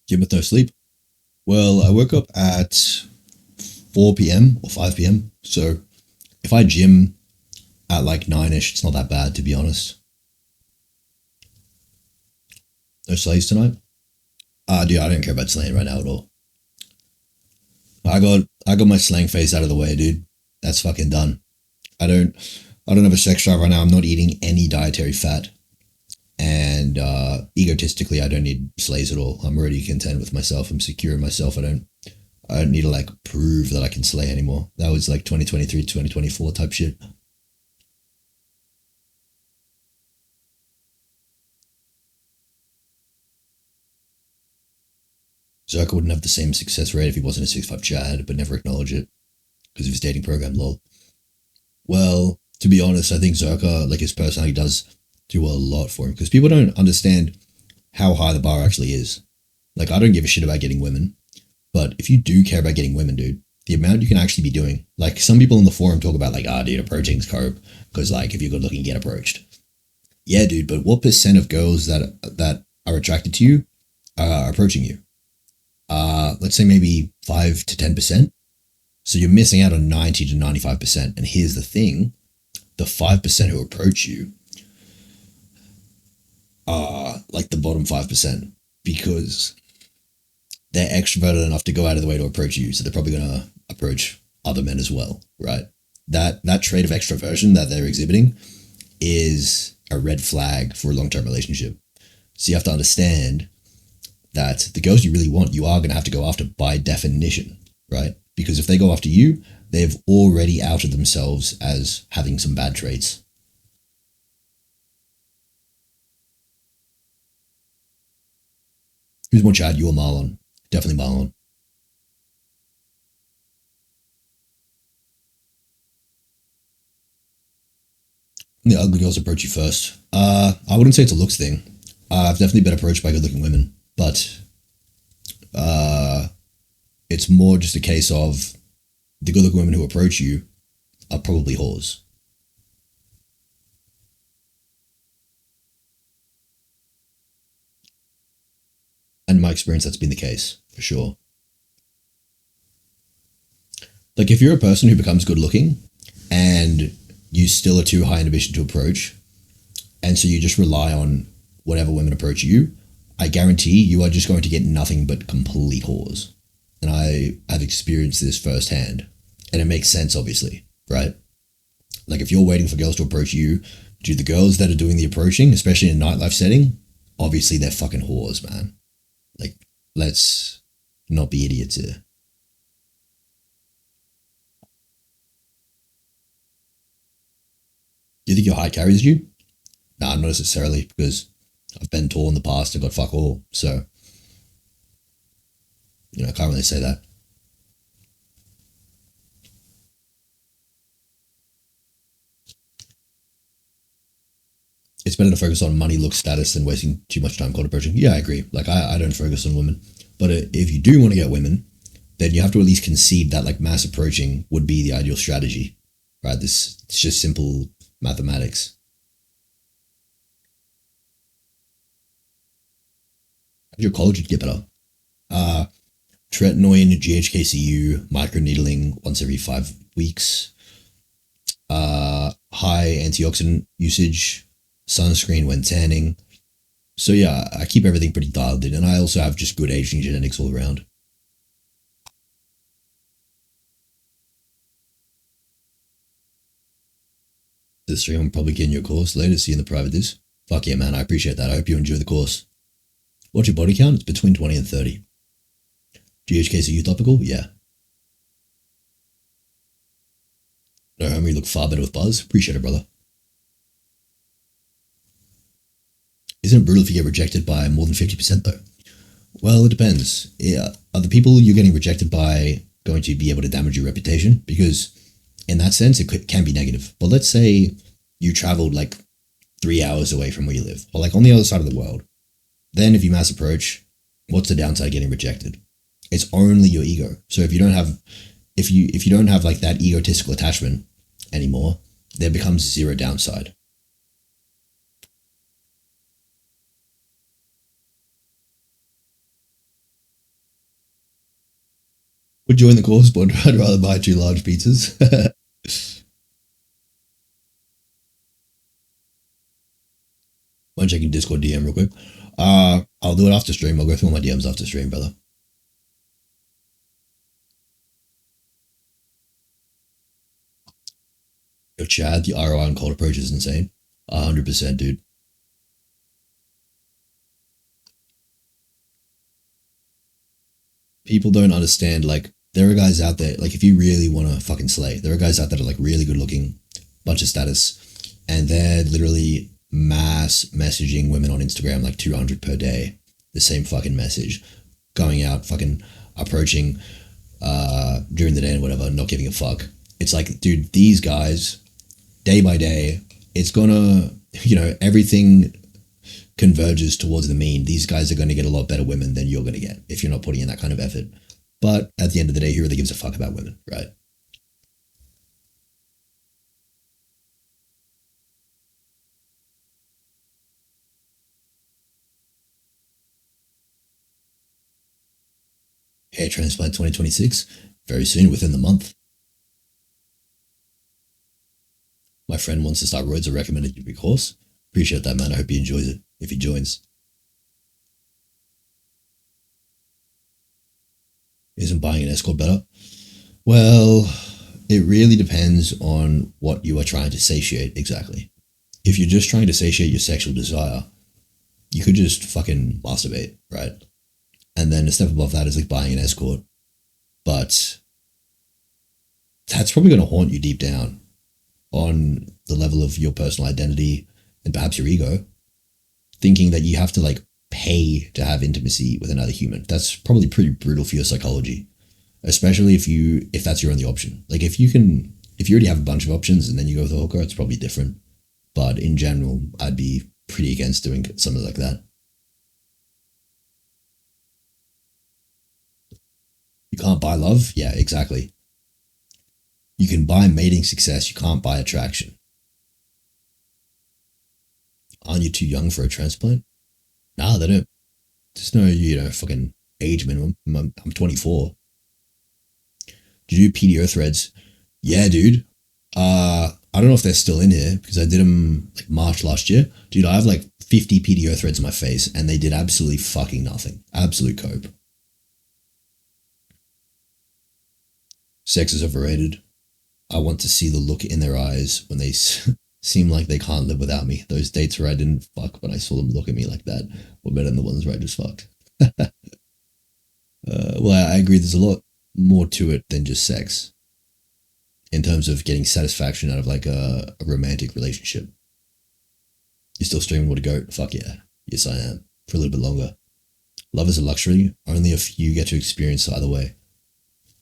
Gym with no sleep? Well, I woke up at 4 p.m. or 5 p.m. So if I gym at like 9-ish, it's not that bad, to be honest. No slays tonight? Dude, I don't care about slaying right now at all. I got my slang face out of the way, dude. That's fucking done. I don't have a sex drive right now. I'm not eating any dietary fat. And egotistically, I don't need slays at all. I'm already content with myself. I'm secure in myself. I don't need to like prove that I can slay anymore. That was like 2023, 2024 type shit. Zerka wouldn't have the same success rate if he wasn't a 6'5" Chad, but never acknowledge it because of his dating program, lol. Well, to be honest, I think Zerka, like his personality does do a lot for him because people don't understand how high the bar actually is. Like, I don't give a shit about getting women, but if you do care about getting women, dude, the amount you can actually be doing, like some people in the forum talk about like, dude, approaching's cope because like if you're good looking, get approached. Yeah, dude, but what percent of girls that are attracted to you are approaching you? Let's say maybe 5 to 10%. So you're missing out on 90 to 95%. And here's the thing, the 5% who approach you are like the bottom 5% because they're extroverted enough to go out of the way to approach you. So they're probably going to approach other men as well, right? That trait of extroversion that they're exhibiting is a red flag for a long-term relationship. So you have to understand that the girls you really want, you are going to have to go after by definition, right? Because if they go after you, they've already outed themselves as having some bad traits. Who's more Chad, you or Marlon? Definitely Marlon. The ugly girls approach you first. I wouldn't say it's a looks thing. I've definitely been approached by good-looking women, but it's more just a case of the good-looking women who approach you are probably whores. And in my experience, that's been the case, for sure. Like, if you're a person who becomes good-looking and you still are too high inhibition to approach, and so you just rely on whatever women approach you, I guarantee you are just going to get nothing but complete whores. And I have experienced this firsthand. And it makes sense, obviously, right? Like, if you're waiting for girls to approach you, dude, the girls that are doing the approaching, especially in a nightlife setting, obviously they're fucking whores, man. Like, let's not be idiots here. Do you think your height carries you? Nah, not necessarily, because I've been tall in the past and got fuck all, so, you know, I can't really say that. It's better to focus on money, look, status than wasting too much time cold approaching. Yeah, I agree. Like, I don't focus on women. But if you do want to get women, then you have to at least concede that, like, mass approaching would be the ideal strategy, right? It's just simple mathematics. Your college would get better. Tretinoin, GHKCU, microneedling once every 5 weeks. high antioxidant usage, sunscreen when tanning. So yeah, I keep everything pretty dialed in, and I also have just good aging genetics all around. This stream, I'm probably getting your course later. See you in the private dis. Fuck yeah, man. I appreciate that. I hope you enjoy the course. What's your body count? It's between 20 and 30. GHKs are you topical? Yeah. No, homie, you look far better with buzz. Appreciate it, brother. Isn't it brutal if you get rejected by more than 50% though? Well, it depends. Yeah. Are the people you're getting rejected by going to be able to damage your reputation? Because in that sense, it can be negative. But let's say you traveled like 3 hours away from where you live, or like on the other side of the world. Then if you mass approach, what's the downside of getting rejected? It's only your ego. So if you don't have, if you don't have like that egotistical attachment anymore, there becomes zero downside. Would join the course, but I'd rather buy 2 large pizzas. I'm checking Discord DM real quick. I'll do it after stream. I'll go through all my DMs after stream, brother. Yo, Chad, the ROI on cold approach is insane. 100%, dude. People don't understand, like, there are guys out there, like, if you really want to fucking slay, there are guys out there that are, like, really good looking, bunch of status, and they're literally mass messaging women on Instagram, like 200 per day, the same fucking message, going out, fucking approaching during the day and whatever, not giving a fuck. It's like, dude, these guys, day by day, it's gonna, you know, everything converges towards the mean. These guys are going to get a lot better women than you're going to get if you're not putting in that kind of effort. But at the end of the day, who really gives a fuck about women, right? Hair transplant 2026, very soon, within the month. My friend wants to start roads. I recommended you course. Appreciate that, man. I hope he enjoys it if he joins. Isn't buying an escort better? Well, it really depends on what you are trying to satiate exactly. If you're just trying to satiate your sexual desire, you could just fucking masturbate, right? And then a step above that is like buying an escort. But that's probably going to haunt you deep down on the level of your personal identity and perhaps your ego, thinking that you have to like pay to have intimacy with another human. That's probably pretty brutal for your psychology, especially if that's your only option. Like if you already have a bunch of options and then you go with a hooker, it's probably different. But in general, I'd be pretty against doing something like that. You can't buy love? Yeah, exactly. You can buy mating success, you can't buy attraction. Aren't you too young for a transplant? Nah, they don't. There's no, fucking age minimum. I'm 24. Did you do PDO threads? Yeah, dude. I don't know if they're still in here because I did them like March last year. Dude, I have like 50 PDO threads in my face and they did absolutely fucking nothing. Absolute cope. Sex is overrated. I want to see the look in their eyes when they seem like they can't live without me. Those dates where I didn't fuck, but I saw them look at me like that were better than the ones where I just fucked. Well, I agree. There's a lot more to it than just sex in terms of getting satisfaction out of like a romantic relationship. You still streaming What a Goat? Fuck yeah. Yes, I am. For a little bit longer. Love is a luxury. Only a few get to experience either way.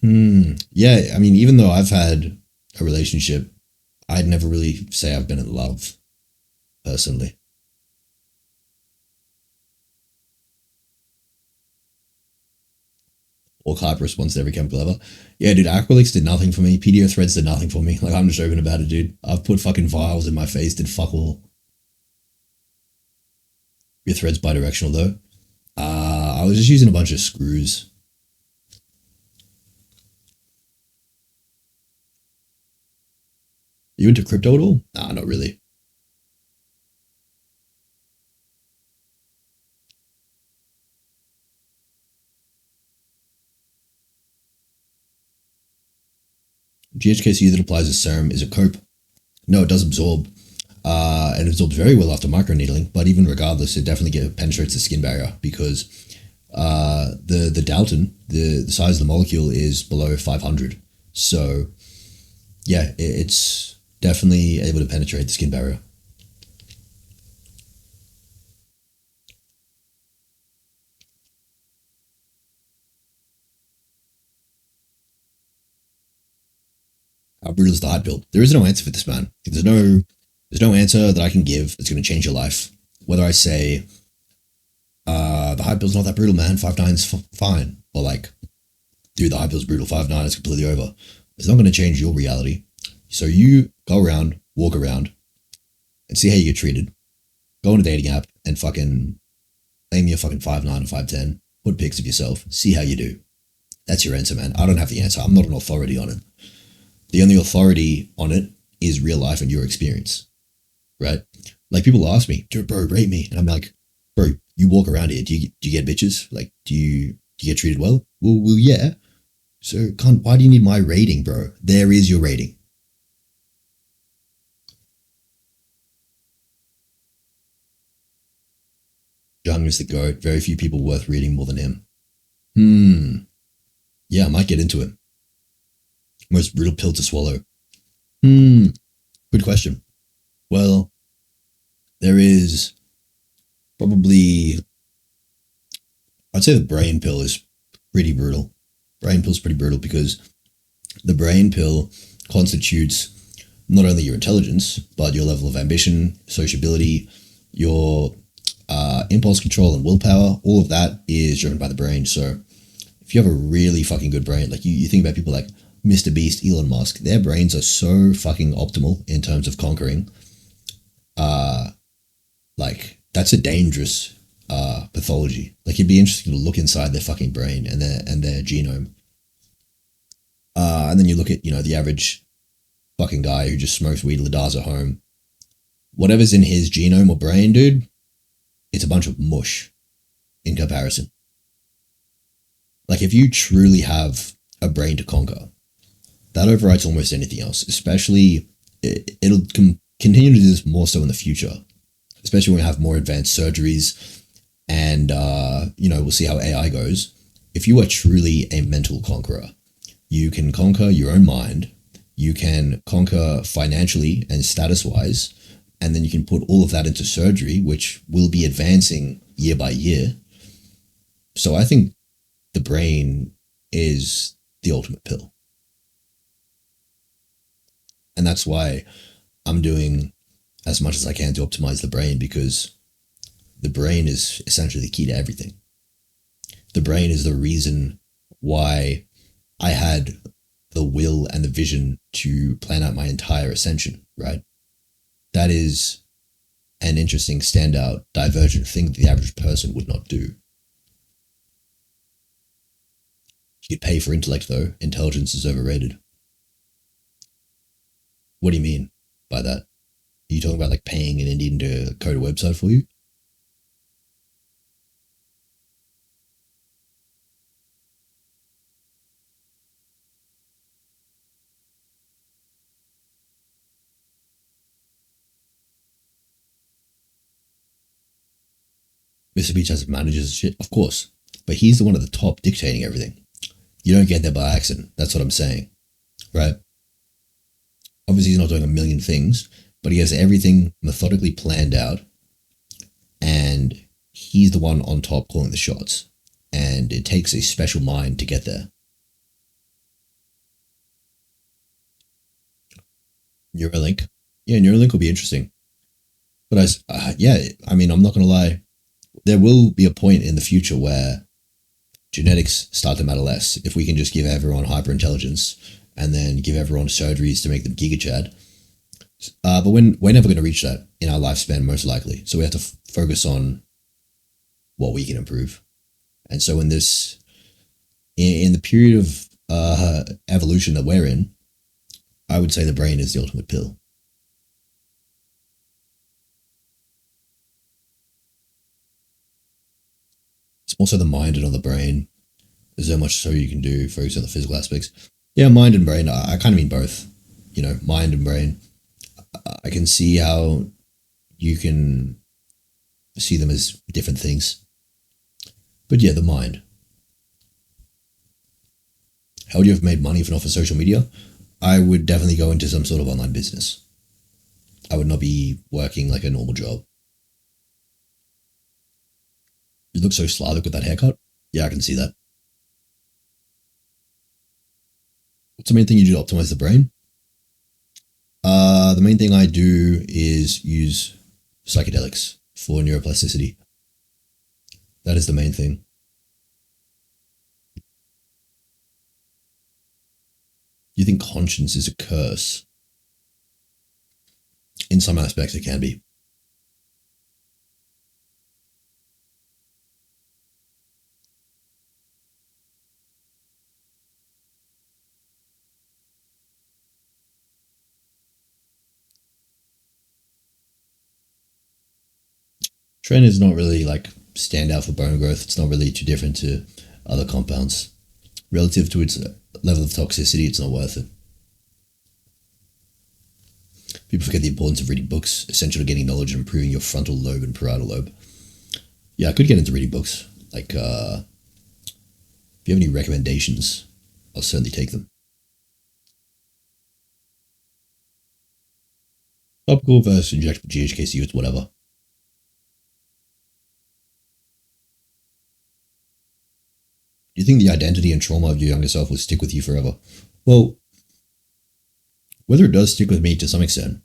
Yeah, I mean, even though I've had a relationship, I'd never really say I've been in love, personally. Or hyper response to every chemical ever. Yeah, dude, acrylics did nothing for me. PDO threads did nothing for me. Like, I'm just open about it, dude. I've put fucking vials in my face, did fuck all. Your thread's bidirectional, though. I was just using a bunch of screws. you into crypto at all? Nah, not really. GHKCU that applies as serum is a cope. No, it does absorb. And it absorbs very well after microneedling, but even regardless, it definitely penetrates the skin barrier because the Dalton, the size of the molecule is below 500. So yeah, it's definitely able to penetrate the skin barrier. How brutal is the hype build? There is no answer for this, man. There's no answer that I can give that's going to change your life. Whether I say, the hype build's not that brutal, man, 5'9's fine. Or like, dude, the hype build's brutal, 5'9 is completely over. It's not going to change your reality. So you go around, walk around, and see how you get treated. Go on a dating app and fucking claim you're fucking 5'9 or 5'10. Put pics of yourself. See how you do. That's your answer, man. I don't have the answer. I'm not an authority on it. The only authority on it is real life and your experience, right? Like people ask me, bro, rate me. And I'm like, bro, you walk around here. Do you get bitches? Like, do you get treated well? Well, yeah. So why do you need my rating, bro? There is your rating. Jung is the GOAT. Very few people worth reading more than him. Yeah, I might get into it. Most brutal pill to swallow. Good question. Well, there is probably, I'd say the brain pill is pretty brutal. Brain pill's pretty brutal because the brain pill constitutes not only your intelligence, but your level of ambition, sociability, your impulse control and willpower. All of that is driven by the brain. So if you have a really fucking good brain, like you think about people like Mr. Beast, Elon Musk, their brains are so fucking optimal in terms of conquering. Like that's a dangerous pathology. Like it'd be interesting to look inside their fucking brain and their genome. And then you look at, the average fucking guy who just smokes weed or does at home. Whatever's in his genome or brain, dude, it's a bunch of mush in comparison. Like if you truly have a brain to conquer, that overrides almost anything else, especially it'll continue to do this more so in the future, especially when we have more advanced surgeries and, we'll see how AI goes. If you are truly a mental conqueror, you can conquer your own mind, you can conquer financially and status-wise, and then you can put all of that into surgery, which will be advancing year by year. So I think the brain is the ultimate pill. And that's why I'm doing as much as I can to optimize the brain, because the brain is essentially the key to everything. The brain is the reason why I had the will and the vision to plan out my entire ascension, right? That is an interesting, standout, divergent thing that the average person would not do. You could pay for intellect, though. Intelligence is overrated. What do you mean by that? Are you talking about like paying an Indian to code a website for you? Mr. Beach has managers and shit, of course. But he's the one at the top dictating everything. You don't get there by accident. That's what I'm saying. Right? Obviously, he's not doing a million things, but he has everything methodically planned out. And he's the one on top calling the shots. And it takes a special mind to get there. Neuralink. Yeah, Neuralink will be interesting. But I'm not going to lie. There will be a point in the future where genetics start to matter less. If we can just give everyone hyperintelligence and then give everyone surgeries to make them gigachad. But we're never going to reach that in our lifespan, most likely. So we have to focus on what we can improve. And so in the period of evolution that we're in, I would say the brain is the ultimate pill. Also the mind and on the brain. There's so much so you can do, focus on the physical aspects. Yeah, mind and brain. I kind of mean both. You know, mind and brain. I can see how you can see them as different things. But yeah, the mind. How would you have made money if not for social media? I would definitely go into some sort of online business. I would not be working like a normal job. You look so Slavic with that haircut. Yeah, I can see that. What's the main thing you do to optimize the brain? The main thing I do is use psychedelics for neuroplasticity. That is the main thing. You think conscience is a curse? In some aspects, it can be. Tren is not really like stand out for bone growth. It's not really too different to other compounds. Relative to its level of toxicity, it's not worth it. People forget the importance of reading books, essential to getting knowledge and improving your frontal lobe and parietal lobe. Yeah, I could get into reading books. Like, if you have any recommendations, I'll certainly take them. Topical versus injectable GHKC, it's whatever. Do you think the identity and trauma of your younger self will stick with you forever? Well, whether it does stick with me to some extent,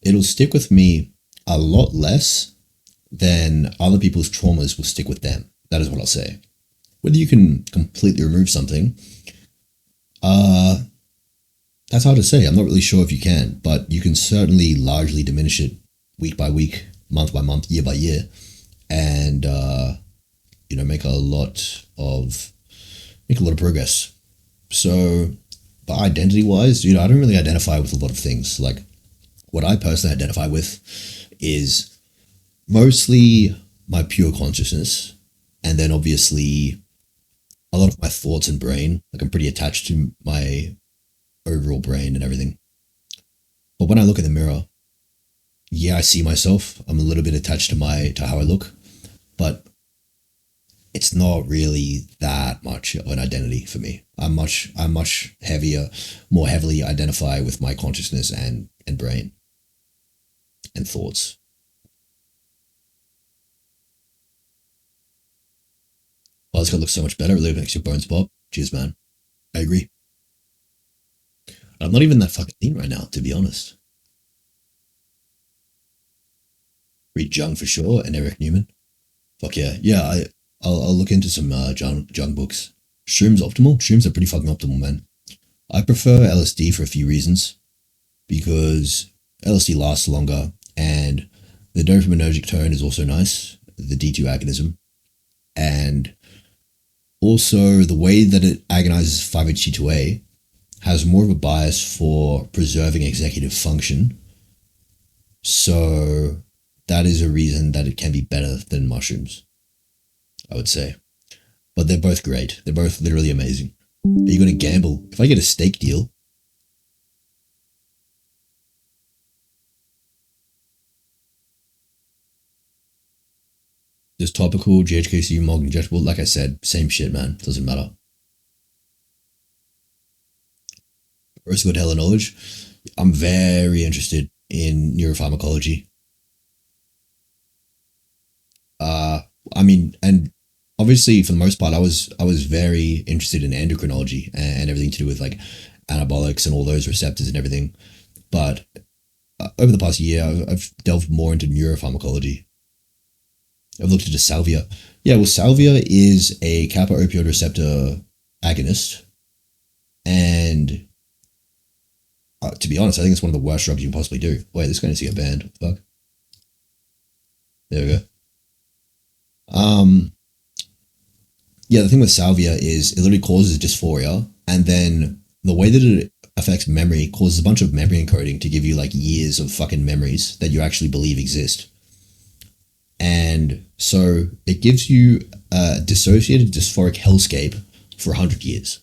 it'll stick with me a lot less than other people's traumas will stick with them. That is what I'll say. Whether you can completely remove something, that's hard to say. I'm not really sure if you can, but you can certainly largely diminish it week by week, month by month, year by year, and make a lot of progress. So, but identity-wise, I don't really identify with a lot of things. Like, what I personally identify with is mostly my pure consciousness, and then obviously a lot of my thoughts and brain. Like, I'm pretty attached to my overall brain and everything. But when I look in the mirror, yeah, I see myself. I'm a little bit attached to how I look, but it's not really that much of an identity for me. I'm much more heavily identify with my consciousness and brain and thoughts. Oh, it's gonna look so much better. It really makes your bones pop. Cheers, man. I agree. I'm not even that fucking lean right now, to be honest. Read Jung for sure, and Eric Newman. Fuck yeah. Yeah, I'll look into some Jung books. Shrooms optimal? Shrooms are pretty fucking optimal, man. I prefer LSD for a few reasons. Because LSD lasts longer, and the dopaminergic tone is also nice. The D2 agonism. And also the way that it agonizes 5-HT2A has more of a bias for preserving executive function. So that is a reason that it can be better than mushrooms, I would say. But they're both great. They're both literally amazing. Are you going to gamble? If I get a steak deal, there's topical, GHKC, MOG, injectable. Like I said, same shit, man. Doesn't matter. Rose good hella knowledge. I'm very interested in neuropharmacology. And obviously for the most part, I was very interested in endocrinology and everything to do with like anabolics and all those receptors and everything. But over the past year, I've delved more into neuropharmacology. I've looked into salvia. Yeah, well, salvia is a kappa opioid receptor agonist. And to be honest, I think it's one of the worst drugs you can possibly do. Wait, this guy needs to get banned. What the fuck? There we go. Yeah, the thing with salvia is it literally causes dysphoria, and then the way that it affects memory causes a bunch of memory encoding to give you like years of fucking memories that you actually believe exist. And so it gives you a dissociated dysphoric hellscape for 100 years.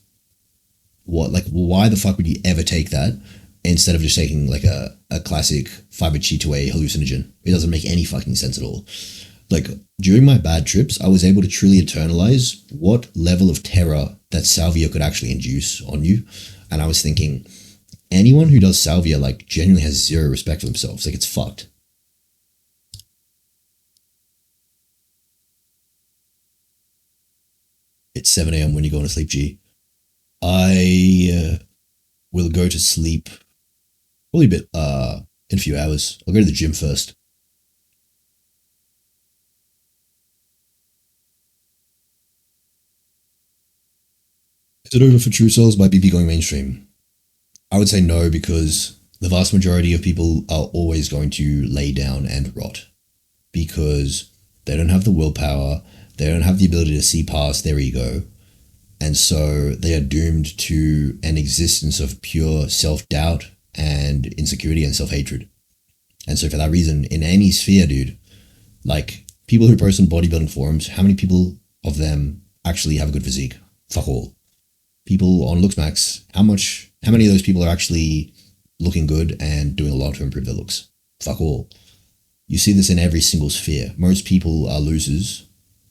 Why the fuck would you ever take that instead of just taking like a classic 5-HT2A hallucinogen? It doesn't make any fucking sense at all. Like, during my bad trips, I was able to truly internalize what level of terror that salvia could actually induce on you. And I was thinking, anyone who does salvia, like, genuinely has zero respect for themselves. Like, it's fucked. It's 7 a.m. when you're going to sleep, G. I will go to sleep probably a bit in a few hours. I'll go to the gym first. Is it over for True Souls by BP going mainstream? I would say no, because the vast majority of people are always going to lay down and rot because they don't have the willpower, they don't have the ability to see past their ego, and so they are doomed to an existence of pure self-doubt and insecurity and self-hatred. And so for that reason, in any sphere, dude, like, people who post on bodybuilding forums, how many people of them actually have a good physique? Fuck all. People on LooksMax, how many of those people are actually looking good and doing a lot to improve their looks? Fuck all. You see this in every single sphere. Most people are losers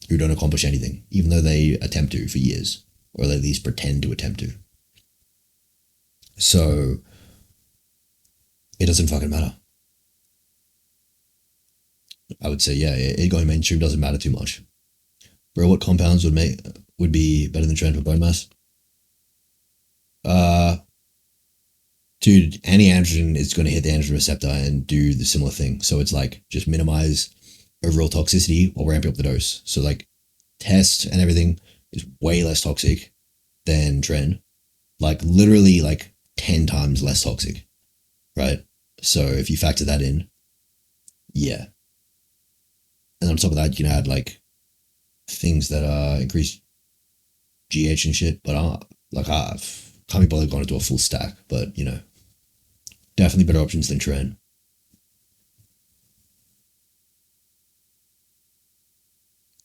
who don't accomplish anything, even though they attempt to for years, or at least pretend to attempt to. So it doesn't fucking matter. I would say, yeah, it going mainstream doesn't matter too much. Bro, what compounds would be better than trend for bone mass? Dude, any androgen is going to hit the androgen receptor and do the similar thing. So it's like, just minimize overall toxicity while ramping up the dose. So like, test and everything is way less toxic than tren. Like, literally like 10 times less toxic, right? So if you factor that in, yeah. And on top of that, you can add like things that increase GH and shit, but can't be bothered going into a full stack, but you know, definitely better options than tren.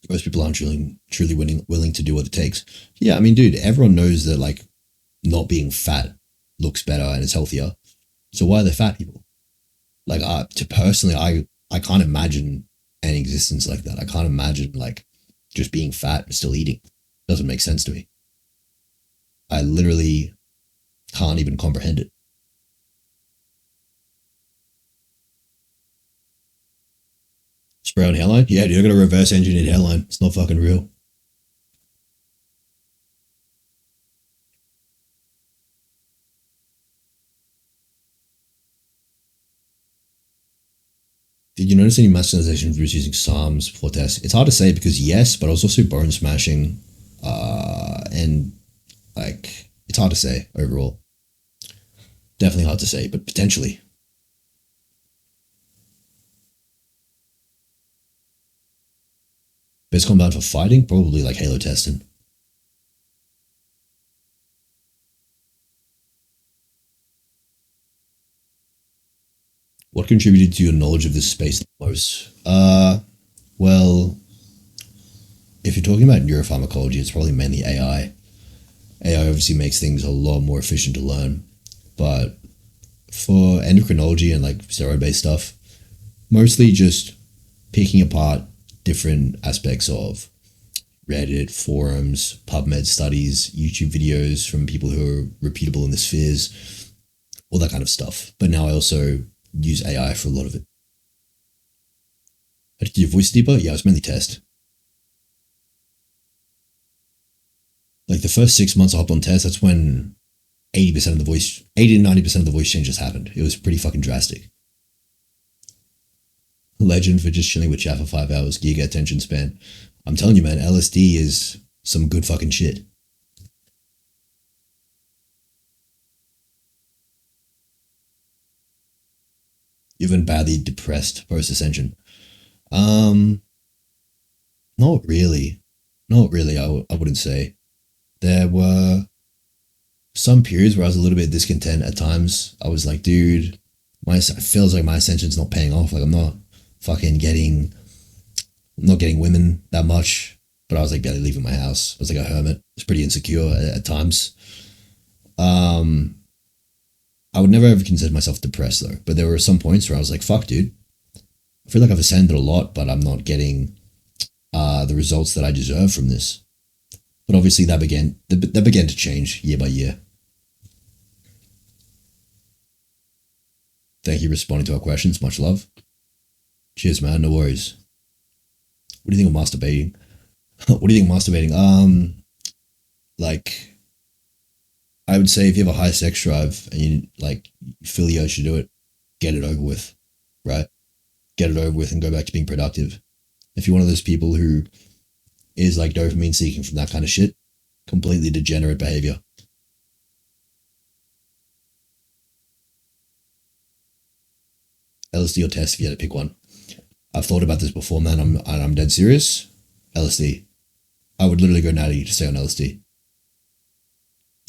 Most people aren't truly willing to do what it takes. Yeah, I mean, dude, everyone knows that like not being fat looks better and is healthier. So why are there fat people? Like, I can't imagine an existence like that. I can't imagine like just being fat and still eating. Doesn't make sense to me. I literally can't even comprehend it. Spray on hairline? Yeah, dude, you're gonna reverse engineer hairline. It's not fucking real. Did you notice any masculinization of Bruce using SARMs before tests? It's hard to say because yes, but I was also bone smashing, and like, it's hard to say overall. Definitely hard to say, but potentially. Best compound for fighting? Probably like Halo testing. What contributed to your knowledge of this space the most? Well, if you're talking about neuropharmacology, it's probably mainly AI. AI obviously makes things a lot more efficient to learn, but for endocrinology and like steroid-based stuff, mostly just picking apart different aspects of Reddit, forums, PubMed studies, YouTube videos from people who are reputable in the spheres, all that kind of stuff. But now I also use AI for a lot of it. How to get your voice deeper? Yeah, it's mainly test. Like the first 6 months I hopped on test, that's when 80 to 90% of the voice changes happened. It was pretty fucking drastic. Legend for just chilling with chat for 5 hours, giga attention span. I'm telling you, man, LSD is some good fucking shit. Even badly depressed post-ascension. Not really. Not really, I wouldn't say. There were some periods where I was a little bit discontent at times. I was like, dude, it feels like my ascension's not paying off. Like, I'm not fucking getting I'm not getting women that much, but I was like barely leaving my house. I was like a hermit. I was pretty insecure at times. I would never ever consider myself depressed though, but there were some points where I was like, fuck dude, I feel like I've ascended a lot, but I'm not getting the results that I deserve from this. But obviously that began to change year by year. Thank you for responding to our questions. Much love. Cheers, man. No worries. What do you think of masturbating? What do you think of masturbating? Like, I would say if you have a high sex drive and you feel the urge to do it, get it over with, right? Get it over with and go back to being productive. If you're one of those people who is like dopamine seeking from that kind of shit, completely degenerate behavior. LSD or test if you had to pick one. I've thought about this before, man. I'm dead serious. LSD. I would literally go natty to stay on LSD.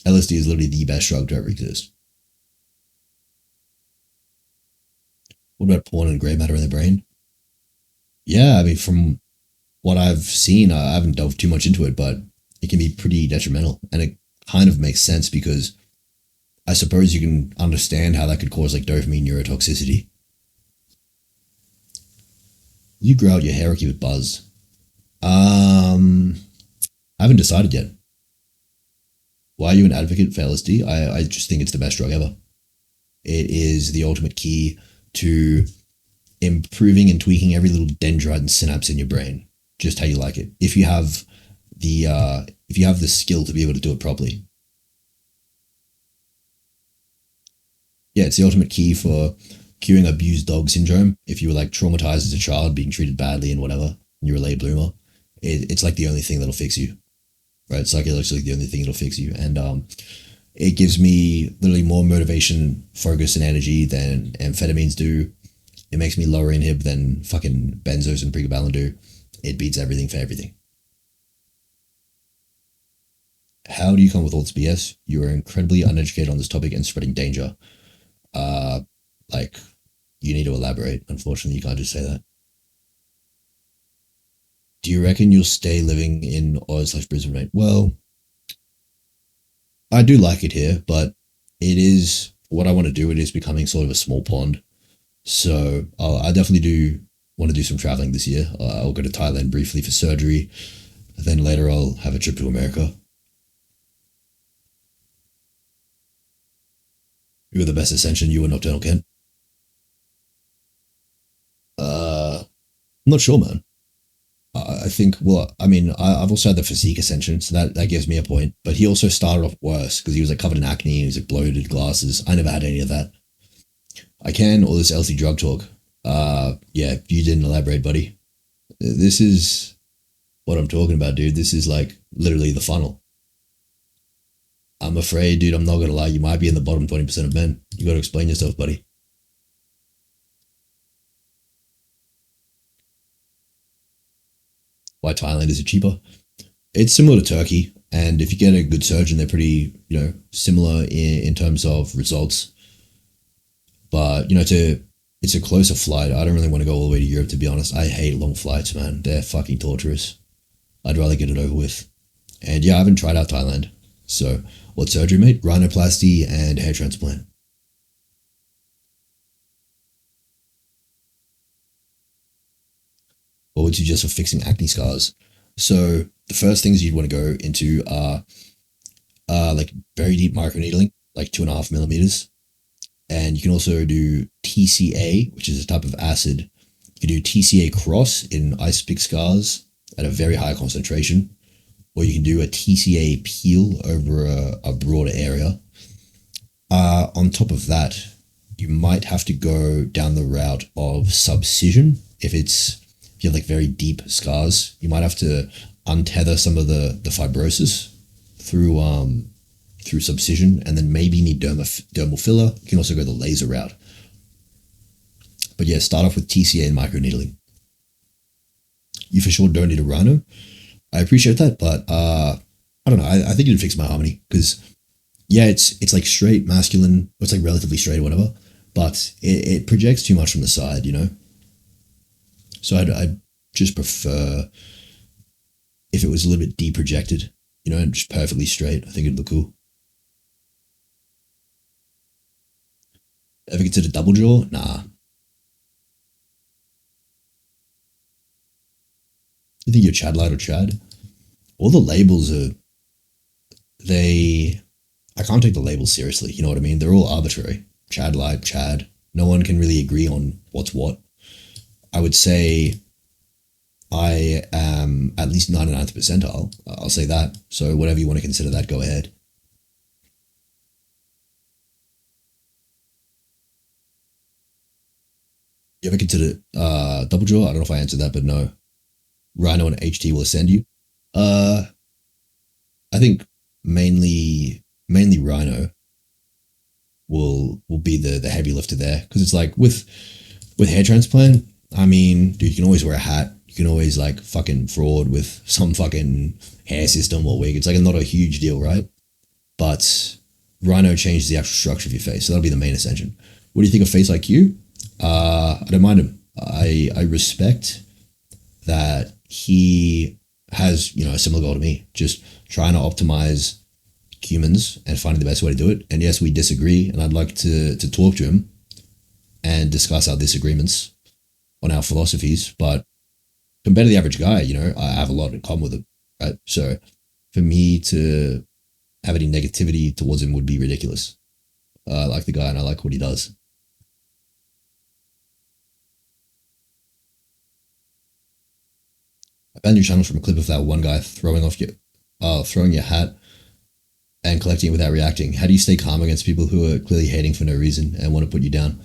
LSD is literally the best drug to ever exist. What about porn and grey matter in the brain? Yeah, I mean, from what I've seen, I haven't delved too much into it, but it can be pretty detrimental. And it kind of makes sense because I suppose you can understand how that could cause like dopamine neurotoxicity. You grow out your hair or keep it buzz? I haven't decided yet. Why are you an advocate for LSD? I just think it's the best drug ever. It is the ultimate key to improving and tweaking every little dendrite and synapse in your brain, just how you like it. If you have the skill to be able to do it properly. Yeah, it's the ultimate key for curing abused dog syndrome. If you were like traumatized as a child, being treated badly and whatever, and you're a late bloomer, it's like the only thing that'll fix you, right? Psychedelics are like the only thing that'll fix you. And it gives me literally more motivation, focus, and energy than amphetamines do. It makes me lower inhib than fucking benzos and pregabalin do. It beats everything for everything. How do you come with all this BS? You are incredibly uneducated on this topic and spreading danger. Like, you need to elaborate. Unfortunately, you can't just say that. Do you reckon you'll stay living in Oz/Brisbane, mate? Well, I do like it here, but it is what I want to do. It is becoming sort of a small pond. So I definitely do want to do some traveling this year. I'll go to Thailand briefly for surgery. Then later I'll have a trip to America. Who are the best Ascension, you or Nocturnal Ken? I'm not sure, man. I think, well, I mean, I've also had the physique Ascension, so that gives me a point. But he also started off worse because he was like covered in acne and he was like bloated, glasses. I never had any of that. I can, all this LC drug talk. Yeah, you didn't elaborate, buddy. This is what I'm talking about, dude. This is like literally the funnel. I'm afraid, dude, I'm not going to lie. You might be in the bottom 20% of men. You got to explain yourself, buddy. Why Thailand is it cheaper? It's similar to Turkey. And if you get a good surgeon, they're pretty, similar in terms of results. But, it's a closer flight. I don't really want to go all the way to Europe, to be honest. I hate long flights, man. They're fucking torturous. I'd rather get it over with. And yeah, I haven't tried out Thailand. So, what surgery, mate? Rhinoplasty and hair transplant. What would you suggest for fixing acne scars? So, the first things you'd want to go into are like very deep microneedling, like 2.5 millimeters. And you can also do TCA, which is a type of acid. You can do TCA cross in ice pick scars at a very high concentration. Or you can do a TCA peel over a broader area. On top of that, you might have to go down the route of subcision. If you have like very deep scars, you might have to untether some of the fibrosis through subcision, and then maybe you need dermal filler. You can also go the laser route. But yeah, start off with TCA and microneedling. You for sure don't need a rhino. I appreciate that, but I don't know. I think it'd fix my harmony because, yeah, it's like straight masculine. It's like relatively straight or whatever, but it projects too much from the side, So I'd just prefer if it was a little bit deprojected, you know, and just perfectly straight. I think it'd look cool. Ever consider double jaw? Nah. You think you're Chad Light or Chad? All the labels are, I can't take the labels seriously, you know what I mean? They're all arbitrary. Chad Light, Chad. No one can really agree on what's what. I would say I am at least 99th percentile. I'll say that. So whatever you want to consider that, go ahead. You ever consider double jaw? I don't know if I answered that, but no. Rhino and HT will ascend you. I think mainly Rhino will be the heavy lifter there, because it's like with hair transplant, I mean, dude, you can always wear a hat. You can always like fucking fraud with some fucking hair system or wig. It's like not a huge deal, right? But Rhino changes the actual structure of your face, so that'll be the main ascension. What do you think of Face IQ? I don't mind him. I respect that he has, you know, a similar goal to me, just trying to optimize humans and finding the best way to do it. And yes, we disagree, and I'd like to talk to him and discuss our disagreements on our philosophies. But compared to the average guy, you know, I have a lot in common with him, right? So for me to have any negativity towards him would be ridiculous. I like the guy and I like what he does. I banned your channel from a clip of that one guy throwing your hat and collecting it without reacting. How do you stay calm against people who are clearly hating for no reason and want to put you down?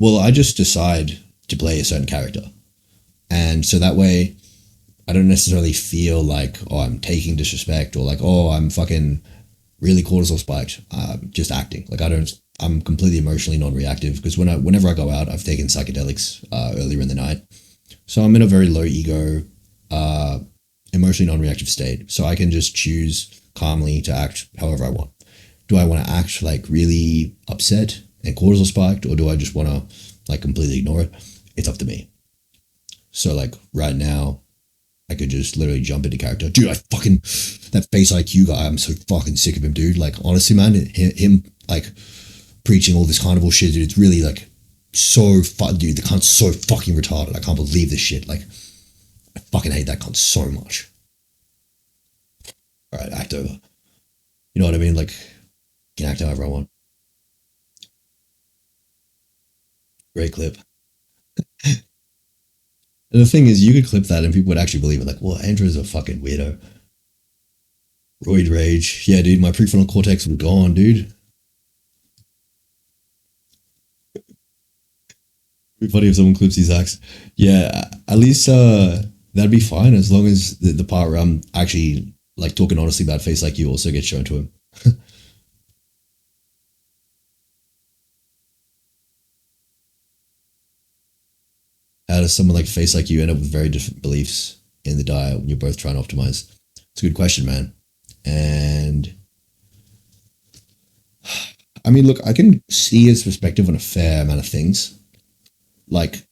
Well, I just decide to play a certain character. And so that way, I don't necessarily feel like, oh, I'm taking disrespect, or like, oh, I'm fucking really cortisol spiked. Just acting. Like I'm completely emotionally non-reactive, because whenever I go out, I've taken psychedelics earlier in the night. So I'm in a very low ego, emotionally non-reactive state. So I can just choose calmly to act however I want. Do I want to act like really upset and cortisol spiked, or do I just want to like completely ignore it? It's up to me. So like right now, I could just literally jump into character. Dude, that Face IQ guy, I'm so fucking sick of him, dude. Like, honestly, man, him like preaching all this carnival shit, dude, it's really like dude, the cunt's so fucking retarded. I can't believe this shit. Like, I fucking hate that cunt so much. All right, act over. You know what I mean? Like, can act however I want. Great clip. And the thing is, you could clip that and people would actually believe it. Like, well, Andrew's a fucking weirdo. Roid rage. Yeah, dude, my prefrontal cortex was gone, dude. It'd be funny if someone clips these acts. Yeah, at least that'd be fine, as long as the part where I'm actually like talking honestly about Face IQ also gets shown to him. How does someone like Face IQ end up with very different beliefs in the diet when you're both trying to optimize? It's a good question, man. And I mean, look, I can see his perspective on a fair amount of things. Like,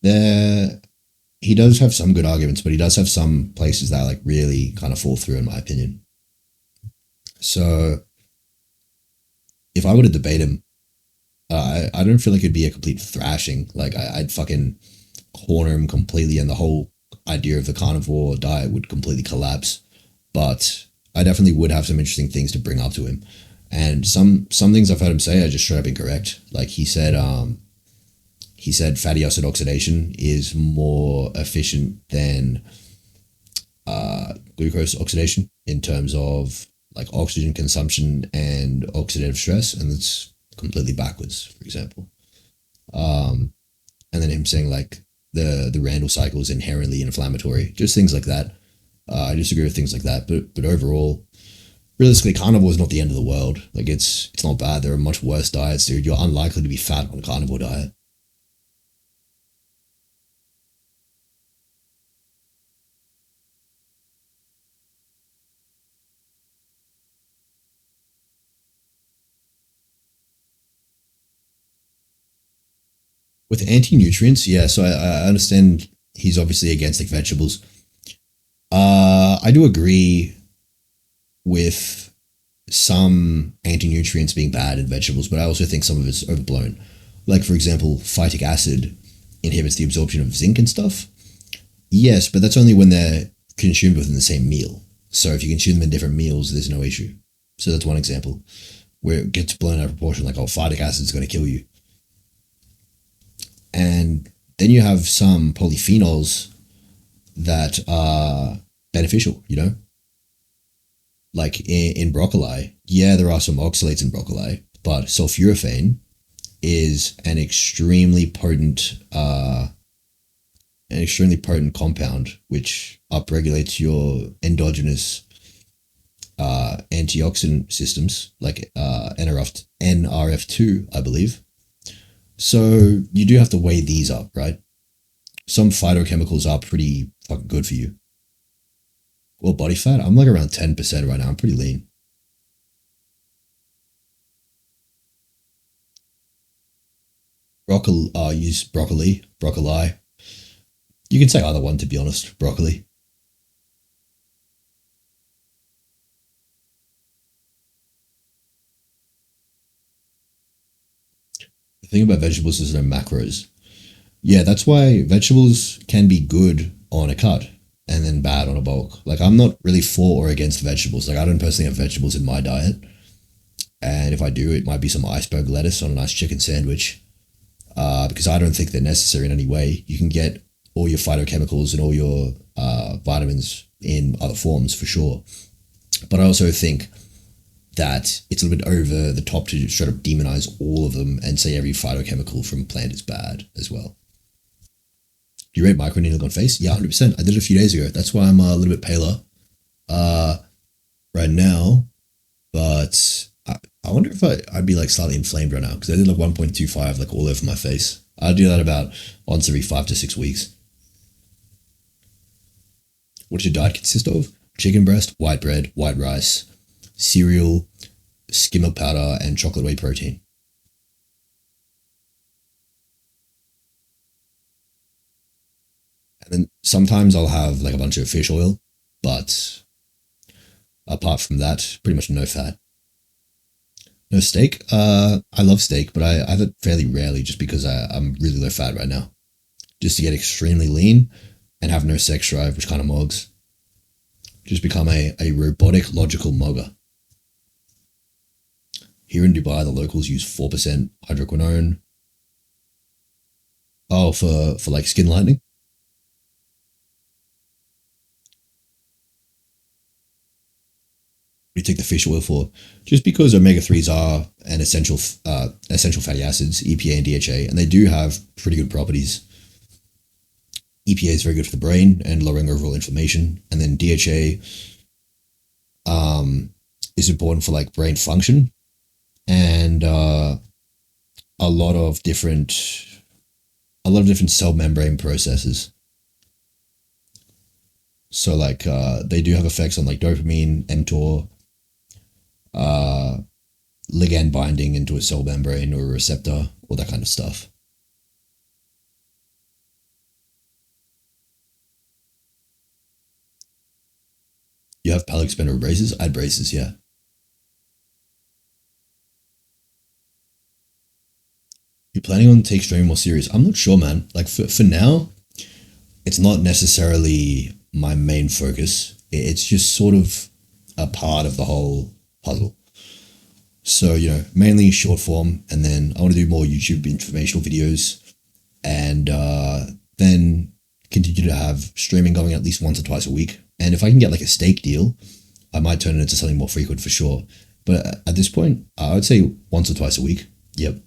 he does have some good arguments, but he does have some places that like really kind of fall through, in my opinion. So if I were to debate him, I don't feel like it'd be a complete thrashing. Like, I'd fucking corner him completely, and the whole idea of the carnivore diet would completely collapse. But I definitely would have some interesting things to bring up to him. And some things I've heard him say are just straight up incorrect. Like, he said fatty acid oxidation is more efficient than glucose oxidation in terms of like oxygen consumption and oxidative stress, and it's completely backwards, for example. And then him saying like the Randall cycle is inherently inflammatory, just things like that. I disagree with things like that, but overall, realistically, carnivore is not the end of the world. Like, it's not bad. There are much worse diets, dude. You're unlikely to be fat on a carnivore diet. With anti-nutrients, yeah, so I understand he's obviously against like vegetables. I do agree with some anti-nutrients being bad in vegetables, but I also think some of it's overblown. Like, for example, phytic acid inhibits the absorption of zinc and stuff. Yes, but that's only when they're consumed within the same meal. So if you consume them in different meals, there's no issue. So that's one example where it gets blown out of proportion, like, oh, phytic acid is going to kill you. And then you have some polyphenols that are beneficial, you know? Like in broccoli, yeah, there are some oxalates in broccoli, but sulforaphane is an extremely potent compound which upregulates your endogenous antioxidant systems, like NRF2, I believe. So you do have to weigh these up, right? Some phytochemicals are pretty fucking good for you. Well, body fat, I'm like around 10% right now. I'm pretty lean. Use broccoli. You can say either one, to be honest. Broccoli. The thing about vegetables is no macros. Yeah, that's why vegetables can be good on a cut and then bad on a bulk. Like, I'm not really for or against vegetables. Like, I don't personally have vegetables in my diet. And if I do, it might be some iceberg lettuce on a nice chicken sandwich. Because I don't think they're necessary in any way. You can get all your phytochemicals and all your vitamins in other forms for sure. But I also think that it's a little bit over the top to straight up demonize all of them and say every phytochemical from a plant is bad as well. Do you rate microneedling on face? Yeah, 100%. I did it a few days ago. That's why I'm a little bit paler right now. But I wonder if I'd be like slightly inflamed right now, because I did like 1.25 like all over my face. I do that about once every 5 to 6 weeks. What does your diet consist of? Chicken breast, white bread, white rice, cereal, skim milk powder, and chocolate whey protein. And then sometimes I'll have like a bunch of fish oil, but apart from that, pretty much no fat. No steak. I love steak, but I have it fairly rarely just because I'm really low fat right now. Just to get extremely lean and have no sex drive, which kind of mogs. Just become a robotic, logical mogger. Here in Dubai, the locals use 4% hydroquinone. Oh, for like skin lightening? What do you take the fish oil for? Just because omega-3s are an essential fatty acids, EPA and DHA, and they do have pretty good properties. EPA is very good for the brain and lowering overall inflammation, and then DHA is important for like brain function and a lot of different cell membrane processes. So like they do have effects on like dopamine, mTOR, ligand binding into a cell membrane or a receptor, all that kind of stuff. You have palate expander braces? I had braces, yeah. You're planning on taking streaming more serious? I'm not sure, man. Like for now, it's not necessarily my main focus. It's just sort of a part of the whole puzzle. So, you know, mainly short form, and then I want to do more YouTube informational videos, and then continue to have streaming going at least once or twice a week. And if I can get like a steak deal, I might turn it into something more frequent for sure. But at this point, I would say once or twice a week. Yep.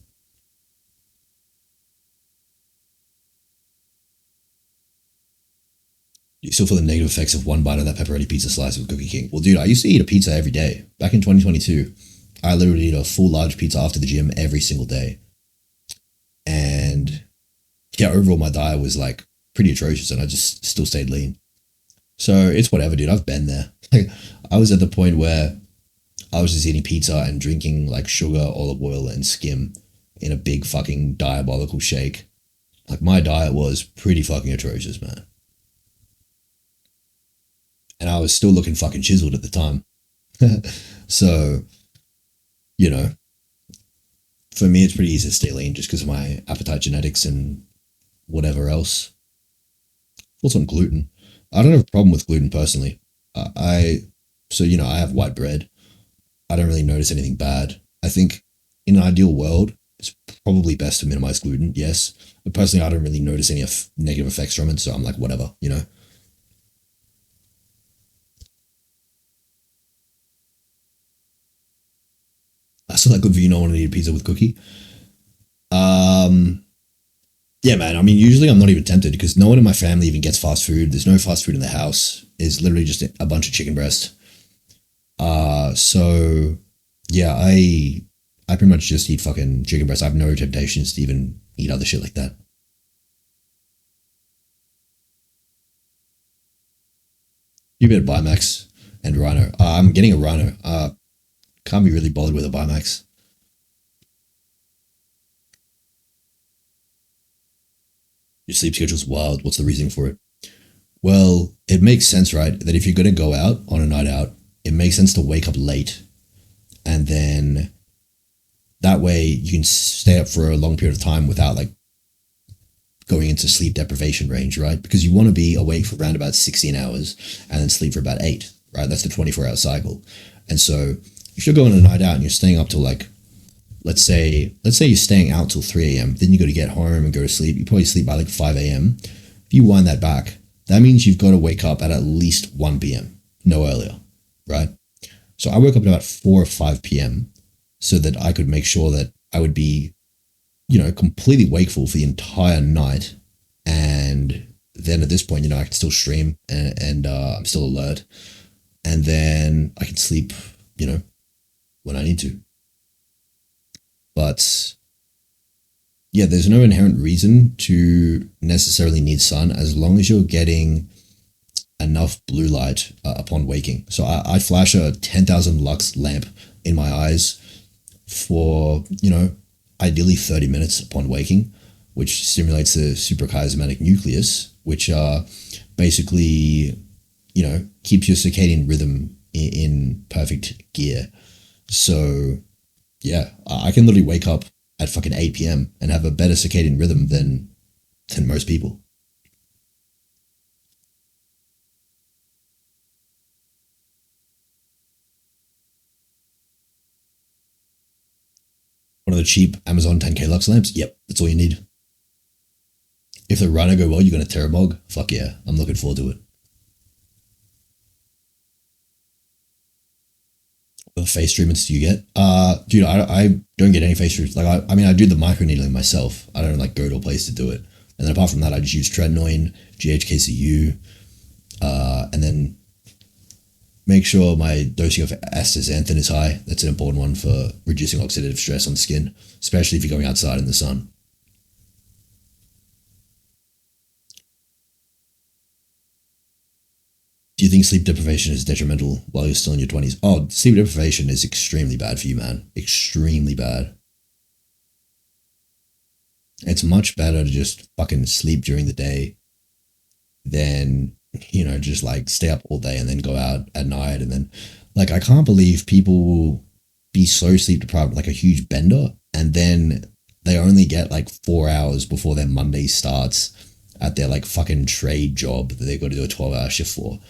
You still feel the negative effects of one bite of that pepperoni pizza slice with Cookie King? Well, dude, I used to eat a pizza every day. Back in 2022, I literally eat a full large pizza after the gym every single day. And yeah, overall my diet was like pretty atrocious, and I just still stayed lean. So it's whatever, dude. I've been there. Like, I was at the point where I was just eating pizza and drinking like sugar, olive oil, and skim in a big fucking diabolical shake. Like, my diet was pretty fucking atrocious, man. And I was still looking fucking chiseled at the time. So, you know, for me, it's pretty easy to stay lean just because of my appetite genetics and whatever else. Also on gluten. I don't have a problem with gluten personally. So, you know, I have white bread. I don't really notice anything bad. I think in an ideal world, it's probably best to minimize gluten, yes. But personally, I don't really notice any negative effects from it, so I'm like, whatever, you know. I still like good view. No one to eat pizza with cookie. Yeah, man. I mean, usually I'm not even tempted because no one in my family even gets fast food. There's no fast food in the house. It's literally just a bunch of chicken breast. So yeah, I pretty much just eat fucking chicken breast. I have no temptations to even eat other shit like that. You bet Bimax and Rhino. I'm getting a Rhino. Can't be really bothered with a Bimax. Your sleep schedule's wild. What's the reason for it? Well, it makes sense, right? That if you're going to go out on a night out, it makes sense to wake up late. And then that way you can stay up for a long period of time without like going into sleep deprivation range, right? Because you want to be awake for around about 16 hours and then sleep for about 8, right? That's the 24-hour cycle. And so if you're going on a night out and you're staying up till like, let's say you're staying out till 3 a.m., then you got to get home and go to sleep. You probably sleep by like 5 a.m. If you wind that back, that means you've got to wake up at least 1 p.m., no earlier, right? So I woke up at about 4 or 5 p.m. so that I could make sure that I would be, you know, completely wakeful for the entire night. And then at this point, you know, I can still stream and I'm still alert. And then I can sleep, you know, when I need to. But yeah, there's no inherent reason to necessarily need sun as long as you're getting enough blue light upon waking. So I flash a 10,000 lux lamp in my eyes for, you know, ideally 30 minutes upon waking, which stimulates the suprachiasmatic nucleus, which basically, you know, keeps your circadian rhythm in perfect gear. So yeah, I can literally wake up at fucking 8 p.m. and have a better circadian rhythm than most people. One of the cheap Amazon 10K Lux lamps? Yep, that's all you need. If the Rhino go well, you're going to Terramog? Fuck yeah, I'm looking forward to it. What face treatments do you get? Dude, I don't get any face treatments. Like, I mean, I do the microneedling myself. I don't like go to a place to do it. And then apart from that, I just use Tretinoin, GHKCU, and then make sure my dosing of astaxanthin is high. That's an important one for reducing oxidative stress on the skin, especially if you're going outside in the sun. Do you think sleep deprivation is detrimental while you're still in your 20s? Oh, sleep deprivation is extremely bad for you, man. Extremely bad. It's much better to just fucking sleep during the day than, you know, just like stay up all day and then go out at night. And then, like, I can't believe people will be so sleep deprived, like a huge bender, and then they only get like 4 hours before their Monday starts at their like fucking trade job that they've got to do a 12-hour shift for.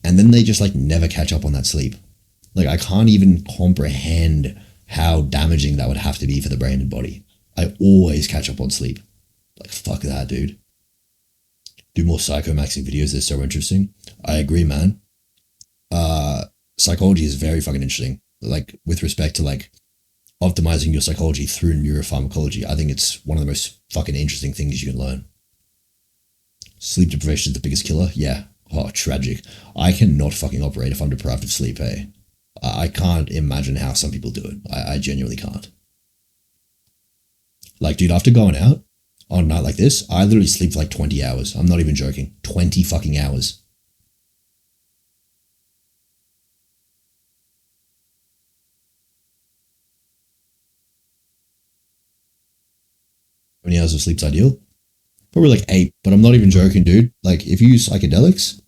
And then they just like never catch up on that sleep. Like, I can't even comprehend how damaging that would have to be for the brain and body. I always catch up on sleep. Like, fuck that, dude. Do more psychomaxing videos. They're so interesting. I agree, man. Psychology is very fucking interesting. Like, with respect to like optimizing your psychology through neuropharmacology, I think it's one of the most fucking interesting things you can learn. Sleep deprivation is the biggest killer? Yeah. Oh, tragic. I cannot fucking operate if I'm deprived of sleep, hey? I can't imagine how some people do it. I genuinely can't. Like, dude, after going out on a night like this, I literally sleep for like 20 hours. I'm not even joking. 20 fucking hours. How many hours of sleep's ideal? probably like 8, but I'm not even joking, dude. Like if you use psychedelics,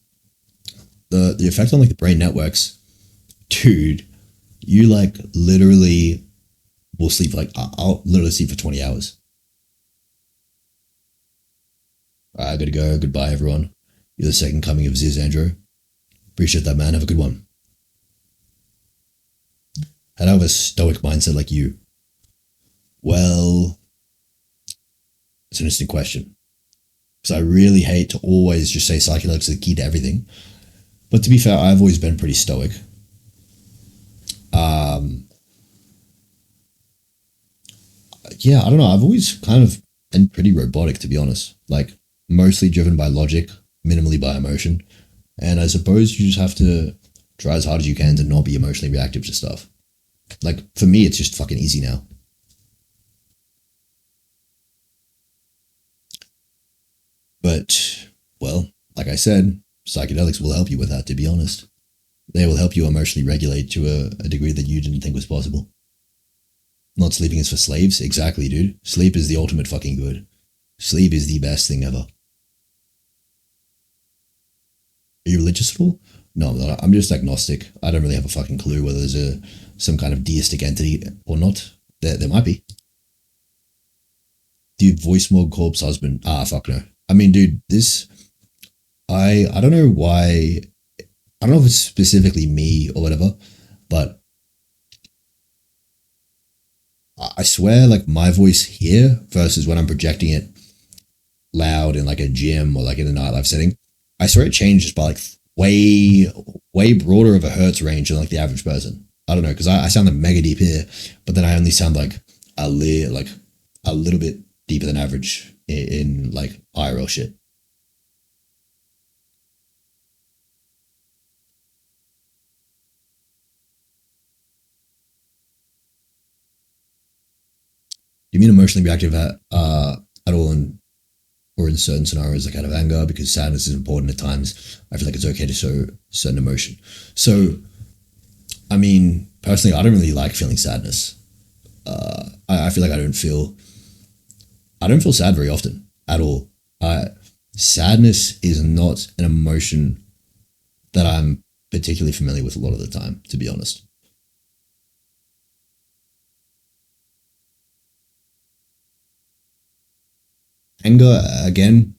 the effect on like the brain networks, dude, you like literally will sleep like I'll literally sleep for 20 hours. All right, I gotta go. Goodbye, everyone. You're the second coming of Ziz Andrew. Appreciate that, man. Have a good one. How do I have a stoic mindset like you? Well, it's an interesting question. Because I really hate to always just say psychedelics are the key to everything. But to be fair, I've always been pretty stoic. Yeah, I don't know. I've always kind of been pretty robotic, to be honest. Like, mostly driven by logic, minimally by emotion. And I suppose you just have to try as hard as you can to not be emotionally reactive to stuff. Like, for me, it's just fucking easy now. But, well, like I said, psychedelics will help you with that, to be honest. They will help you emotionally regulate to a degree that you didn't think was possible. Not sleeping is for slaves? Exactly, dude. Sleep is the ultimate fucking good. Sleep is the best thing ever. Are you religious at all? No, I'm not. I'm just agnostic. I don't really have a fucking clue whether there's some kind of deistic entity or not. There might be. Do you voice more corpse husband? Ah, fuck no. I mean, dude, this... I don't know why... I don't know if it's specifically me or whatever, but I swear, like, my voice here versus when I'm projecting it loud in, like, a gym or, like, in a nightlife setting, I swear it changes by, like, way broader of a hertz range than, like, the average person. I don't know, because I sound like mega deep here, but then I only sound like a little bit deeper than average in like, IRL shit. Do you mean emotionally reactive at all in certain scenarios, like out of anger, because sadness is important at times? I feel like it's okay to show certain emotion. So, I mean, personally, I don't really like feeling sadness. I feel like I don't feel sad very often at all. Sadness is not an emotion that I'm particularly familiar with a lot of the time, to be honest. Anger, again,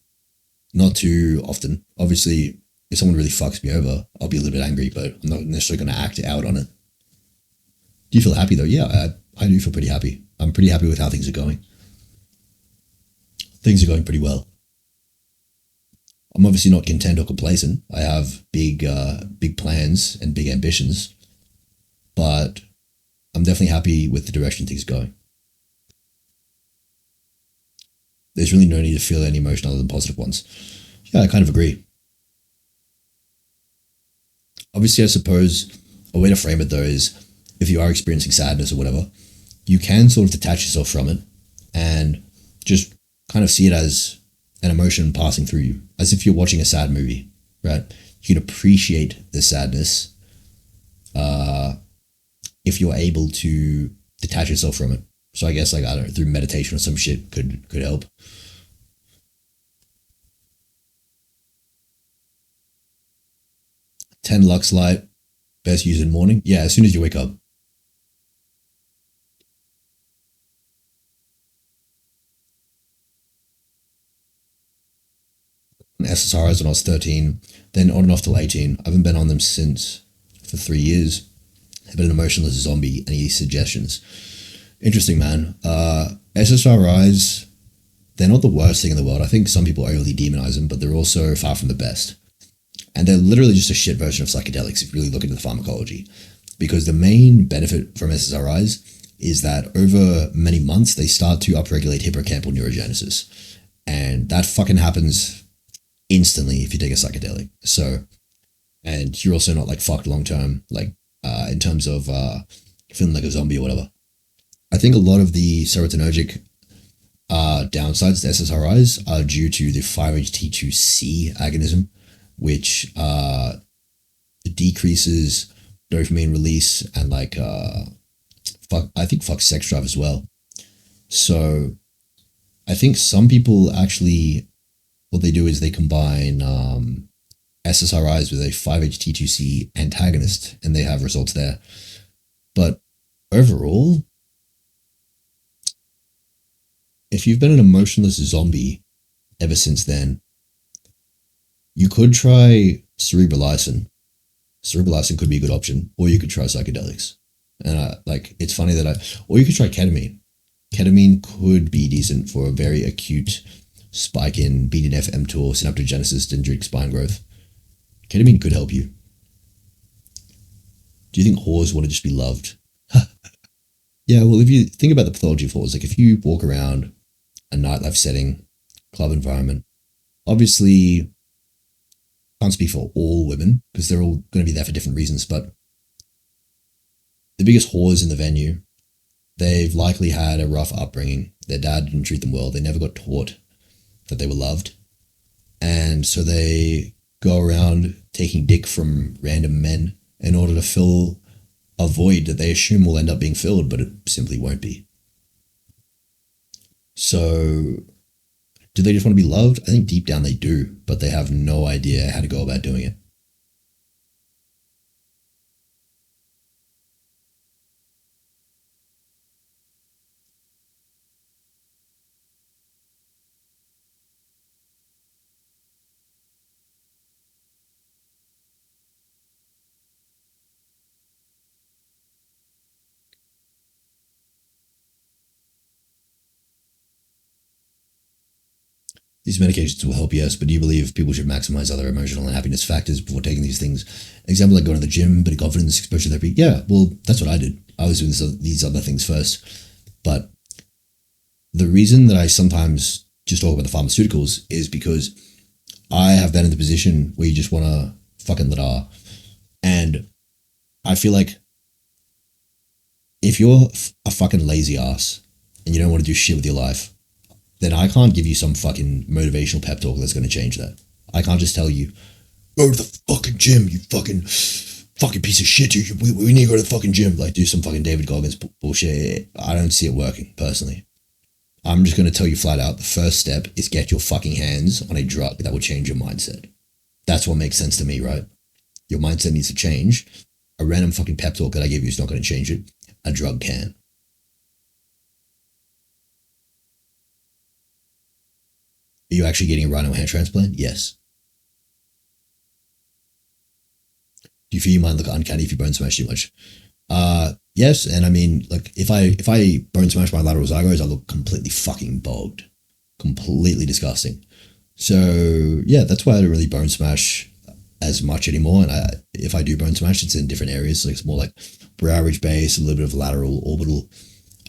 not too often. Obviously, if someone really fucks me over, I'll be a little bit angry, but I'm not necessarily going to act out on it. Do you feel happy though? Yeah, I do feel pretty happy. I'm pretty happy with how things are going. Things are going pretty well. I'm obviously not content or complacent. I have big plans and big ambitions, but I'm definitely happy with the direction things are going. There's really no need to feel any emotion other than positive ones. Yeah, I kind of agree. Obviously, I suppose a way to frame it though is if you are experiencing sadness or whatever, you can sort of detach yourself from it and just kind of see it as an emotion passing through you, as if you're watching a sad movie, right? You can appreciate the sadness if you're able to detach yourself from it. So I guess, like, I don't know, through meditation or some shit could help. $10 Lux Light, best used in morning. Yeah, as soon as you wake up. SSRIs when I was 13, then on and off till 18. I haven't been on them since for 3 years. I've been an emotionless zombie. Any suggestions? Interesting, man. SSRIs, they're not the worst thing in the world. I think some people overly demonize them, but they're also far from the best. And they're literally just a shit version of psychedelics if you really look into the pharmacology. Because the main benefit from SSRIs is that over many months, they start to upregulate hippocampal neurogenesis. And that fucking happens instantly if you take a psychedelic. So, and you're also not like fucked long term, like in terms of feeling like a zombie or whatever. I think a lot of the serotonergic downsides to SSRIs are due to the 5-HT2C agonism, which decreases dopamine release and like I think sex drive as well. So I think some people actually what they do is they combine SSRIs with a 5-HT2C antagonist, and they have results there. But overall, if you've been an emotionless zombie ever since then, you could try cerebrolizin. Cerebrolizin could be a good option, or you could try psychedelics. And it's funny that or you could try ketamine. Ketamine could be decent for a very acute spike in BDNF, mTOR, synaptogenesis, dendritic spine growth. Ketamine could help you. Do you think whores want to just be loved? Yeah, well, if you think about the pathology of whores, like if you walk around a nightlife setting, club environment, obviously can't speak for all women because they're all going to be there for different reasons, but the biggest whores in the venue, they've likely had a rough upbringing. Their dad didn't treat them well. They never got taught that they were loved. And so they go around taking dick from random men in order to fill a void that they assume will end up being filled, but it simply won't be. So do they just want to be loved? I think deep down they do, but they have no idea how to go about doing it. These medications will help, yes, but do you believe people should maximize other emotional and happiness factors before taking these things? Example, like going to the gym, bit of confidence, exposure therapy. Yeah, well, that's what I did. I was doing these other things first. But the reason that I sometimes just talk about the pharmaceuticals is because I have been in the position where you just want to fucking let off. And I feel like if you're a fucking lazy ass and you don't want to do shit with your life, then I can't give you some fucking motivational pep talk that's going to change that. I can't just tell you, go to the fucking gym, you fucking piece of shit. We need to go to the fucking gym. Like, do some fucking David Goggins bullshit. I don't see it working, personally. I'm just going to tell you flat out, the first step is get your fucking hands on a drug that will change your mindset. That's what makes sense to me, right? Your mindset needs to change. A random fucking pep talk that I give you is not going to change it. A drug can. Are you actually getting a rhino hair transplant? Yes. Do you feel you might look uncanny if you bone smash too much? Yes, and I mean, like, if I bone smash my lateral zygos, I look completely fucking bogged. Completely disgusting. So, yeah, that's why I don't really bone smash as much anymore, and if I do bone smash, it's in different areas, so it's more like brow ridge base, a little bit of lateral, orbital.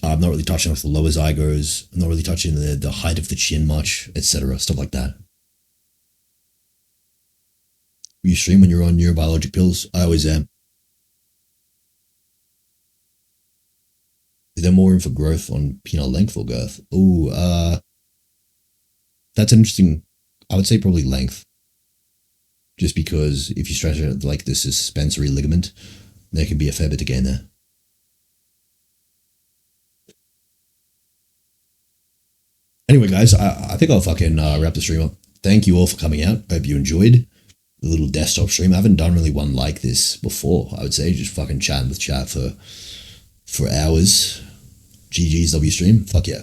I'm not really touching off the lower zygos. I'm not really touching the height of the chin much, etc. Stuff like that. You stream when you're on neurobiologic pills? I always am. Is there more room for growth on penile length or girth? Ooh, that's interesting. I would say probably length. Just because if you stretch it like the suspensory ligament, there can be a fair bit to gain there. Anyway, guys, I think I'll fucking wrap the stream up. Thank you all for coming out. I hope you enjoyed the little desktop stream. I haven't done really one like this before, I would say. Just fucking chatting with chat for hours. GG's W stream. Fuck yeah.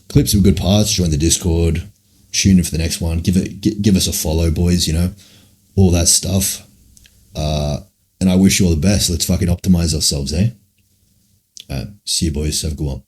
Clips of good parts. Join the Discord. Tune in for the next one. Give us a follow, boys, you know. All that stuff. And I wish you all the best. Let's fucking optimize ourselves, eh? See you, boys. Have a good one.